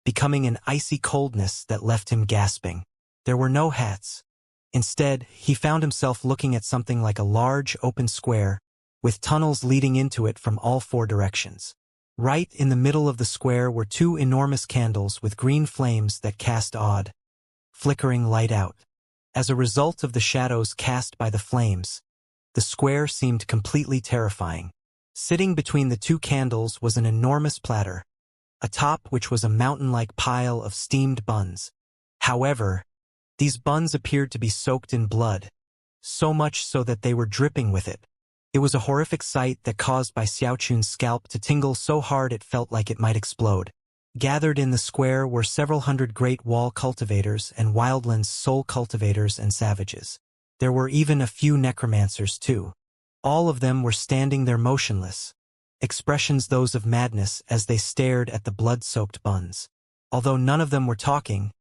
becoming an icy coldness that left him gasping. There were no hats. Instead, he found himself looking at something like a large, open square, with tunnels leading into it from all 4 directions. Right in the middle of the square were 2 enormous candles with green flames that cast odd, flickering light out. As a result of the shadows cast by the flames, the square seemed completely terrifying. Sitting between the 2 candles was an enormous platter, atop which was a mountain-like pile of steamed buns. However, these buns appeared to be soaked in blood, so much so that they were dripping with it. It was a horrific sight that caused Bai Xiaochun's scalp to tingle so hard it felt like it might explode. Gathered in the square were several hundred Great Wall cultivators and Wildlands soul cultivators and savages. There were even a few necromancers too. All of them were standing there motionless, expressions those of madness as they stared at the blood-soaked buns. Although none of them were talking,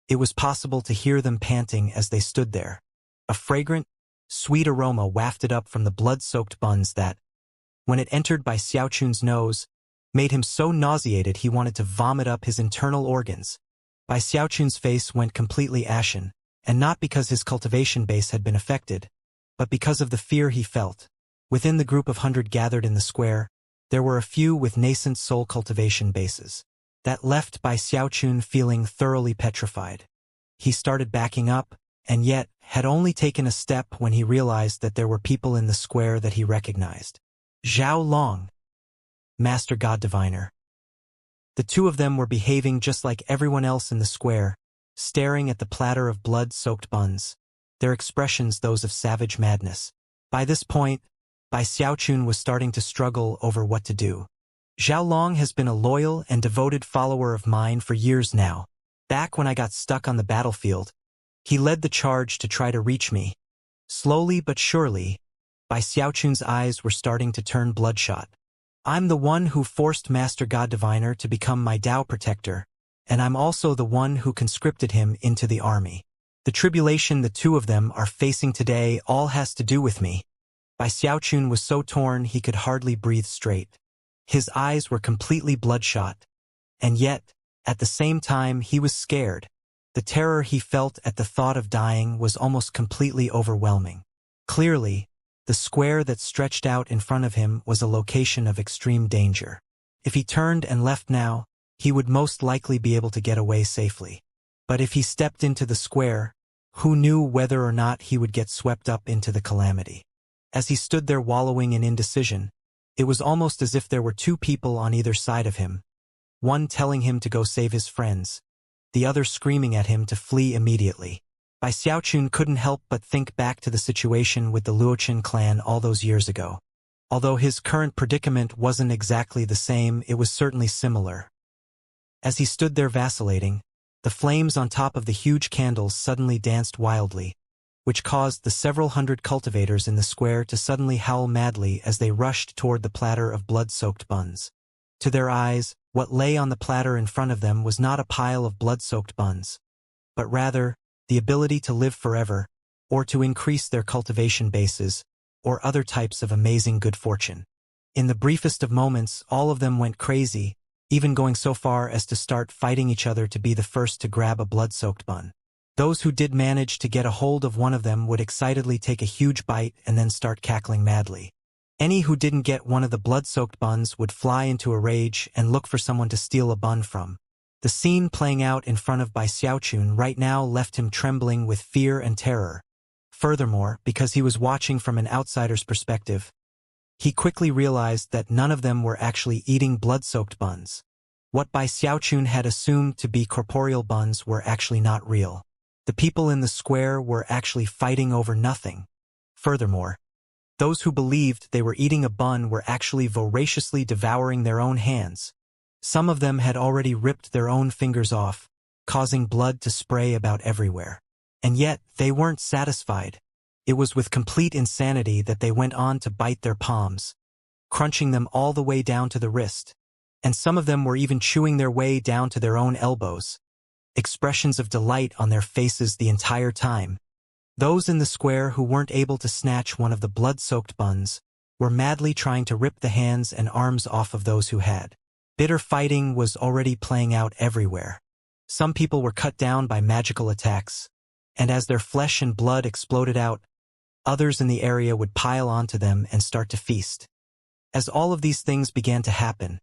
it was possible to hear them panting as they stood there. A fragrant, sweet aroma wafted up from the blood-soaked buns that, when it entered Bai Xiaochun's nose, made him so nauseated he wanted to vomit up his internal organs. Bai Xiaochun's face went completely ashen, and not because his cultivation base had been affected, but because of the fear he felt. Within the group of 100 gathered in the square, there were a few with nascent soul cultivation bases. That left Bai Xiaochun feeling thoroughly petrified. He started backing up, and yet had only taken a step when he realized that there were people in the square that he recognized. Zhao Long, Master God Diviner. The two of them were behaving just like everyone else in the square, staring at the platter of blood-soaked buns, their expressions those of savage madness. By this point, Bai Xiaochun was starting to struggle over what to do. Zhao Long has been a loyal and devoted follower of mine for years now. Back when I got stuck on the battlefield, he led the charge to try to reach me. Slowly but surely, Bai Xiaochun's eyes were starting to turn bloodshot. I'm the one who forced Master God Diviner to become my Tao protector, and I'm also the one who conscripted him into the army. The tribulation the two of them are facing today all has to do with me. Bai Xiaochun was so torn he could hardly breathe straight. His eyes were completely bloodshot, and yet, at the same time he was scared. The terror he felt at the thought of dying was almost completely overwhelming. Clearly, the square that stretched out in front of him was a location of extreme danger. If he turned and left now, he would most likely be able to get away safely. But if he stepped into the square, who knew whether or not he would get swept up into the calamity? As he stood there wallowing in indecision, it was almost as if there were two people on either side of him, one telling him to go save his friends, the other screaming at him to flee immediately. Bai Xiaochun couldn't help but think back to the situation with the Luochen clan all those years ago. Although his current predicament wasn't exactly the same, it was certainly similar. As he stood there vacillating, the flames on top of the huge candles suddenly danced wildly, which caused the several hundred cultivators in the square to suddenly howl madly as they rushed toward the platter of blood-soaked buns. To their eyes, what lay on the platter in front of them was not a pile of blood-soaked buns, but rather, the ability to live forever, or to increase their cultivation bases, or other types of amazing good fortune. In the briefest of moments, all of them went crazy, even going so far as to start fighting each other to be the first to grab a blood-soaked bun. Those who did manage to get a hold of one of them would excitedly take a huge bite and then start cackling madly. Any who didn't get one of the blood-soaked buns would fly into a rage and look for someone to steal a bun from. The scene playing out in front of Bai Xiaochun right now left him trembling with fear and terror. Furthermore, because he was watching from an outsider's perspective, he quickly realized that none of them were actually eating blood-soaked buns. What Bai Xiaochun had assumed to be corporeal buns were actually not real. The people in the square were actually fighting over nothing. Furthermore, those who believed they were eating a bun were actually voraciously devouring their own hands. Some of them had already ripped their own fingers off, causing blood to spray about everywhere. And yet, they weren't satisfied. It was with complete insanity that they went on to bite their palms, crunching them all the way down to the wrist. And some of them were even chewing their way down to their own elbows. Expressions of delight on their faces the entire time. Those in the square who weren't able to snatch one of the blood-soaked buns were madly trying to rip the hands and arms off of those who had. Bitter fighting was already playing out everywhere. Some people were cut down by magical attacks, and as their flesh and blood exploded out, others in the area would pile onto them and start to feast. As all of these things began to happen,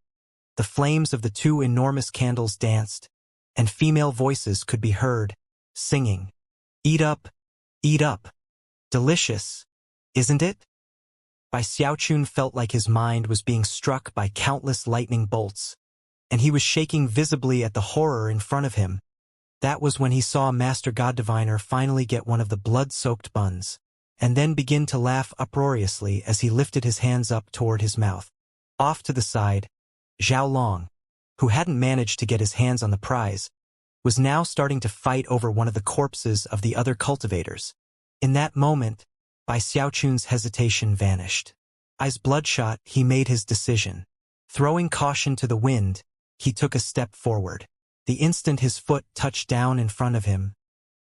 the flames of the two enormous candles danced, and female voices could be heard, singing, "Eat up, eat up. Delicious, isn't it?" Bai Xiaochun felt like his mind was being struck by countless lightning bolts, and he was shaking visibly at the horror in front of him. That was when he saw Master God Diviner finally get one of the blood-soaked buns, and then begin to laugh uproariously as he lifted his hands up toward his mouth. Off to the side, Zhao Long, who hadn't managed to get his hands on the prize, was now starting to fight over one of the corpses of the other cultivators. In that moment, Bai Xiaochun's hesitation vanished. Eyes bloodshot, he made his decision. Throwing caution to the wind, he took a step forward. The instant his foot touched down in front of him,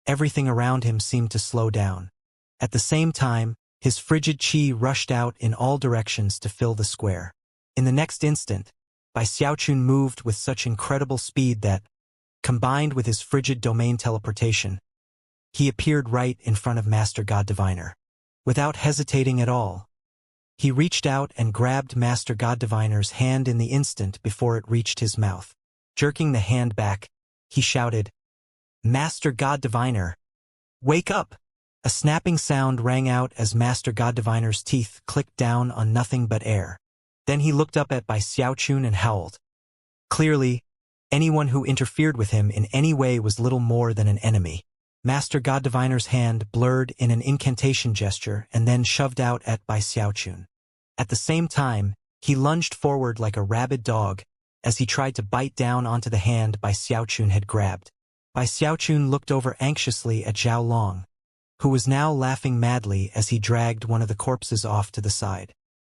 everything around him seemed to slow down. At the same time, his frigid chi rushed out in all directions to fill the square. In the next instant, Bai Xiaochun moved with such incredible speed that, combined with his frigid domain teleportation, he appeared right in front of Master God Diviner. Without hesitating at all, he reached out and grabbed Master God Diviner's hand in the instant before it reached his mouth. Jerking the hand back, he shouted, "Master God Diviner, wake up!" A snapping sound rang out as Master God Diviner's teeth clicked down on nothing but air. Then he looked up at Bai Xiaochun and howled. Clearly, anyone who interfered with him in any way was little more than an enemy. Master God Diviner's hand blurred in an incantation gesture and then shoved out at Bai Xiaochun. At the same time, he lunged forward like a rabid dog as he tried to bite down onto the hand Bai Xiaochun had grabbed. Bai Xiaochun looked over anxiously at Zhao Long, who was now laughing madly as he dragged one of the corpses off to the side.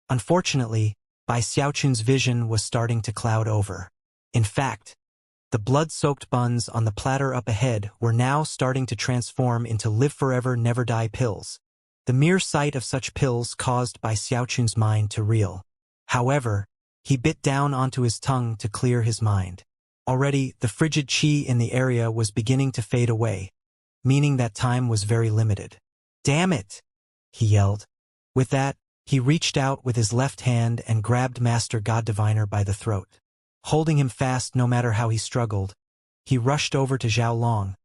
Unfortunately, Bai Xiaochun's vision was starting to cloud over. In fact, the blood-soaked buns on the platter up ahead were now starting to transform into live forever, never die pills. The mere sight of such pills caused Bai Xiaochun's mind to reel. However, he bit down onto his tongue to clear his mind. Already, the frigid qi in the area was beginning to fade away, meaning that time was very limited. "Damn it!" he yelled. With that, he reached out with his left hand and grabbed Master God Diviner by the throat. Holding him fast no matter how he struggled, he rushed over to Zhao Long,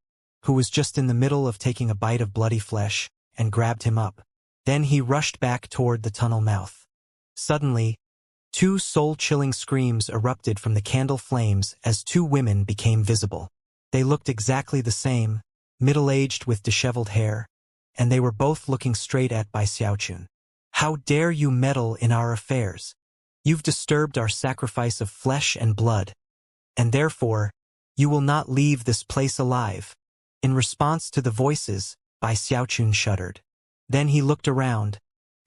who was just in the middle of taking a bite of bloody flesh, and grabbed him up. Then he rushed back toward the tunnel mouth. Suddenly, two soul-chilling screams erupted from the candle flames as two women became visible. They looked exactly the same, middle-aged with disheveled hair, and they were both looking straight at Bai Xiaochun. "How dare you meddle in our affairs? You've disturbed our sacrifice of flesh and blood, and therefore, you will not leave this place alive." In response to the voices, Bai Xiaochun shuddered. Then he looked around,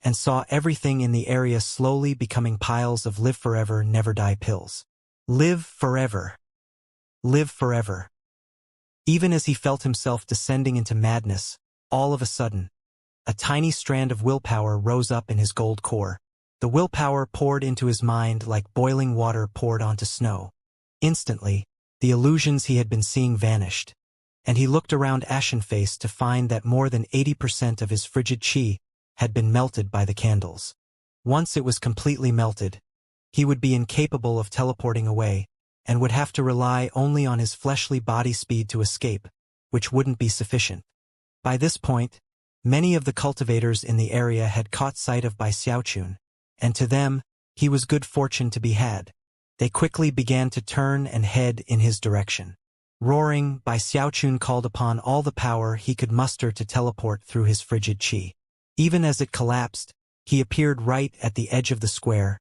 and saw everything in the area slowly becoming piles of live forever, never die pills. Live forever. Live forever. Even as he felt himself descending into madness, all of a sudden, a tiny strand of willpower rose up in his gold core. The willpower poured into his mind like boiling water poured onto snow. Instantly, the illusions he had been seeing vanished, and he looked around ashen-faced to find that more than 80% of his frigid qi had been melted by the candles. Once it was completely melted, he would be incapable of teleporting away, and would have to rely only on his fleshly body speed to escape, which wouldn't be sufficient. By this point, many of the cultivators in the area had caught sight of Bai Xiaochun, and to them, he was good fortune to be had. They quickly began to turn and head in his direction. Roaring, Bai Xiaochun called upon all the power he could muster to teleport through his frigid qi. Even as it collapsed, he appeared right at the edge of the square,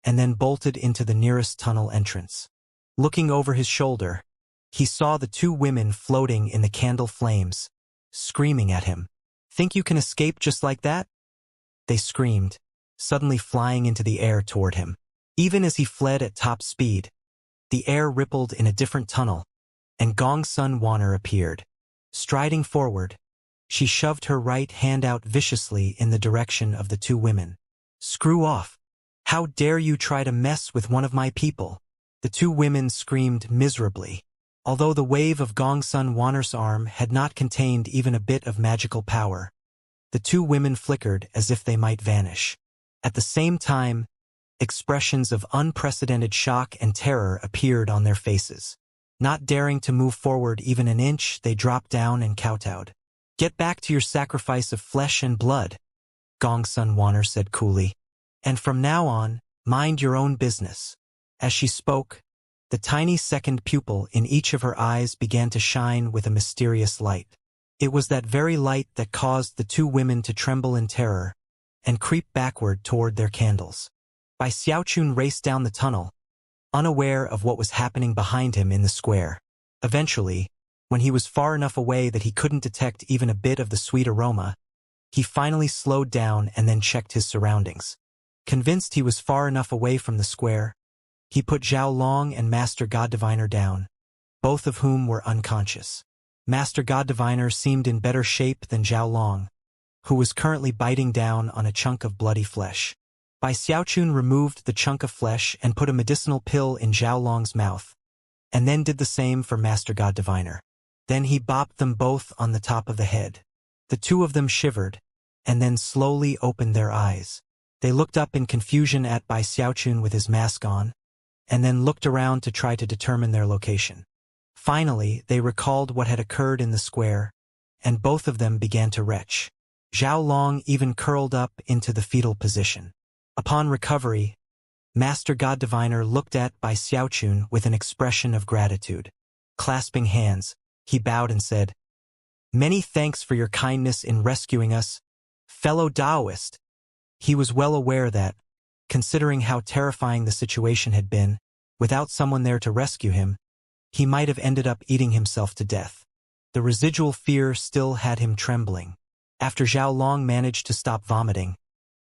and then bolted into the nearest tunnel entrance. Looking over his shoulder, he saw the two women floating in the candle flames, screaming at him. "Think you can escape just like that?" they screamed, suddenly flying into the air toward him. Even as he fled at top speed, the air rippled in a different tunnel, and Gong Sun Wanner appeared. Striding forward, she shoved her right hand out viciously in the direction of the two women. "Screw off! How dare you try to mess with one of my people?" The two women screamed miserably. Although the wave of Gong Sun Wanner's arm had not contained even a bit of magical power, the two women flickered as if they might vanish. At the same time, expressions of unprecedented shock and terror appeared on their faces. Not daring to move forward even an inch, they dropped down and kowtowed. "Get back to your sacrifice of flesh and blood," Gong Sun Wanner said coolly. "And from now on, mind your own business." As she spoke, the tiny second pupil in each of her eyes began to shine with a mysterious light. It was that very light that caused the two women to tremble in terror and creep backward toward their candles. Bai Xiaochun raced down the tunnel, unaware of what was happening behind him in the square. Eventually, when he was far enough away that he couldn't detect even a bit of the sweet aroma, he finally slowed down and then checked his surroundings. Convinced he was far enough away from the square, he put Zhao Long and Master God Diviner down, both of whom were unconscious. Master God Diviner seemed in better shape than Zhao Long, who was currently biting down on a chunk of bloody flesh. Bai Xiaochun removed the chunk of flesh and put a medicinal pill in Zhao Long's mouth, and then did the same for Master God Diviner. Then he bopped them both on the top of the head. The two of them shivered, and then slowly opened their eyes. They looked up in confusion at Bai Xiaochun with his mask on, and then looked around to try to determine their location. Finally, they recalled what had occurred in the square, and both of them began to retch. Zhao Long even curled up into the fetal position. Upon recovery, Master God Diviner looked at Bai Xiaochun with an expression of gratitude. Clasping hands, he bowed and said, "Many thanks for your kindness in rescuing us, fellow Taoist." He was well aware that, considering how terrifying the situation had been, without someone there to rescue him, he might have ended up eating himself to death. The residual fear still had him trembling. After Zhao Long managed to stop vomiting,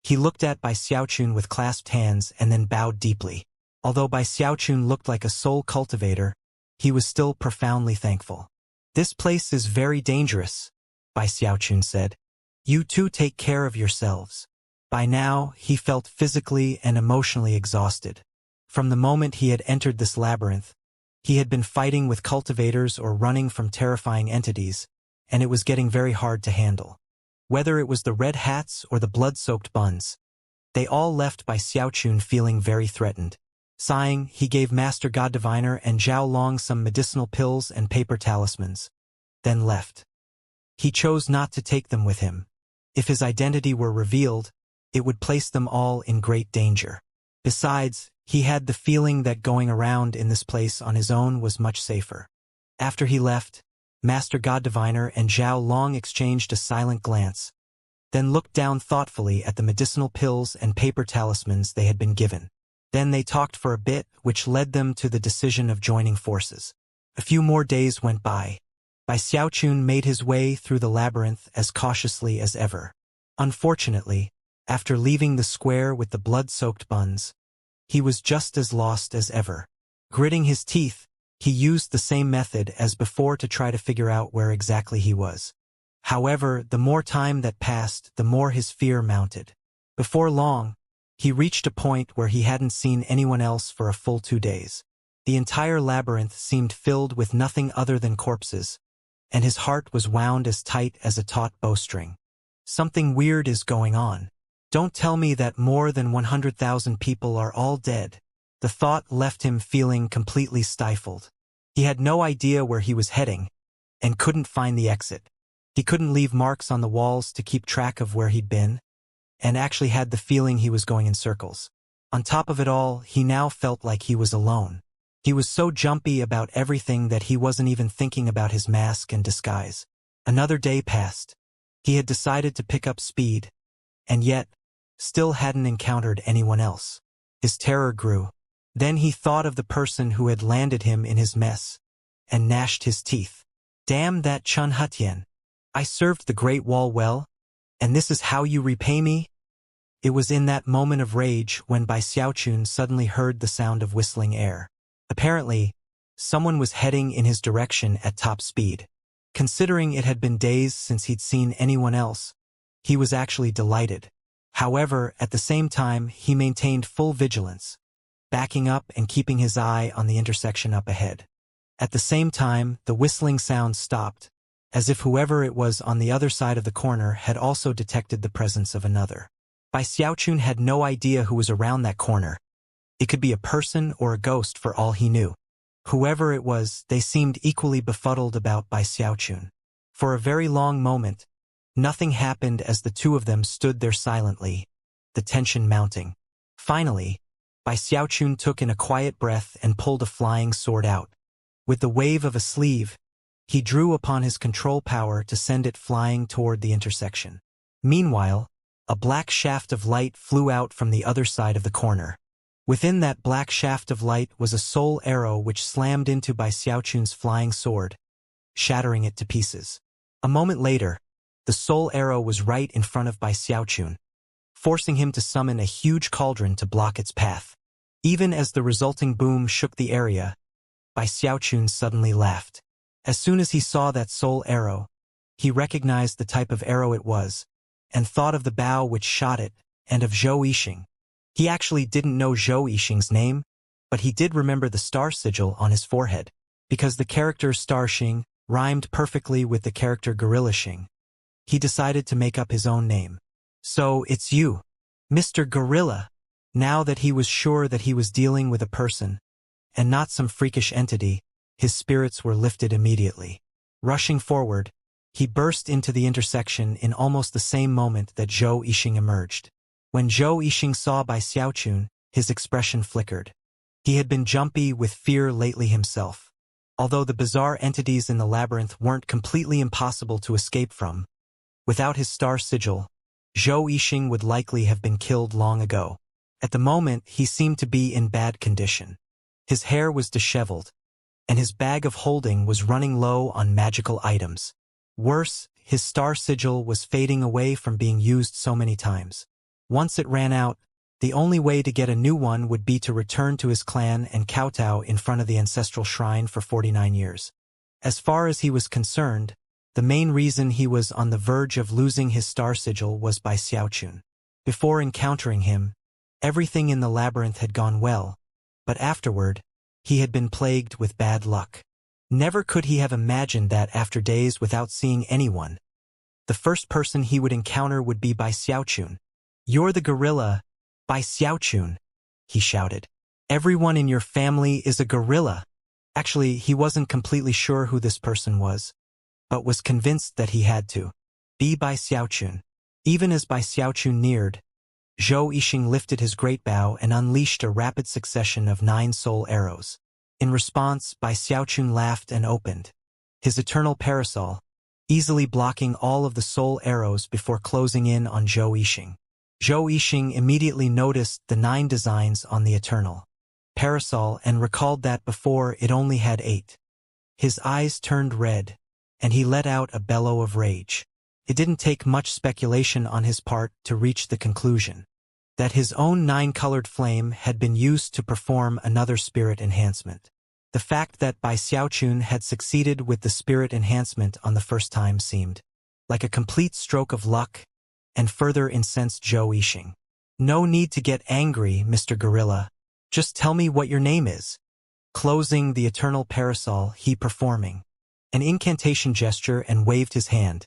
he looked at Bai Xiaochun with clasped hands and then bowed deeply. Although Bai Xiaochun looked like a soul cultivator, he was still profoundly thankful. "This place is very dangerous," Bai Xiaochun said. "You two take care of yourselves." By now, he felt physically and emotionally exhausted. From the moment he had entered this labyrinth, he had been fighting with cultivators or running from terrifying entities, and it was getting very hard to handle. Whether it was the red hats or the blood-soaked buns, they all left Bai Xiaochun feeling very threatened. Sighing, he gave Master God Diviner and Zhao Long some medicinal pills and paper talismans, then left. He chose not to take them with him. If his identity were revealed, it would place them all in great danger. Besides, he had the feeling that going around in this place on his own was much safer. After he left, Master God Diviner and Zhao Long exchanged a silent glance, then looked down thoughtfully at the medicinal pills and paper talismans they had been given. Then they talked for a bit, which led them to the decision of joining forces. A few more days went by. Bai Xiaochun made his way through the labyrinth as cautiously as ever. Unfortunately, after leaving the square with the blood-soaked buns, he was just as lost as ever. Gritting his teeth, he used the same method as before to try to figure out where exactly he was. However, the more time that passed, the more his fear mounted. Before long, he reached a point where he hadn't seen anyone else for a full 2 days. The entire labyrinth seemed filled with nothing other than corpses, and his heart was wound as tight as a taut bowstring. Something weird is going on. Don't tell me that more than 100,000 people are all dead. The thought left him feeling completely stifled. He had no idea where he was heading, and couldn't find the exit. He couldn't leave marks on the walls to keep track of where he'd been, and actually had the feeling he was going in circles. On top of it all, he now felt like he was alone. He was so jumpy about everything that he wasn't even thinking about his mask and disguise. Another day passed. He had decided to pick up speed, and yet, still hadn't encountered anyone else. His terror grew. Then he thought of the person who had landed him in his mess, and gnashed his teeth. Damn that Chun Hutian. I served the Great Wall well, and this is how you repay me? It was in that moment of rage when Bai Xiaochun suddenly heard the sound of whistling air. Apparently, someone was heading in his direction at top speed. Considering it had been days since he'd seen anyone else, he was actually delighted. However, at the same time, he maintained full vigilance, backing up and keeping his eye on the intersection up ahead. At the same time, the whistling sound stopped, as if whoever it was on the other side of the corner had also detected the presence of another. Bai Xiaochun had no idea who was around that corner. It could be a person or a ghost for all he knew. Whoever it was, they seemed equally befuddled about Bai Xiaochun. For a very long moment, nothing happened as the two of them stood there silently, the tension mounting. Finally, Bai Xiaochun took in a quiet breath and pulled a flying sword out. With the wave of a sleeve, he drew upon his control power to send it flying toward the intersection. Meanwhile, a black shaft of light flew out from the other side of the corner. Within that black shaft of light was a soul arrow which slammed into Bai Xiaochun's flying sword, shattering it to pieces. A moment later, the soul arrow was right in front of Bai Xiaochun, forcing him to summon a huge cauldron to block its path. Even as the resulting boom shook the area, Bai Xiaochun suddenly laughed. As soon as he saw that soul arrow, he recognized the type of arrow it was, and thought of the bow which shot it, and of Zhou Yixing. He actually didn't know Zhou Yixing's name, but he did remember the star sigil on his forehead, because the character Star Xing rhymed perfectly with the character Gorilla Xing. He decided to make up his own name. So it's you, Mr. Gorilla. Now that he was sure that he was dealing with a person, and not some freakish entity, his spirits were lifted immediately. Rushing forward, he burst into the intersection in almost the same moment that Zhou Yixing emerged. When Zhou Yixing saw Bai Xiaochun, his expression flickered. He had been jumpy with fear lately himself. Although the bizarre entities in the labyrinth weren't completely impossible to escape from, without his star sigil, Zhou Yixing would likely have been killed long ago. At the moment, he seemed to be in bad condition. His hair was disheveled, and his bag of holding was running low on magical items. Worse, his star sigil was fading away from being used so many times. Once it ran out, the only way to get a new one would be to return to his clan and kowtow in front of the ancestral shrine for 49 years. As far as he was concerned, the main reason he was on the verge of losing his star sigil was Bai Xiaochun. Before encountering him, everything in the labyrinth had gone well, but afterward, he had been plagued with bad luck. Never could he have imagined that after days without seeing anyone, the first person he would encounter would be Bai Xiaochun. "You're the gorilla, Bai Xiaochun," he shouted. "Everyone in your family is a gorilla." Actually, he wasn't completely sure who this person was, but was convinced that he had to be Bai Xiaochun. Even as Bai Xiaochun neared, Zhou Yixing lifted his great bow and unleashed a rapid succession of 9 soul arrows. In response, Bai Xiaochun laughed and opened his eternal parasol, easily blocking all of the soul arrows before closing in on Zhou Yixing. Zhou Yixing immediately noticed the 9 designs on the eternal parasol and recalled that before it only had 8. His eyes turned red, and he let out a bellow of rage. It didn't take much speculation on his part to reach the conclusion that his own 9-colored flame had been used to perform another spirit enhancement. The fact that Bai Xiaochun had succeeded with the spirit enhancement on the first time seemed like a complete stroke of luck, and further incensed Zhou Yixing. "No need to get angry, Mr. Gorilla. Just tell me what your name is." Closing the eternal parasol, he performing an incantation gesture and waved his hand,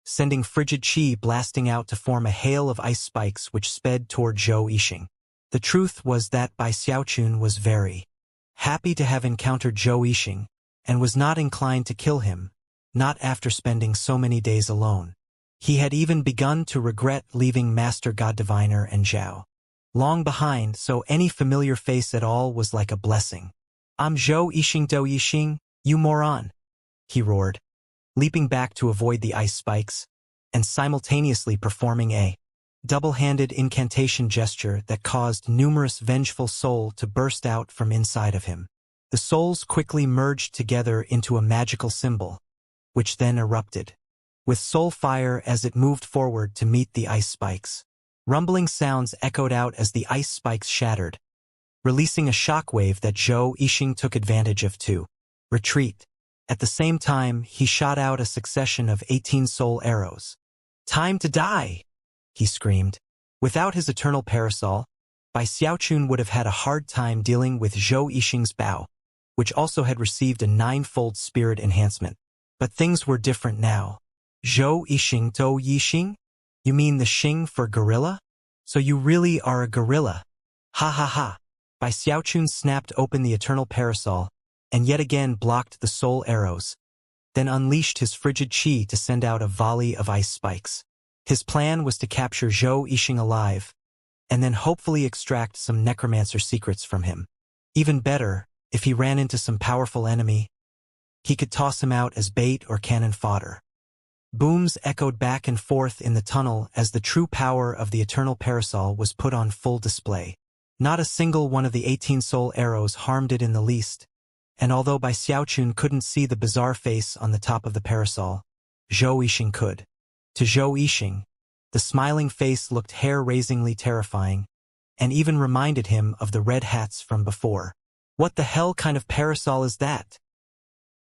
sending frigid chi blasting out to form a hail of ice spikes which sped toward Zhou Yixing. The truth was that Bai Xiaochun was very happy to have encountered Zhou Yixing, and was not inclined to kill him, not after spending so many days alone. He had even begun to regret leaving Master God Diviner and Zhao long behind, so any familiar face at all was like a blessing. "I'm Zhou Yixing Do Yixing, you moron," he roared, leaping back to avoid the ice spikes, and simultaneously performing a double-handed incantation gesture that caused numerous vengeful souls to burst out from inside of him. The souls quickly merged together into a magical symbol, which then erupted with soul fire as it moved forward to meet the ice spikes. Rumbling sounds echoed out as the ice spikes shattered, releasing a shockwave that Zhou Yixing took advantage of to retreat. At the same time, he shot out a succession of 18 soul arrows. "Time to die!" he screamed. Without his eternal parasol, Bai Xiaochun would have had a hard time dealing with Zhou Yixing's bow, which also had received a 9-fold spirit enhancement. But things were different now. "Zhou Yixing Do Yixing? You mean the Xing for gorilla? So you really are a gorilla? Ha ha ha." Bai Xiaochun snapped open the eternal parasol, and yet again blocked the soul arrows, then unleashed his frigid chi to send out a volley of ice spikes. His plan was to capture Zhou Yixing alive, and then hopefully extract some necromancer secrets from him. Even better, if he ran into some powerful enemy, he could toss him out as bait or cannon fodder. Booms echoed back and forth in the tunnel as the true power of the eternal parasol was put on full display. Not a single one of the 18 soul arrows harmed it in the least, and although Bai Xiaochun couldn't see the bizarre face on the top of the parasol, Zhou Yixing could. To Zhou Yixing, the smiling face looked hair-raisingly terrifying, and even reminded him of the red hats from before. "What the hell kind of parasol is that?"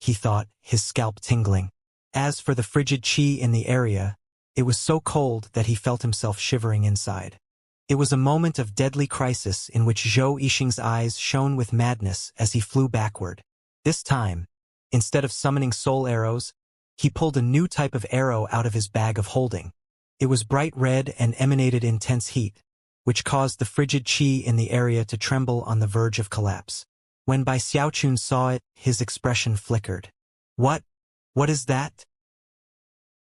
he thought, his scalp tingling. As for the frigid chi in the area, it was so cold that he felt himself shivering inside. It was a moment of deadly crisis in which Zhou Yixing's eyes shone with madness as he flew backward. This time, instead of summoning soul arrows, he pulled a new type of arrow out of his bag of holding. It was bright red and emanated intense heat, which caused the frigid qi in the area to tremble on the verge of collapse. When Bai Xiaochun saw it, his expression flickered. What? What is that?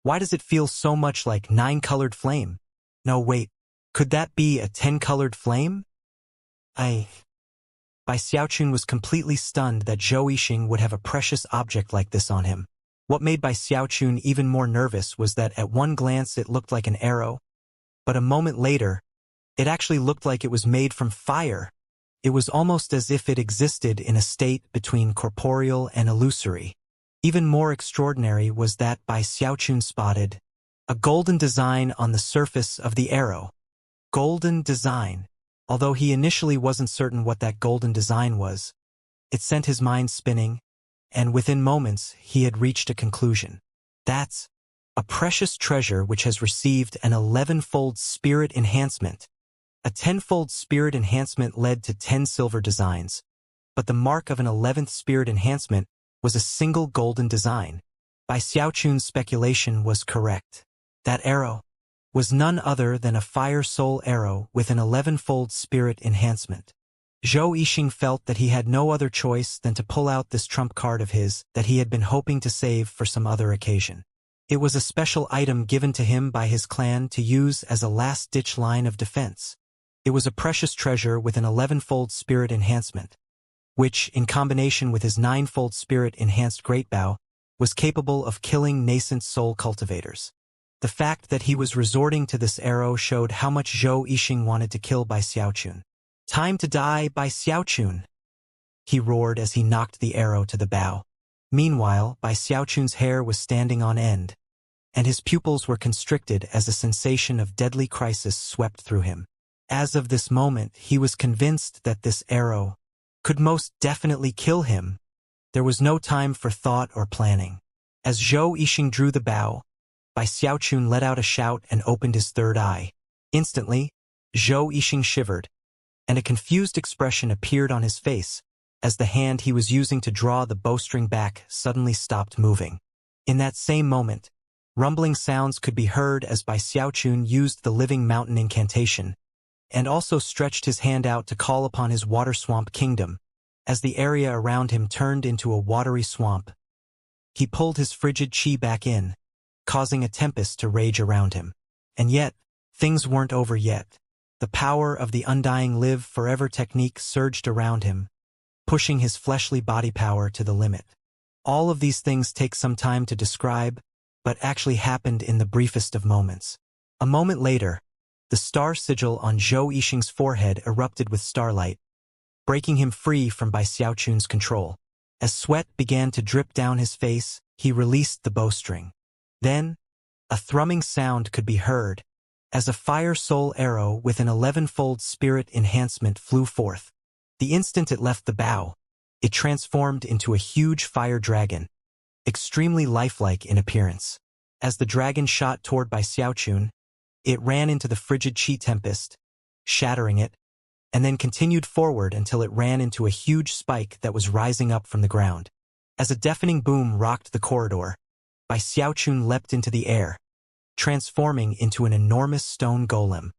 Why does it feel so much like 9-colored flame? No, wait. Could that be a 10-colored flame? Bai Xiaochun was completely stunned that Zhou Yixing would have a precious object like this on him. What made Bai Xiaochun even more nervous was that at one glance it looked like an arrow, but a moment later, it actually looked like it was made from fire. It was almost as if it existed in a state between corporeal and illusory. Even more extraordinary was that Bai Xiaochun spotted a golden design on the surface of the arrow. Golden design. Although he initially wasn't certain what that golden design was, it sent his mind spinning, and within moments he had reached a conclusion. That's a precious treasure which has received an 11-fold spirit enhancement. A 10-fold spirit enhancement led to 10 silver designs, but the mark of an 11th spirit enhancement was a single golden design. Bai Xiaochun's speculation was correct. That arrow was none other than a fire soul arrow with an 11-fold spirit enhancement. Zhou Yixing felt that he had no other choice than to pull out this trump card of his that he had been hoping to save for some other occasion. It was a special item given to him by his clan to use as a last-ditch line of defense. It was a precious treasure with an 11-fold spirit enhancement, which, in combination with his 9-fold spirit-enhanced Great Bow, was capable of killing nascent soul cultivators. The fact that he was resorting to this arrow showed how much Zhou Yixing wanted to kill Bai Xiaochun. Time to die, Bai Xiaochun! He roared as he knocked the arrow to the bow. Meanwhile, Bai Xiaochun's hair was standing on end, and his pupils were constricted as a sensation of deadly crisis swept through him. As of this moment, he was convinced that this arrow could most definitely kill him. There was no time for thought or planning. As Zhou Yixing drew the bow, Bai Xiaochun let out a shout and opened his third eye. Instantly, Zhou Yixing shivered, and a confused expression appeared on his face as the hand he was using to draw the bowstring back suddenly stopped moving. In that same moment, rumbling sounds could be heard as Bai Xiaochun used the living mountain incantation, and also stretched his hand out to call upon his water swamp kingdom. As the area around him turned into a watery swamp, he pulled his frigid qi back in, causing a tempest to rage around him. And yet, things weren't over yet. The power of the undying live forever technique surged around him, pushing his fleshly body power to the limit. All of these things take some time to describe, but actually happened in the briefest of moments. A moment later, the star sigil on Zhou Yixing's forehead erupted with starlight, breaking him free from Bai Xiaochun's control. As sweat began to drip down his face, he released the bowstring. Then, a thrumming sound could be heard, as a fire soul arrow with an 11-fold spirit enhancement flew forth. The instant it left the bow, it transformed into a huge fire dragon, extremely lifelike in appearance. As the dragon shot toward Bai Xiaochun, it ran into the frigid qi tempest, shattering it, and then continued forward until it ran into a huge spike that was rising up from the ground. As a deafening boom rocked the corridor, Bai Xiaochun leapt into the air, transforming into an enormous stone golem.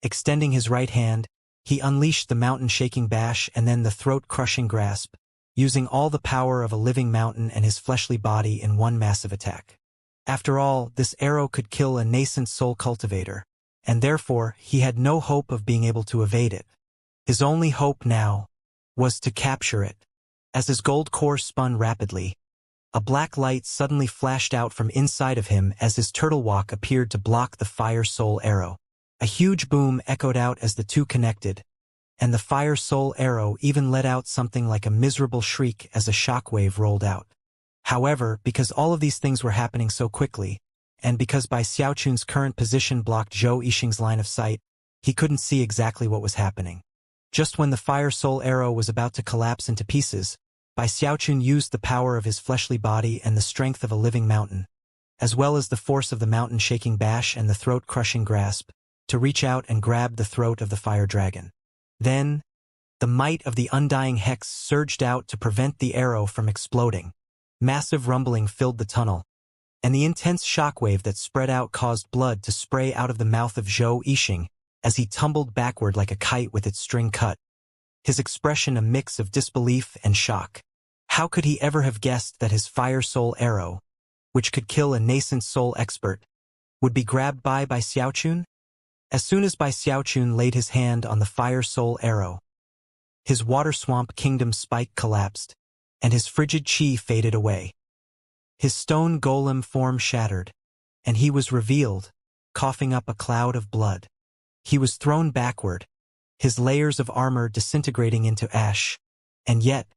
Extending his right hand, he unleashed the mountain-shaking bash and then the throat-crushing grasp, using all the power of a living mountain and his fleshly body in one massive attack. After all, this arrow could kill a nascent soul cultivator, and therefore he had no hope of being able to evade it. His only hope now was to capture it. As his gold core spun rapidly, a black light suddenly flashed out from inside of him as his turtle walk appeared to block the fire soul arrow. A huge boom echoed out as the two connected, and the fire soul arrow even let out something like a miserable shriek as a shockwave rolled out. However, because all of these things were happening so quickly, and because Bai Xiaochun's current position blocked Zhou Yixing's line of sight, he couldn't see exactly what was happening. Just when the fire soul arrow was about to collapse into pieces, Bai Xiaochun used the power of his fleshly body and the strength of a living mountain, as well as the force of the mountain-shaking bash and the throat-crushing grasp, to reach out and grab the throat of the fire dragon. Then, the might of the undying hex surged out to prevent the arrow from exploding. Massive rumbling filled the tunnel, and the intense shockwave that spread out caused blood to spray out of the mouth of Zhou Yixing as he tumbled backward like a kite with its string cut, his expression a mix of disbelief and shock. How could he ever have guessed that his fire soul arrow, which could kill a nascent soul expert, would be grabbed by Xiaochun? As soon as Xiaochun laid his hand on the fire soul arrow, his water swamp kingdom spike collapsed, and his frigid chi faded away. His stone golem form shattered, and he was revealed, coughing up a cloud of blood. He was thrown backward, his layers of armor disintegrating into ash, and yet,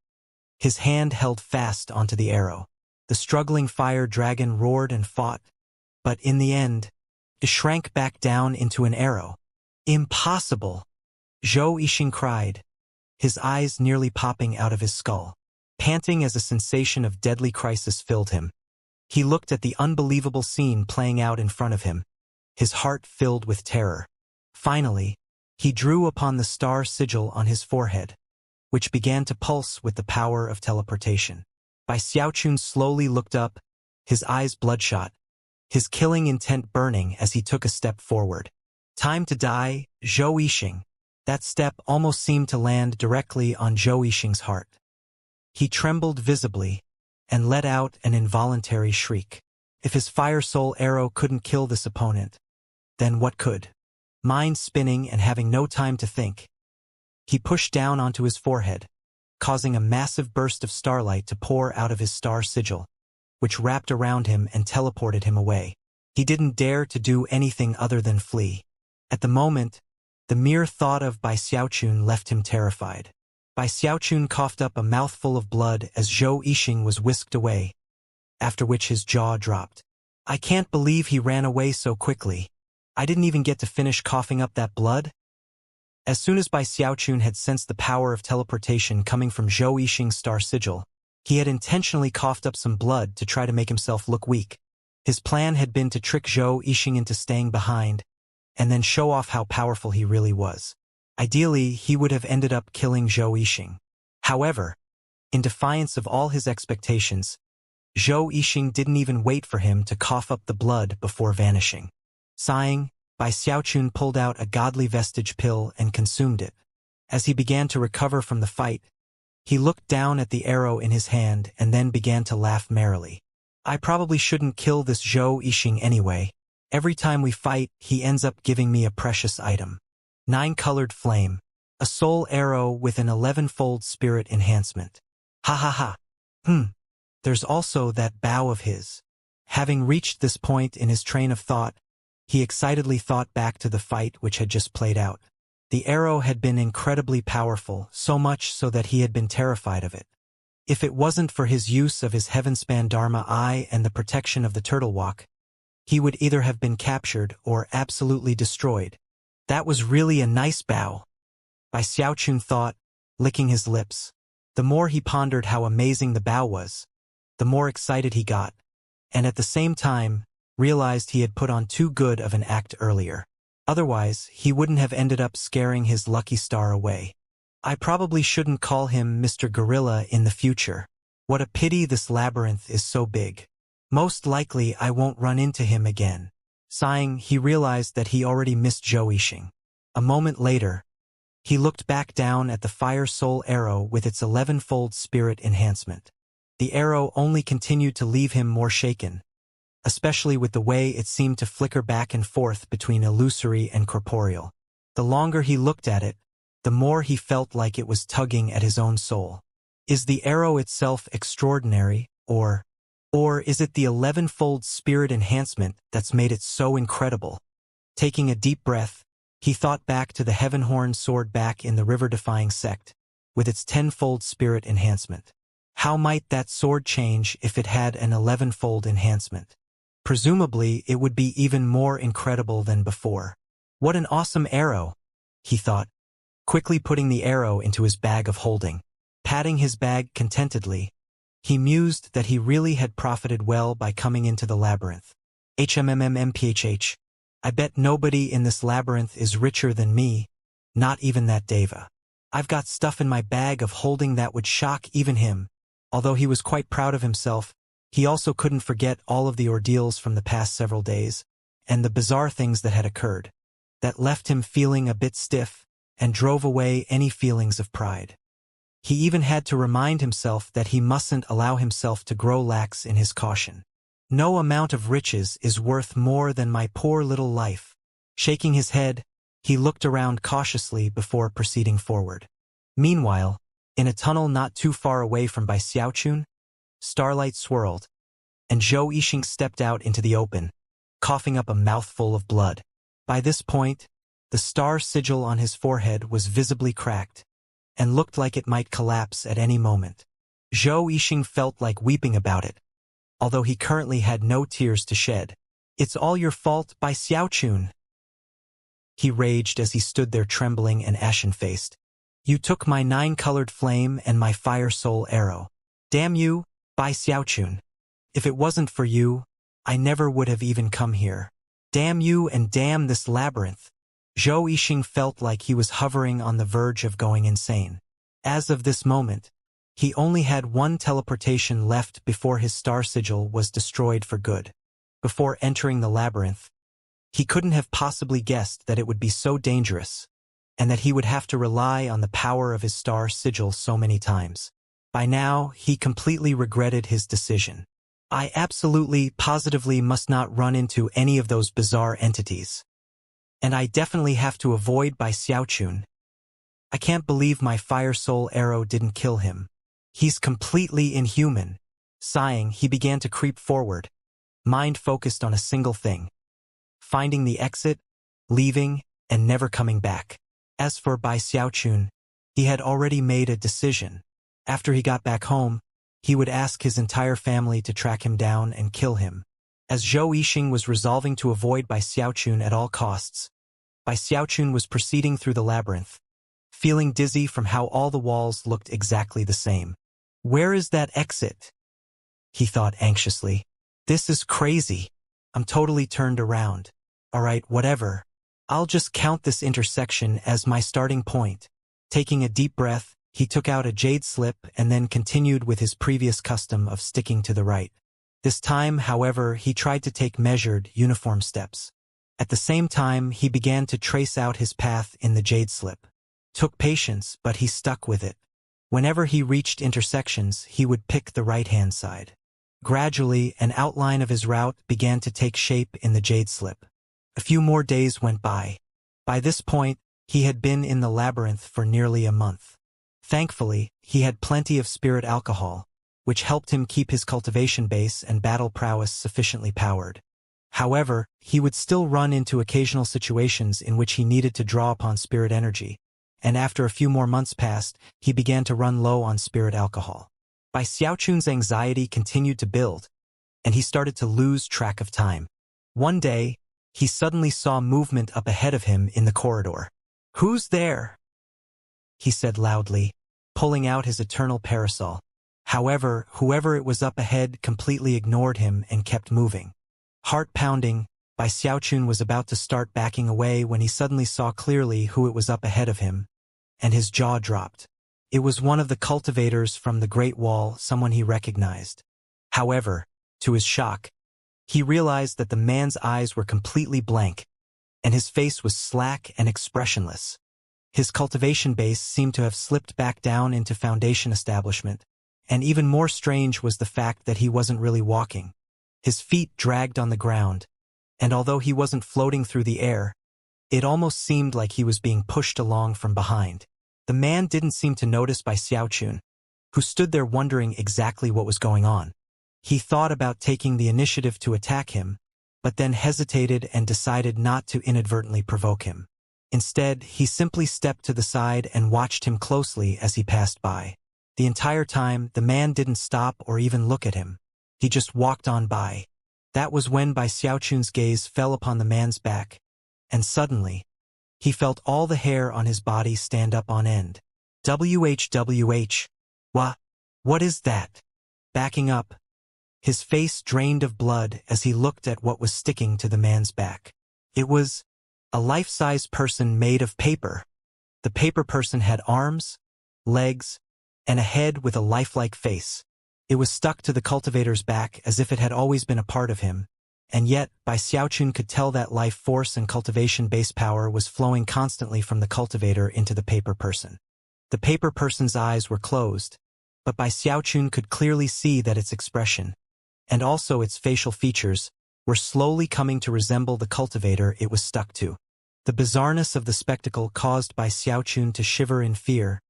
his hand held fast onto the arrow. The struggling fire dragon roared and fought, but in the end, it shrank back down into an arrow. Impossible! Zhou Yixing cried, his eyes nearly popping out of his skull. Panting as a sensation of deadly crisis filled him, he looked at the unbelievable scene playing out in front of him, his heart filled with terror. Finally, he drew upon the star sigil on his forehead, which began to pulse with the power of teleportation. Xiaochun slowly looked up, his eyes bloodshot, his killing intent burning as he took a step forward. Time to die, Zhou Yixing. That step almost seemed to land directly on Zhou Yixing's heart. He trembled visibly and let out an involuntary shriek. If his fire soul arrow couldn't kill this opponent, then what could? Mind spinning and having no time to think, he pushed down onto his forehead, causing a massive burst of starlight to pour out of his star sigil, which wrapped around him and teleported him away. He didn't dare to do anything other than flee. At the moment, the mere thought of Xiaochun left him terrified. Xiaochun coughed up a mouthful of blood as Zhou Yixing was whisked away, after which his jaw dropped. I can't believe he ran away so quickly. I didn't even get to finish coughing up that blood. As soon as Xiaochun had sensed the power of teleportation coming from Zhou Yixing's star sigil, he had intentionally coughed up some blood to try to make himself look weak. His plan had been to trick Zhou Yixing into staying behind, and then show off how powerful he really was. Ideally, he would have ended up killing Zhou Yixing. However, in defiance of all his expectations, Zhou Yixing didn't even wait for him to cough up the blood before vanishing. Sighing, Xiaochun pulled out a godly vestige pill and consumed it. As he began to recover from the fight, he looked down at the arrow in his hand and then began to laugh merrily. I probably shouldn't kill this Zhou Yixing anyway. Every time we fight, he ends up giving me a precious item. 9-colored flame. A soul arrow with an 11-fold spirit enhancement. Ha ha ha. There's also that bow of his. Having reached this point in his train of thought, he excitedly thought back to the fight which had just played out. The arrow had been incredibly powerful, so much so that he had been terrified of it. If it wasn't for his use of his heavenspan Dharma eye and the protection of the turtle walk, he would either have been captured or absolutely destroyed. That was really a nice bow, Xiaochun thought, licking his lips. The more he pondered how amazing the bow was, the more excited he got, and at the same time, realized he had put on too good of an act earlier. Otherwise, he wouldn't have ended up scaring his lucky star away. I probably shouldn't call him Mr. Gorilla in the future. What a pity this labyrinth is so big. Most likely I won't run into him again. Sighing, he realized that he already missed Zhou Yixing. A moment later, he looked back down at the fire soul arrow with its 11-fold spirit enhancement. The arrow only continued to leave him more shaken, especially with the way it seemed to flicker back and forth between illusory and corporeal. The longer he looked at it, the more he felt like it was tugging at his own soul. Is the arrow itself extraordinary, or is it the 11-fold spirit enhancement that's made it so incredible? Taking a deep breath, he thought back to the Heavenhorn sword back in the river-defying sect, with its 10-fold spirit enhancement. How might that sword change if it had an 11-fold enhancement? Presumably, it would be even more incredible than before. What an awesome arrow, he thought, quickly putting the arrow into his bag of holding. Patting his bag contentedly, he mused that he really had profited well by coming into the labyrinth. HMMMMPHH. I bet nobody in this labyrinth is richer than me, not even that Deva. I've got stuff in my bag of holding that would shock even him. Although he was quite proud of himself, he also couldn't forget all of the ordeals from the past several days, and the bizarre things that had occurred, that left him feeling a bit stiff and drove away any feelings of pride. He even had to remind himself that he mustn't allow himself to grow lax in his caution. No amount of riches is worth more than my poor little life. Shaking his head, he looked around cautiously before proceeding forward. Meanwhile, in a tunnel not too far away from Bai Xiaochun, starlight swirled, and Zhou Yixing stepped out into the open, coughing up a mouthful of blood. By this point, the star sigil on his forehead was visibly cracked, and looked like it might collapse at any moment. Zhou Yixing felt like weeping about it, although he currently had no tears to shed. "It's all your fault, Bai Xiaochun," he raged as he stood there trembling and ashen-faced. "You took my 9-colored flame and my fire soul arrow. Damn you, Bai Xiaochun. If it wasn't for you, I never would have even come here. Damn you and damn this labyrinth." Zhou Yixing felt like he was hovering on the verge of going insane. As of this moment, he only had one teleportation left before his star sigil was destroyed for good. Before entering the labyrinth, he couldn't have possibly guessed that it would be so dangerous, and that he would have to rely on the power of his star sigil so many times. By now, he completely regretted his decision. I absolutely, positively must not run into any of those bizarre entities. And I definitely have to avoid Bai Xiaochun. I can't believe my fire soul arrow didn't kill him. He's completely inhuman. Sighing, he began to creep forward, mind focused on a single thing: finding the exit, leaving, and never coming back. As for Bai Xiaochun, he had already made a decision. After he got back home, he would ask his entire family to track him down and kill him. As Zhou Yixing was resolving to avoid Bai Xiaochun at all costs, Bai Xiaochun was proceeding through the labyrinth, feeling dizzy from how all the walls looked exactly the same. "Where is that exit?" he thought anxiously. "This is crazy. I'm totally turned around. Alright, whatever. I'll just count this intersection as my starting point." Taking a deep breath, he took out a jade slip and then continued with his previous custom of sticking to the right. This time, however, he tried to take measured, uniform steps. At the same time, he began to trace out his path in the jade slip. Took patience, but he stuck with it. Whenever he reached intersections, he would pick the right-hand side. Gradually, an outline of his route began to take shape in the jade slip. A few more days went by. By this point, he had been in the labyrinth for nearly a month. Thankfully, he had plenty of spirit alcohol, which helped him keep his cultivation base and battle prowess sufficiently powered. However, he would still run into occasional situations in which he needed to draw upon spirit energy, and after a few more months passed, he began to run low on spirit alcohol. Bai Xiaochun's anxiety continued to build, and he started to lose track of time. One day, he suddenly saw movement up ahead of him in the corridor. "Who's there?" he said loudly, pulling out his eternal parasol. However, whoever it was up ahead completely ignored him and kept moving. Heart pounding, Bai Xiaochun was about to start backing away when he suddenly saw clearly who it was up ahead of him, and his jaw dropped. It was one of the cultivators from the Great Wall, someone he recognized. However, to his shock, he realized that the man's eyes were completely blank, and his face was slack and expressionless. His cultivation base seemed to have slipped back down into foundation establishment, and even more strange was the fact that he wasn't really walking. His feet dragged on the ground, and although he wasn't floating through the air, it almost seemed like he was being pushed along from behind. The man didn't seem to notice Bai Xiaochun, who stood there wondering exactly what was going on. He thought about taking the initiative to attack him, but then hesitated and decided not to inadvertently provoke him. Instead, he simply stepped to the side and watched him closely as he passed by. The entire time, the man didn't stop or even look at him. He just walked on by. That was when Bai Xiaochun's gaze fell upon the man's back, and suddenly, he felt all the hair on his body stand up on end. WHWH. What is that? Backing up, his face drained of blood as he looked at what was sticking to the man's back. It was a life-size person made of paper. The paper person had arms, legs, and a head with a lifelike face. It was stuck to the cultivator's back as if it had always been a part of him, and yet, Bai Xiaochun could tell that life force and cultivation-based power was flowing constantly from the cultivator into the paper person. The paper person's eyes were closed, but Bai Xiaochun could clearly see that its expression, and also its facial features, were slowly coming to resemble the cultivator it was stuck to. The bizarreness of the spectacle caused Bai Xiaochun to shiver in fear,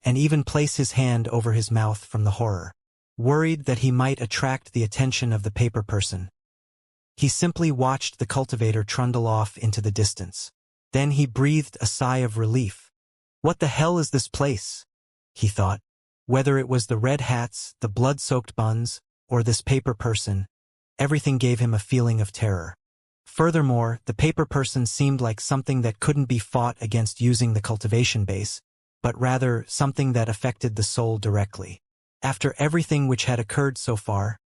and even place his hand over his mouth from the horror. Worried that he might attract the attention of the paper person, he simply watched the cultivator trundle off into the distance. Then he breathed a sigh of relief. What the hell is this place? He thought. Whether it was the red hats, the blood-soaked buns, or this paper person, everything gave him a feeling of terror. Furthermore, the paper person seemed like something that couldn't be fought against using the cultivation base, but rather something that affected the soul directly. After everything which had occurred so far,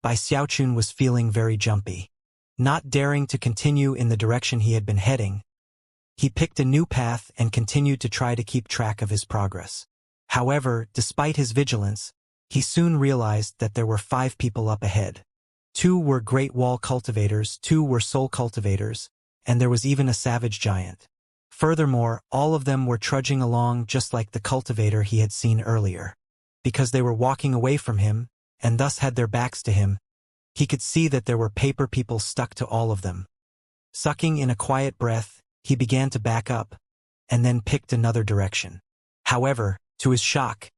Bai Xiaochun was feeling very jumpy. Not daring to continue in the direction he had been heading, he picked a new path and continued to try to keep track of his progress. However, despite his vigilance, he soon realized that there were 5 people up ahead. 2 were Great Wall cultivators, 2 were soul cultivators, and there was even a savage giant. Furthermore, all of them were trudging along just like the cultivator he had seen earlier. Because they were walking away from him, and thus had their backs to him, he could see that there were paper people stuck to all of them. Sucking in a quiet breath, he began to back up, and then picked another direction. However, to his shock,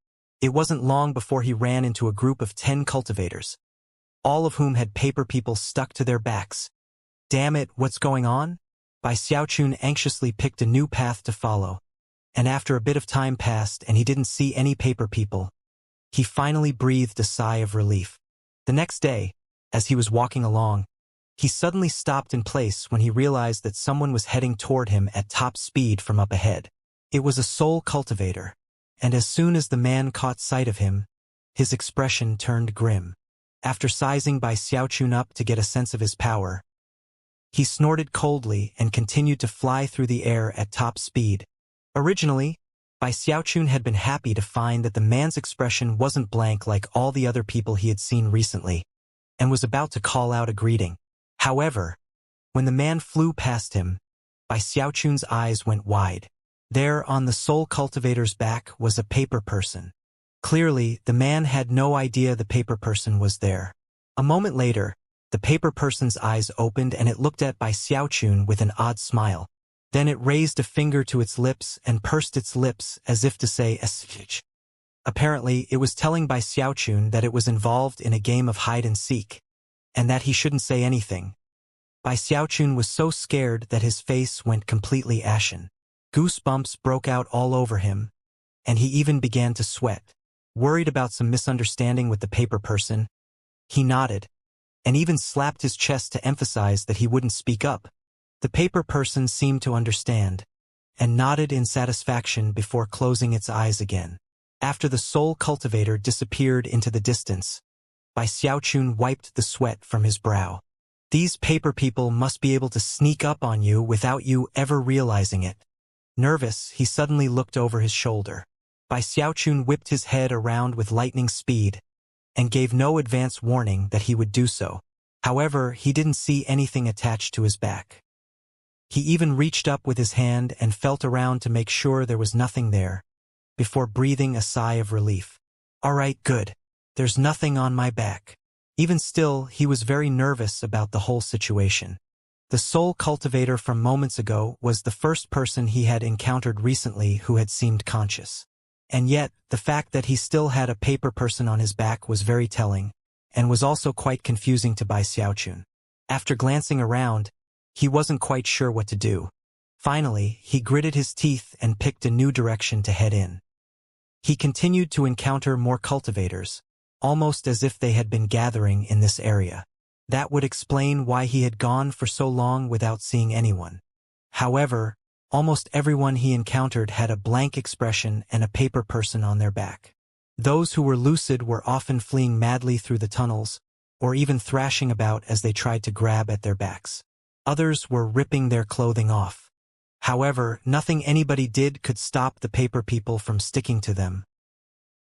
it wasn't long before he ran into a group of 10 cultivators, all of whom had paper people stuck to their backs. Damn it, what's going on? Bai Xiaochun anxiously picked a new path to follow, and after a bit of time passed and he didn't see any paper people, he finally breathed a sigh of relief. The next day, as he was walking along, he suddenly stopped in place when he realized that someone was heading toward him at top speed from up ahead. It was a soul cultivator, and as soon as the man caught sight of him, his expression turned grim. After sizing Bai Xiaochun up to get a sense of his power, he snorted coldly and continued to fly through the air at top speed. Originally, Bai Xiaochun had been happy to find that the man's expression wasn't blank like all the other people he had seen recently, and was about to call out a greeting. However, when the man flew past him, Bai Xiaochun's eyes went wide. There on the soul cultivator's back was a paper person. Clearly, the man had no idea the paper person was there. A moment later, the paper person's eyes opened and it looked at Bai Xiaochun with an odd smile. Then it raised a finger to its lips and pursed its lips as if to say "Sh." Apparently, it was telling Bai Xiaochun that it was involved in a game of hide-and-seek, and that he shouldn't say anything. Bai Xiaochun was so scared that his face went completely ashen. Goosebumps broke out all over him, and he even began to sweat. Worried about some misunderstanding with the paper person, he nodded, and even slapped his chest to emphasize that he wouldn't speak up. The paper person seemed to understand, and nodded in satisfaction before closing its eyes again. After the soul cultivator disappeared into the distance, Bai Xiaochun wiped the sweat from his brow. These paper people must be able to sneak up on you without you ever realizing it. Nervous, he suddenly looked over his shoulder. Bai Xiaochun whipped his head around with lightning speed, and gave no advance warning that he would do so. However, he didn't see anything attached to his back. He even reached up with his hand and felt around to make sure there was nothing there, before breathing a sigh of relief. All right, good. There's nothing on my back. Even still, he was very nervous about the whole situation. The soul cultivator from moments ago was the first person he had encountered recently who had seemed conscious. And yet, the fact that he still had a paper person on his back was very telling, and was also quite confusing to Bai Xiaochun. After glancing around, he wasn't quite sure what to do. Finally, he gritted his teeth and picked a new direction to head in. He continued to encounter more cultivators, almost as if they had been gathering in this area. That would explain why he had gone for so long without seeing anyone. However, almost everyone he encountered had a blank expression and a paper person on their back. Those who were lucid were often fleeing madly through the tunnels, or even thrashing about as they tried to grab at their backs. Others were ripping their clothing off. However, nothing anybody did could stop the paper people from sticking to them.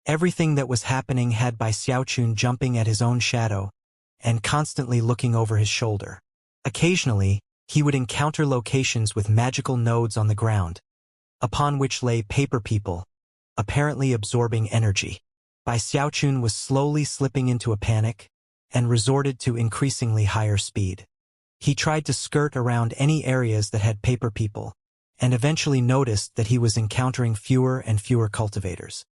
Everything that was happening had by Xiaochun jumping at his own shadow and constantly looking over his shoulder. Occasionally, he would encounter locations with magical nodes on the ground, upon which lay paper people, apparently absorbing energy. Bai Xiaochun was slowly slipping into a panic and resorted to increasingly higher speed. He tried to skirt around any areas that had paper people, and eventually noticed that he was encountering fewer and fewer cultivators.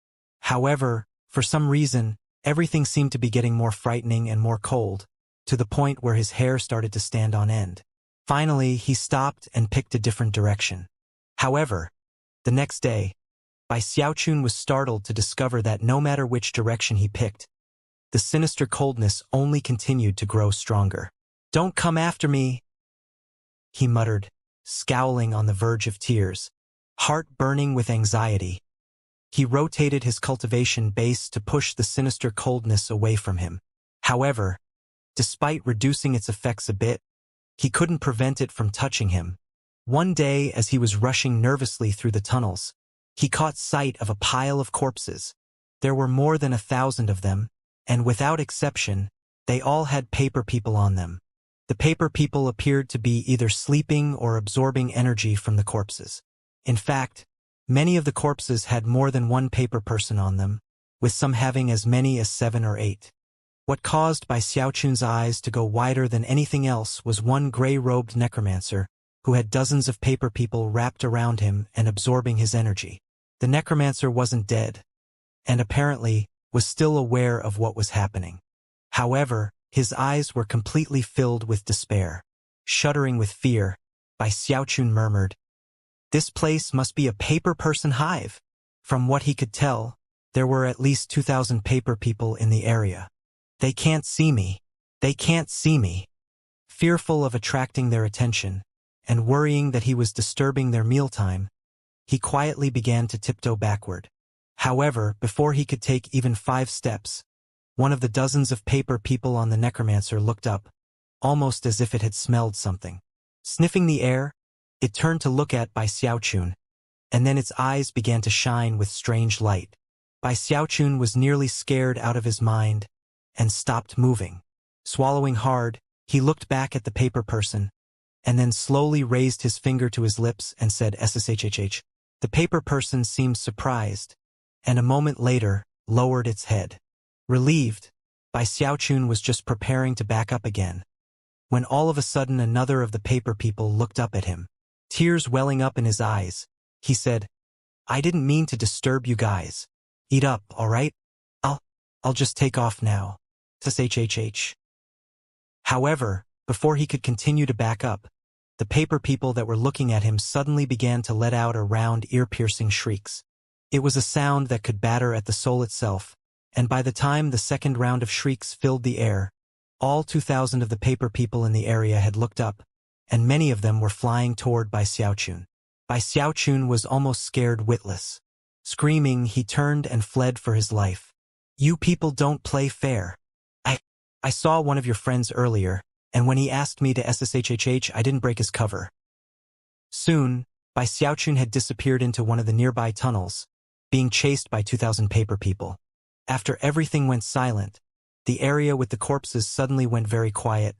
However, for some reason, everything seemed to be getting more frightening and more cold, to the point where his hair started to stand on end. Finally, he stopped and picked a different direction. However, the next day, Bai Xiaochun was startled to discover that no matter which direction he picked, the sinister coldness only continued to grow stronger. "Don't come after me," he muttered, scowling on the verge of tears, heart burning with anxiety. He rotated his cultivation base to push the sinister coldness away from him. However, despite reducing its effects a bit, he couldn't prevent it from touching him. One day, as he was rushing nervously through the tunnels, he caught sight of a pile of corpses. There were more than 1,000 of them, and without exception, they all had paper people on them. The paper people appeared to be either sleeping or absorbing energy from the corpses. In fact, many of the corpses had more than one paper person on them, with some having as many as 7 or 8. What caused Bai Xiaochun's eyes to go wider than anything else was one gray-robed necromancer who had dozens of paper people wrapped around him and absorbing his energy. The necromancer wasn't dead, and apparently was still aware of what was happening. However, his eyes were completely filled with despair. Shuddering with fear, Bai Xiaochun murmured, "This place must be a paper person hive." From what he could tell, there were at least 2,000 paper people in the area. "They can't see me. They can't see me." Fearful of attracting their attention, and worrying that he was disturbing their mealtime, he quietly began to tiptoe backward. However, before he could take even 5 steps, one of the dozens of paper people on the necromancer looked up, almost as if it had smelled something. Sniffing the air, it turned to look at Bai Xiaochun, and then its eyes began to shine with strange light. Bai Xiaochun was nearly scared out of his mind, and stopped moving. Swallowing hard, he looked back at the paper person, and then slowly raised his finger to his lips and said SSHHH. The paper person seemed surprised, and a moment later, lowered its head. Relieved, Bai Xiaochun was just preparing to back up again, when all of a sudden another of the paper people looked up at him. Tears welling up in his eyes, he said, "I didn't mean to disturb you guys. Eat up, all right? I'll just take off now. SSHHH." However, before he could continue to back up, the paper people that were looking at him suddenly began to let out a round ear-piercing shrieks. It was a sound that could batter at the soul itself, and by the time the second round of shrieks filled the air, all 2,000 of the paper people in the area had looked up, and many of them were flying toward Bai Xiaochun. Bai Xiaochun was almost scared witless. Screaming, he turned and fled for his life. "You people don't play fair. I saw one of your friends earlier, and when he asked me to SSHHH, I didn't break his cover." Soon, Bai Xiaochun had disappeared into one of the nearby tunnels, being chased by 2,000 paper people. After everything went silent, the area with the corpses suddenly went very quiet,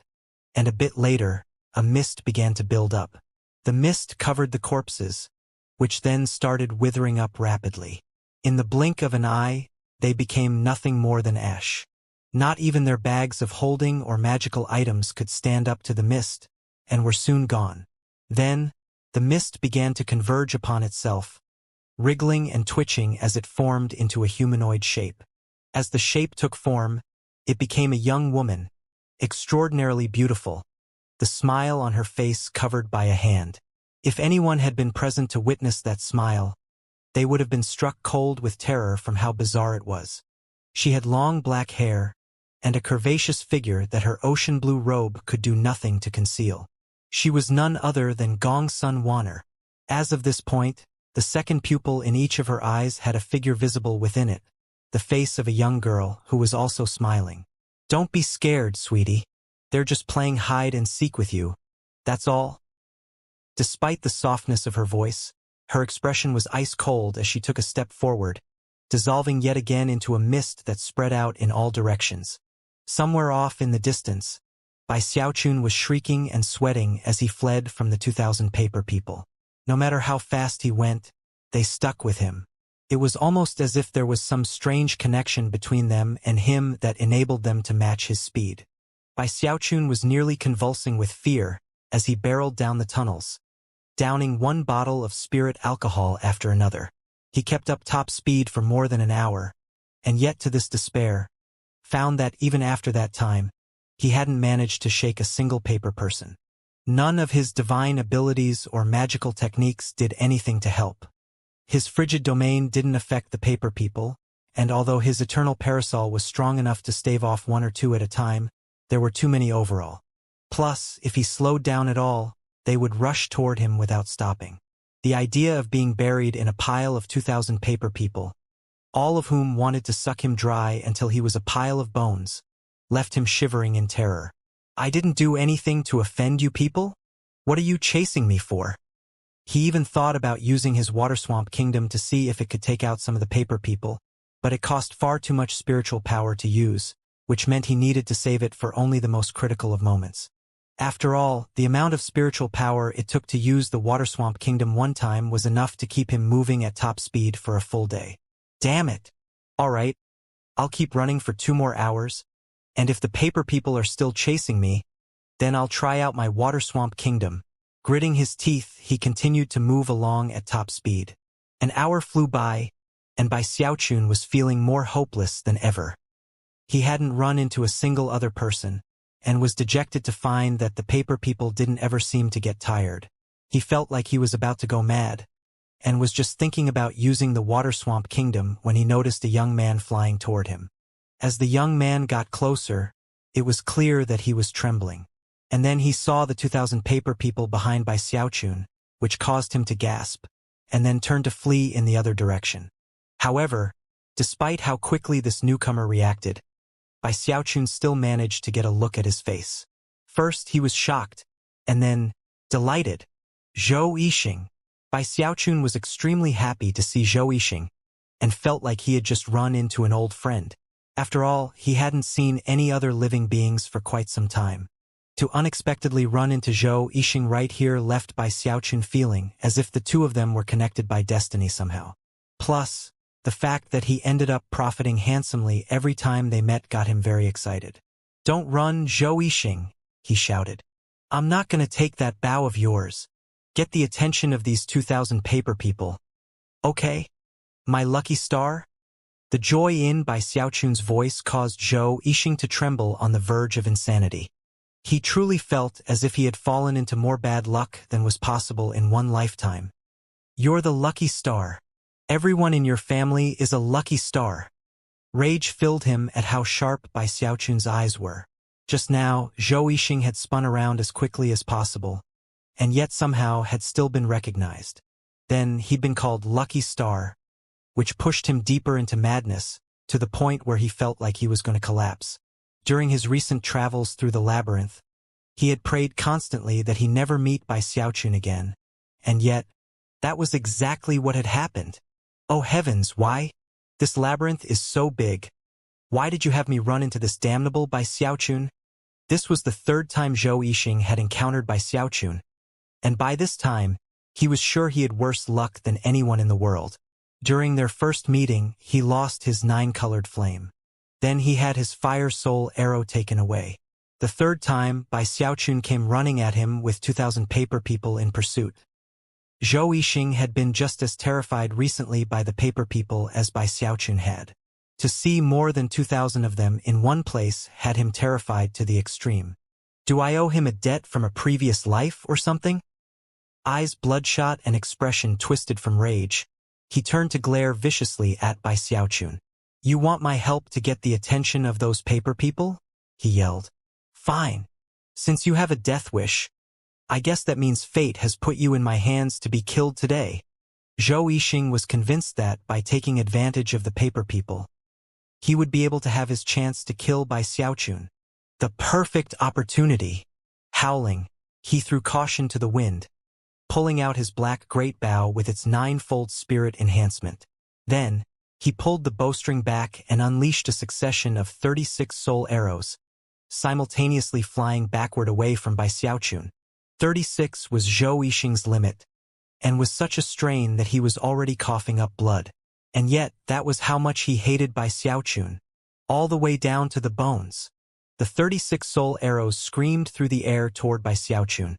and a bit later, a mist began to build up. The mist covered the corpses, which then started withering up rapidly. In the blink of an eye, they became nothing more than ash. Not even their bags of holding or magical items could stand up to the mist, and were soon gone. Then, the mist began to converge upon itself, wriggling and twitching as it formed into a humanoid shape. As the shape took form, it became a young woman, extraordinarily beautiful, the smile on her face covered by a hand. If anyone had been present to witness that smile, they would have been struck cold with terror from how bizarre it was. She had long black hair, and a curvaceous figure that her ocean blue robe could do nothing to conceal. She was none other than Gong Sun Wanner. As of this point, the second pupil in each of her eyes had a figure visible within it, the face of a young girl who was also smiling. "Don't be scared, sweetie. They're just playing hide and seek with you," That's all?" Despite the softness of her voice, her expression was ice cold as she took a step forward, dissolving yet again into a mist that spread out in all directions. Somewhere off in the distance, Bai Xiaochun was shrieking and sweating as he fled from the 2,000 paper people. No matter how fast he went, they stuck with him. It was almost as if there was some strange connection between them and him that enabled them to match his speed. Bai Xiaochun was nearly convulsing with fear as he barreled down the tunnels, downing one bottle of spirit alcohol after another. He kept up top speed for more than an hour, and yet to this despair, found that even after that time, he hadn't managed to shake a single paper person. None of his divine abilities or magical techniques did anything to help. His frigid domain didn't affect the paper people, and although his eternal parasol was strong enough to stave off one or two at a time, there were too many overall. Plus, if he slowed down at all, they would rush toward him without stopping. The idea of being buried in a pile of 2,000 paper people, all of whom wanted to suck him dry until he was a pile of bones, left him shivering in terror. "I didn't do anything to offend you people? What are you chasing me for?" He even thought about using his water swamp kingdom to see if it could take out some of the paper people, but it cost far too much spiritual power to use, which meant he needed to save it for only the most critical of moments. After all, the amount of spiritual power it took to use the water swamp kingdom one time was enough to keep him moving at top speed for a full day. Damn it! All right, I'll keep running for 2 more hours, and if the paper people are still chasing me, then I'll try out my water swamp kingdom. Gritting his teeth, he continued to move along at top speed. An hour flew by, and Bai Xiaochun was feeling more hopeless than ever. He hadn't run into a single other person, and was dejected to find that the paper people didn't ever seem to get tired. He felt like he was about to go mad, and was just thinking about using the water swamp kingdom when he noticed a young man flying toward him. As the young man got closer, it was clear that he was trembling. And then he saw the 2,000 paper people behind Bai Xiaochun, which caused him to gasp, and then turn to flee in the other direction. However, despite how quickly this newcomer reacted, Bai Xiaochun still managed to get a look at his face. First he was shocked, and then delighted. Zhou Yixing. Bai Xiaochun was extremely happy to see Zhou Yixing, and felt like he had just run into an old friend. After all, he hadn't seen any other living beings for quite some time. To unexpectedly run into Zhou Yixing right here left Bai Xiaochun feeling as if the two of them were connected by destiny somehow. Plus, the fact that he ended up profiting handsomely every time they met got him very excited. "Don't run, Zhou Yixing," he shouted. "I'm not gonna take that bow of yours. Get the attention of these 2,000 paper people. Okay? My lucky star?" The joy in Bai Xiaochun's voice caused Zhou Yixing to tremble on the verge of insanity. He truly felt as if he had fallen into more bad luck than was possible in one lifetime. "You're the lucky star. Everyone in your family is a lucky star." Rage filled him at how sharp Bai Xiaochun's eyes were. Just now, Zhou Yixing had spun around as quickly as possible, and yet somehow had still been recognized. Then he'd been called Lucky Star, which pushed him deeper into madness, to the point where he felt like he was going to collapse. During his recent travels through the labyrinth, he had prayed constantly that he never meet Bai Xiaochun again, and yet, that was exactly what had happened. Oh heavens, why? This labyrinth is so big. Why did you have me run into this damnable Bai Xiaochun? This was the 3rd time Zhou Yixing had encountered Bai Xiaochun, and by this time, he was sure he had worse luck than anyone in the world. During their first meeting, he lost his 9-colored flame. Then he had his fire soul arrow taken away. The 3rd time, Bai Xiaochun came running at him with 2,000 paper people in pursuit. Zhou Yixing had been just as terrified recently by the paper people as Bai Xiaochun had. To see more than 2,000 of them in one place had him terrified to the extreme. Do I owe him a debt from a previous life or something? Eyes bloodshot and expression twisted from rage, he turned to glare viciously at Bai Xiaochun. "You want my help to get the attention of those paper people?" he yelled. "Fine. Since you have a death wish, I guess that means fate has put you in my hands to be killed today." Zhou Yixing was convinced that, by taking advantage of the paper people, he would be able to have his chance to kill Bai Xiaochun. The perfect opportunity. Howling, He threw caution to the wind, pulling out his black great bow with its ninefold spirit enhancement. Then, he pulled the bowstring back and unleashed a succession of 36 soul arrows, simultaneously flying backward away from Bai Xiaochun. 36 was Zhou Yixing's limit, and was such a strain that he was already coughing up blood. And yet, that was how much he hated Bai Xiaochun, all the way down to the bones. The 36 soul arrows screamed through the air toward Bai Xiaochun,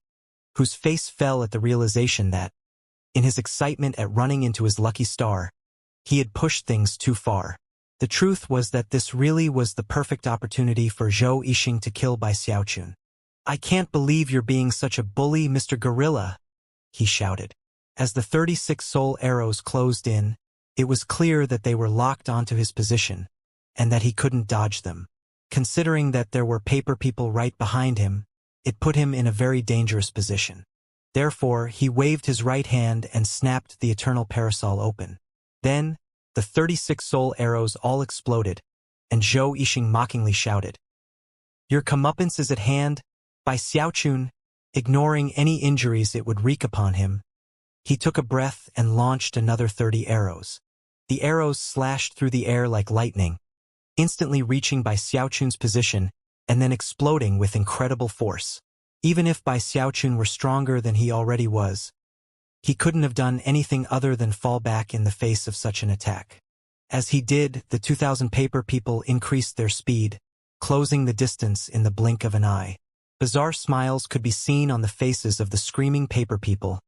whose face fell at the realization that, in his excitement at running into his lucky star, he had pushed things too far. The truth was that this really was the perfect opportunity for Zhou Yixing to kill Bai Xiaochun. "I can't believe you're being such a bully, Mr. Gorilla," he shouted. As the 36 soul arrows closed in, it was clear that they were locked onto his position, and that he couldn't dodge them. Considering that there were paper people right behind him, it put him in a very dangerous position. Therefore, he waved his right hand and snapped the eternal parasol open. Then, the 36 soul arrows all exploded, and Zhou Yixing mockingly shouted, "Your comeuppance is at hand, Bai Xiaochun." Ignoring any injuries it would wreak upon him, he took a breath and launched another 30 arrows. The arrows slashed through the air like lightning, instantly reaching Bai Xiaochun's position and then exploding with incredible force. Even if Bai Xiaochun were stronger than he already was, he couldn't have done anything other than fall back in the face of such an attack. As he did, the 2,000 paper people increased their speed, closing the distance in the blink of an eye. Bizarre smiles could be seen on the faces of the screaming paper people,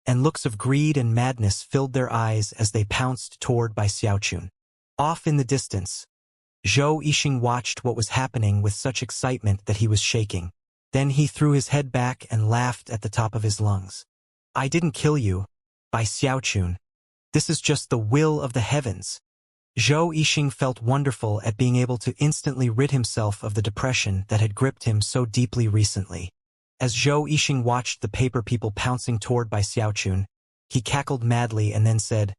and looks of greed and madness filled their eyes as they pounced toward Bai Xiaochun. Off in the distance, Zhou Yixing watched what was happening with such excitement that he was shaking. Then he threw his head back and laughed at the top of his lungs. "I didn't kill you, Bai Xiaochun. This is just the will of the heavens." Zhou Yixing felt wonderful at being able to instantly rid himself of the depression that had gripped him so deeply recently. As Zhou Yixing watched the paper people pouncing toward Bai Xiaochun, he cackled madly and then said,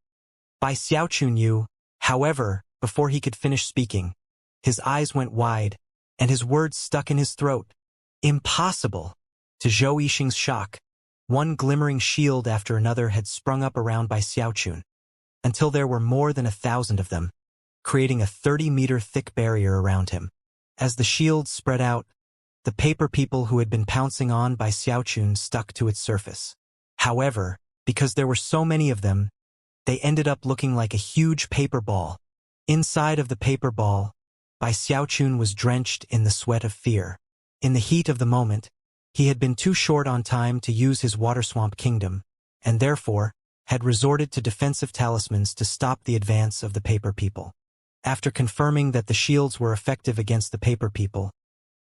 "Bai Xiaochun, you." However, before he could finish speaking, his eyes went wide, and his words stuck in his throat. "Impossible!" To Zhou Yixing's shock, one glimmering shield after another had sprung up around Bai Xiaochun, until there were more than 1,000 of them, creating a 30-meter thick barrier around him. As the shields spread out, the paper people who had been pouncing on Bai Xiaochun stuck to its surface. However, because there were so many of them, they ended up looking like a huge paper ball. Inside of the paper ball, Bai Xiaochun was drenched in the sweat of fear. In the heat of the moment, he had been too short on time to use his water swamp kingdom, and therefore had resorted to defensive talismans to stop the advance of the paper people. After confirming that the shields were effective against the paper people,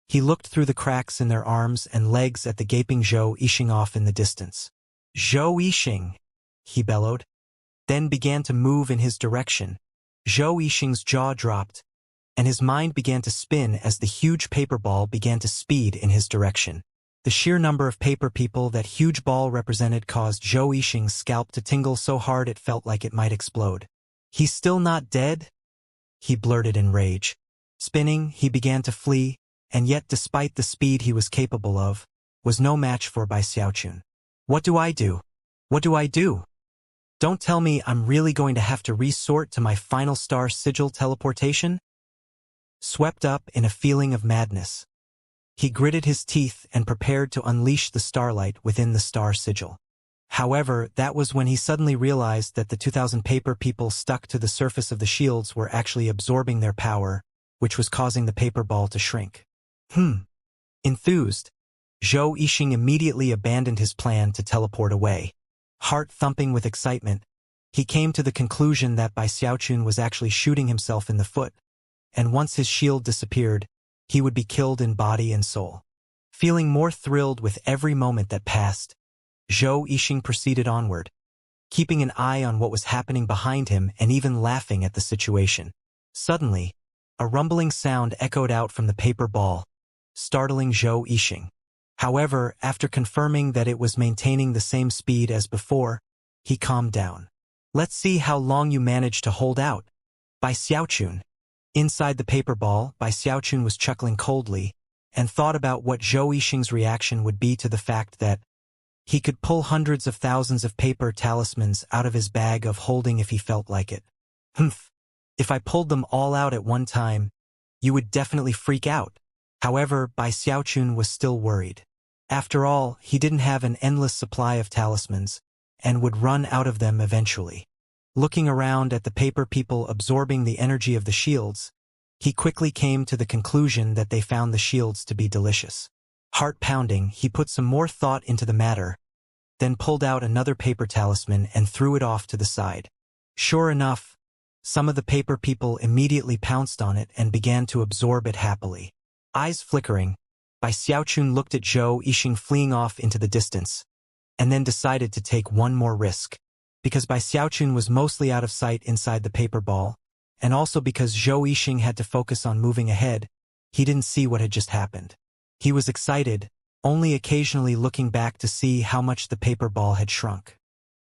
he looked through the cracks in their arms and legs at the gaping Zhou Yixing off in the distance. "Zhou Yixing," he bellowed, then began to move in his direction. Zhou Yixing's jaw dropped, and his mind began to spin as the huge paper ball began to speed in his direction. The sheer number of paper people that huge ball represented caused Zhou Yixing's scalp to tingle so hard it felt like it might explode. "He's still not dead?" he blurted in rage. Spinning, he began to flee, and yet despite the speed he was capable of, was no match for Bai Xiaochun. "What do I do? What do I do? Don't tell me I'm really going to have to resort to my final star sigil teleportation?" Swept up in a feeling of madness, he gritted his teeth and prepared to unleash the starlight within the star sigil. However, that was when he suddenly realized that the 2,000 paper people stuck to the surface of the shields were actually absorbing their power, which was causing the paper ball to shrink. Enthused, Zhou Yixing immediately abandoned his plan to teleport away. Heart thumping with excitement, he came to the conclusion that Bai Xiaochun was actually shooting himself in the foot, and once his shield disappeared, he would be killed in body and soul. Feeling more thrilled with every moment that passed, Zhou Yixing proceeded onward, keeping an eye on what was happening behind him and even laughing at the situation. Suddenly, a rumbling sound echoed out from the paper ball, startling Zhou Yixing. However, after confirming that it was maintaining the same speed as before, he calmed down. "Let's see how long you manage to hold out, Bai Xiaochun." Inside the paper ball, Bai Xiaochun was chuckling coldly, and thought about what Zhou Yixing's reaction would be to the fact that he could pull hundreds of thousands of paper talismans out of his bag of holding if he felt like it. Humph. If I pulled them all out at one time, you would definitely freak out. However, Bai Xiaochun was still worried. After all, he didn't have an endless supply of talismans, and would run out of them eventually. Looking around at the paper people absorbing the energy of the shields, he quickly came to the conclusion that they found the shields to be delicious. Heart-pounding, he put some more thought into the matter, then pulled out another paper talisman and threw it off to the side. Sure enough, some of the paper people immediately pounced on it and began to absorb it happily. Eyes flickering, Bai Xiaochun looked at Zhou Yixing fleeing off into the distance, and then decided to take one more risk. Because Bai Xiaochun was mostly out of sight inside the paper ball, and also because Zhou Yixing had to focus on moving ahead, he didn't see what had just happened. He was excited, only occasionally looking back to see how much the paper ball had shrunk.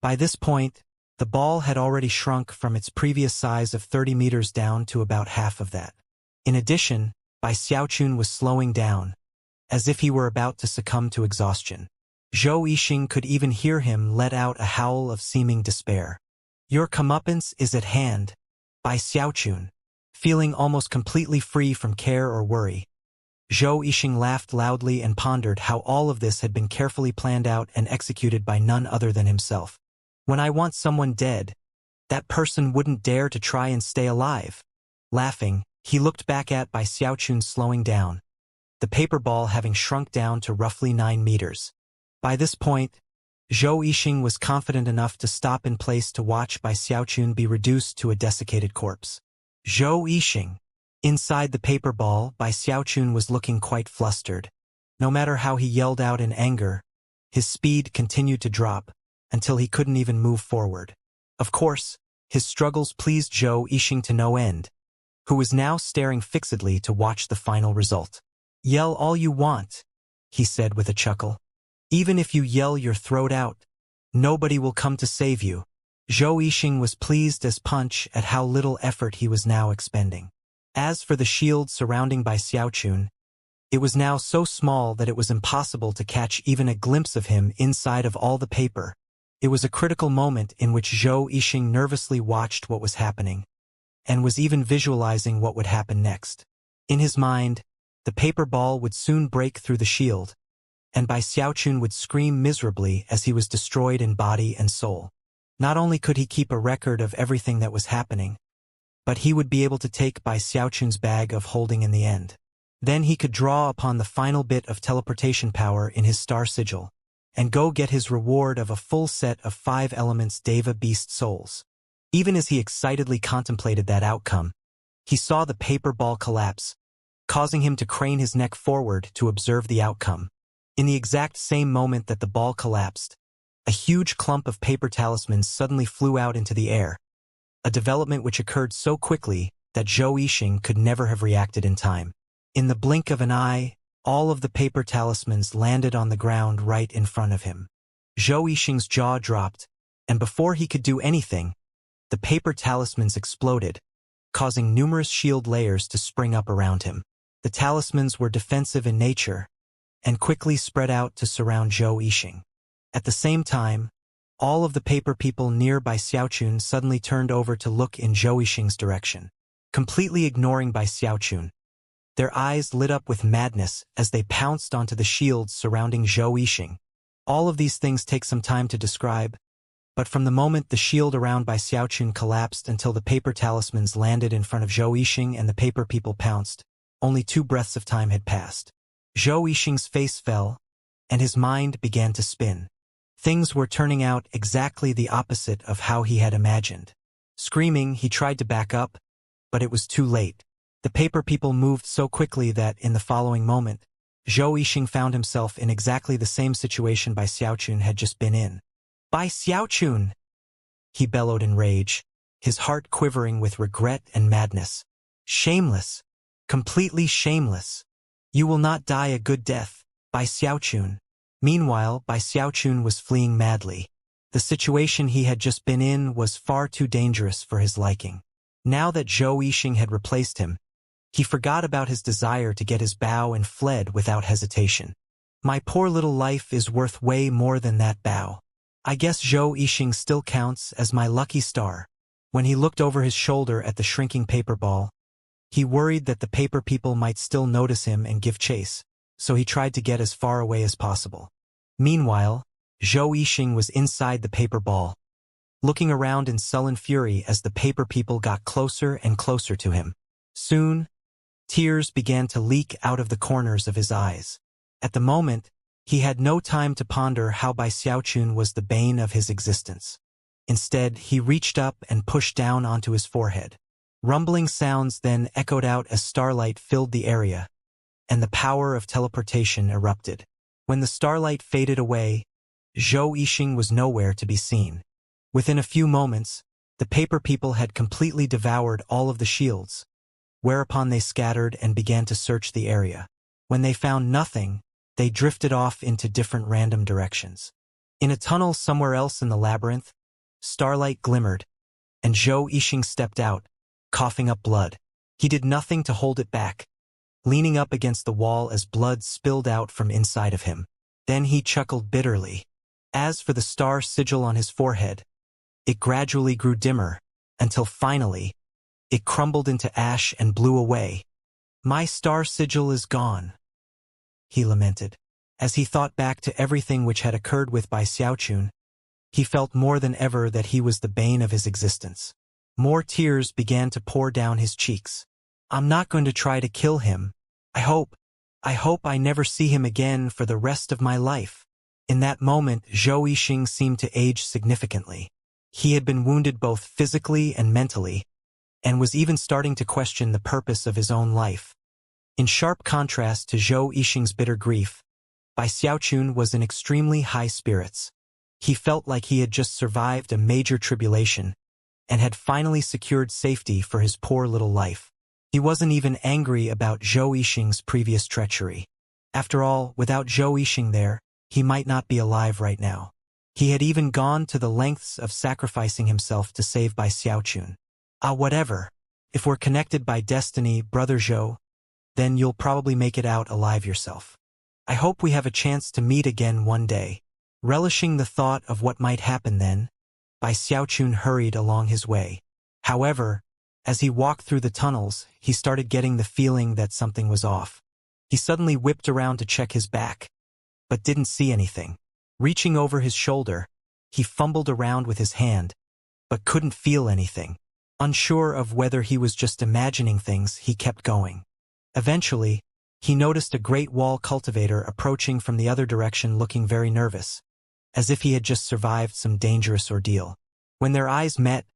By this point, the ball had already shrunk from its previous size of 30 meters down to about half of that. In addition, Bai Xiaochun was slowing down, as if he were about to succumb to exhaustion. Zhou Yixing could even hear him let out a howl of seeming despair. Your comeuppance is at hand, Bai Xiaochun. Feeling almost completely free from care or worry, Zhou Yixing laughed loudly and pondered how all of this had been carefully planned out and executed by none other than himself. When I want someone dead, that person wouldn't dare to try and stay alive. Laughing, he looked back at Bai Xiaochun slowing down, the paper ball having shrunk down to roughly 9 meters. By this point, Zhou Yixing was confident enough to stop in place to watch Bai Xiaochun be reduced to a desiccated corpse. Zhou Yixing. Inside the paper ball, Bai Xiaochun was looking quite flustered. No matter how he yelled out in anger, his speed continued to drop, until he couldn't even move forward. Of course, his struggles pleased Zhou Yixing to no end, who was now staring fixedly to watch the final result. Yell all you want, he said with a chuckle. Even if you yell your throat out, nobody will come to save you. Zhou Yixing was pleased as punch at how little effort he was now expending. As for the shield surrounding Bai Xiaochun, it was now so small that it was impossible to catch even a glimpse of him inside of all the paper. It was a critical moment in which Zhou Yixing nervously watched what was happening, and was even visualizing what would happen next. In his mind, the paper ball would soon break through the shield, and Bai Xiaochun would scream miserably as he was destroyed in body and soul. Not only could he keep a record of everything that was happening, but he would be able to take Bai Xiaochun's bag of holding in the end. Then he could draw upon the final bit of teleportation power in his star sigil, and go get his reward of a full set of 5 elements Deva beast souls. Even as he excitedly contemplated that outcome, he saw the paper ball collapse, causing him to crane his neck forward to observe the outcome. In the exact same moment that the ball collapsed, a huge clump of paper talismans suddenly flew out into the air, a development which occurred so quickly that Zhou Yixing could never have reacted in time. In the blink of an eye, all of the paper talismans landed on the ground right in front of him. Zhou Yixing's jaw dropped, and before he could do anything, the paper talismans exploded, causing numerous shield layers to spring up around him. The talismans were defensive in nature, and quickly spread out to surround Zhou Yixing. At the same time, all of the paper people near Bai Xiaochun suddenly turned over to look in Zhou Yixing's direction. Completely ignoring Bai Xiaochun, their eyes lit up with madness as they pounced onto the shields surrounding Zhou Yixing. All of these things take some time to describe, but from the moment the shield around Bai Xiaochun collapsed until the paper talismans landed in front of Zhou Yixing and the paper people pounced, only 2 breaths of time had passed. Zhou Yixing's face fell, and his mind began to spin. Things were turning out exactly the opposite of how he had imagined. Screaming, he tried to back up, but it was too late. The paper people moved so quickly that, in the following moment, Zhou Yixing found himself in exactly the same situation Bai Xiaochun had just been in. Bai Xiaochun! He bellowed in rage, his heart quivering with regret and madness. Shameless! Completely shameless! You will not die a good death, Bai Xiaochun. Meanwhile, Bai Xiaochun was fleeing madly. The situation he had just been in was far too dangerous for his liking. Now that Zhou Yixing had replaced him, He forgot about his desire to get his bow and fled without hesitation. My poor little life is worth way more than that bow. I guess Zhou Yixing still counts as my lucky star. When he looked over his shoulder at the shrinking paper ball, he worried that the paper people might still notice him and give chase, so he tried to get as far away as possible. Meanwhile, Zhou Yixing was inside the paper ball, looking around in sullen fury as the paper people got closer and closer to him. Soon, tears began to leak out of the corners of his eyes. At the moment, he had no time to ponder how Bai Xiaochun was the bane of his existence. Instead, he reached up and pushed down onto his forehead. Rumbling sounds then echoed out as starlight filled the area, and the power of teleportation erupted. When the starlight faded away, Zhou Yixing was nowhere to be seen. Within a few moments, the paper people had completely devoured all of the shields, whereupon they scattered and began to search the area. When they found nothing, they drifted off into different random directions. In a tunnel somewhere else in the labyrinth, starlight glimmered, and Zhou Yixing stepped out, coughing up blood. He did nothing to hold it back, leaning up against the wall as blood spilled out from inside of him. Then he chuckled bitterly. As for the star sigil on his forehead, it gradually grew dimmer, until finally, it crumbled into ash and blew away. My star sigil is gone, he lamented. As he thought back to everything which had occurred with Bai Xiaochun, he felt more than ever that he was the bane of his existence. More tears began to pour down his cheeks. I'm not going to try to kill him. I hope I never see him again for the rest of my life. In that moment, Zhou Yixing seemed to age significantly. He had been wounded both physically and mentally, and was even starting to question the purpose of his own life. In sharp contrast to Zhou Yixing's bitter grief, Bai Xiaochun was in extremely high spirits. He felt like he had just survived a major tribulation, and had finally secured safety for his poor little life. He wasn't even angry about Zhou Yixing's previous treachery. After all, without Zhou Yixing there, he might not be alive right now. He had even gone to the lengths of sacrificing himself to save Bai Xiaochun. Whatever. If we're connected by destiny, Brother Zhou, then you'll probably make it out alive yourself. I hope we have a chance to meet again one day. Relishing the thought of what might happen then, Bai Xiaochun hurried along his way. However, as he walked through the tunnels, he started getting the feeling that something was off. He suddenly whipped around to check his back, but didn't see anything. Reaching over his shoulder, he fumbled around with his hand, but couldn't feel anything. Unsure of whether he was just imagining things, he kept going. Eventually, he noticed a great wall cultivator approaching from the other direction looking very nervous, as if he had just survived some dangerous ordeal. When their eyes met,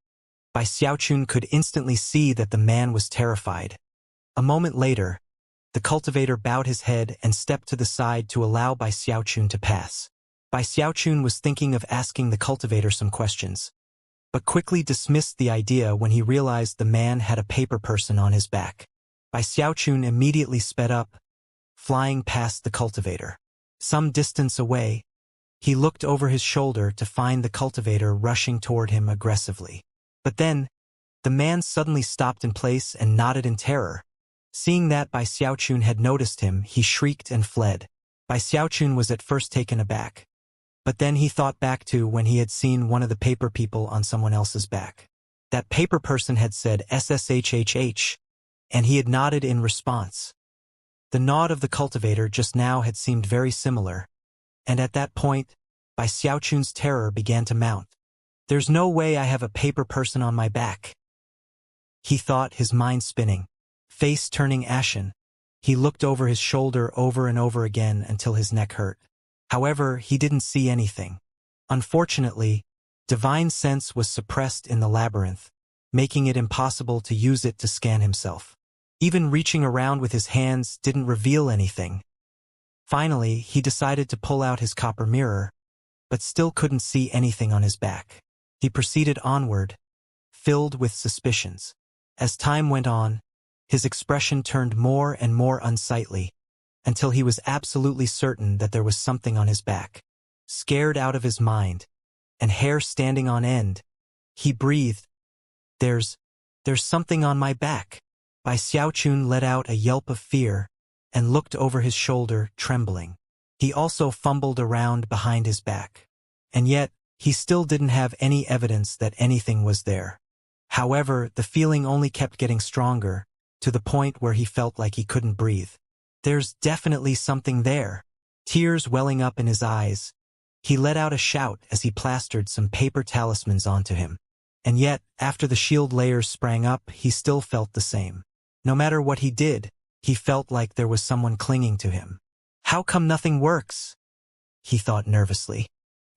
Bai Xiaochun could instantly see that the man was terrified. A moment later, the cultivator bowed his head and stepped to the side to allow Bai Xiaochun to pass. Bai Xiaochun was thinking of asking the cultivator some questions, but quickly dismissed the idea when he realized the man had a paper person on his back. Bai Xiaochun immediately sped up, flying past the cultivator. Some distance away, he looked over his shoulder to find the cultivator rushing toward him aggressively. But then, the man suddenly stopped in place and nodded in terror. Seeing that Bai Xiaochun had noticed him, he shrieked and fled. Bai Xiaochun was at first taken aback, but then he thought back to when he had seen one of the paper people on someone else's back. That paper person had said SSHHH, and he had nodded in response. The nod of the cultivator just now had seemed very similar, and at that point, Bai Xiaochun's terror began to mount. There's no way I have a paper person on my back, he thought, his mind spinning. Face turning ashen, he looked over his shoulder over and over again until his neck hurt. However, he didn't see anything. Unfortunately, divine sense was suppressed in the labyrinth, making it impossible to use it to scan himself. Even reaching around with his hands didn't reveal anything. Finally, he decided to pull out his copper mirror, but still couldn't see anything on his back. He proceeded onward, filled with suspicions. As time went on, his expression turned more and more unsightly, until he was absolutely certain that there was something on his back. Scared out of his mind, and hair standing on end, he breathed, There's something on my back. Bai Xiaochun let out a yelp of fear and looked over his shoulder, trembling. He also fumbled around behind his back. And yet, he still didn't have any evidence that anything was there. However, the feeling only kept getting stronger, to the point where he felt like he couldn't breathe. There's definitely something there. Tears welling up in his eyes, he let out a shout as he plastered some paper talismans onto him. And yet, after the shield layers sprang up, he still felt the same. No matter what he did, he felt like there was someone clinging to him. How come nothing works? He thought nervously.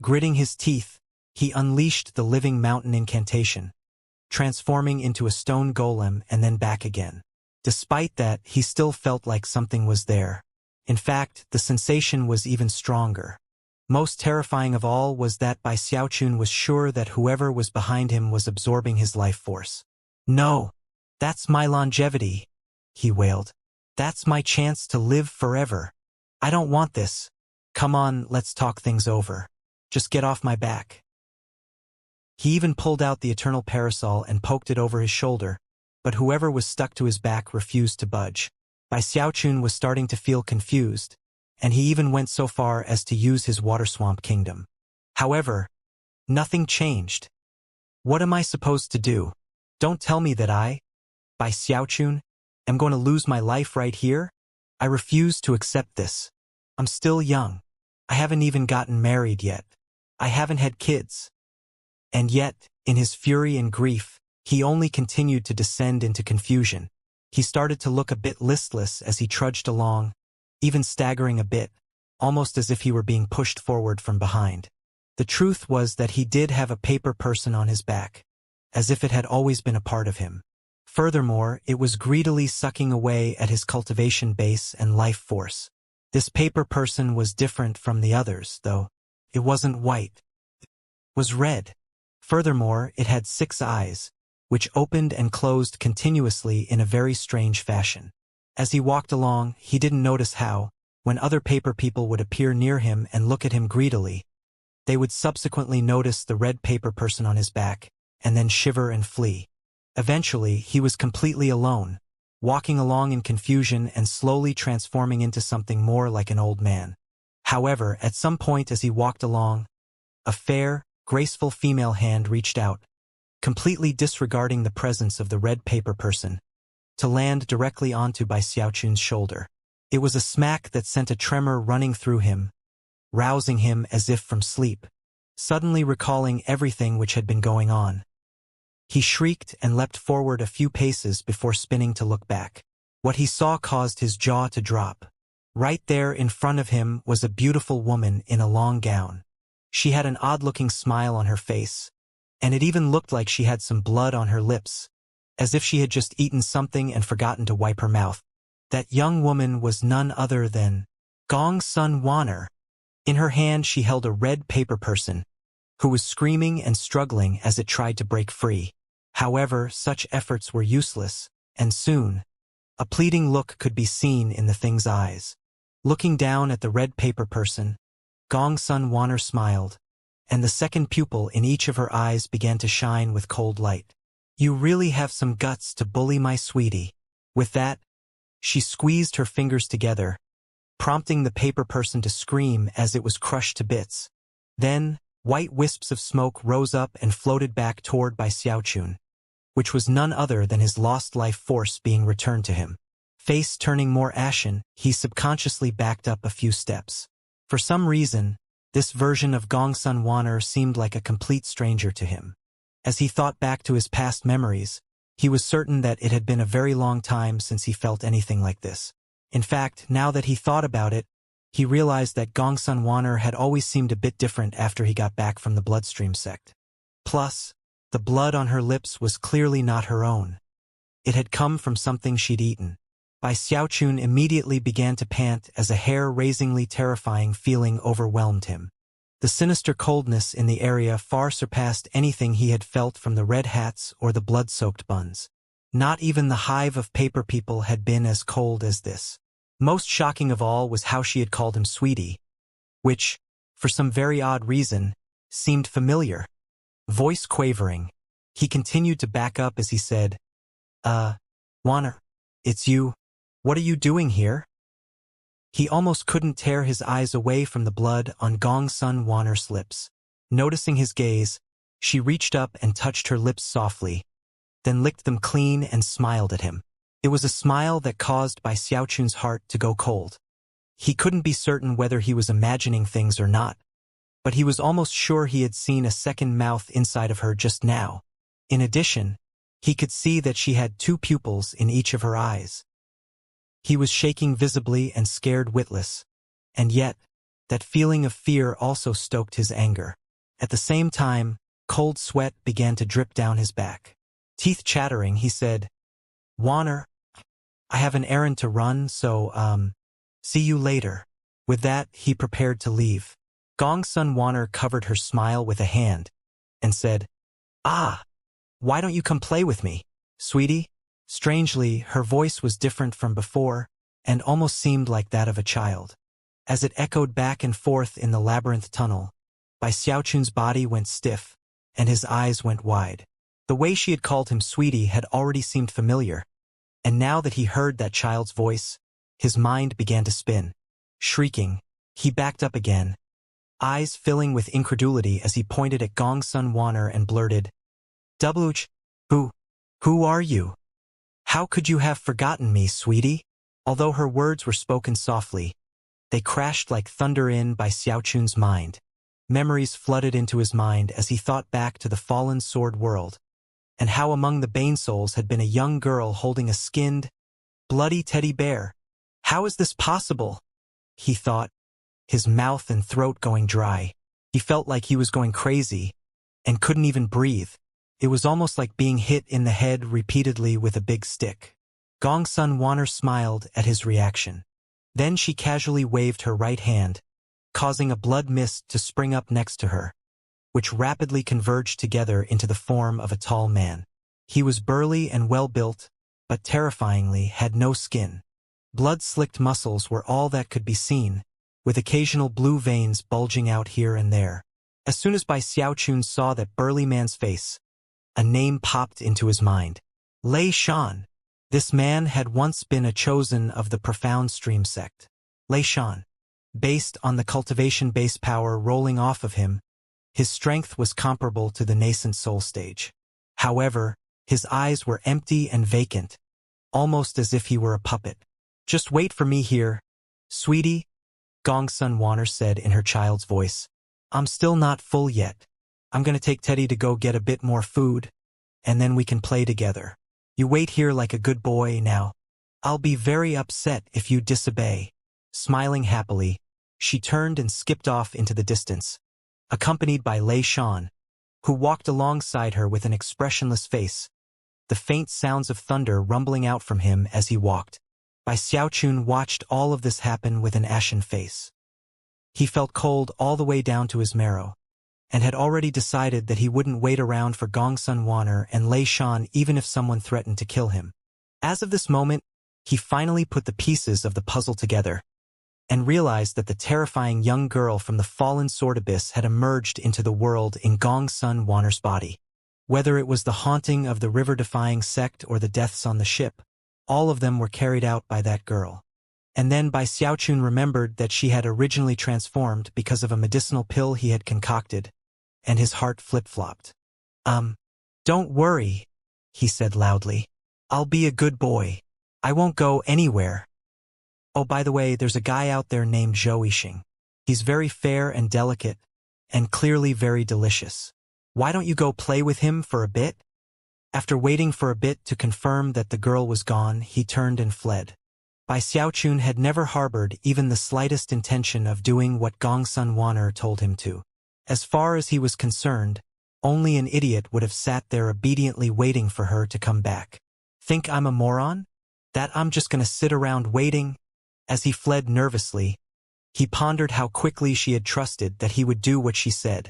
Gritting his teeth, he unleashed the living mountain incantation, transforming into a stone golem and then back again. Despite that, he still felt like something was there. In fact, the sensation was even stronger. Most terrifying of all was that Bai Xiaochun was sure that whoever was behind him was absorbing his life force. No, that's my longevity, he wailed. That's my chance to live forever. I don't want this. Come on, let's talk things over. Just get off my back. He even pulled out the eternal parasol and poked it over his shoulder, but whoever was stuck to his back refused to budge. Bai Xiaochun was starting to feel confused, and he even went so far as to use his water swamp kingdom. However, nothing changed. What am I supposed to do? Don't tell me that I, Bai Xiaochun, am going to lose my life right here? I refuse to accept this. I'm still young. I haven't even gotten married yet. I haven't had kids. And yet, in his fury and grief, he only continued to descend into confusion. He started to look a bit listless as he trudged along, even staggering a bit, almost as if he were being pushed forward from behind. The truth was that he did have a paper person on his back, as if it had always been a part of him. Furthermore, it was greedily sucking away at his cultivation base and life force. This paper person was different from the others, though. It wasn't white. It was red. Furthermore, it had 6 eyes, which opened and closed continuously in a very strange fashion. As he walked along, he didn't notice how, when other paper people would appear near him and look at him greedily, they would subsequently notice the red paper person on his back, and then shiver and flee. Eventually, he was completely alone, walking along in confusion and slowly transforming into something more like an old man. However, at some point as he walked along, a fair, graceful female hand reached out, completely disregarding the presence of the red paper person, to land directly onto Bai Xiaochun's shoulder. It was a smack that sent a tremor running through him, rousing him as if from sleep, suddenly recalling everything which had been going on. He shrieked and leapt forward a few paces before spinning to look back. What he saw caused his jaw to drop. Right there in front of him was a beautiful woman in a long gown. She had an odd-looking smile on her face, and it even looked like she had some blood on her lips, as if she had just eaten something and forgotten to wipe her mouth. That young woman was none other than Gong Sun Wanner. In her hand she held a red paper person, who was screaming and struggling as it tried to break free. However, such efforts were useless, and soon, a pleading look could be seen in the thing's eyes. Looking down at the red paper person, Gong Sun Wanner smiled, and the second pupil in each of her eyes began to shine with cold light. You really have some guts to bully my sweetie. With that, she squeezed her fingers together, prompting the paper person to scream as it was crushed to bits. Then, white wisps of smoke rose up and floated back toward Bai Xiaochun, which was none other than his lost life force being returned to him. Face turning more ashen, he subconsciously backed up a few steps. For some reason, this version of Gong Sun Wanner seemed like a complete stranger to him. As he thought back to his past memories, he was certain that it had been a very long time since he felt anything like this. In fact, now that he thought about it, he realized that Gong Sun Wanner had always seemed a bit different after he got back from the bloodstream sect. Plus, the blood on her lips was clearly not her own. It had come from something she'd eaten. Bai Xiaochun immediately began to pant as a hair-raisingly terrifying feeling overwhelmed him. The sinister coldness in the area far surpassed anything he had felt from the red hats or the blood-soaked buns. Not even the hive of paper people had been as cold as this. Most shocking of all was how she had called him sweetie, which, for some very odd reason, seemed familiar. Voice quavering, he continued to back up as he said, Wanner, It's you. What are you doing here? He almost couldn't tear his eyes away from the blood on Gongsun Wanner's lips. Noticing his gaze, she reached up and touched her lips softly, then licked them clean and smiled at him. It was a smile that caused Bai Xiaochun's heart to go cold. He couldn't be certain whether he was imagining things or not, but he was almost sure he had seen a second mouth inside of her just now. In addition, he could see that she had two pupils in each of her eyes. He was shaking visibly and scared witless, and yet, that feeling of fear also stoked his anger. At the same time, cold sweat began to drip down his back. Teeth chattering, he said, "Wanner, I have an errand to run, so, see you later." With that, he prepared to leave. Gongsun Wanner covered her smile with a hand and said, "Ah, why don't you come play with me, sweetie?" Strangely, her voice was different from before and almost seemed like that of a child. As it echoed back and forth in the labyrinth tunnel, Bai Xiaochun's body went stiff and his eyes went wide. The way she had called him sweetie had already seemed familiar, and now that he heard that child's voice, his mind began to spin. Shrieking, he backed up again, eyes filling with incredulity as he pointed at Gongsun Wanner and blurted, "Wh, who are you? How could you have forgotten me, sweetie?" Although her words were spoken softly, they crashed like thunder in Bai Xiaochun's mind. Memories flooded into his mind as he thought back to the fallen sword world, and how among the Bane souls had been a young girl holding a skinned, bloody teddy bear. How is this possible? He thought, his mouth and throat going dry. He felt like he was going crazy and couldn't even breathe. It was almost like being hit in the head repeatedly with a big stick. Gongsun Wanner smiled at his reaction. Then she casually waved her right hand, causing a blood mist to spring up next to her, which rapidly converged together into the form of a tall man. He was burly and well-built, but terrifyingly had no skin. Blood-slicked muscles were all that could be seen, with occasional blue veins bulging out here and there. As soon as Bai Xiaochun saw that burly man's face, a name popped into his mind. Lei Shan. This man had once been a chosen of the Profound Stream sect. Lei Shan. Based on the cultivation base power rolling off of him, his strength was comparable to the nascent soul stage. However, his eyes were empty and vacant, almost as if he were a puppet. "Just wait for me here, sweetie," Gongsun Wanner said in her child's voice. "I'm still not full yet. I'm gonna take Teddy to go get a bit more food, and then we can play together. You wait here like a good boy now. I'll be very upset if you disobey." Smiling happily, she turned and skipped off into the distance, accompanied by Lei Shan, who walked alongside her with an expressionless face, the faint sounds of thunder rumbling out from him as he walked. Bai Xiaochun watched all of this happen with an ashen face. He felt cold all the way down to his marrow, and had already decided that he wouldn't wait around for Gongsun Wanner and Lei Shan even if someone threatened to kill him. As of this moment, he finally put the pieces of the puzzle together, and realized that the terrifying young girl from the fallen sword abyss had emerged into the world in Gongsun Wanner's body. Whether it was the haunting of the river-defying sect or the deaths on the ship, all of them were carried out by that girl. And then Bai Xiaochun remembered that she had originally transformed because of a medicinal pill he had concocted, and his heart flip-flopped. Don't worry," he said loudly. "I'll be a good boy. I won't go anywhere. Oh, by the way, there's a guy out there named Zhou Yixing. He's very fair and delicate, and clearly very delicious. Why don't you go play with him for a bit?" After waiting for a bit to confirm that the girl was gone, he turned and fled. Bai Xiaochun had never harbored even the slightest intention of doing what Gongsun Wanner told him to. As far as he was concerned, only an idiot would have sat there obediently waiting for her to come back. Think I'm a moron? That I'm just gonna sit around waiting? As he fled nervously, he pondered how quickly she had trusted that he would do what she said.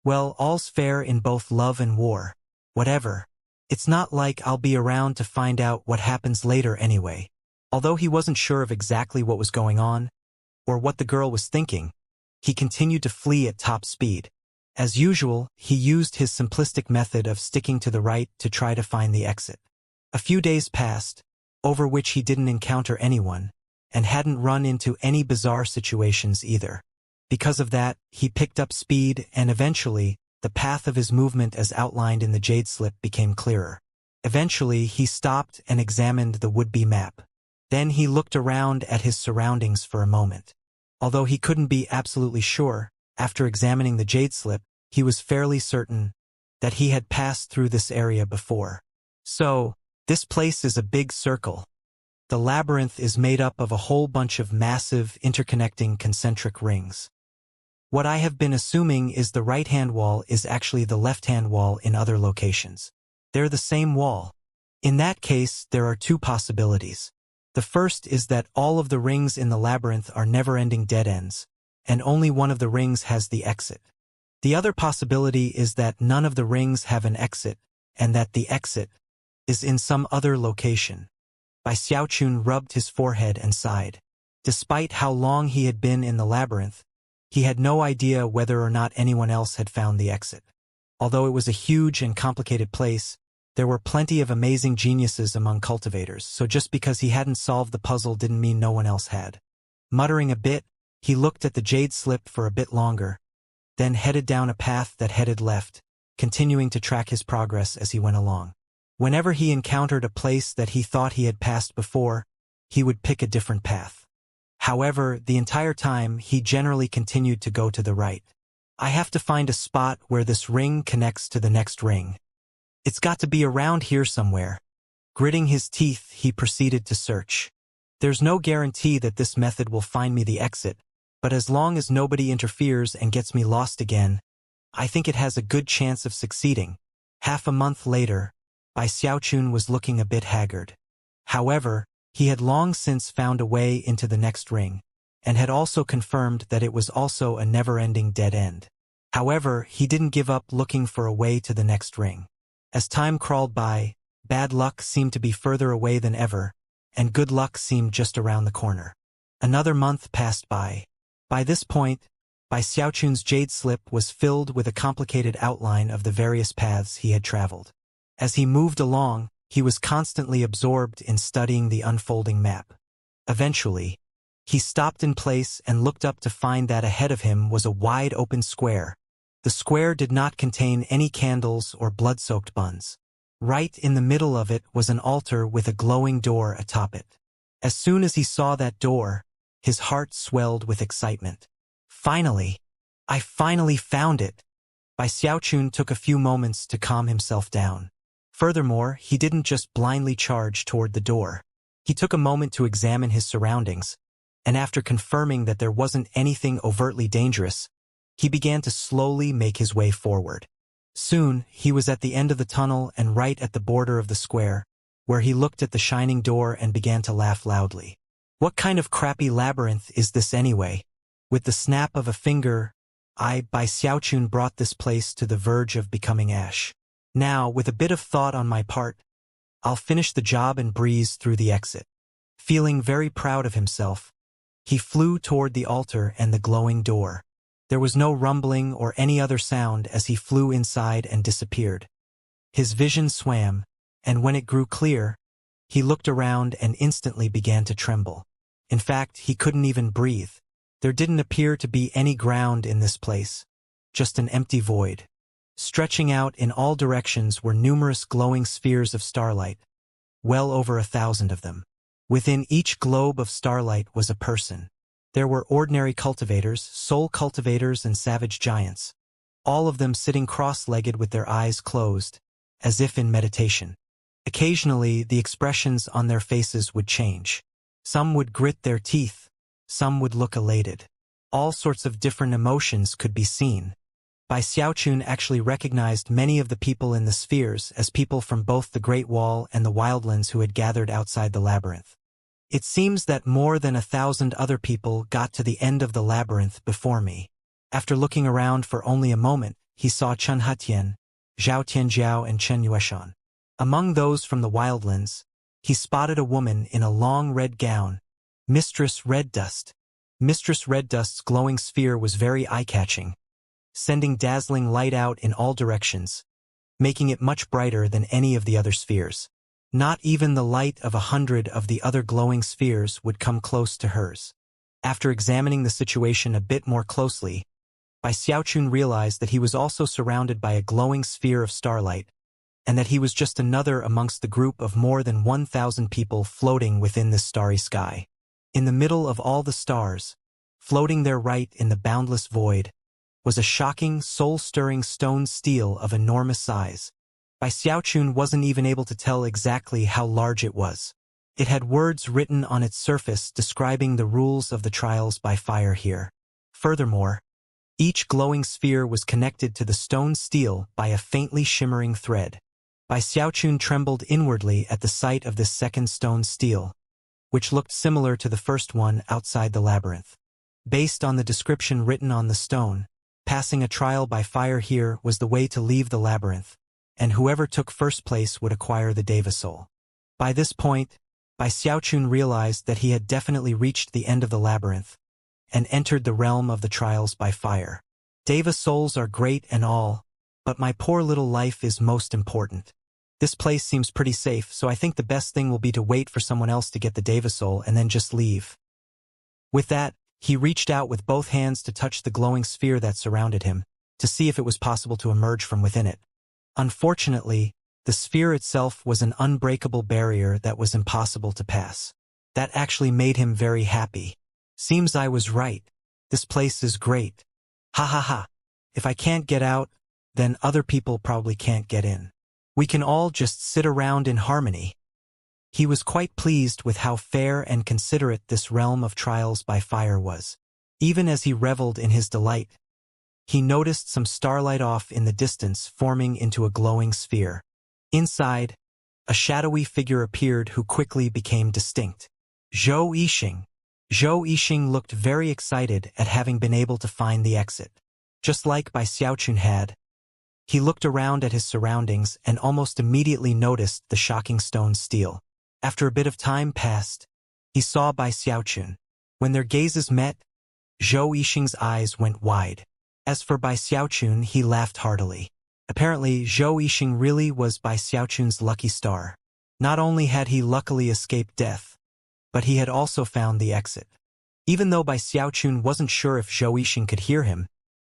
Well, all's fair in both love and war. Whatever. It's not like I'll be around to find out what happens later anyway. Although he wasn't sure of exactly what was going on, or what the girl was thinking, he continued to flee at top speed. As usual, he used his simplistic method of sticking to the right to try to find the exit. A few days passed, over which he didn't encounter anyone, and hadn't run into any bizarre situations either. Because of that, he picked up speed and eventually, the path of his movement as outlined in the jade slip became clearer. Eventually, he stopped and examined the would-be map. Then he looked around at his surroundings for a moment. Although he couldn't be absolutely sure, after examining the jade slip, he was fairly certain that he had passed through this area before. So, this place is a big circle. The labyrinth is made up of a whole bunch of massive, interconnecting concentric rings. What I have been assuming is the right-hand wall is actually the left-hand wall in other locations. They're the same wall. In that case, there are two possibilities. The first is that all of the rings in the labyrinth are never-ending dead ends, and only one of the rings has the exit. The other possibility is that none of the rings have an exit, and that the exit is in some other location. Bai Xiaochun rubbed his forehead and sighed. Despite how long he had been in the labyrinth, he had no idea whether or not anyone else had found the exit. Although it was a huge and complicated place, there were plenty of amazing geniuses among cultivators, so just because he hadn't solved the puzzle didn't mean no one else had. Muttering a bit, he looked at the jade slip for a bit longer, then headed down a path that headed left, continuing to track his progress as he went along. Whenever he encountered a place that he thought he had passed before, he would pick a different path. However, the entire time, he generally continued to go to the right. I have to find a spot where this ring connects to the next ring. It's got to be around here somewhere. Gritting his teeth, he proceeded to search. There's no guarantee that this method will find me the exit, but as long as nobody interferes and gets me lost again, I think it has a good chance of succeeding. Half a month later, Bai Xiaochun was looking a bit haggard. However, he had long since found a way into the next ring, and had also confirmed that it was also a never-ending dead end. However, he didn't give up looking for a way to the next ring. As time crawled by, bad luck seemed to be further away than ever, and good luck seemed just around the corner. Another month passed by. By this point, Bai Xiaochun's jade slip was filled with a complicated outline of the various paths he had traveled. As he moved along, he was constantly absorbed in studying the unfolding map. Eventually, he stopped in place and looked up to find that ahead of him was a wide-open square. The square did not contain any candles or blood-soaked buns. Right in the middle of it was an altar with a glowing door atop it. As soon as he saw that door, his heart swelled with excitement. Finally! I finally found it! Bai Xiaochun took a few moments to calm himself down. Furthermore, he didn't just blindly charge toward the door. He took a moment to examine his surroundings, and after confirming that there wasn't anything overtly dangerous, he began to slowly make his way forward. Soon, he was at the end of the tunnel and right at the border of the square, where he looked at the shining door and began to laugh loudly. What kind of crappy labyrinth is this anyway? With the snap of a finger, Bai Xiaochun brought this place to the verge of becoming ash. Now, with a bit of thought on my part, I'll finish the job and breeze through the exit. Feeling very proud of himself, he flew toward the altar and the glowing door. There was no rumbling or any other sound as he flew inside and disappeared. His vision swam, and when it grew clear, he looked around and instantly began to tremble. In fact, he couldn't even breathe. There didn't appear to be any ground in this place, just an empty void. Stretching out in all directions were numerous glowing spheres of starlight, well over 1,000 of them. Within each globe of starlight was a person. There were ordinary cultivators, soul cultivators, and savage giants, all of them sitting cross-legged with their eyes closed, as if in meditation. Occasionally, the expressions on their faces would change. Some would grit their teeth, some would look elated. All sorts of different emotions could be seen. Bai Xiaochun actually recognized many of the people in the spheres as people from both the Great Wall and the wildlands who had gathered outside the labyrinth. It seems that more than 1,000 other people got to the end of the labyrinth before me. After looking around for only a moment, he saw Chen Hetian, Zhao Tianjiao, and Chen Yueshan. Among those from the wildlands, he spotted a woman in a long red gown, Mistress Red Dust. Mistress Red Dust's glowing sphere was very eye-catching, sending dazzling light out in all directions, making it much brighter than any of the other spheres. Not even the light of 100 of the other glowing spheres would come close to hers. After examining the situation a bit more closely, Bai Xiaochun realized that he was also surrounded by a glowing sphere of starlight, and that he was just another amongst the group of more than 1,000 people floating within this starry sky. In the middle of all the stars, floating there right in the boundless void, was a shocking, soul-stirring stone stele of enormous size. Bai Xiaochun wasn't even able to tell exactly how large it was. It had words written on its surface describing the rules of the trials by fire here. Furthermore, each glowing sphere was connected to the stone stele by a faintly shimmering thread. Bai Xiaochun trembled inwardly at the sight of this second stone stele, which looked similar to the first one outside the labyrinth. Based on the description written on the stone, passing a trial by fire here was the way to leave the labyrinth, and whoever took first place would acquire the Deva soul. By this point, Bai Xiaochun realized that he had definitely reached the end of the labyrinth, and entered the realm of the trials by fire. Deva souls are great and all, but my poor little life is most important. This place seems pretty safe, so I think the best thing will be to wait for someone else to get the Deva soul and then just leave. With that, he reached out with both hands to touch the glowing sphere that surrounded him, to see if it was possible to emerge from within it. Unfortunately, the sphere itself was an unbreakable barrier that was impossible to pass. That actually made him very happy. Seems I was right. This place is great. Ha ha ha. If I can't get out, then other people probably can't get in. We can all just sit around in harmony. He was quite pleased with how fair and considerate this realm of trials by fire was. Even as he reveled in his delight, he noticed some starlight off in the distance forming into a glowing sphere. Inside, a shadowy figure appeared who quickly became distinct. Zhou Yixing. Zhou Yixing looked very excited at having been able to find the exit. Just like Bai Xiaochun had, he looked around at his surroundings and almost immediately noticed the shocking stone stele. After a bit of time passed, he saw Bai Xiaochun. When their gazes met, Zhou Yixing's eyes went wide. As for Bai Xiaochun, he laughed heartily. Apparently, Zhou Yixing really was Bai Xiaochun's lucky star. Not only had he luckily escaped death, but he had also found the exit. Even though Bai Xiaochun wasn't sure if Zhou Yixing could hear him,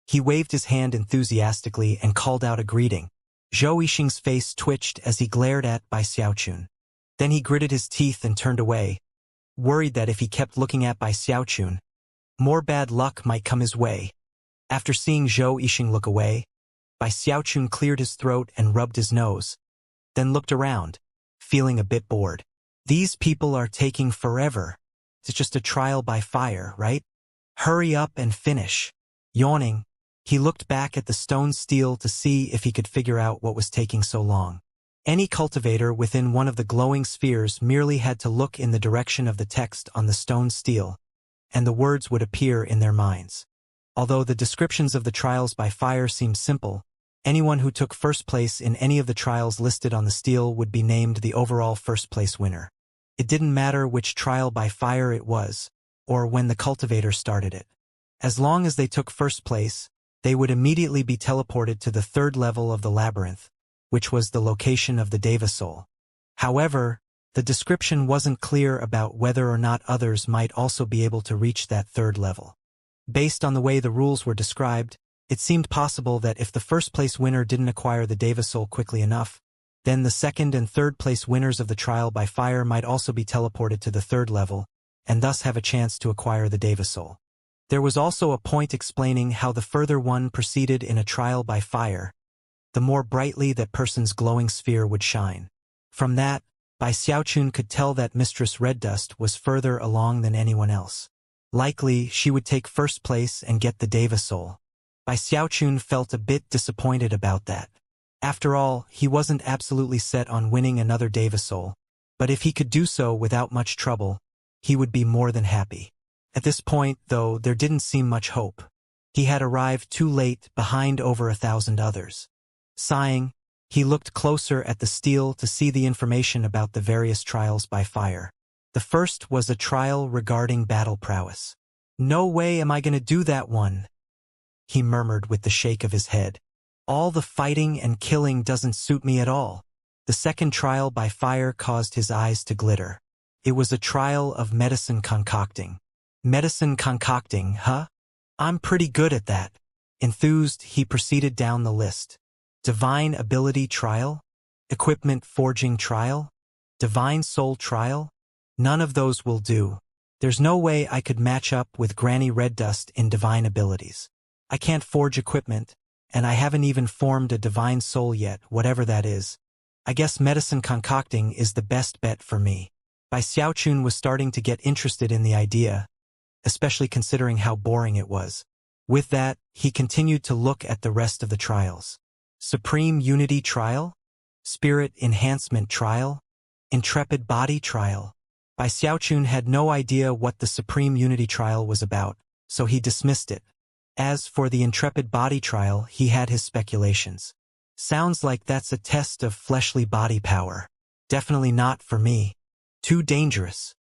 he waved his hand enthusiastically and called out a greeting. Zhou Yixing's face twitched as he glared at Bai Xiaochun. Then he gritted his teeth and turned away, worried that if he kept looking at Bai Xiaochun, more bad luck might come his way. After seeing Zhou Yixing look away, Bai Xiaochun cleared his throat and rubbed his nose, then looked around, feeling a bit bored. These people are taking forever. It's just a trial by fire, right? Hurry up and finish. Yawning, he looked back at the stone stele to see if he could figure out what was taking so long. Any cultivator within one of the glowing spheres merely had to look in the direction of the text on the stone stele, and the words would appear in their minds. Although the descriptions of the trials by fire seemed simple, anyone who took first place in any of the trials listed on the stele would be named the overall first-place winner. It didn't matter which trial by fire it was, or when the cultivator started it. As long as they took first place, they would immediately be teleported to the third level of the labyrinth, which was the location of the Deva soul. However, the description wasn't clear about whether or not others might also be able to reach that third level. Based on the way the rules were described, it seemed possible that if the first-place winner didn't acquire the Deva soul quickly enough, then the second and third-place winners of the trial by fire might also be teleported to the third level, and thus have a chance to acquire the Deva soul. There was also a point explaining how the further one proceeded in a trial by fire, the more brightly that person's glowing sphere would shine. From that, Bai Xiaochun could tell that Mistress Red Dust was further along than anyone else. Likely, she would take first place and get the Deva soul. Bai Xiaochun felt a bit disappointed about that. After all, he wasn't absolutely set on winning another Deva soul, but if he could do so without much trouble, he would be more than happy. At this point, though, there didn't seem much hope. He had arrived too late, behind over 1,000 others. Sighing, he looked closer at the stele to see the information about the various trials by fire. The first was a trial regarding battle prowess. "No way am I going to do that one," he murmured with the shake of his head. "All the fighting and killing doesn't suit me at all. The second trial by fire caused his eyes to glitter. It was a trial of medicine concocting. Medicine concocting, huh? I'm pretty good at that. Enthused, he proceeded down the list. Divine ability trial? Equipment forging trial? Divine soul trial? None of those will do. There's no way I could match up with Granny Red Dust in divine abilities. I can't forge equipment, and I haven't even formed a divine soul yet, whatever that is. I guess medicine concocting is the best bet for me. Bai Xiaochun was starting to get interested in the idea, especially considering how boring it was. With that, he continued to look at the rest of the trials. Supreme Unity Trial? Spirit Enhancement Trial? Intrepid Body Trial? Bai Xiaochun had no idea what the Supreme Unity Trial was about, so he dismissed it. As for the Intrepid Body Trial, he had his speculations. Sounds like that's a test of fleshly body power. Definitely not for me. Too dangerous.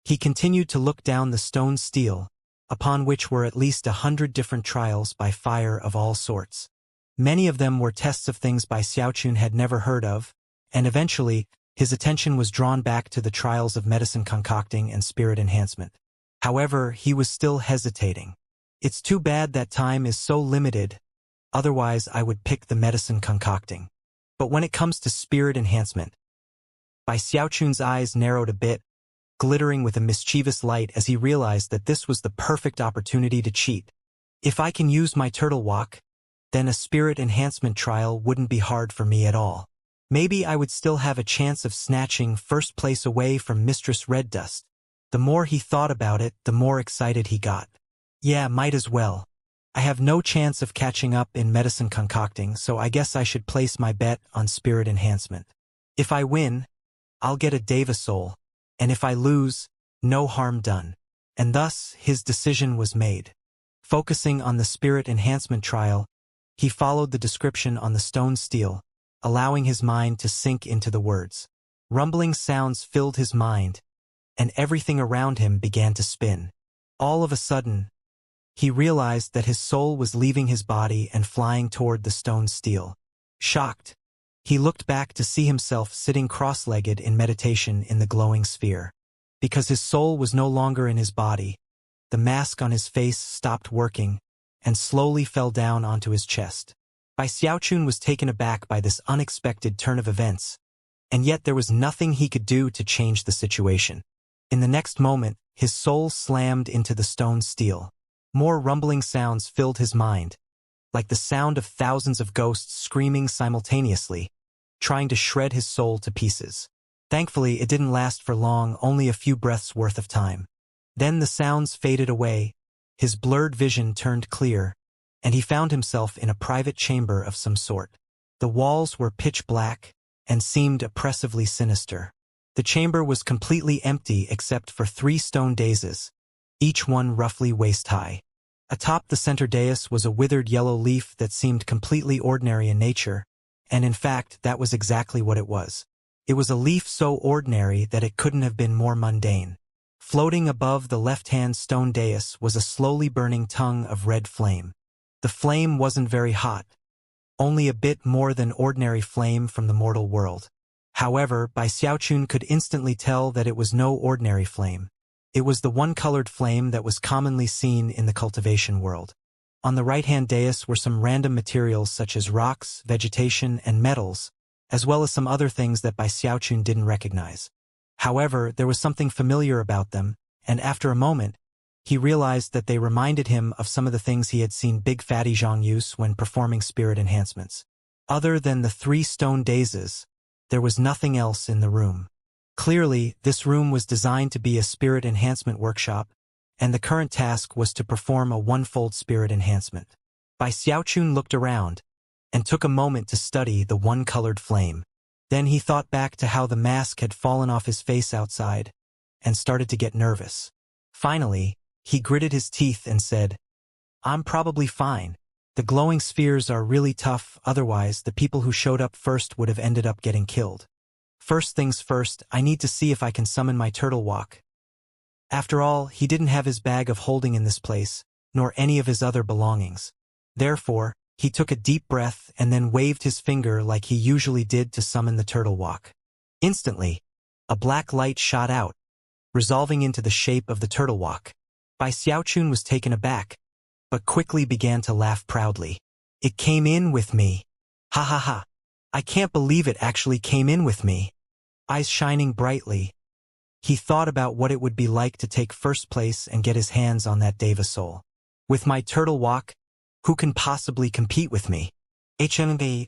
He continued to look down the stone stele, upon which were at least 100 different trials by fire of all sorts. Many of them were tests of things Bai Xiaochun had never heard of, and eventually, his attention was drawn back to the trials of medicine concocting and spirit enhancement. However, he was still hesitating. It's too bad that time is so limited, otherwise I would pick the medicine concocting. But when it comes to spirit enhancement, Bai Xiaochun's eyes narrowed a bit, glittering with a mischievous light as he realized that this was the perfect opportunity to cheat. If I can use my turtle walk, then a spirit enhancement trial wouldn't be hard for me at all. Maybe I would still have a chance of snatching first place away from Mistress Red Dust. The more he thought about it, the more excited he got. Yeah, might as well. I have no chance of catching up in medicine concocting, so I guess I should place my bet on spirit enhancement. If I win, I'll get a Deva soul, and if I lose, no harm done. And thus, his decision was made. Focusing on the spirit enhancement trial, he followed the description on the stone stele, allowing his mind to sink into the words. Rumbling sounds filled his mind, and everything around him began to spin. All of a sudden, he realized that his soul was leaving his body and flying toward the stone stele. Shocked, he looked back to see himself sitting cross-legged in meditation in the glowing sphere. Because his soul was no longer in his body, the mask on his face stopped working and slowly fell down onto his chest. Bai Xiaochun was taken aback by this unexpected turn of events, and yet there was nothing he could do to change the situation. In the next moment, his soul slammed into the stone stele. More rumbling sounds filled his mind, like the sound of thousands of ghosts screaming simultaneously, trying to shred his soul to pieces. Thankfully, it didn't last for long, only a few breaths worth of time. Then the sounds faded away, his blurred vision turned clear, and he found himself in a private chamber of some sort. The walls were pitch black and seemed oppressively sinister. The chamber was completely empty except for 3 stone daïses, each one roughly waist-high. Atop the center dais was a withered yellow leaf that seemed completely ordinary in nature, and in fact, that was exactly what it was. It was a leaf so ordinary that it couldn't have been more mundane. Floating above the left-hand stone dais was a slowly burning tongue of red flame. The flame wasn't very hot, only a bit more than ordinary flame from the mortal world. However, Bai Xiaochun could instantly tell that it was no ordinary flame. It was the one-colored flame that was commonly seen in the cultivation world. On the right-hand dais were some random materials such as rocks, vegetation, and metals, as well as some other things that Bai Xiaochun didn't recognize. However, there was something familiar about them, and after a moment, he realized that they reminded him of some of the things he had seen Big Fatty Zhang use when performing spirit enhancements. Other than the 3 stone daïses, there was nothing else in the room. Clearly, this room was designed to be a spirit enhancement workshop, and the current task was to perform a one-fold spirit enhancement. Bai Xiaochun looked around, and took a moment to study the one-colored flame. Then he thought back to how the mask had fallen off his face outside, and started to get nervous. Finally, he gritted his teeth and said, "I'm probably fine. The glowing spheres are really tough, otherwise the people who showed up first would have ended up getting killed. First things first, I need to see if I can summon my turtle walk." After all, he didn't have his bag of holding in this place, nor any of his other belongings. Therefore, He took a deep breath and then waved his finger like he usually did to summon the turtle walk. Instantly, a black light shot out, resolving into the shape of the turtle walk. Bai Xiaochun was taken aback, but quickly began to laugh proudly. It came in with me. Ha ha ha. I can't believe it actually came in with me. Eyes shining brightly, he thought about what it would be like to take first place and get his hands on that Deva soul. With my turtle walk, who can possibly compete with me? HMV.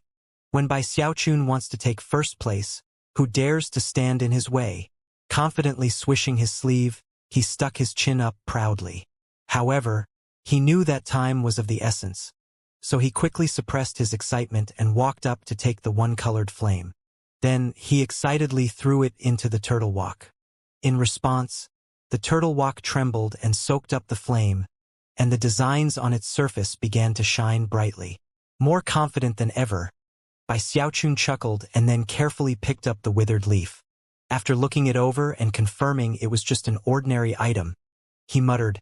When Bai Xiaochun wants to take first place, who dares to stand in his way? Confidently swishing his sleeve, he stuck his chin up proudly. However, he knew that time was of the essence, so he quickly suppressed his excitement and walked up to take the one-colored flame. Then, he excitedly threw it into the turtle walk. In response, the turtle walk trembled and soaked up the flame, and the designs on its surface began to shine brightly. More confident than ever, Bai Xiaochun chuckled and then carefully picked up the withered leaf. After looking it over and confirming it was just an ordinary item, he muttered,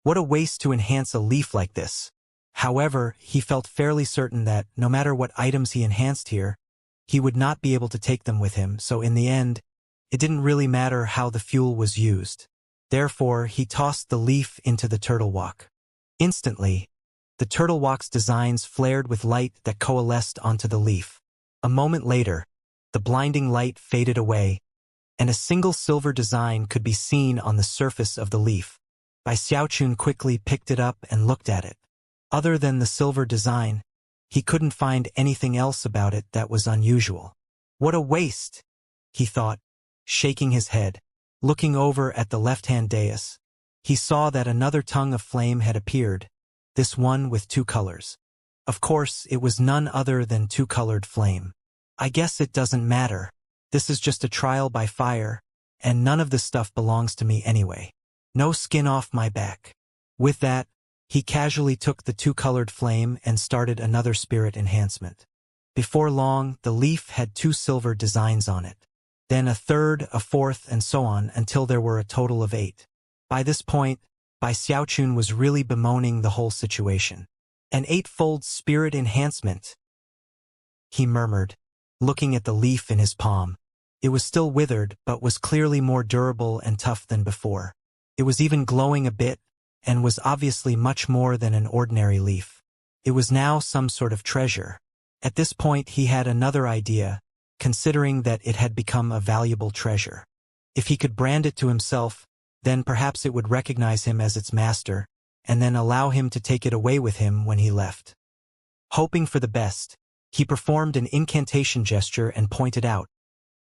"What a waste to enhance a leaf like this." However, he felt fairly certain that, no matter what items he enhanced here, he would not be able to take them with him, so in the end, it didn't really matter how the fuel was used. Therefore, he tossed the leaf into the turtle walk. Instantly, the turtle walk's designs flared with light that coalesced onto the leaf. A moment later, the blinding light faded away, and a single silver design could be seen on the surface of the leaf. Bai Xiaochun quickly picked it up and looked at it. Other than the silver design, he couldn't find anything else about it that was unusual. What a waste, he thought, shaking his head. Looking over at the left-hand dais, he saw that another tongue of flame had appeared, this one with two colors. Of course, it was none other than two-colored flame. I guess it doesn't matter. This is just a trial by fire, and none of this stuff belongs to me anyway. No skin off my back. With that, he casually took the two-colored flame and started another spirit enhancement. Before long, the leaf had two silver designs on it. Then a third, a fourth, and so on until there were a total of 8. By this point, Bai Xiaochun was really bemoaning the whole situation. An 8-fold spirit enhancement, he murmured, looking at the leaf in his palm. It was still withered, but was clearly more durable and tough than before. It was even glowing a bit, and was obviously much more than an ordinary leaf. It was now some sort of treasure. At this point he had another idea, considering that it had become a valuable treasure. If he could brand it to himself, then perhaps it would recognize him as its master, and then allow him to take it away with him when he left. Hoping for the best, he performed an incantation gesture and pointed out,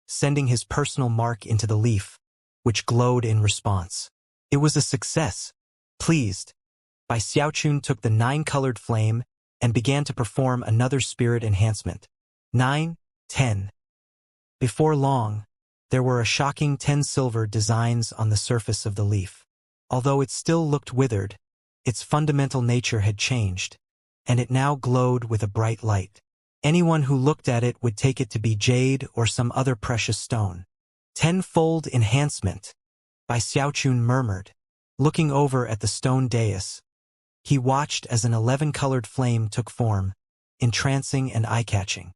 sending his personal mark into the leaf, which glowed in response. It was a success. Pleased, Bai Xiaochun took the 9-colored flame and began to perform another spirit enhancement. 9, 10. Before long, there were a shocking 10 silver designs on the surface of the leaf. Although it still looked withered, its fundamental nature had changed, and it now glowed with a bright light. Anyone who looked at it would take it to be jade or some other precious stone. 10-fold enhancement, Bai Xiaochun murmured. Looking over at the stone dais, he watched as an 11-colored flame took form, entrancing and eye-catching.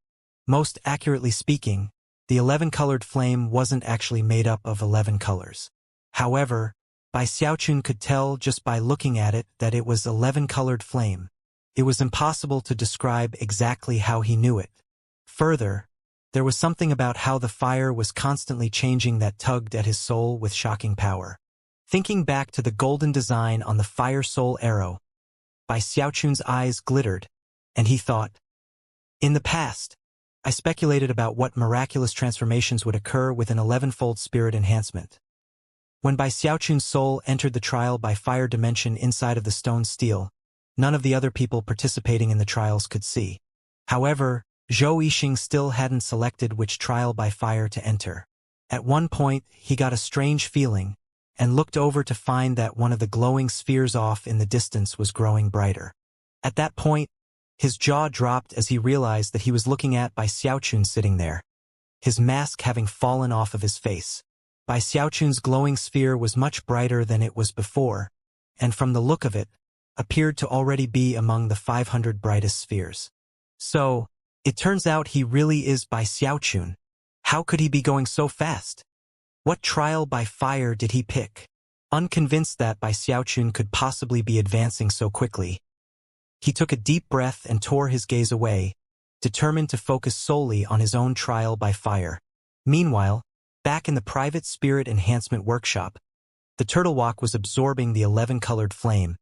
Most accurately speaking, the 11-colored flame wasn't actually made up of 11 colors. However, Bai Xiaochun could tell just by looking at it that it was 11-colored flame. It was impossible to describe exactly how he knew it. Further, there was something about how the fire was constantly changing that tugged at his soul with shocking power. Thinking back to the golden design on the Fire Soul arrow, Bai Xiaochun's eyes glittered, and he thought, in the past, I speculated about what miraculous transformations would occur with an 11-fold spirit enhancement. When Bai Xiaochun's soul entered the trial by fire dimension inside of the stone steel, none of the other people participating in the trials could see. However, Zhou Yixing still hadn't selected which trial by fire to enter. At one point, he got a strange feeling, and looked over to find that one of the glowing spheres off in the distance was growing brighter. At that point, his jaw dropped as he realized that he was looking at Bai Xiaochun sitting there, his mask having fallen off of his face. Bai Xiaochun's glowing sphere was much brighter than it was before, and from the look of it, appeared to already be among the 500 brightest spheres. So, it turns out he really is by Xiaochun. How could he be going so fast? What trial by fire did he pick? Unconvinced that Bai Xiaochun could possibly be advancing so quickly, he took a deep breath and tore his gaze away, determined to focus solely on his own trial by fire. Meanwhile, back in the private spirit enhancement workshop, the turtle walk was absorbing the 11-colored flame,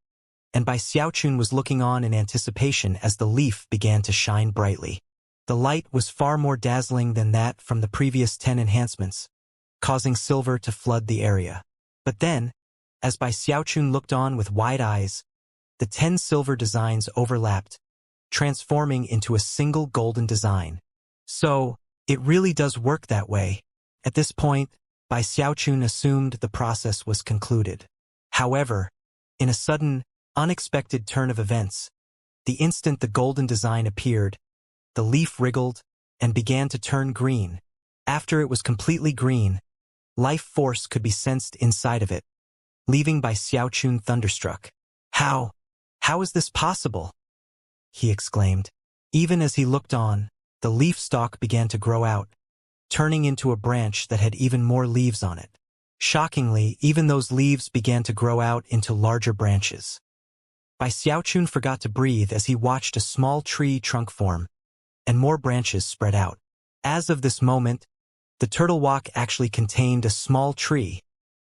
and Bai Xiaochun was looking on in anticipation as the leaf began to shine brightly. The light was far more dazzling than that from the previous 10 enhancements, causing silver to flood the area. But then, as Bai Xiaochun looked on with wide eyes, the 10 silver designs overlapped, transforming into a single golden design. So, it really does work that way. At this point, Bai Xiaochun assumed the process was concluded. However, in a sudden, unexpected turn of events, the instant the golden design appeared, the leaf wriggled and began to turn green. After it was completely green, life force could be sensed inside of it, leaving Bai Xiaochun thunderstruck. How is this possible? He exclaimed. Even as he looked on, the leaf stalk began to grow out, turning into a branch that had even more leaves on it. Shockingly, even those leaves began to grow out into larger branches. Bai Xiaochun forgot to breathe as he watched a small tree trunk form, and more branches spread out. As of this moment, the turtle walk actually contained a small tree.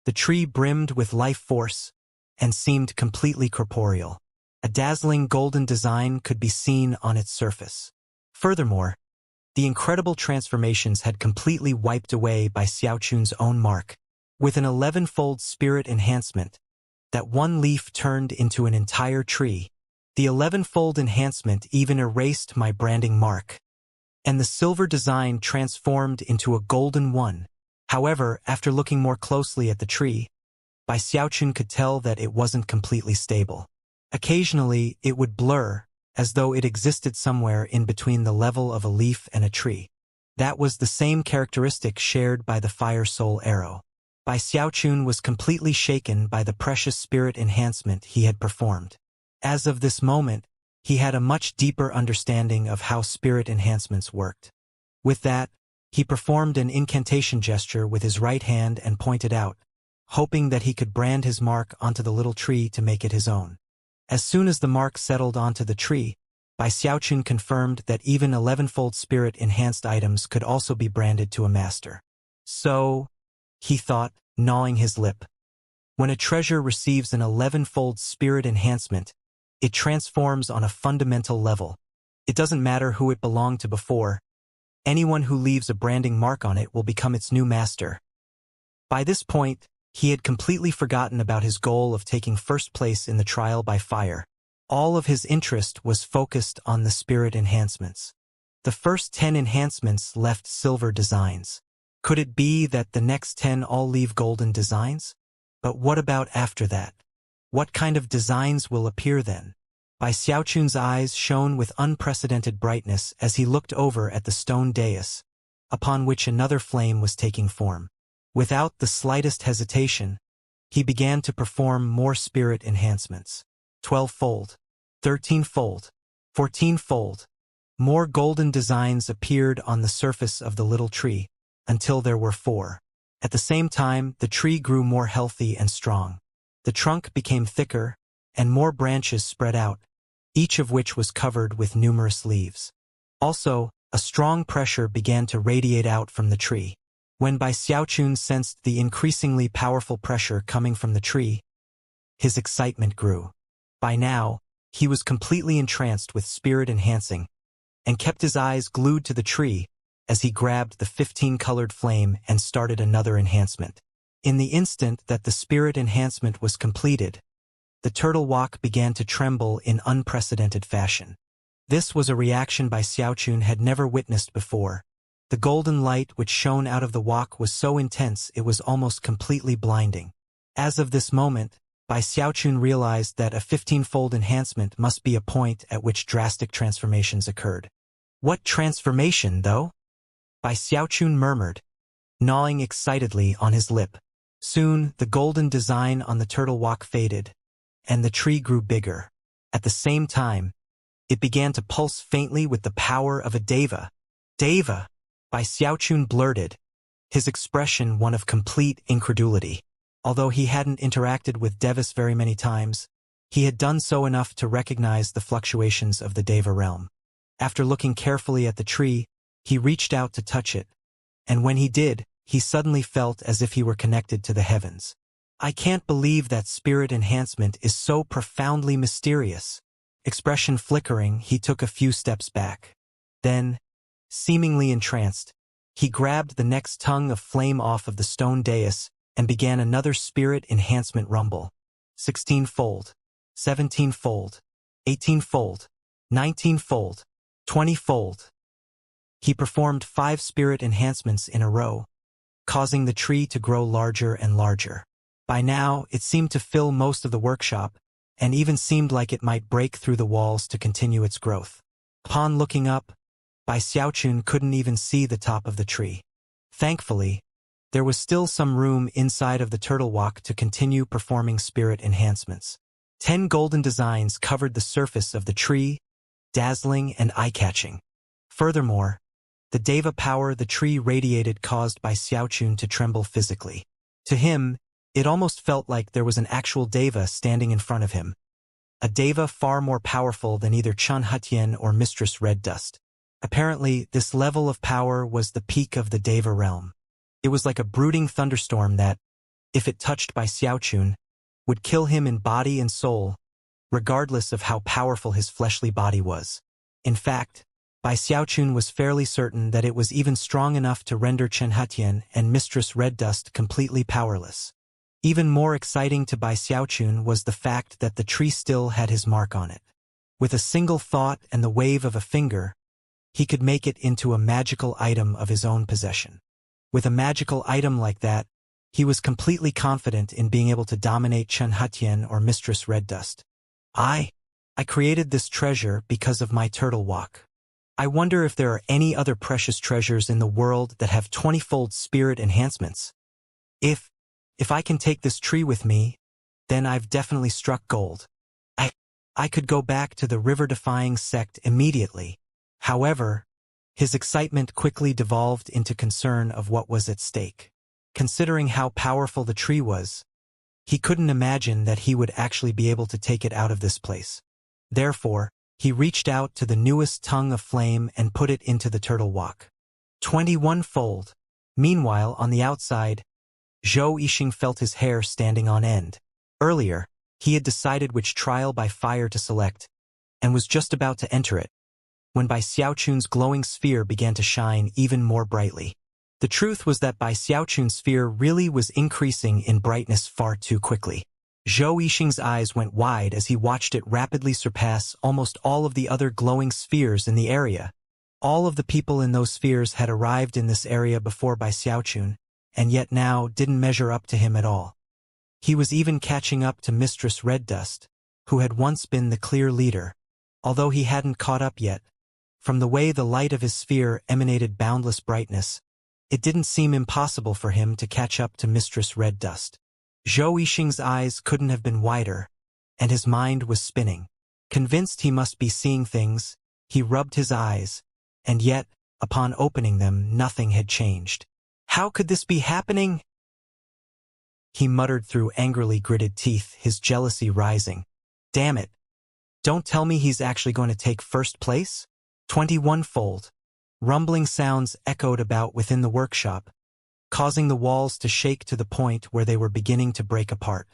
The tree brimmed with life force and seemed completely corporeal. A dazzling golden design could be seen on its surface. Furthermore, the incredible transformations had completely wiped away Bai Xiaochun's own mark. With an 11-fold spirit enhancement, that one leaf turned into an entire tree. The 11-fold enhancement even erased my branding mark, and the silver design transformed into a golden one. However, after looking more closely at the tree, Bai Xiaochun could tell that it wasn't completely stable. Occasionally, it would blur, as though it existed somewhere in between the level of a leaf and a tree. That was the same characteristic shared by the Fire Soul Arrow. Bai Xiaochun was completely shaken by the precious spirit enhancement he had performed. As of this moment, he had a much deeper understanding of how spirit enhancements worked. With that, he performed an incantation gesture with his right hand and pointed out, hoping that he could brand his mark onto the little tree to make it his own. As soon as the mark settled onto the tree, Bai Xiaochun confirmed that even 11-fold spirit-enhanced items could also be branded to a master. So, he thought, gnawing his lip. When a treasure receives an 11-fold spirit enhancement, it transforms on a fundamental level. It doesn't matter who it belonged to before. Anyone who leaves a branding mark on it will become its new master. By this point, he had completely forgotten about his goal of taking first place in the trial by fire. All of his interest was focused on the spirit enhancements. The first 10 enhancements left silver designs. Could it be that the next 10 all leave golden designs? But what about after that? What kind of designs will appear then? Bai Xiaochun's eyes shone with unprecedented brightness as he looked over at the stone dais, upon which another flame was taking form. Without the slightest hesitation, he began to perform more spirit enhancements. 12-fold, 13-fold, 14-fold. More golden designs appeared on the surface of the little tree, until there were 4. At the same time, the tree grew more healthy and strong. The trunk became thicker, and more branches spread out, each of which was covered with numerous leaves. Also, a strong pressure began to radiate out from the tree. When Bai Xiaochun sensed the increasingly powerful pressure coming from the tree, his excitement grew. By now, he was completely entranced with spirit enhancing, and kept his eyes glued to the tree as he grabbed the 15-colored flame and started another enhancement. In the instant that the spirit enhancement was completed, the turtle walk began to tremble in unprecedented fashion. This was a reaction Bai Xiaochun had never witnessed before. The golden light which shone out of the walk was so intense it was almost completely blinding. As of this moment, Bai Xiaochun realized that a 15-fold enhancement must be a point at which drastic transformations occurred. What transformation, though? Bai Xiaochun murmured, gnawing excitedly on his lip. Soon, the golden design on the turtle walk faded, and the tree grew bigger. At the same time, it began to pulse faintly with the power of a deva. Deva! Bai Xiaochun blurted, his expression one of complete incredulity. Although he hadn't interacted with devas very many times, he had done so enough to recognize the fluctuations of the deva realm. After looking carefully at the tree, he reached out to touch it, and when he did, he suddenly felt as if he were connected to the heavens. I can't believe that spirit enhancement is so profoundly mysterious. Expression flickering, he took a few steps back. Then, seemingly entranced, he grabbed the next tongue of flame off of the stone dais and began another spirit enhancement rumble. 16-fold, 17-fold, 18-fold, 19-fold, 20-fold. He performed 5 spirit enhancements in a row, causing the tree to grow larger and larger. By now, it seemed to fill most of the workshop, and even seemed like it might break through the walls to continue its growth. Upon looking up, Bai Xiaochun couldn't even see the top of the tree. Thankfully, there was still some room inside of the turtle walk to continue performing spirit enhancements. 10 golden designs covered the surface of the tree, dazzling and eye-catching. Furthermore, the deva power the tree radiated caused Bai Xiaochun to tremble physically. To him, it almost felt like there was an actual deva standing in front of him. A deva far more powerful than either Chun Hutian or Mistress Red Dust. Apparently, this level of power was the peak of the deva realm. It was like a brooding thunderstorm that, if it touched Bai Xiaochun, would kill him in body and soul, regardless of how powerful his fleshly body was. In fact, Bai Xiaochun was fairly certain that it was even strong enough to render Chen Hutian and Mistress Red Dust completely powerless. Even more exciting to Bai Xiaochun was the fact that the tree still had his mark on it. With a single thought and the wave of a finger, he could make it into a magical item of his own possession. With a magical item like that, he was completely confident in being able to dominate Chen Hutian or Mistress Red Dust. I created this treasure because of my turtle walk. I wonder if there are any other precious treasures in the world that have 20-fold spirit enhancements. If I can take this tree with me, then I've definitely struck gold. I could go back to the river-defying sect immediately. However, his excitement quickly devolved into concern of what was at stake. Considering how powerful the tree was, he couldn't imagine that he would actually be able to take it out of this place. Therefore, he reached out to the newest tongue of flame and put it into the turtle walk. 21-fold. Meanwhile, on the outside, Zhou Yixing felt his hair standing on end. Earlier, he had decided which trial by fire to select, and was just about to enter it, when Bai Xiaochun's glowing sphere began to shine even more brightly. The truth was that Bai Xiaochun's sphere really was increasing in brightness far too quickly. Zhou Yixing's eyes went wide as he watched it rapidly surpass almost all of the other glowing spheres in the area. All of the people in those spheres had arrived in this area before Bai Xiaochun, and yet now didn't measure up to him at all. He was even catching up to Mistress Red Dust, who had once been the clear leader, although he hadn't caught up yet. From the way the light of his sphere emanated boundless brightness, it didn't seem impossible for him to catch up to Mistress Red Dust. Zhou Yixing's eyes couldn't have been wider, and his mind was spinning. Convinced he must be seeing things, he rubbed his eyes, and yet, upon opening them, nothing had changed. How could this be happening? He muttered through angrily gritted teeth, his jealousy rising. Damn it! Don't tell me he's actually going to take first place? 21-fold. Rumbling sounds echoed about within the workshop, causing the walls to shake to the point where they were beginning to break apart.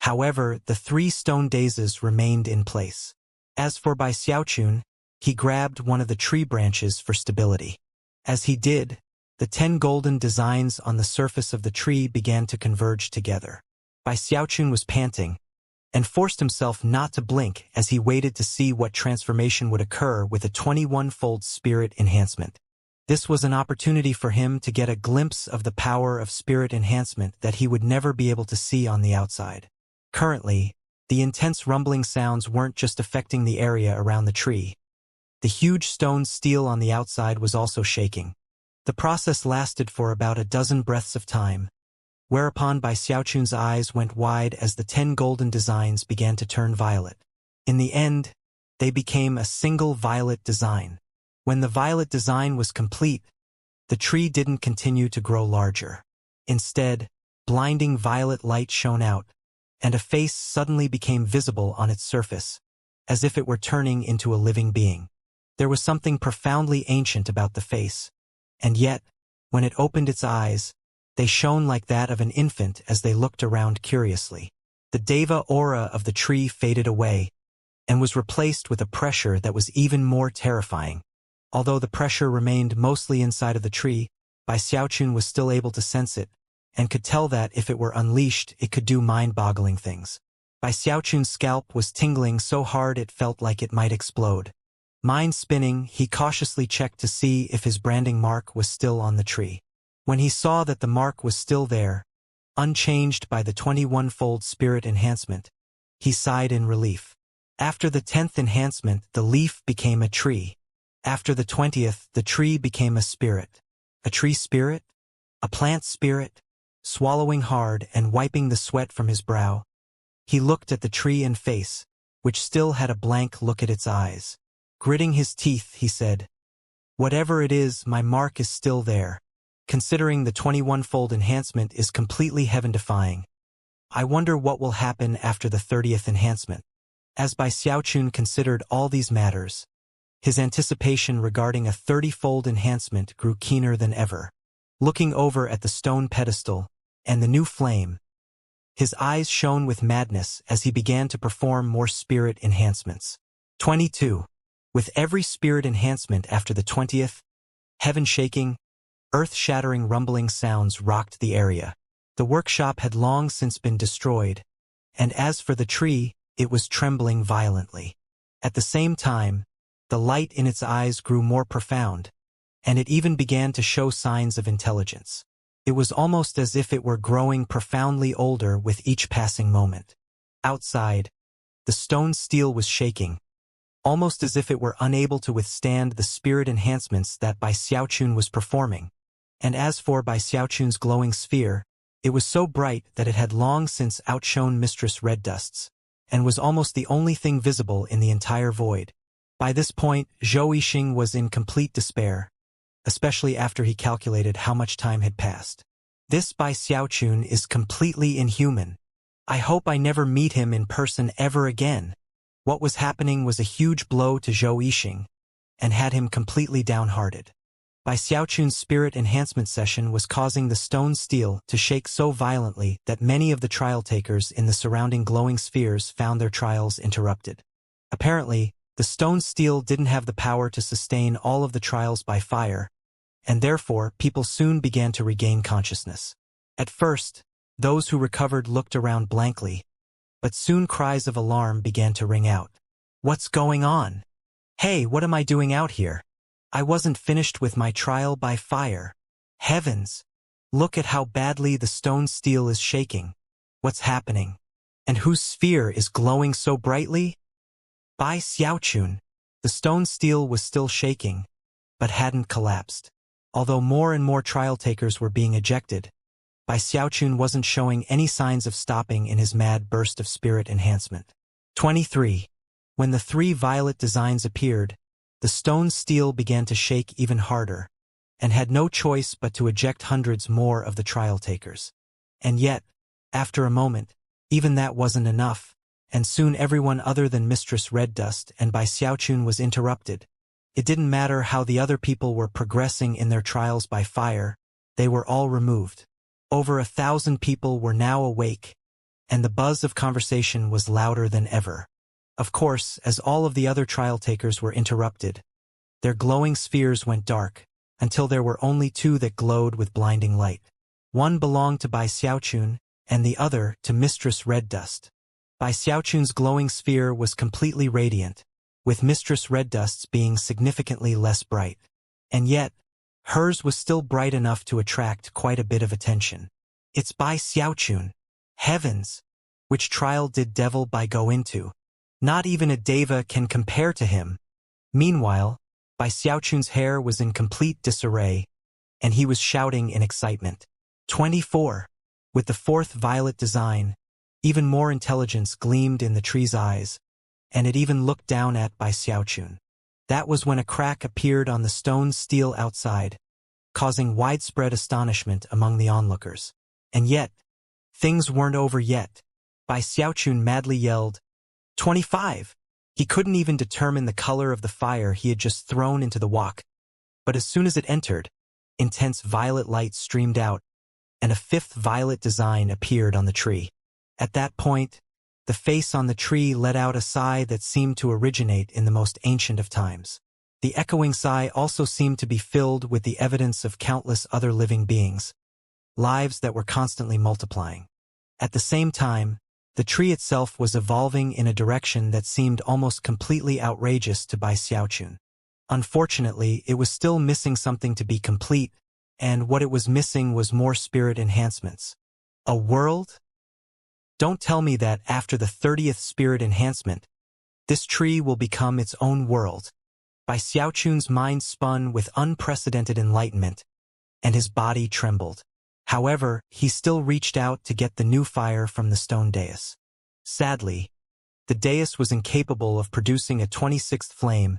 However, the 3 stone daisies remained in place. As for Bai Xiaochun, he grabbed one of the tree branches for stability. As he did, the 10 golden designs on the surface of the tree began to converge together. Bai Xiaochun was panting, and forced himself not to blink as he waited to see what transformation would occur with a 21-fold spirit enhancement. This was an opportunity for him to get a glimpse of the power of spirit enhancement that he would never be able to see on the outside. Currently, the intense rumbling sounds weren't just affecting the area around the tree. The huge stone steel on the outside was also shaking. The process lasted for about a dozen breaths of time, whereupon Bai Xiaochun's eyes went wide as the 10 golden designs began to turn violet. In the end, they became a single violet design. When the violet design was complete, the tree didn't continue to grow larger. Instead, blinding violet light shone out, and a face suddenly became visible on its surface, as if it were turning into a living being. There was something profoundly ancient about the face, and yet, when it opened its eyes, they shone like that of an infant as they looked around curiously. The deva aura of the tree faded away, and was replaced with a pressure that was even more terrifying. Although the pressure remained mostly inside of the tree, Bai Xiaochun was still able to sense it, and could tell that if it were unleashed it could do mind-boggling things. Bai Xiaochun's scalp was tingling so hard it felt like it might explode. Mind spinning, he cautiously checked to see if his branding mark was still on the tree. When he saw that the mark was still there, unchanged by the 21-fold spirit enhancement, he sighed in relief. After the 10th enhancement, the leaf became a tree. After the 20th, the tree became a spirit. A tree spirit? A plant spirit? Swallowing hard and wiping the sweat from his brow, he looked at the tree and face, which still had a blank look at its eyes. Gritting his teeth, he said, "Whatever it is, my mark is still there. Considering the 21-fold enhancement is completely heaven-defying. I wonder what will happen after the 30th enhancement." As Bai Xiaochun considered all these matters, his anticipation regarding a 30-fold enhancement grew keener than ever. Looking over at the stone pedestal and the new flame, his eyes shone with madness as he began to perform more spirit enhancements. 22. With every spirit enhancement after the 20th, heaven-shaking, earth-shattering rumbling sounds rocked the area. The workshop had long since been destroyed, and as for the tree, it was trembling violently. At the same time, the light in its eyes grew more profound, and it even began to show signs of intelligence. It was almost as if it were growing profoundly older with each passing moment. Outside, the stone steel was shaking, almost as if it were unable to withstand the spirit enhancements that Bai Xiaochun was performing. And as for Bai Xiaochun's glowing sphere, it was so bright that it had long since outshone Mistress Red Dust's, and was almost the only thing visible in the entire void. By this point, Zhou Yixing was in complete despair, especially after he calculated how much time had passed. This Bai Xiaochun is completely inhuman. I hope I never meet him in person ever again. What was happening was a huge blow to Zhou Yixing, and had him completely downhearted. Bai Xiaochun's spirit enhancement session was causing the stone steel to shake so violently that many of the trial takers in the surrounding glowing spheres found their trials interrupted. Apparently, the stone steel didn't have the power to sustain all of the trials by fire, and therefore people soon began to regain consciousness. At first, those who recovered looked around blankly, but soon cries of alarm began to ring out. "What's going on? Hey, what am I doing out here? I wasn't finished with my trial by fire. Heavens! Look at how badly the stone steel is shaking. What's happening? And whose sphere is glowing so brightly?" Bai Xiaochun. The stone steel was still shaking, but hadn't collapsed. Although more and more trial takers were being ejected, Bai Xiaochun wasn't showing any signs of stopping in his mad burst of spirit enhancement. 23. When the 3 violet designs appeared, the stone steel began to shake even harder, and had no choice but to eject hundreds more of the trial takers. And yet, after a moment, even that wasn't enough, and soon everyone other than Mistress Red Dust and Bai Xiaochun was interrupted. It didn't matter how the other people were progressing in their trials by fire, they were all removed. Over 1,000 people were now awake, and the buzz of conversation was louder than ever. Of course, as all of the other trial takers were interrupted, their glowing spheres went dark, until there were only 2 that glowed with blinding light. One belonged to Bai Xiaochun, and the other to Mistress Red Dust. Bai Xiaochun's glowing sphere was completely radiant, with Mistress Red Dust's being significantly less bright. And yet, hers was still bright enough to attract quite a bit of attention. "It's Bai Xiaochun. Heavens! Which trial did Devil Bai go into? Not even a deva can compare to him." Meanwhile, Bai Xiaochun's hair was in complete disarray, and he was shouting in excitement. 24. With the 4th violet design, even more intelligence gleamed in the tree's eyes, and it even looked down at by Xiaochun. That was when a crack appeared on the stone steel outside, causing widespread astonishment among the onlookers. And yet, things weren't over yet. Bai Xiaochun madly yelled, 25! He couldn't even determine the color of the fire he had just thrown into the wok, but as soon as it entered, intense violet light streamed out, and a fifth violet design appeared on the tree. At that point, the face on the tree let out a sigh that seemed to originate in the most ancient of times. The echoing sigh also seemed to be filled with the evidence of countless other living beings, lives that were constantly multiplying. At the same time, the tree itself was evolving in a direction that seemed almost completely outrageous to Bai Xiaochun. Unfortunately, it was still missing something to be complete, and what it was missing was more spirit enhancements. A world? Don't tell me that after the 30th spirit enhancement, this tree will become its own world. Bai Xiaochun's mind spun with unprecedented enlightenment, and his body trembled. However, he still reached out to get the new fire from the stone dais. Sadly, the dais was incapable of producing a 26th flame,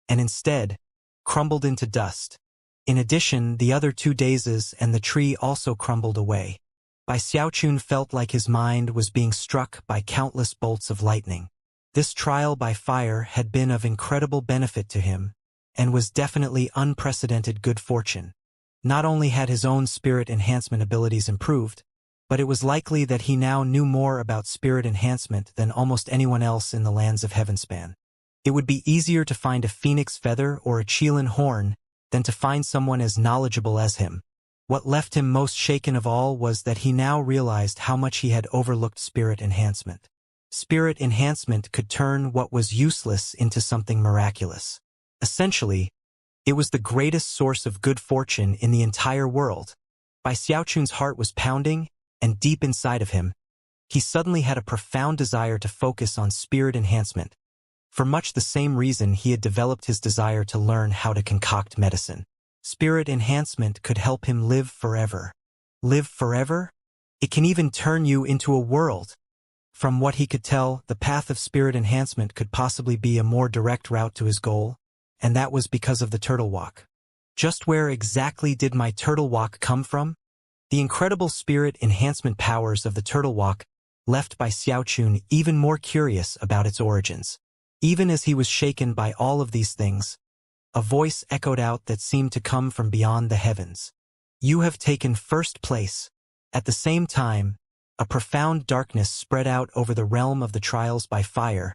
and instead, crumbled into dust. In addition, the other two daises and the tree also crumbled away. Bai Xiaochun felt like his mind was being struck by countless bolts of lightning. This trial by fire had been of incredible benefit to him, and was definitely unprecedented good fortune. Not only had his own spirit enhancement abilities improved, but it was likely that he now knew more about spirit enhancement than almost anyone else in the lands of Heavenspan. It would be easier to find a phoenix feather or a Qilin horn than to find someone as knowledgeable as him. What left him most shaken of all was that he now realized how much he had overlooked spirit enhancement. Spirit enhancement could turn what was useless into something miraculous. Essentially, it was the greatest source of good fortune in the entire world. Bai Xiaochun's heart was pounding, and deep inside of him, he suddenly had a profound desire to focus on spirit enhancement. For much the same reason he had developed his desire to learn how to concoct medicine. Spirit enhancement could help him live forever. Live forever? It can even turn you into a world. From what he could tell, the path of spirit enhancement could possibly be a more direct route to his goal, and that was because of the turtle walk. Just where exactly did my turtle walk come from? The incredible spirit enhancement powers of the turtle walk left Bai Xiaochun even more curious about its origins. Even as he was shaken by all of these things, a voice echoed out that seemed to come from beyond the heavens. You have taken first place. At the same time, a profound darkness spread out over the realm of the trials by fire,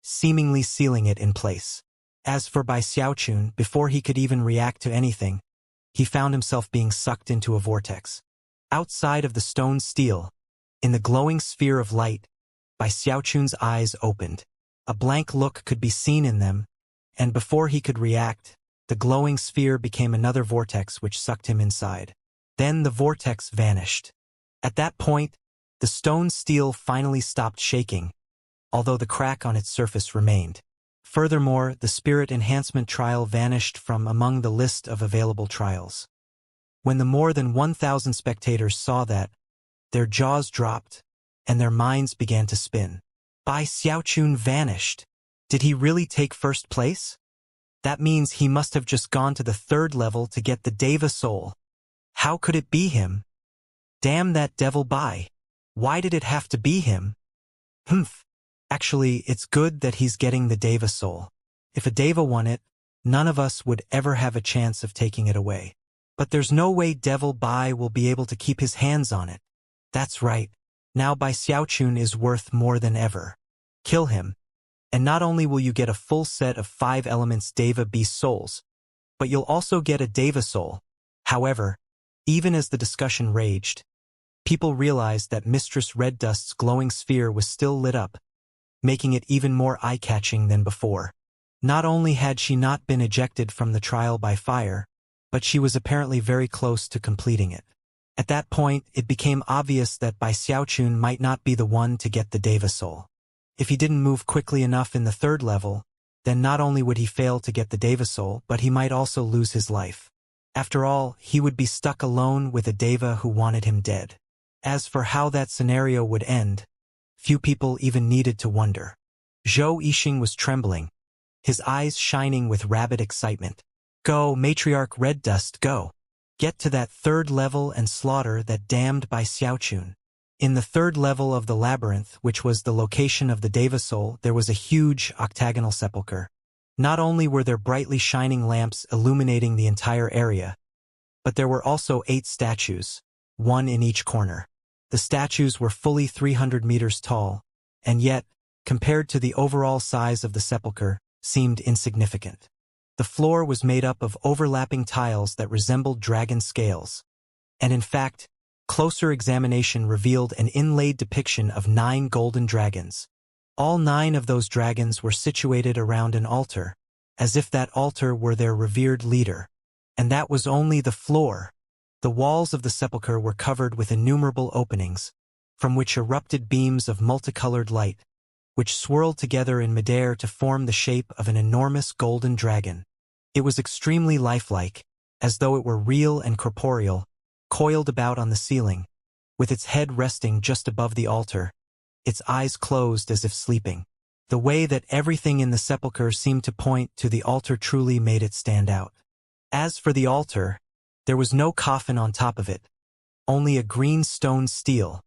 seemingly sealing it in place. As for Bai Xiaochun, before he could even react to anything, he found himself being sucked into a vortex. Outside of the stone steel, in the glowing sphere of light, Bai Xiaochun's eyes opened. A blank look could be seen in them, and before he could react, the glowing sphere became another vortex which sucked him inside. Then the vortex vanished. At that point, the stone steel finally stopped shaking, although the crack on its surface remained. Furthermore, the spirit enhancement trial vanished from among the list of available trials. When the more than 1,000 spectators saw that, their jaws dropped, and their minds began to spin. Bai Xiaochun vanished. Did he really take first place? That means he must have just gone to the 3rd level to get the Deva soul. How could it be him? Damn that devil Bai. Why did it have to be him? Actually, it's good that he's getting the Deva soul. If a Deva won it, none of us would ever have a chance of taking it away. But there's no way Devil Bai will be able to keep his hands on it. That's right. Now Bai Xiaochun is worth more than ever. Kill him, and not only will you get a full set of 5 elements Deva beast souls, but you'll also get a Deva soul. However, even as the discussion raged, people realized that Mistress Red Dust's glowing sphere was still lit up, making it even more eye-catching than before. Not only had she not been ejected from the trial by fire, but she was apparently very close to completing it. At that point, it became obvious that Bai Xiaochun might not be the one to get the Deva soul. If he didn't move quickly enough in the 3rd level, then not only would he fail to get the Deva soul, but he might also lose his life. After all, he would be stuck alone with a Deva who wanted him dead. As for how that scenario would end, few people even needed to wonder. Zhou Yixing was trembling, his eyes shining with rabid excitement. Go, Matriarch Red Dust, go. Get to that third level and slaughter that damned by Xiaochun. In the third level of the labyrinth, which was the location of the Deva Soul, there was a huge octagonal sepulchre. Not only were there brightly shining lamps illuminating the entire area, but there were also 8 statues, one in each corner. The statues were fully 300 meters tall, and yet, compared to the overall size of the sepulchre, seemed insignificant. The floor was made up of overlapping tiles that resembled dragon scales, and in fact, closer examination revealed an inlaid depiction of 9 golden dragons. All 9 of those dragons were situated around an altar, as if that altar were their revered leader. And that was only the floor. The walls of the sepulchre were covered with innumerable openings, from which erupted beams of multicolored light, which swirled together in midair to form the shape of an enormous golden dragon. It was extremely lifelike, as though it were real and corporeal, coiled about on the ceiling, with its head resting just above the altar, its eyes closed as if sleeping. The way that everything in the sepulchre seemed to point to the altar truly made it stand out. As for the altar, there was no coffin on top of it, only a green stone stele.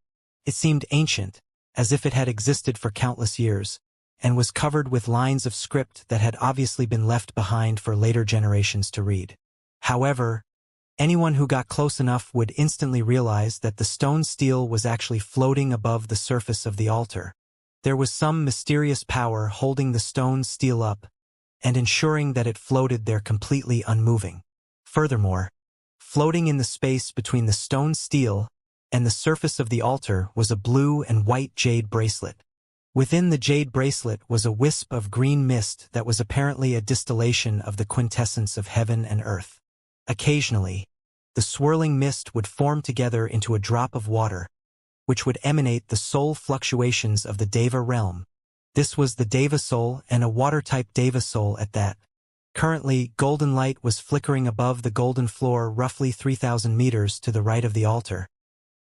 It seemed ancient, as if it had existed for countless years, and was covered with lines of script that had obviously been left behind for later generations to read. However, anyone who got close enough would instantly realize that the stone stele was actually floating above the surface of the altar. There was some mysterious power holding the stone stele up and ensuring that it floated there completely unmoving. Furthermore, floating in the space between the stone stele and the surface of the altar was a blue and white jade bracelet. Within the jade bracelet was a wisp of green mist that was apparently a distillation of the quintessence of heaven and earth. Occasionally, the swirling mist would form together into a drop of water, which would emanate the soul fluctuations of the Deva realm. This was the Deva soul, and a water-type Deva soul at that. Currently, golden light was flickering above the golden floor roughly 3,000 meters to the right of the altar,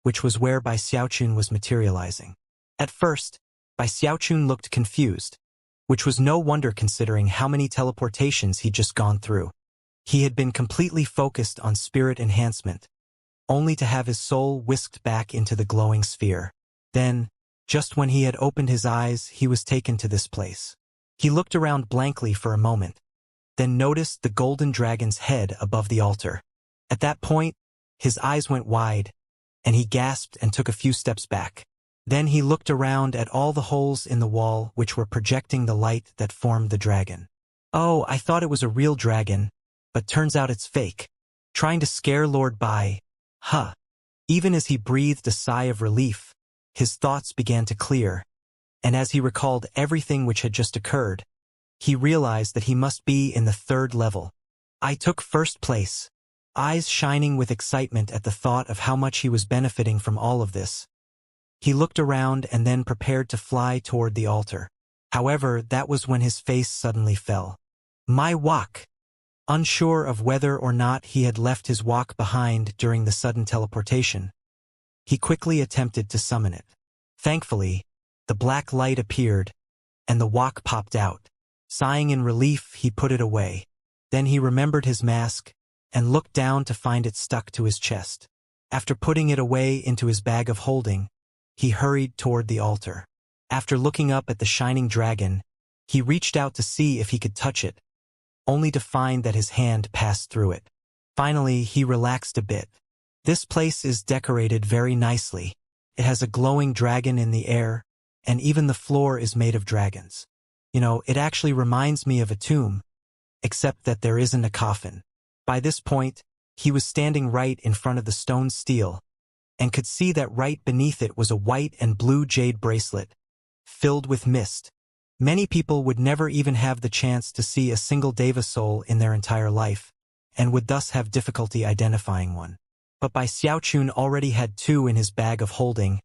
which was where Bai Xiaochun was materializing. At first, Bai Xiaochun looked confused, which was no wonder considering how many teleportations he'd just gone through. He had been completely focused on spirit enhancement, only to have his soul whisked back into the glowing sphere. Then, just when he had opened his eyes, he was taken to this place. He looked around blankly for a moment, then noticed the golden dragon's head above the altar. At that point, his eyes went wide, and he gasped and took a few steps back. Then he looked around at all the holes in the wall which were projecting the light that formed the dragon. Oh, I thought it was a real dragon, but turns out it's fake. Trying to scare Lord Bai. Huh. Even as he breathed a sigh of relief, his thoughts began to clear, and as he recalled everything which had just occurred, he realized that he must be in the third level. I took first place, eyes shining with excitement at the thought of how much he was benefiting from all of this. He looked around and then prepared to fly toward the altar. However, that was when his face suddenly fell. My wok! Unsure of whether or not he had left his wok behind during the sudden teleportation, he quickly attempted to summon it. Thankfully, the black light appeared, and the wok popped out. Sighing in relief, he put it away. Then he remembered his mask and looked down to find it stuck to his chest. After putting it away into his bag of holding, he hurried toward the altar. After looking up at the shining dragon, he reached out to see if he could touch it, only to find that his hand passed through it. Finally, he relaxed a bit. This place is decorated very nicely. It has a glowing dragon in the air, and even the floor is made of dragons. You know, it actually reminds me of a tomb, except that there isn't a coffin. By this point, he was standing right in front of the stone stele, and could see that right beneath it was a white and blue jade bracelet, filled with mist. Many people would never even have the chance to see a single Deva soul in their entire life, and would thus have difficulty identifying one. But Bai Xiaochun already had 2 in his bag of holding,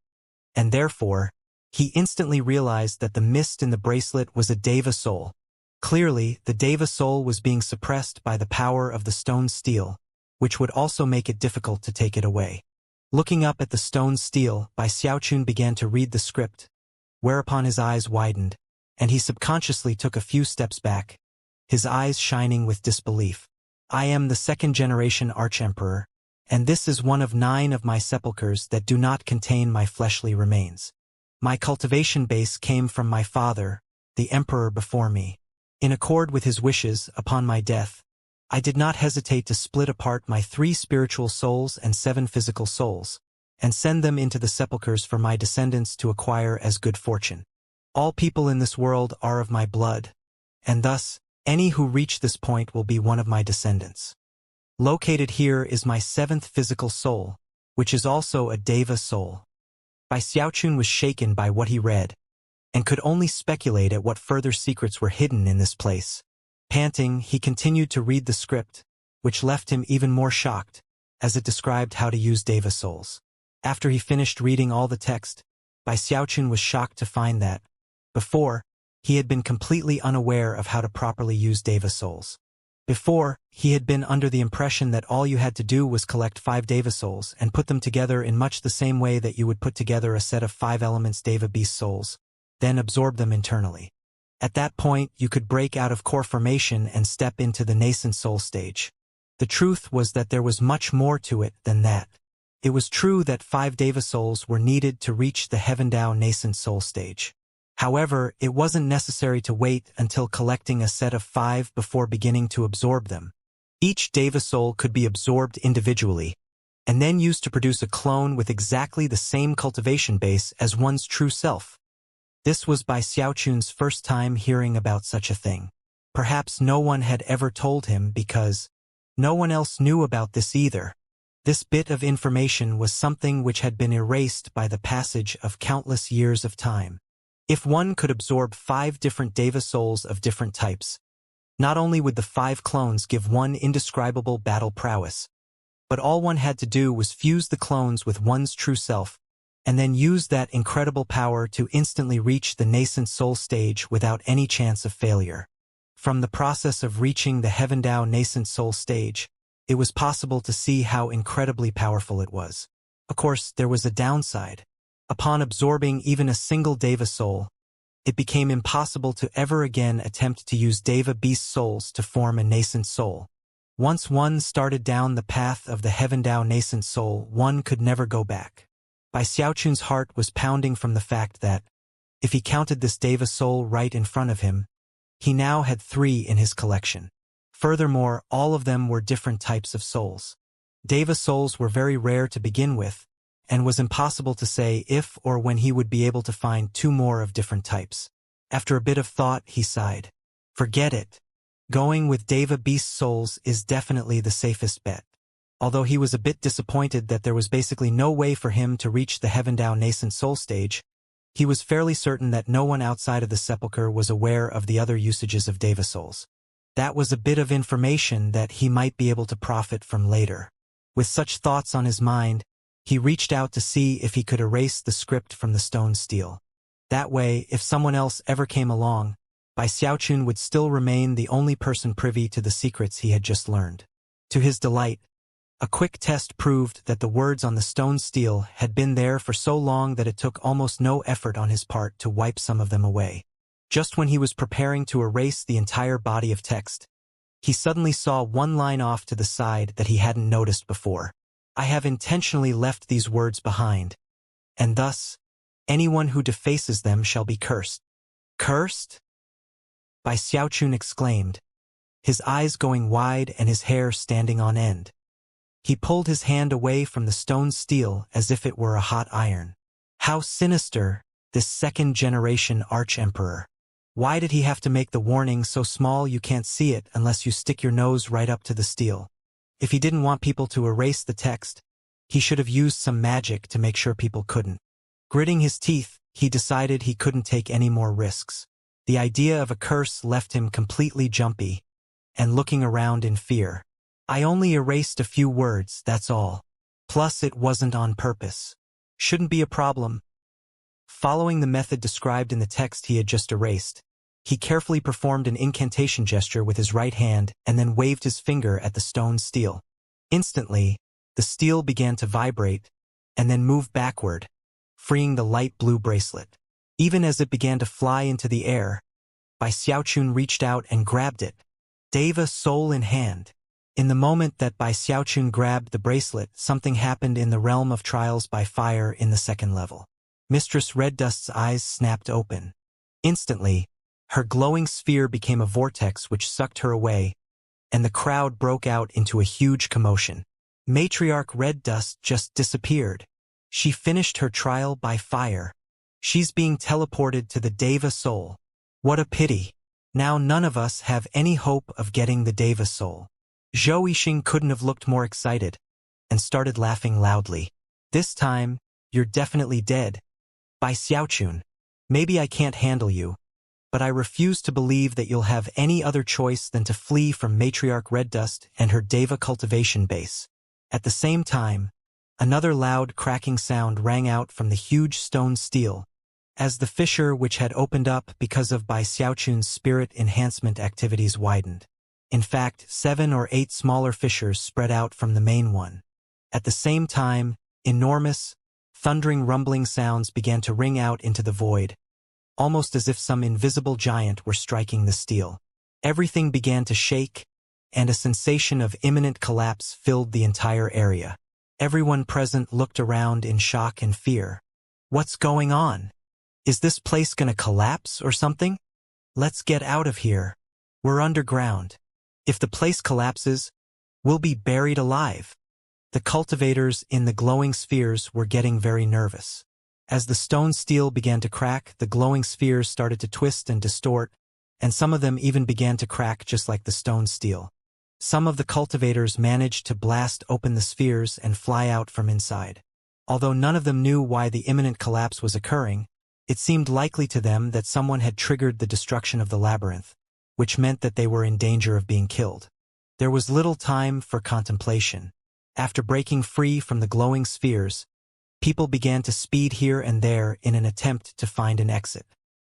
and therefore, he instantly realized that the mist in the bracelet was a Deva soul. Clearly, the Deva soul was being suppressed by the power of the stone stele, which would also make it difficult to take it away. Looking up at the stone stele, Bai Xiaochun began to read the script, whereupon his eyes widened. and he subconsciously took a few steps back, his eyes shining with disbelief. I am the second-generation Archemperor, and this is one of 9 of my sepulchres that do not contain my fleshly remains. My cultivation base came from my father, the emperor before me. In accord with his wishes, upon my death, I did not hesitate to split apart my 3 spiritual souls and 7 physical souls, and send them into the sepulchres for my descendants to acquire as good fortune. All people in this world are of my blood, and thus, any who reach this point will be one of my descendants. Located here is my 7th physical soul, which is also a Deva soul. Bai Xiaochun was shaken by what he read, and could only speculate at what further secrets were hidden in this place. Panting, he continued to read the script, which left him even more shocked, as it described how to use Deva souls. After he finished reading all the text, Bai Xiaochun was shocked to find that, before, he had been completely unaware of how to properly use Deva souls. Before, he had been under the impression that all you had to do was collect 5 Deva souls and put them together in much the same way that you would put together a set of 5 elements Deva beast souls, then absorb them internally. At that point, you could break out of core formation and step into the nascent soul stage. The truth was that there was much more to it than that. It was true that 5 Deva souls were needed to reach the Heaven Dao nascent soul stage. However, it wasn't necessary to wait until collecting a set of 5 before beginning to absorb them. Each Deva soul could be absorbed individually, and then used to produce a clone with exactly the same cultivation base as one's true self. This was Bai Xiaochun's first time hearing about such a thing. Perhaps no one had ever told him because no one else knew about this either. This bit of information was something which had been erased by the passage of countless years of time. If one could absorb 5 different Deva souls of different types, not only would the 5 clones give one indescribable battle prowess, but all one had to do was fuse the clones with one's true self, and then use that incredible power to instantly reach the nascent soul stage without any chance of failure. From the process of reaching the Heaven Dao nascent soul stage, it was possible to see how incredibly powerful it was. Of course, there was a downside. Upon absorbing even a single Deva soul, it became impossible to ever again attempt to use Deva beast souls to form a nascent soul. Once one started down the path of the Heaven Dao nascent soul, one could never go back. Bai Xiaochun's heart was pounding from the fact that, if he counted this Deva soul right in front of him, he now had 3 in his collection. Furthermore, all of them were different types of souls. Deva souls were very rare to begin with, and was impossible to say if or when he would be able to find 2 more of different types. After a bit of thought, he sighed. Forget it. Going with Deva beast souls is definitely the safest bet. Although he was a bit disappointed that there was basically no way for him to reach the Heaven Dao nascent soul stage, he was fairly certain that no one outside of the sepulchre was aware of the other usages of Deva souls. That was a bit of information that he might be able to profit from later. With such thoughts on his mind, he reached out to see if he could erase the script from the stone stele. That way, if someone else ever came along, Bai Xiaochun would still remain the only person privy to the secrets he had just learned. To his delight, a quick test proved that the words on the stone stele had been there for so long that it took almost no effort on his part to wipe some of them away. Just when he was preparing to erase the entire body of text, he suddenly saw one line off to the side that he hadn't noticed before. I have intentionally left these words behind, and thus, anyone who defaces them shall be cursed. Cursed? Bai Xiaochun exclaimed, his eyes going wide and his hair standing on end. He pulled his hand away from the stone stele as if it were a hot iron. How sinister, this second-generation Archemperor. Why did he have to make the warning so small you can't see it unless you stick your nose right up to the stele? If he didn't want people to erase the text, he should have used some magic to make sure people couldn't. Gritting his teeth, he decided he couldn't take any more risks. The idea of a curse left him completely jumpy, and looking around in fear. I only erased a few words, that's all. Plus it wasn't on purpose. Shouldn't be a problem. Following the method described in the text he had just erased, he carefully performed an incantation gesture with his right hand and then waved his finger at the stone stele. Instantly, the stele began to vibrate and then move backward, freeing the light blue bracelet. Even as it began to fly into the air, Bai Xiaochun reached out and grabbed it, Deva soul in hand. In the moment that Bai Xiaochun grabbed the bracelet, something happened in the realm of trials by fire in the second level. Mistress Red Dust's eyes snapped open. Instantly, her glowing sphere became a vortex which sucked her away, and the crowd broke out into a huge commotion. Matriarch Red Dust just disappeared. She finished her trial by fire. She's being teleported to the Deva Soul. What a pity. Now none of us have any hope of getting the Deva Soul. Zhou Yixing couldn't have looked more excited, and started laughing loudly. This time, you're definitely dead. Bai Xiaochun, maybe I can't handle you, but I refuse to believe that you'll have any other choice than to flee from Matriarch Red Dust and her Deva cultivation base. At the same time, another loud cracking sound rang out from the huge stone steel, as the fissure which had opened up because of Bai Xiaochun's spirit enhancement activities widened. In fact, 7 or 8 smaller fissures spread out from the main one. At the same time, enormous, thundering rumbling sounds began to ring out into the void, almost as if some invisible giant were striking the steel. Everything began to shake, and a sensation of imminent collapse filled the entire area. Everyone present looked around in shock and fear. What's going on? Is this place gonna collapse or something? Let's get out of here. We're underground. If the place collapses, we'll be buried alive. The cultivators in the glowing spheres were getting very nervous. As the stone steel began to crack, the glowing spheres started to twist and distort, and some of them even began to crack just like the stone steel. Some of the cultivators managed to blast open the spheres and fly out from inside. Although none of them knew why the imminent collapse was occurring, it seemed likely to them that someone had triggered the destruction of the labyrinth, which meant that they were in danger of being killed. There was little time for contemplation. After breaking free from the glowing spheres, people began to speed here and there in an attempt to find an exit.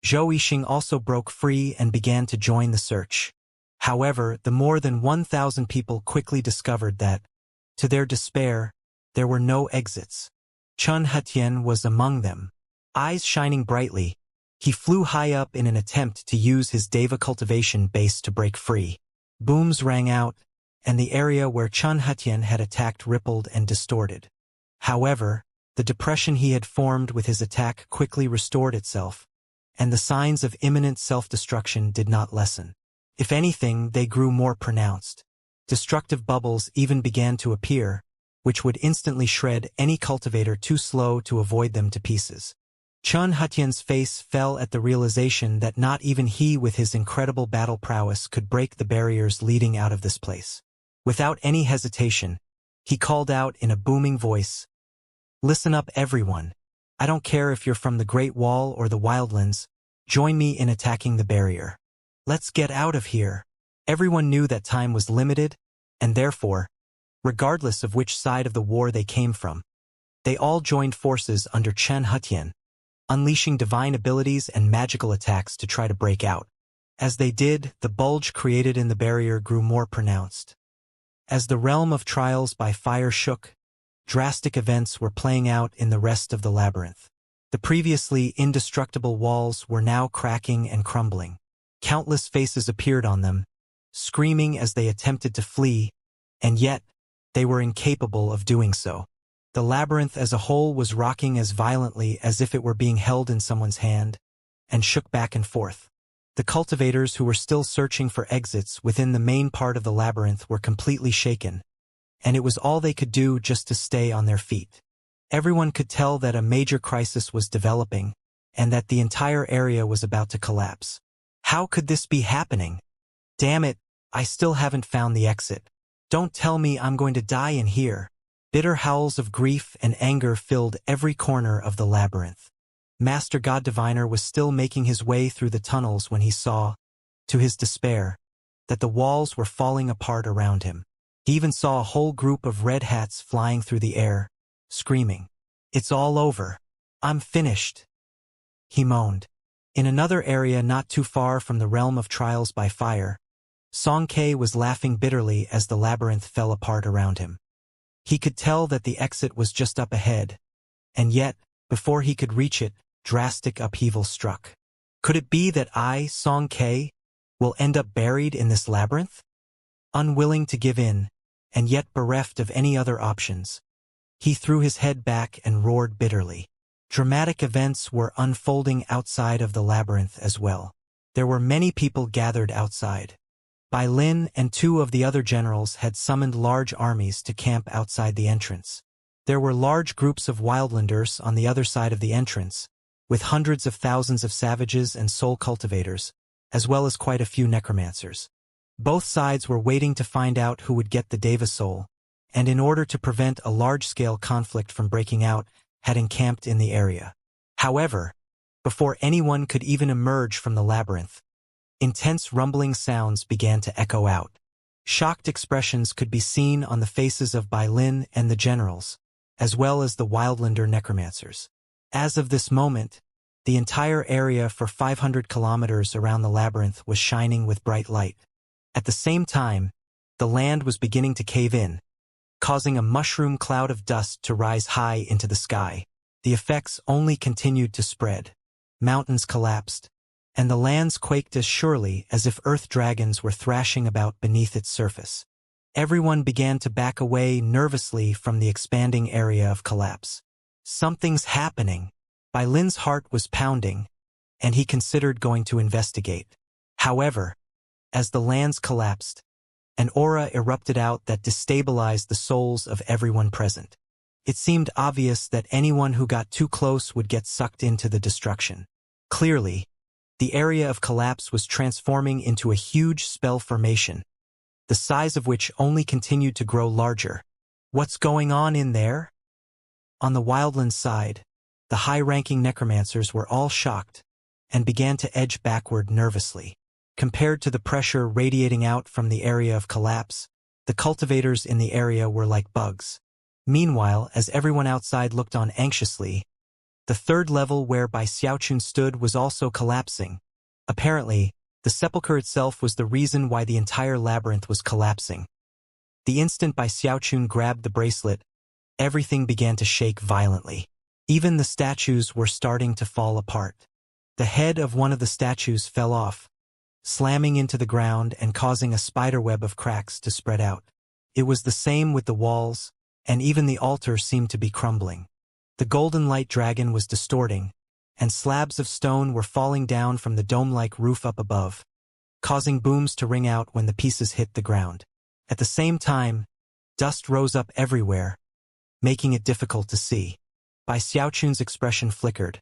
Zhou Yixing also broke free and began to join the search. However, the more than 1,000 people quickly discovered that, to their despair, there were no exits. Chun Hetian was among them. Eyes shining brightly, he flew high up in an attempt to use his Deva cultivation base to break free. Booms rang out, and the area where Chun Hetian had attacked rippled and distorted. However, the depression he had formed with his attack quickly restored itself, and the signs of imminent self-destruction did not lessen. If anything, they grew more pronounced. Destructive bubbles even began to appear, which would instantly shred any cultivator too slow to avoid them to pieces. Chun Hetian's face fell at the realization that not even he with his incredible battle prowess could break the barriers leading out of this place. Without any hesitation, he called out in a booming voice, "Listen up everyone. I don't care if you're from the Great Wall or the Wildlands, join me in attacking the barrier. Let's get out of here." Everyone knew that time was limited, and therefore, regardless of which side of the war they came from, they all joined forces under Chun Hetian, unleashing divine abilities and magical attacks to try to break out. As they did, the bulge created in the barrier grew more pronounced. As the realm of trials by fire shook, drastic events were playing out in the rest of the labyrinth. The previously indestructible walls were now cracking and crumbling. Countless faces appeared on them, screaming as they attempted to flee, and yet, they were incapable of doing so. The labyrinth as a whole was rocking as violently as if it were being held in someone's hand, and shook back and forth. The cultivators who were still searching for exits within the main part of the labyrinth were completely shaken, and it was all they could do just to stay on their feet. Everyone could tell that a major crisis was developing, and that the entire area was about to collapse. How could this be happening? Damn it, I still haven't found the exit. Don't tell me I'm going to die in here. Bitter howls of grief and anger filled every corner of the labyrinth. Master God Diviner was still making his way through the tunnels when he saw, to his despair, that the walls were falling apart around him. He even saw a whole group of red hats flying through the air, screaming, "It's all over. I'm finished," he moaned. In another area not too far from the realm of trials by fire, Song Ke was laughing bitterly as the labyrinth fell apart around him. He could tell that the exit was just up ahead, and yet, before he could reach it, drastic upheaval struck. Could it be that I, Song Ke, will end up buried in this labyrinth? Unwilling to give in, and yet bereft of any other options, he threw his head back and roared bitterly. Dramatic events were unfolding outside of the labyrinth as well. There were many people gathered outside. Bai Lin and two of the other generals had summoned large armies to camp outside the entrance. There were large groups of wildlanders on the other side of the entrance, with hundreds of thousands of savages and soul cultivators, as well as quite a few necromancers. Both sides were waiting to find out who would get the Deva soul, and in order to prevent a large-scale conflict from breaking out, had encamped in the area. However, before anyone could even emerge from the labyrinth, intense rumbling sounds began to echo out. Shocked expressions could be seen on the faces of Bai Lin and the generals, as well as the wildlander necromancers. As of this moment, the entire area for 500 kilometers around the labyrinth was shining with bright light. At the same time, the land was beginning to cave in, causing a mushroom cloud of dust to rise high into the sky. The effects only continued to spread. Mountains collapsed, and the lands quaked as surely as if earth dragons were thrashing about beneath its surface. Everyone began to back away nervously from the expanding area of collapse. Something's happening. Bai Lin's heart was pounding, and he considered going to investigate. However, as the lands collapsed, an aura erupted out that destabilized the souls of everyone present. It seemed obvious that anyone who got too close would get sucked into the destruction. Clearly, the area of collapse was transforming into a huge spell formation, the size of which only continued to grow larger. What's going on in there? On the wildland side, the high-ranking necromancers were all shocked and began to edge backward nervously. Compared to the pressure radiating out from the area of collapse, the cultivators in the area were like bugs. Meanwhile, as everyone outside looked on anxiously, the third level where Bai Xiaochun stood was also collapsing. Apparently, the sepulchre itself was the reason why the entire labyrinth was collapsing. The instant Bai Xiaochun grabbed the bracelet, everything began to shake violently. Even the statues were starting to fall apart. The head of one of the statues fell off, slamming into the ground and causing a spiderweb of cracks to spread out. It was the same with the walls, and even the altar seemed to be crumbling. The golden light dragon was distorting, and slabs of stone were falling down from the dome-like roof up above, causing booms to ring out when the pieces hit the ground. At the same time, dust rose up everywhere, making it difficult to see. Bai Xiaochun's expression flickered.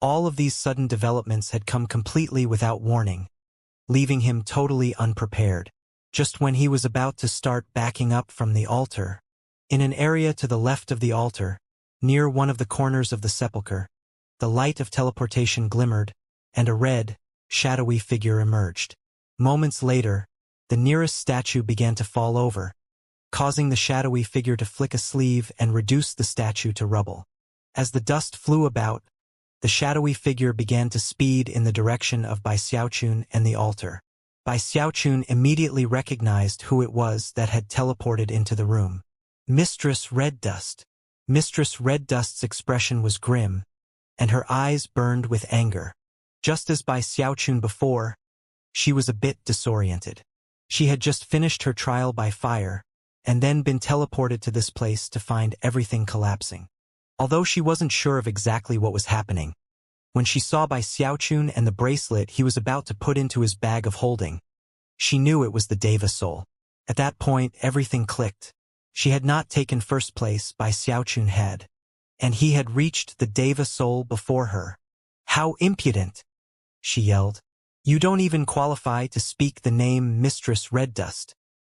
All of these sudden developments had come completely without warning, leaving him totally unprepared. Just when he was about to start backing up from the altar, in an area to the left of the altar, near one of the corners of the sepulchre, the light of teleportation glimmered, and a red, shadowy figure emerged. Moments later, the nearest statue began to fall over, causing the shadowy figure to flick a sleeve and reduce the statue to rubble. As the dust flew about, the shadowy figure began to speed in the direction of Bai Xiaochun and the altar. Bai Xiaochun immediately recognized who it was that had teleported into the room. Mistress Red Dust. Mistress Red Dust's expression was grim, and her eyes burned with anger. Just as Bai Xiaochun before, she was a bit disoriented. She had just finished her trial by fire, and then been teleported to this place to find everything collapsing. Although she wasn't sure of exactly what was happening, when she saw Bai Xiaochun and the bracelet he was about to put into his bag of holding, she knew it was the Deva soul. At that point, everything clicked. She had not taken first place, Bai Xiaochun had, and he had reached the Deva soul before her. How impudent! She yelled. You don't even qualify to speak the name Mistress Red Dust.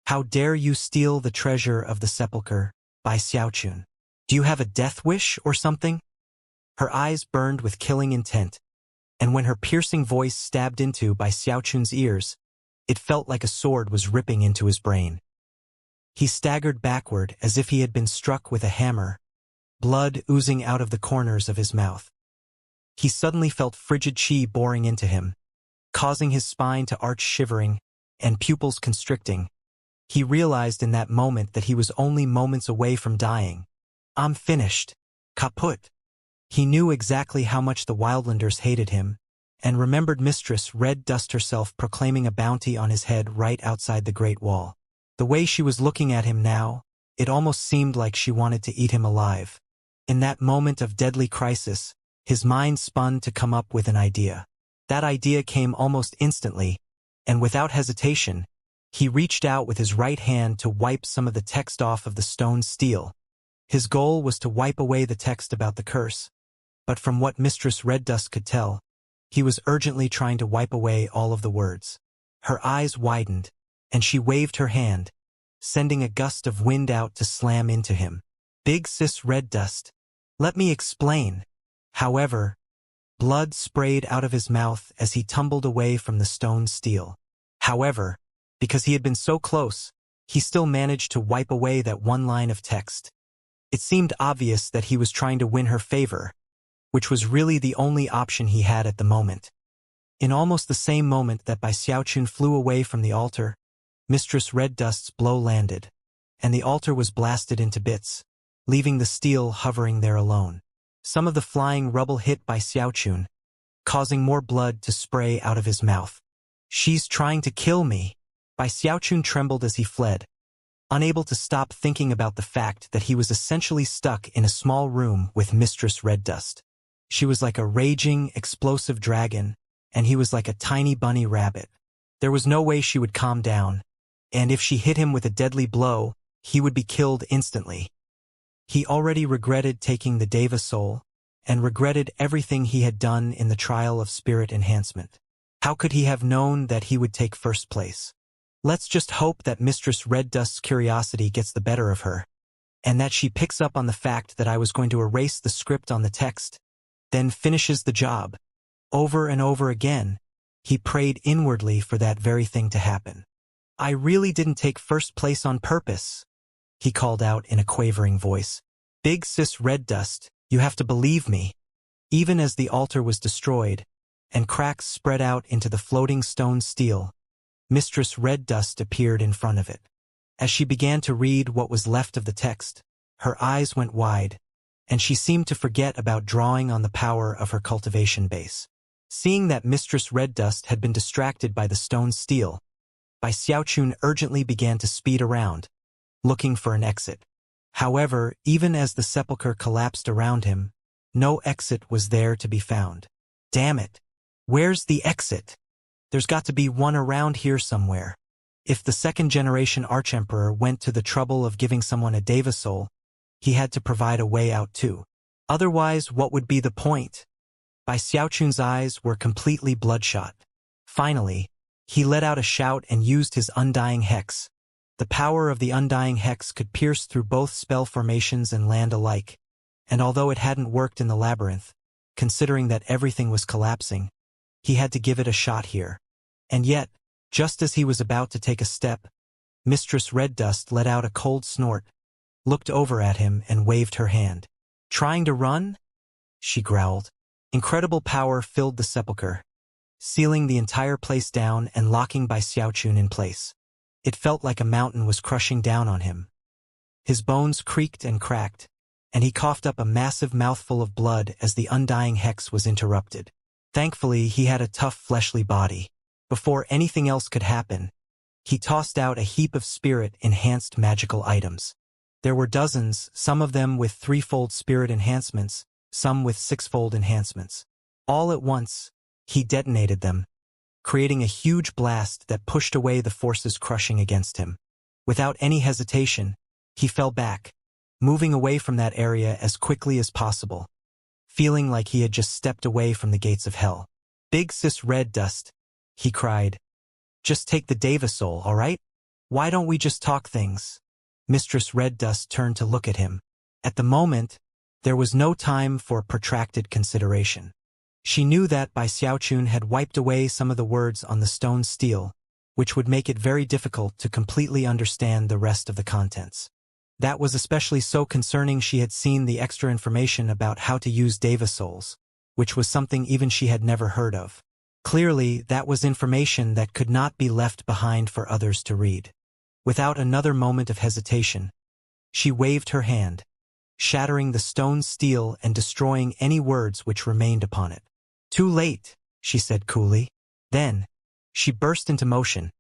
How dare you steal the treasure of the sepulchre, Bai Xiaochun? Do you have a death wish or something? Her eyes burned with killing intent, and when her piercing voice stabbed into Bai Xiaochun's ears, it felt like a sword was ripping into his brain. He staggered backward as if he had been struck with a hammer, blood oozing out of the corners of his mouth. He suddenly felt frigid chi boring into him, causing his spine to arch shivering and pupils constricting. He realized in that moment that he was only moments away from dying. I'm finished. Kaput. He knew exactly how much the Wildlanders hated him, and remembered Mistress Red Dust herself proclaiming a bounty on his head right outside the Great Wall. The way she was looking at him now, it almost seemed like she wanted to eat him alive. In that moment of deadly crisis, his mind spun to come up with an idea. That idea came almost instantly, and without hesitation, he reached out with his right hand to wipe some of the text off of the stone steel. His goal was to wipe away the text about the curse, but from what Mistress Red Dust could tell, he was urgently trying to wipe away all of the words. Her eyes widened, and she waved her hand, sending a gust of wind out to slam into him. Big Sis Red Dust, let me explain. However, blood sprayed out of his mouth as he tumbled away from the stone steel. However, because he had been so close, he still managed to wipe away that one line of text. It seemed obvious that he was trying to win her favor, which was really the only option he had at the moment. In almost the same moment that Bai Xiaochun flew away from the altar, Mistress Red Dust's blow landed, and the altar was blasted into bits, leaving the steel hovering there alone. Some of the flying rubble hit Bai Xiaochun, causing more blood to spray out of his mouth. She's trying to kill me. Bai Xiaochun trembled as he fled, unable to stop thinking about the fact that he was essentially stuck in a small room with Mistress Red Dust. She was like a raging, explosive dragon, and he was like a tiny bunny rabbit. There was no way she would calm down, and if she hit him with a deadly blow, he would be killed instantly. He already regretted taking the Deva soul, and regretted everything he had done in the trial of spirit enhancement. How could he have known that he would take first place? Let's just hope that Mistress Red Dust's curiosity gets the better of her, and that she picks up on the fact that I was going to erase the script on the text, then finishes the job. Over and over again, he prayed inwardly for that very thing to happen. I really didn't take first place on purpose, he called out in a quavering voice. Big Sis Red Dust, you have to believe me. Even as the altar was destroyed, and cracks spread out into the floating stone steel, Mistress Red Dust appeared in front of it. As she began to read what was left of the text, her eyes went wide, and she seemed to forget about drawing on the power of her cultivation base. Seeing that Mistress Red Dust had been distracted by the stone steel, Bai Xiaochun urgently began to speed around, looking for an exit. However, even as the sepulchre collapsed around him, no exit was there to be found. Damn it! Where's the exit? There's got to be one around here somewhere. If the second-generation Archemperor went to the trouble of giving someone a Deva soul, he had to provide a way out too. Otherwise, what would be the point? Bai Xiaochun's eyes were completely bloodshot. Finally, he let out a shout and used his Undying Hex. The power of the Undying Hex could pierce through both spell formations and land alike, and although it hadn't worked in the labyrinth, considering that everything was collapsing, he had to give it a shot here. And yet, just as he was about to take a step, Mistress Red Dust let out a cold snort, looked over at him and waved her hand. Trying to run? She growled. Incredible power filled the sepulchre, sealing the entire place down and locking Bai Xiaochun in place. It felt like a mountain was crushing down on him. His bones creaked and cracked, and he coughed up a massive mouthful of blood as the Undying Hex was interrupted. Thankfully, he had a tough fleshly body. Before anything else could happen, he tossed out a heap of spirit-enhanced magical items. There were dozens, some of them with threefold spirit enhancements, some with sixfold enhancements. All at once, he detonated them, creating a huge blast that pushed away the forces crushing against him. Without any hesitation, he fell back, moving away from that area as quickly as possible, feeling like he had just stepped away from the gates of hell. Big Sis Red Dust, he cried. Just take the Deva soul, all right? Why don't we just talk things? Mistress Red Dust turned to look at him. At the moment, there was no time for protracted consideration. She knew that Bai Xiaochun had wiped away some of the words on the stone steel, which would make it very difficult to completely understand the rest of the contents. That was especially so concerning she had seen the extra information about how to use Deva souls, which was something even she had never heard of. Clearly, that was information that could not be left behind for others to read. Without another moment of hesitation, she waved her hand, shattering the stone steel and destroying any words which remained upon it. "Too late," she said coolly. Then, she burst into motion,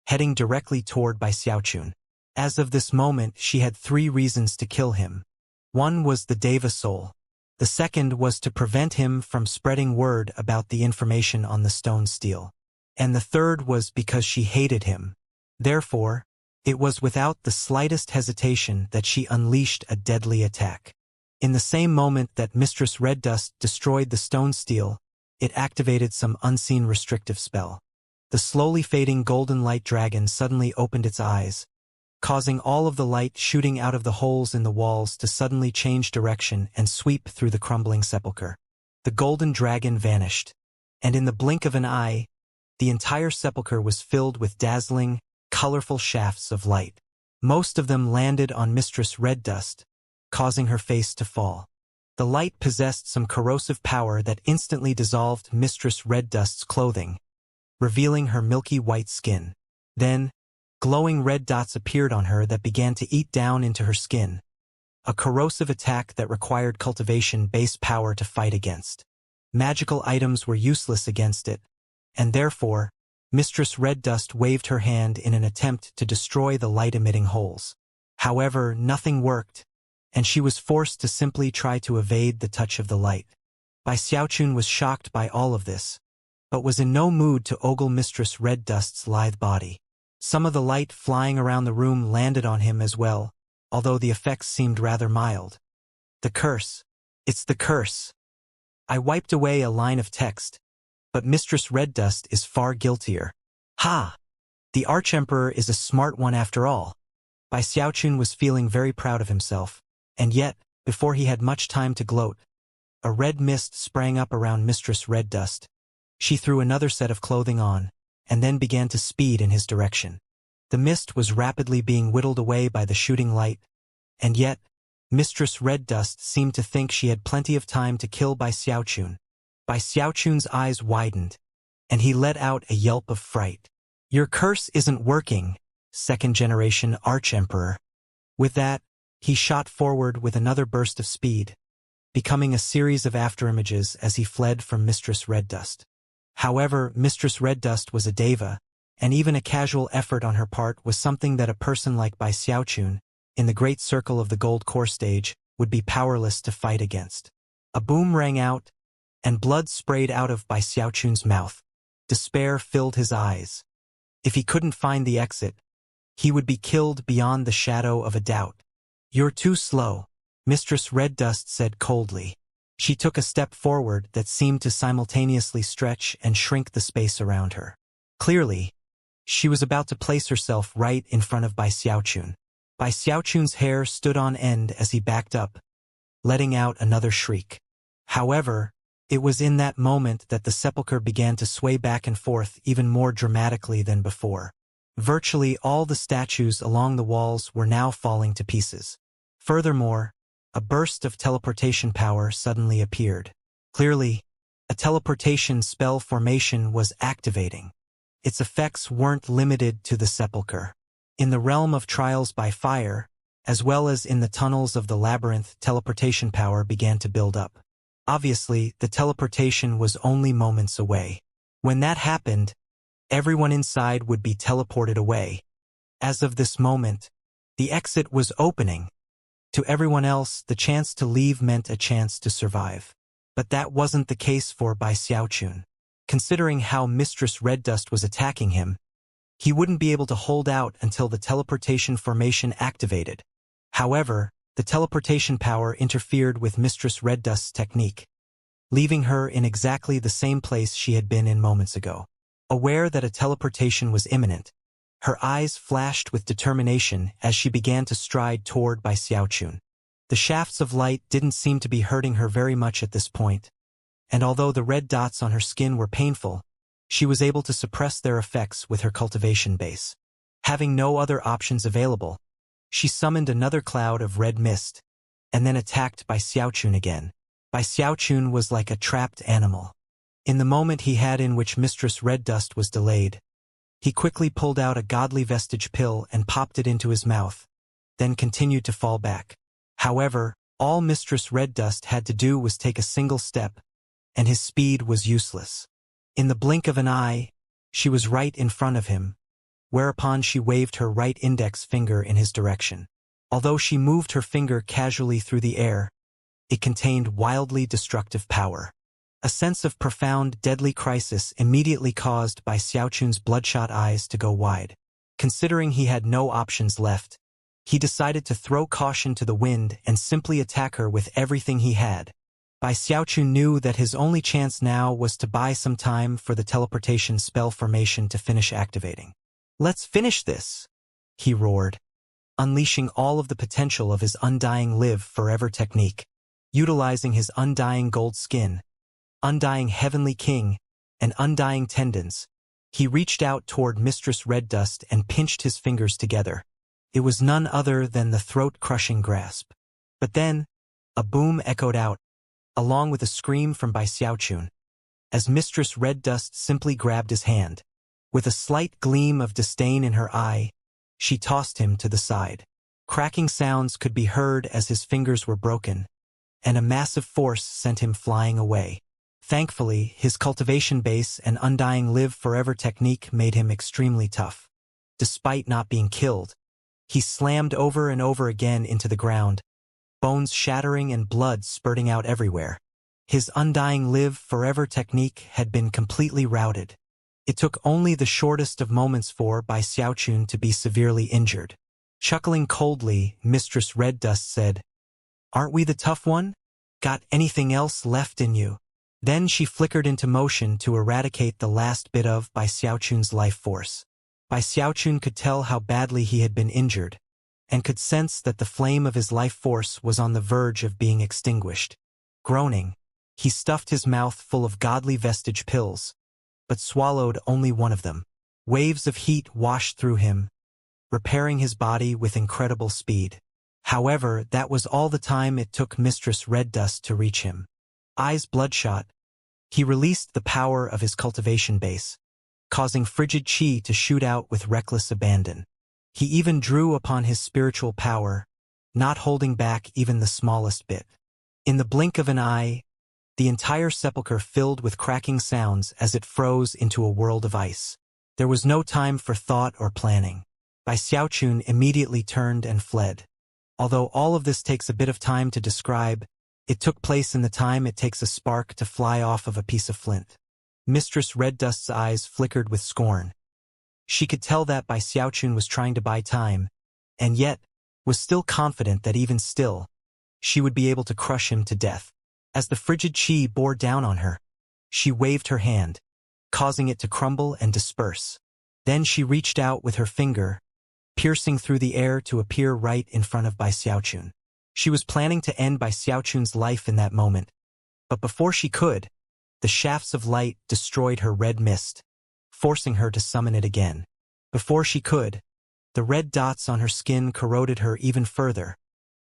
heading directly toward Bai Xiaochun. As of this moment, she had 3 reasons to kill him. One was the Deva soul. The second was to prevent him from spreading word about the information on the stone steel. And the third was because she hated him. Therefore, it was without the slightest hesitation that she unleashed a deadly attack. In the same moment that Mistress Red Dust destroyed the stone steel, it activated some unseen restrictive spell. The slowly fading golden light dragon suddenly opened its eyes, causing all of the light shooting out of the holes in the walls to suddenly change direction and sweep through the crumbling sepulchre. The golden dragon vanished, and in the blink of an eye, the entire sepulchre was filled with dazzling, colorful shafts of light. Most of them landed on Mistress Red Dust, causing her face to fall. The light possessed some corrosive power that instantly dissolved Mistress Red Dust's clothing, revealing her milky white skin. Then, glowing red dots appeared on her that began to eat down into her skin, a corrosive attack that required cultivation-based power to fight against. Magical items were useless against it, and therefore, Mistress Red Dust waved her hand in an attempt to destroy the light-emitting holes. However, nothing worked, and she was forced to simply try to evade the touch of the light. Bai Xiaochun was shocked by all of this, but was in no mood to ogle Mistress Red Dust's lithe body. Some of the light flying around the room landed on him as well, although the effects seemed rather mild. "The curse. It's the curse." I wiped away a line of text, but Mistress Red Dust is far guiltier. Ha! The Archemperor is a smart one after all. Bai Xiaochun was feeling very proud of himself, and yet, before he had much time to gloat, a red mist sprang up around Mistress Red Dust. She threw another set of clothing on, and then began to speed in his direction. The mist was rapidly being whittled away by the shooting light, and yet, Mistress Red Dust seemed to think she had plenty of time to kill Bai Xiaochun. Bai Xiaochun's eyes widened, and he let out a yelp of fright. "Your curse isn't working, second-generation Archemperor." With that, he shot forward with another burst of speed, becoming a series of afterimages as he fled from Mistress Red Dust. However, Mistress Red Dust was a Deva, and even a casual effort on her part was something that a person like Bai Xiaochun, in the great circle of the gold core stage, would be powerless to fight against. A boom rang out, and blood sprayed out of Bai Xiaochun's mouth. Despair filled his eyes. If he couldn't find the exit, he would be killed beyond the shadow of a doubt. "You're too slow," Mistress Red Dust said coldly. She took a step forward that seemed to simultaneously stretch and shrink the space around her. Clearly, she was about to place herself right in front of Bai Xiaochun. Bai Xiaochun's hair stood on end as he backed up, letting out another shriek. However, it was in that moment that the sepulchre began to sway back and forth even more dramatically than before. Virtually all the statues along the walls were now falling to pieces. Furthermore, a burst of teleportation power suddenly appeared. Clearly, a teleportation spell formation was activating. Its effects weren't limited to the sepulchre. In the realm of trials by fire, as well as in the tunnels of the labyrinth, teleportation power began to build up. Obviously, the teleportation was only moments away. When that happened, everyone inside would be teleported away. As of this moment, the exit was opening. To everyone else, the chance to leave meant a chance to survive. But that wasn't the case for Bai Xiaochun. Considering how Mistress Red Dust was attacking him, he wouldn't be able to hold out until the teleportation formation activated. However, the teleportation power interfered with Mistress Red Dust's technique, leaving her in exactly the same place she had been in moments ago. Aware that a teleportation was imminent, her eyes flashed with determination as she began to stride toward Bai Xiaochun. The shafts of light didn't seem to be hurting her very much at this point, and although the red dots on her skin were painful, she was able to suppress their effects with her cultivation base. Having no other options available, she summoned another cloud of red mist, and then attacked Bai Xiaochun again. Bai Xiaochun was like a trapped animal. In the moment he had in which Mistress Red Dust was delayed, he quickly pulled out a godly vestige pill and popped it into his mouth, then continued to fall back. However, All Mistress Red Dust had to do was take a single step, and his speed was useless. In the blink of an eye, she was right in front of him, whereupon she waved her right index finger in his direction. Although she moved her finger casually through the air, it contained wildly destructive power. A sense of profound, deadly crisis immediately caused by Xiaochun's bloodshot eyes to go wide. Considering he had no options left, he decided to throw caution to the wind and simply attack her with everything he had. Bai Xiaochun knew that his only chance now was to buy some time for the teleportation spell formation to finish activating. "Let's finish this," he roared, unleashing all of the potential of his undying live forever technique. Utilizing his undying gold skin, undying heavenly king, and undying tendons, he reached out toward Mistress Red Dust and pinched his fingers together. It was none other than the throat-crushing grasp. But then, a boom echoed out, along with a scream from Bai Xiaochun, as Mistress Red Dust simply grabbed his hand. With a slight gleam of disdain in her eye, she tossed him to the side. Cracking sounds could be heard as his fingers were broken, and a massive force sent him flying away. Thankfully, his cultivation base and undying live forever technique made him extremely tough. Despite not being killed, he slammed over and over again into the ground, bones shattering and blood spurting out everywhere. His undying live forever technique had been completely routed. It took only the shortest of moments for Bai Xiaochun to be severely injured. Chuckling coldly, Mistress Red Dust said, "Aren't we the tough one? Got anything else left in you?" Then she flickered into motion to eradicate the last bit of Bai Xiaochun's life force. Bai Xiaochun could tell how badly he had been injured, and could sense that the flame of his life force was on the verge of being extinguished. Groaning, he stuffed his mouth full of godly vestige pills, but swallowed only one of them. Waves of heat washed through him, repairing his body with incredible speed. However, that was all the time it took Mistress Red Dust to reach him. Eyes bloodshot, he released the power of his cultivation base, causing frigid chi to shoot out with reckless abandon. He even drew upon his spiritual power, not holding back even the smallest bit. In the blink of an eye, the entire sepulchre filled with cracking sounds as it froze into a world of ice. There was no time for thought or planning. Bai Xiaochun immediately turned and fled. Although all of this takes a bit of time to describe, it took place in the time it takes a spark to fly off of a piece of flint. Mistress Red Dust's eyes flickered with scorn. She could tell that Bai Xiaochun was trying to buy time, and yet was still confident that even still, she would be able to crush him to death. As the frigid chi bore down on her, she waved her hand, causing it to crumble and disperse. Then she reached out with her finger, piercing through the air to appear right in front of Bai Xiaochun. She was planning to end Bai Xiaochun's life in that moment, but before she could, the shafts of light destroyed her red mist, forcing her to summon it again. Before she could, the red dots on her skin corroded her even further,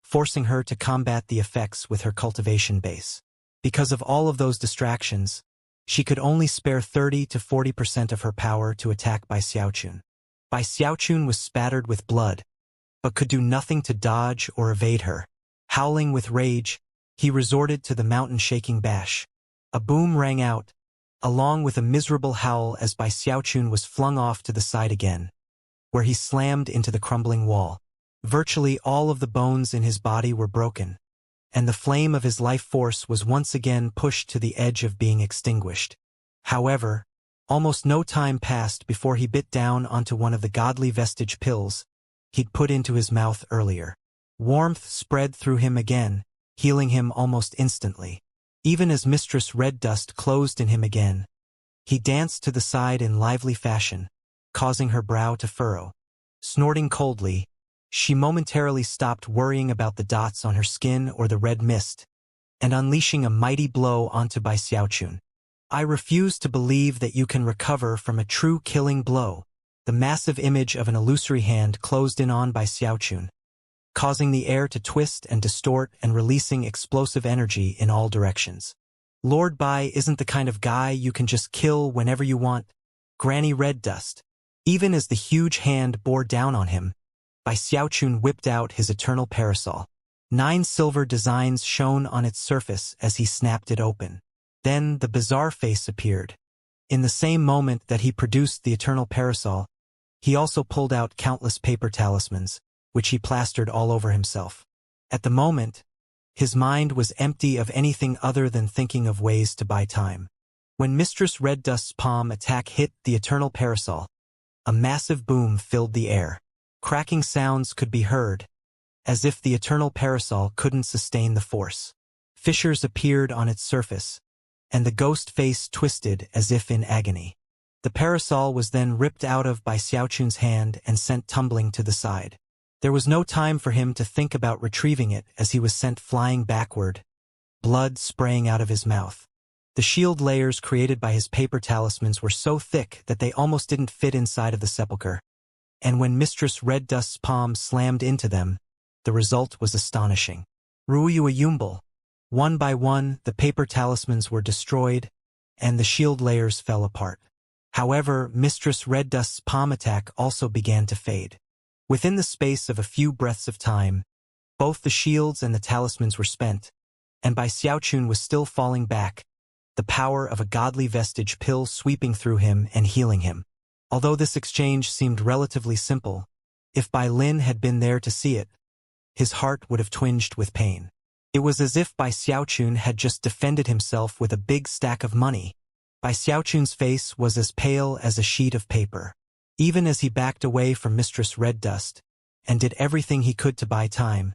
forcing her to combat the effects with her cultivation base. Because of all of those distractions, she could only spare 30 to 40% of her power to attack Bai Xiaochun. Bai Xiaochun was spattered with blood, but could do nothing to dodge or evade her. Howling with rage, he resorted to the mountain-shaking bash. A boom rang out, along with a miserable howl as Bai Xiaochun was flung off to the side again, where he slammed into the crumbling wall. Virtually all of the bones in his body were broken, and the flame of his life force was once again pushed to the edge of being extinguished. However, almost no time passed before he bit down onto one of the godly vestige pills he'd put into his mouth earlier. Warmth spread through him again, healing him almost instantly. Even as Mistress Red Dust closed in him again, he danced to the side in lively fashion, causing her brow to furrow. Snorting coldly, she momentarily stopped worrying about the dots on her skin or the red mist, and unleashing a mighty blow onto Bai Xiaochun. "I refuse to believe that you can recover from a true killing blow." The massive image of an illusory hand closed in on Bai Xiaochun, causing the air to twist and distort and releasing explosive energy in all directions. "Lord Bai isn't the kind of guy you can just kill whenever you want, Granny Red Dust." Even as the huge hand bore down on him, Bai Xiaochun whipped out his eternal parasol. 9 silver designs shone on its surface as he snapped it open. Then the bizarre face appeared. In the same moment that he produced the eternal parasol, he also pulled out countless paper talismans, which he plastered all over himself. At the moment, his mind was empty of anything other than thinking of ways to buy time. When Mistress Red Dust's palm attack hit the eternal parasol, a massive boom filled the air. Cracking sounds could be heard, as if the eternal parasol couldn't sustain the force. Fissures appeared on its surface, and the ghost face twisted as if in agony. The parasol was then ripped out of by Xiaochun's hand and sent tumbling to the side. There was no time for him to think about retrieving it as he was sent flying backward, blood spraying out of his mouth. The shield layers created by his paper talismans were so thick that they almost didn't fit inside of the sepulchre, and when Mistress Red Dust's palm slammed into them, the result was astonishing. Ruiyuayumbal. One by one, the paper talismans were destroyed, and the shield layers fell apart. However, Mistress Red Dust's palm attack also began to fade. Within the space of a few breaths of time, both the shields and the talismans were spent, and Bai Xiaochun was still falling back, the power of a godly vestige pill sweeping through him and healing him. Although this exchange seemed relatively simple, if Bai Lin had been there to see it, his heart would have twinged with pain. It was as if Bai Xiaochun had just defended himself with a big stack of money. Bai Xiaochun's face was as pale as a sheet of paper. Even as he backed away from Mistress Red Dust, and did everything he could to buy time,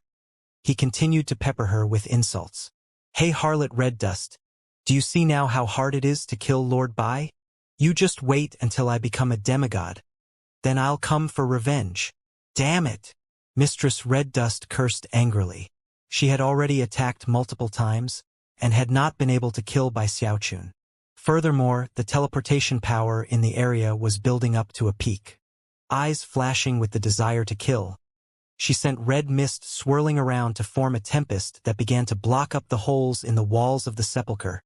he continued to pepper her with insults. Hey Harlot Red Dust, do you see now how hard it is to kill Lord Bai? You just wait until I become a demigod. Then I'll come for revenge. Damn it! Mistress Red Dust cursed angrily. She had already attacked multiple times, and had not been able to kill Bai Xiaochun. Furthermore, the teleportation power in the area was building up to a peak. Eyes flashing with the desire to kill, she sent red mist swirling around to form a tempest that began to block up the holes in the walls of the sepulchre.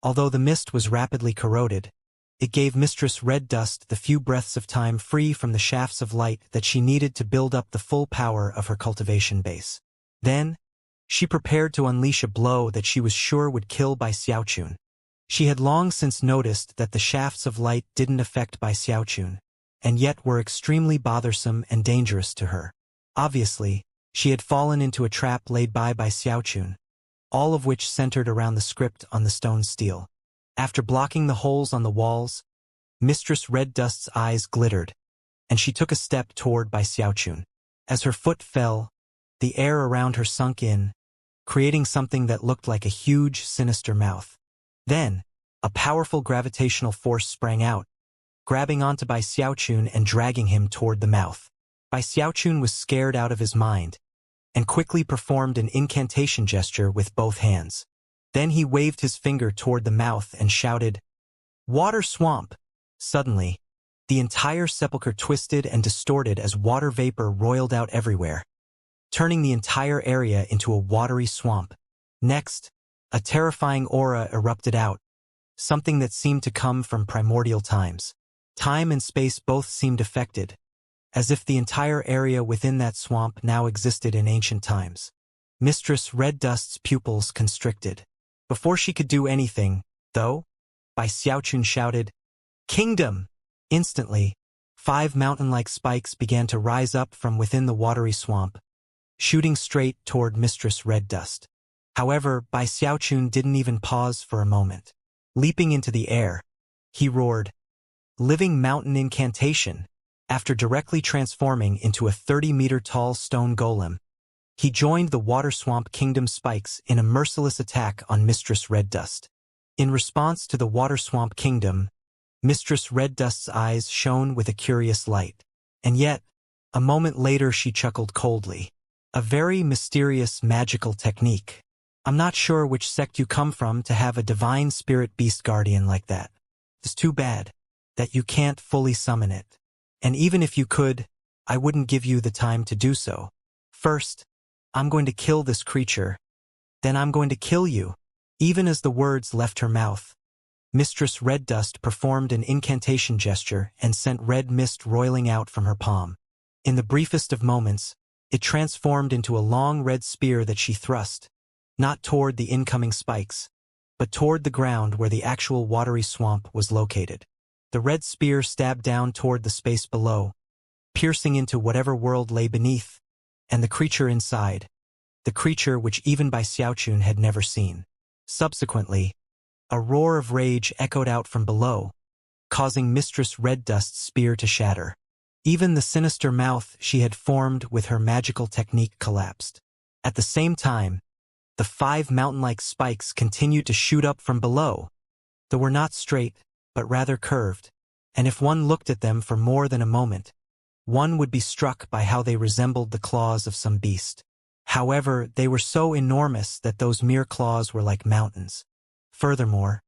Although the mist was rapidly corroded, it gave Mistress Red Dust the few breaths of time free from the shafts of light that she needed to build up the full power of her cultivation base. Then, she prepared to unleash a blow that she was sure would kill Bai Xiaochun. She had long since noticed that the shafts of light didn't affect Bai Xiaochun, and yet were extremely bothersome and dangerous to her. Obviously, she had fallen into a trap laid by Bai Xiaochun, all of which centered around the script on the stone stele. After blocking the holes on the walls, Mistress Red Dust's eyes glittered, and she took a step toward Bai Xiaochun. As her foot fell, the air around her sunk in, creating something that looked like a huge, sinister mouth. Then, a powerful gravitational force sprang out, grabbing onto Bai Xiaochun and dragging him toward the mouth. Bai Xiaochun was scared out of his mind, and quickly performed an incantation gesture with both hands. Then he waved his finger toward the mouth and shouted, "Water swamp!" Suddenly, the entire sepulchre twisted and distorted as water vapor roiled out everywhere, turning the entire area into a watery swamp. Next, a terrifying aura erupted out, something that seemed to come from primordial times. Time and space both seemed affected, as if the entire area within that swamp now existed in ancient times. Mistress Red Dust's pupils constricted. Before she could do anything, though, Bai Xiaochun shouted, "Kingdom!" Instantly, 5 mountain-like spikes began to rise up from within the watery swamp, shooting straight toward Mistress Red Dust. However, Bai Xiaochun didn't even pause for a moment. Leaping into the air, he roared, "Living Mountain Incantation!" After directly transforming into a 30-meter-tall stone golem, he joined the Water Swamp Kingdom spikes in a merciless attack on Mistress Red Dust. In response to the Water Swamp Kingdom, Mistress Red Dust's eyes shone with a curious light. And yet, a moment later she chuckled coldly. "A very mysterious magical technique. I'm not sure which sect you come from to have a divine spirit beast guardian like that. It's too bad that you can't fully summon it. And even if you could, I wouldn't give you the time to do so. First, I'm going to kill this creature. Then I'm going to kill you." Even as the words left her mouth, Mistress Red Dust performed an incantation gesture and sent red mist roiling out from her palm. In the briefest of moments, It transformed into a long red spear that she thrust, not toward the incoming spikes, but toward the ground where the actual watery swamp was located. The red spear stabbed down toward the space below, piercing into whatever world lay beneath, and the creature inside, the creature which even Bai Xiaochun had never seen. Subsequently, a roar of rage echoed out from below, causing Mistress Red Dust's spear to shatter. Even the sinister mouth she had formed with her magical technique collapsed. At the same time, the 5 mountain-like spikes continued to shoot up from below. They were not straight, but rather curved, and if one looked at them for more than a moment, one would be struck by how they resembled the claws of some beast. However, they were so enormous that those mere claws were like mountains. Furthermore,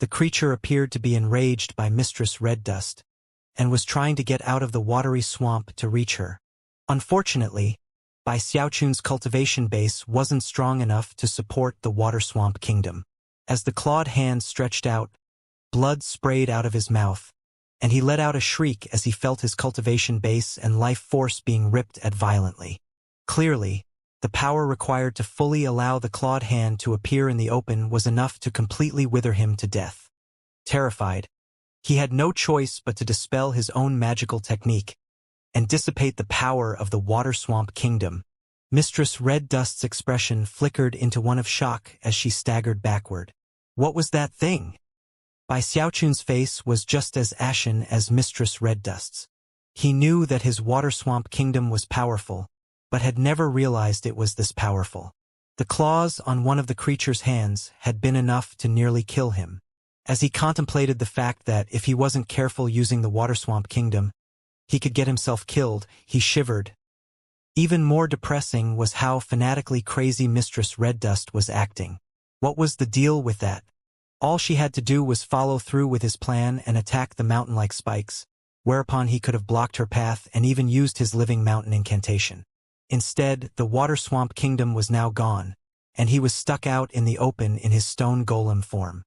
the creature appeared to be enraged by Mistress Red Dust, and was trying to get out of the watery swamp to reach her. Unfortunately, Bai Xiaochun's cultivation base wasn't strong enough to support the water swamp kingdom. As the clawed hand stretched out, blood sprayed out of his mouth, and he let out a shriek as he felt his cultivation base and life force being ripped at violently. Clearly, the power required to fully allow the clawed hand to appear in the open was enough to completely wither him to death. Terrified, he had no choice but to dispel his own magical technique and dissipate the power of the water swamp kingdom. Mistress Red Dust's expression flickered into one of shock as she staggered backward. What was that thing? Bai Xiaochun's face was just as ashen as Mistress Red Dust's. He knew that his water swamp kingdom was powerful, but had never realized it was this powerful. The claws on one of the creature's hands had been enough to nearly kill him. As he contemplated the fact that if he wasn't careful using the water swamp kingdom, he could get himself killed, he shivered. Even more depressing was how fanatically crazy Mistress Red Dust was acting. What was the deal with that? All she had to do was follow through with his plan and attack the mountain-like spikes, whereupon he could have blocked her path and even used his living mountain incantation. Instead, the water swamp kingdom was now gone, and he was stuck out in the open in his stone golem form.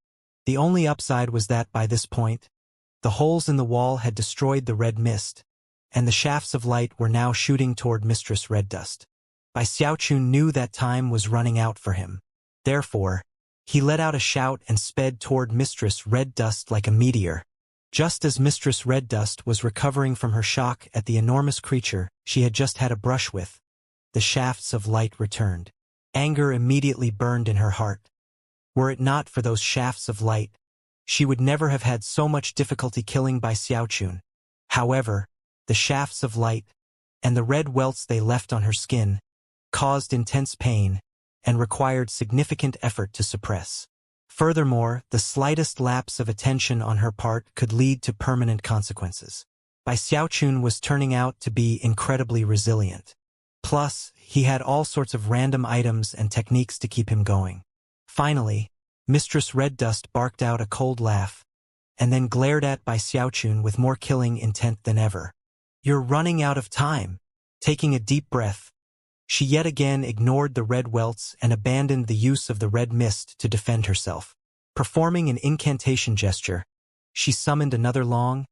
The only upside was that by this point, the holes in the wall had destroyed the red mist, and the shafts of light were now shooting toward Mistress Red Dust. Bai Xiaochun knew that time was running out for him. Therefore, he let out a shout and sped toward Mistress Red Dust like a meteor. Just as Mistress Red Dust was recovering from her shock at the enormous creature she had just had a brush with, the shafts of light returned. Anger immediately burned in her heart. Were it not for those shafts of light, she would never have had so much difficulty killing Bai Xiaochun. However, the shafts of light, and the red welts they left on her skin, caused intense pain and required significant effort to suppress. Furthermore, the slightest lapse of attention on her part could lead to permanent consequences. Bai Xiaochun was turning out to be incredibly resilient. Plus, he had all sorts of random items and techniques to keep him going. Finally, Mistress Red Dust barked out a cold laugh, and then glared at Bai Xiaochun with more killing intent than ever. "You're running out of time." Taking a deep breath, she yet again ignored the red welts and abandoned the use of the red mist to defend herself. Performing an incantation gesture, she summoned another long,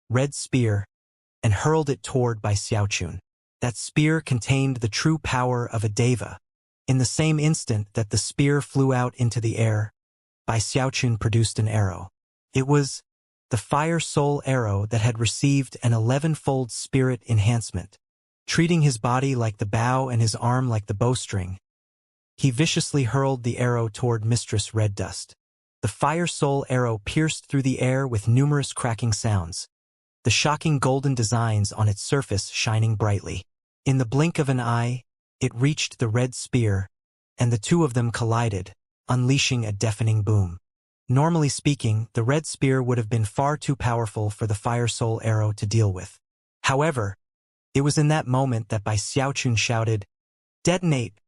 red spear and hurled it toward Bai Xiaochun. That spear contained the true power of a deva. In the same instant that the spear flew out into the air, Bai Xiaochun produced an arrow. It was the Fire Soul arrow that had received an 11-fold spirit enhancement. Treating his body like the bow and his arm like the bowstring, he viciously hurled the arrow toward Mistress Red Dust. The Fire Soul arrow pierced through the air with numerous cracking sounds, the shocking golden designs on its surface shining brightly. In the blink of an eye, it reached the red spear, and the two of them collided, unleashing a deafening boom. Normally speaking, the red spear would have been far too powerful for the Fire Soul arrow to deal with. However, it was in that moment that Bai Xiaochun shouted, "Detonate!"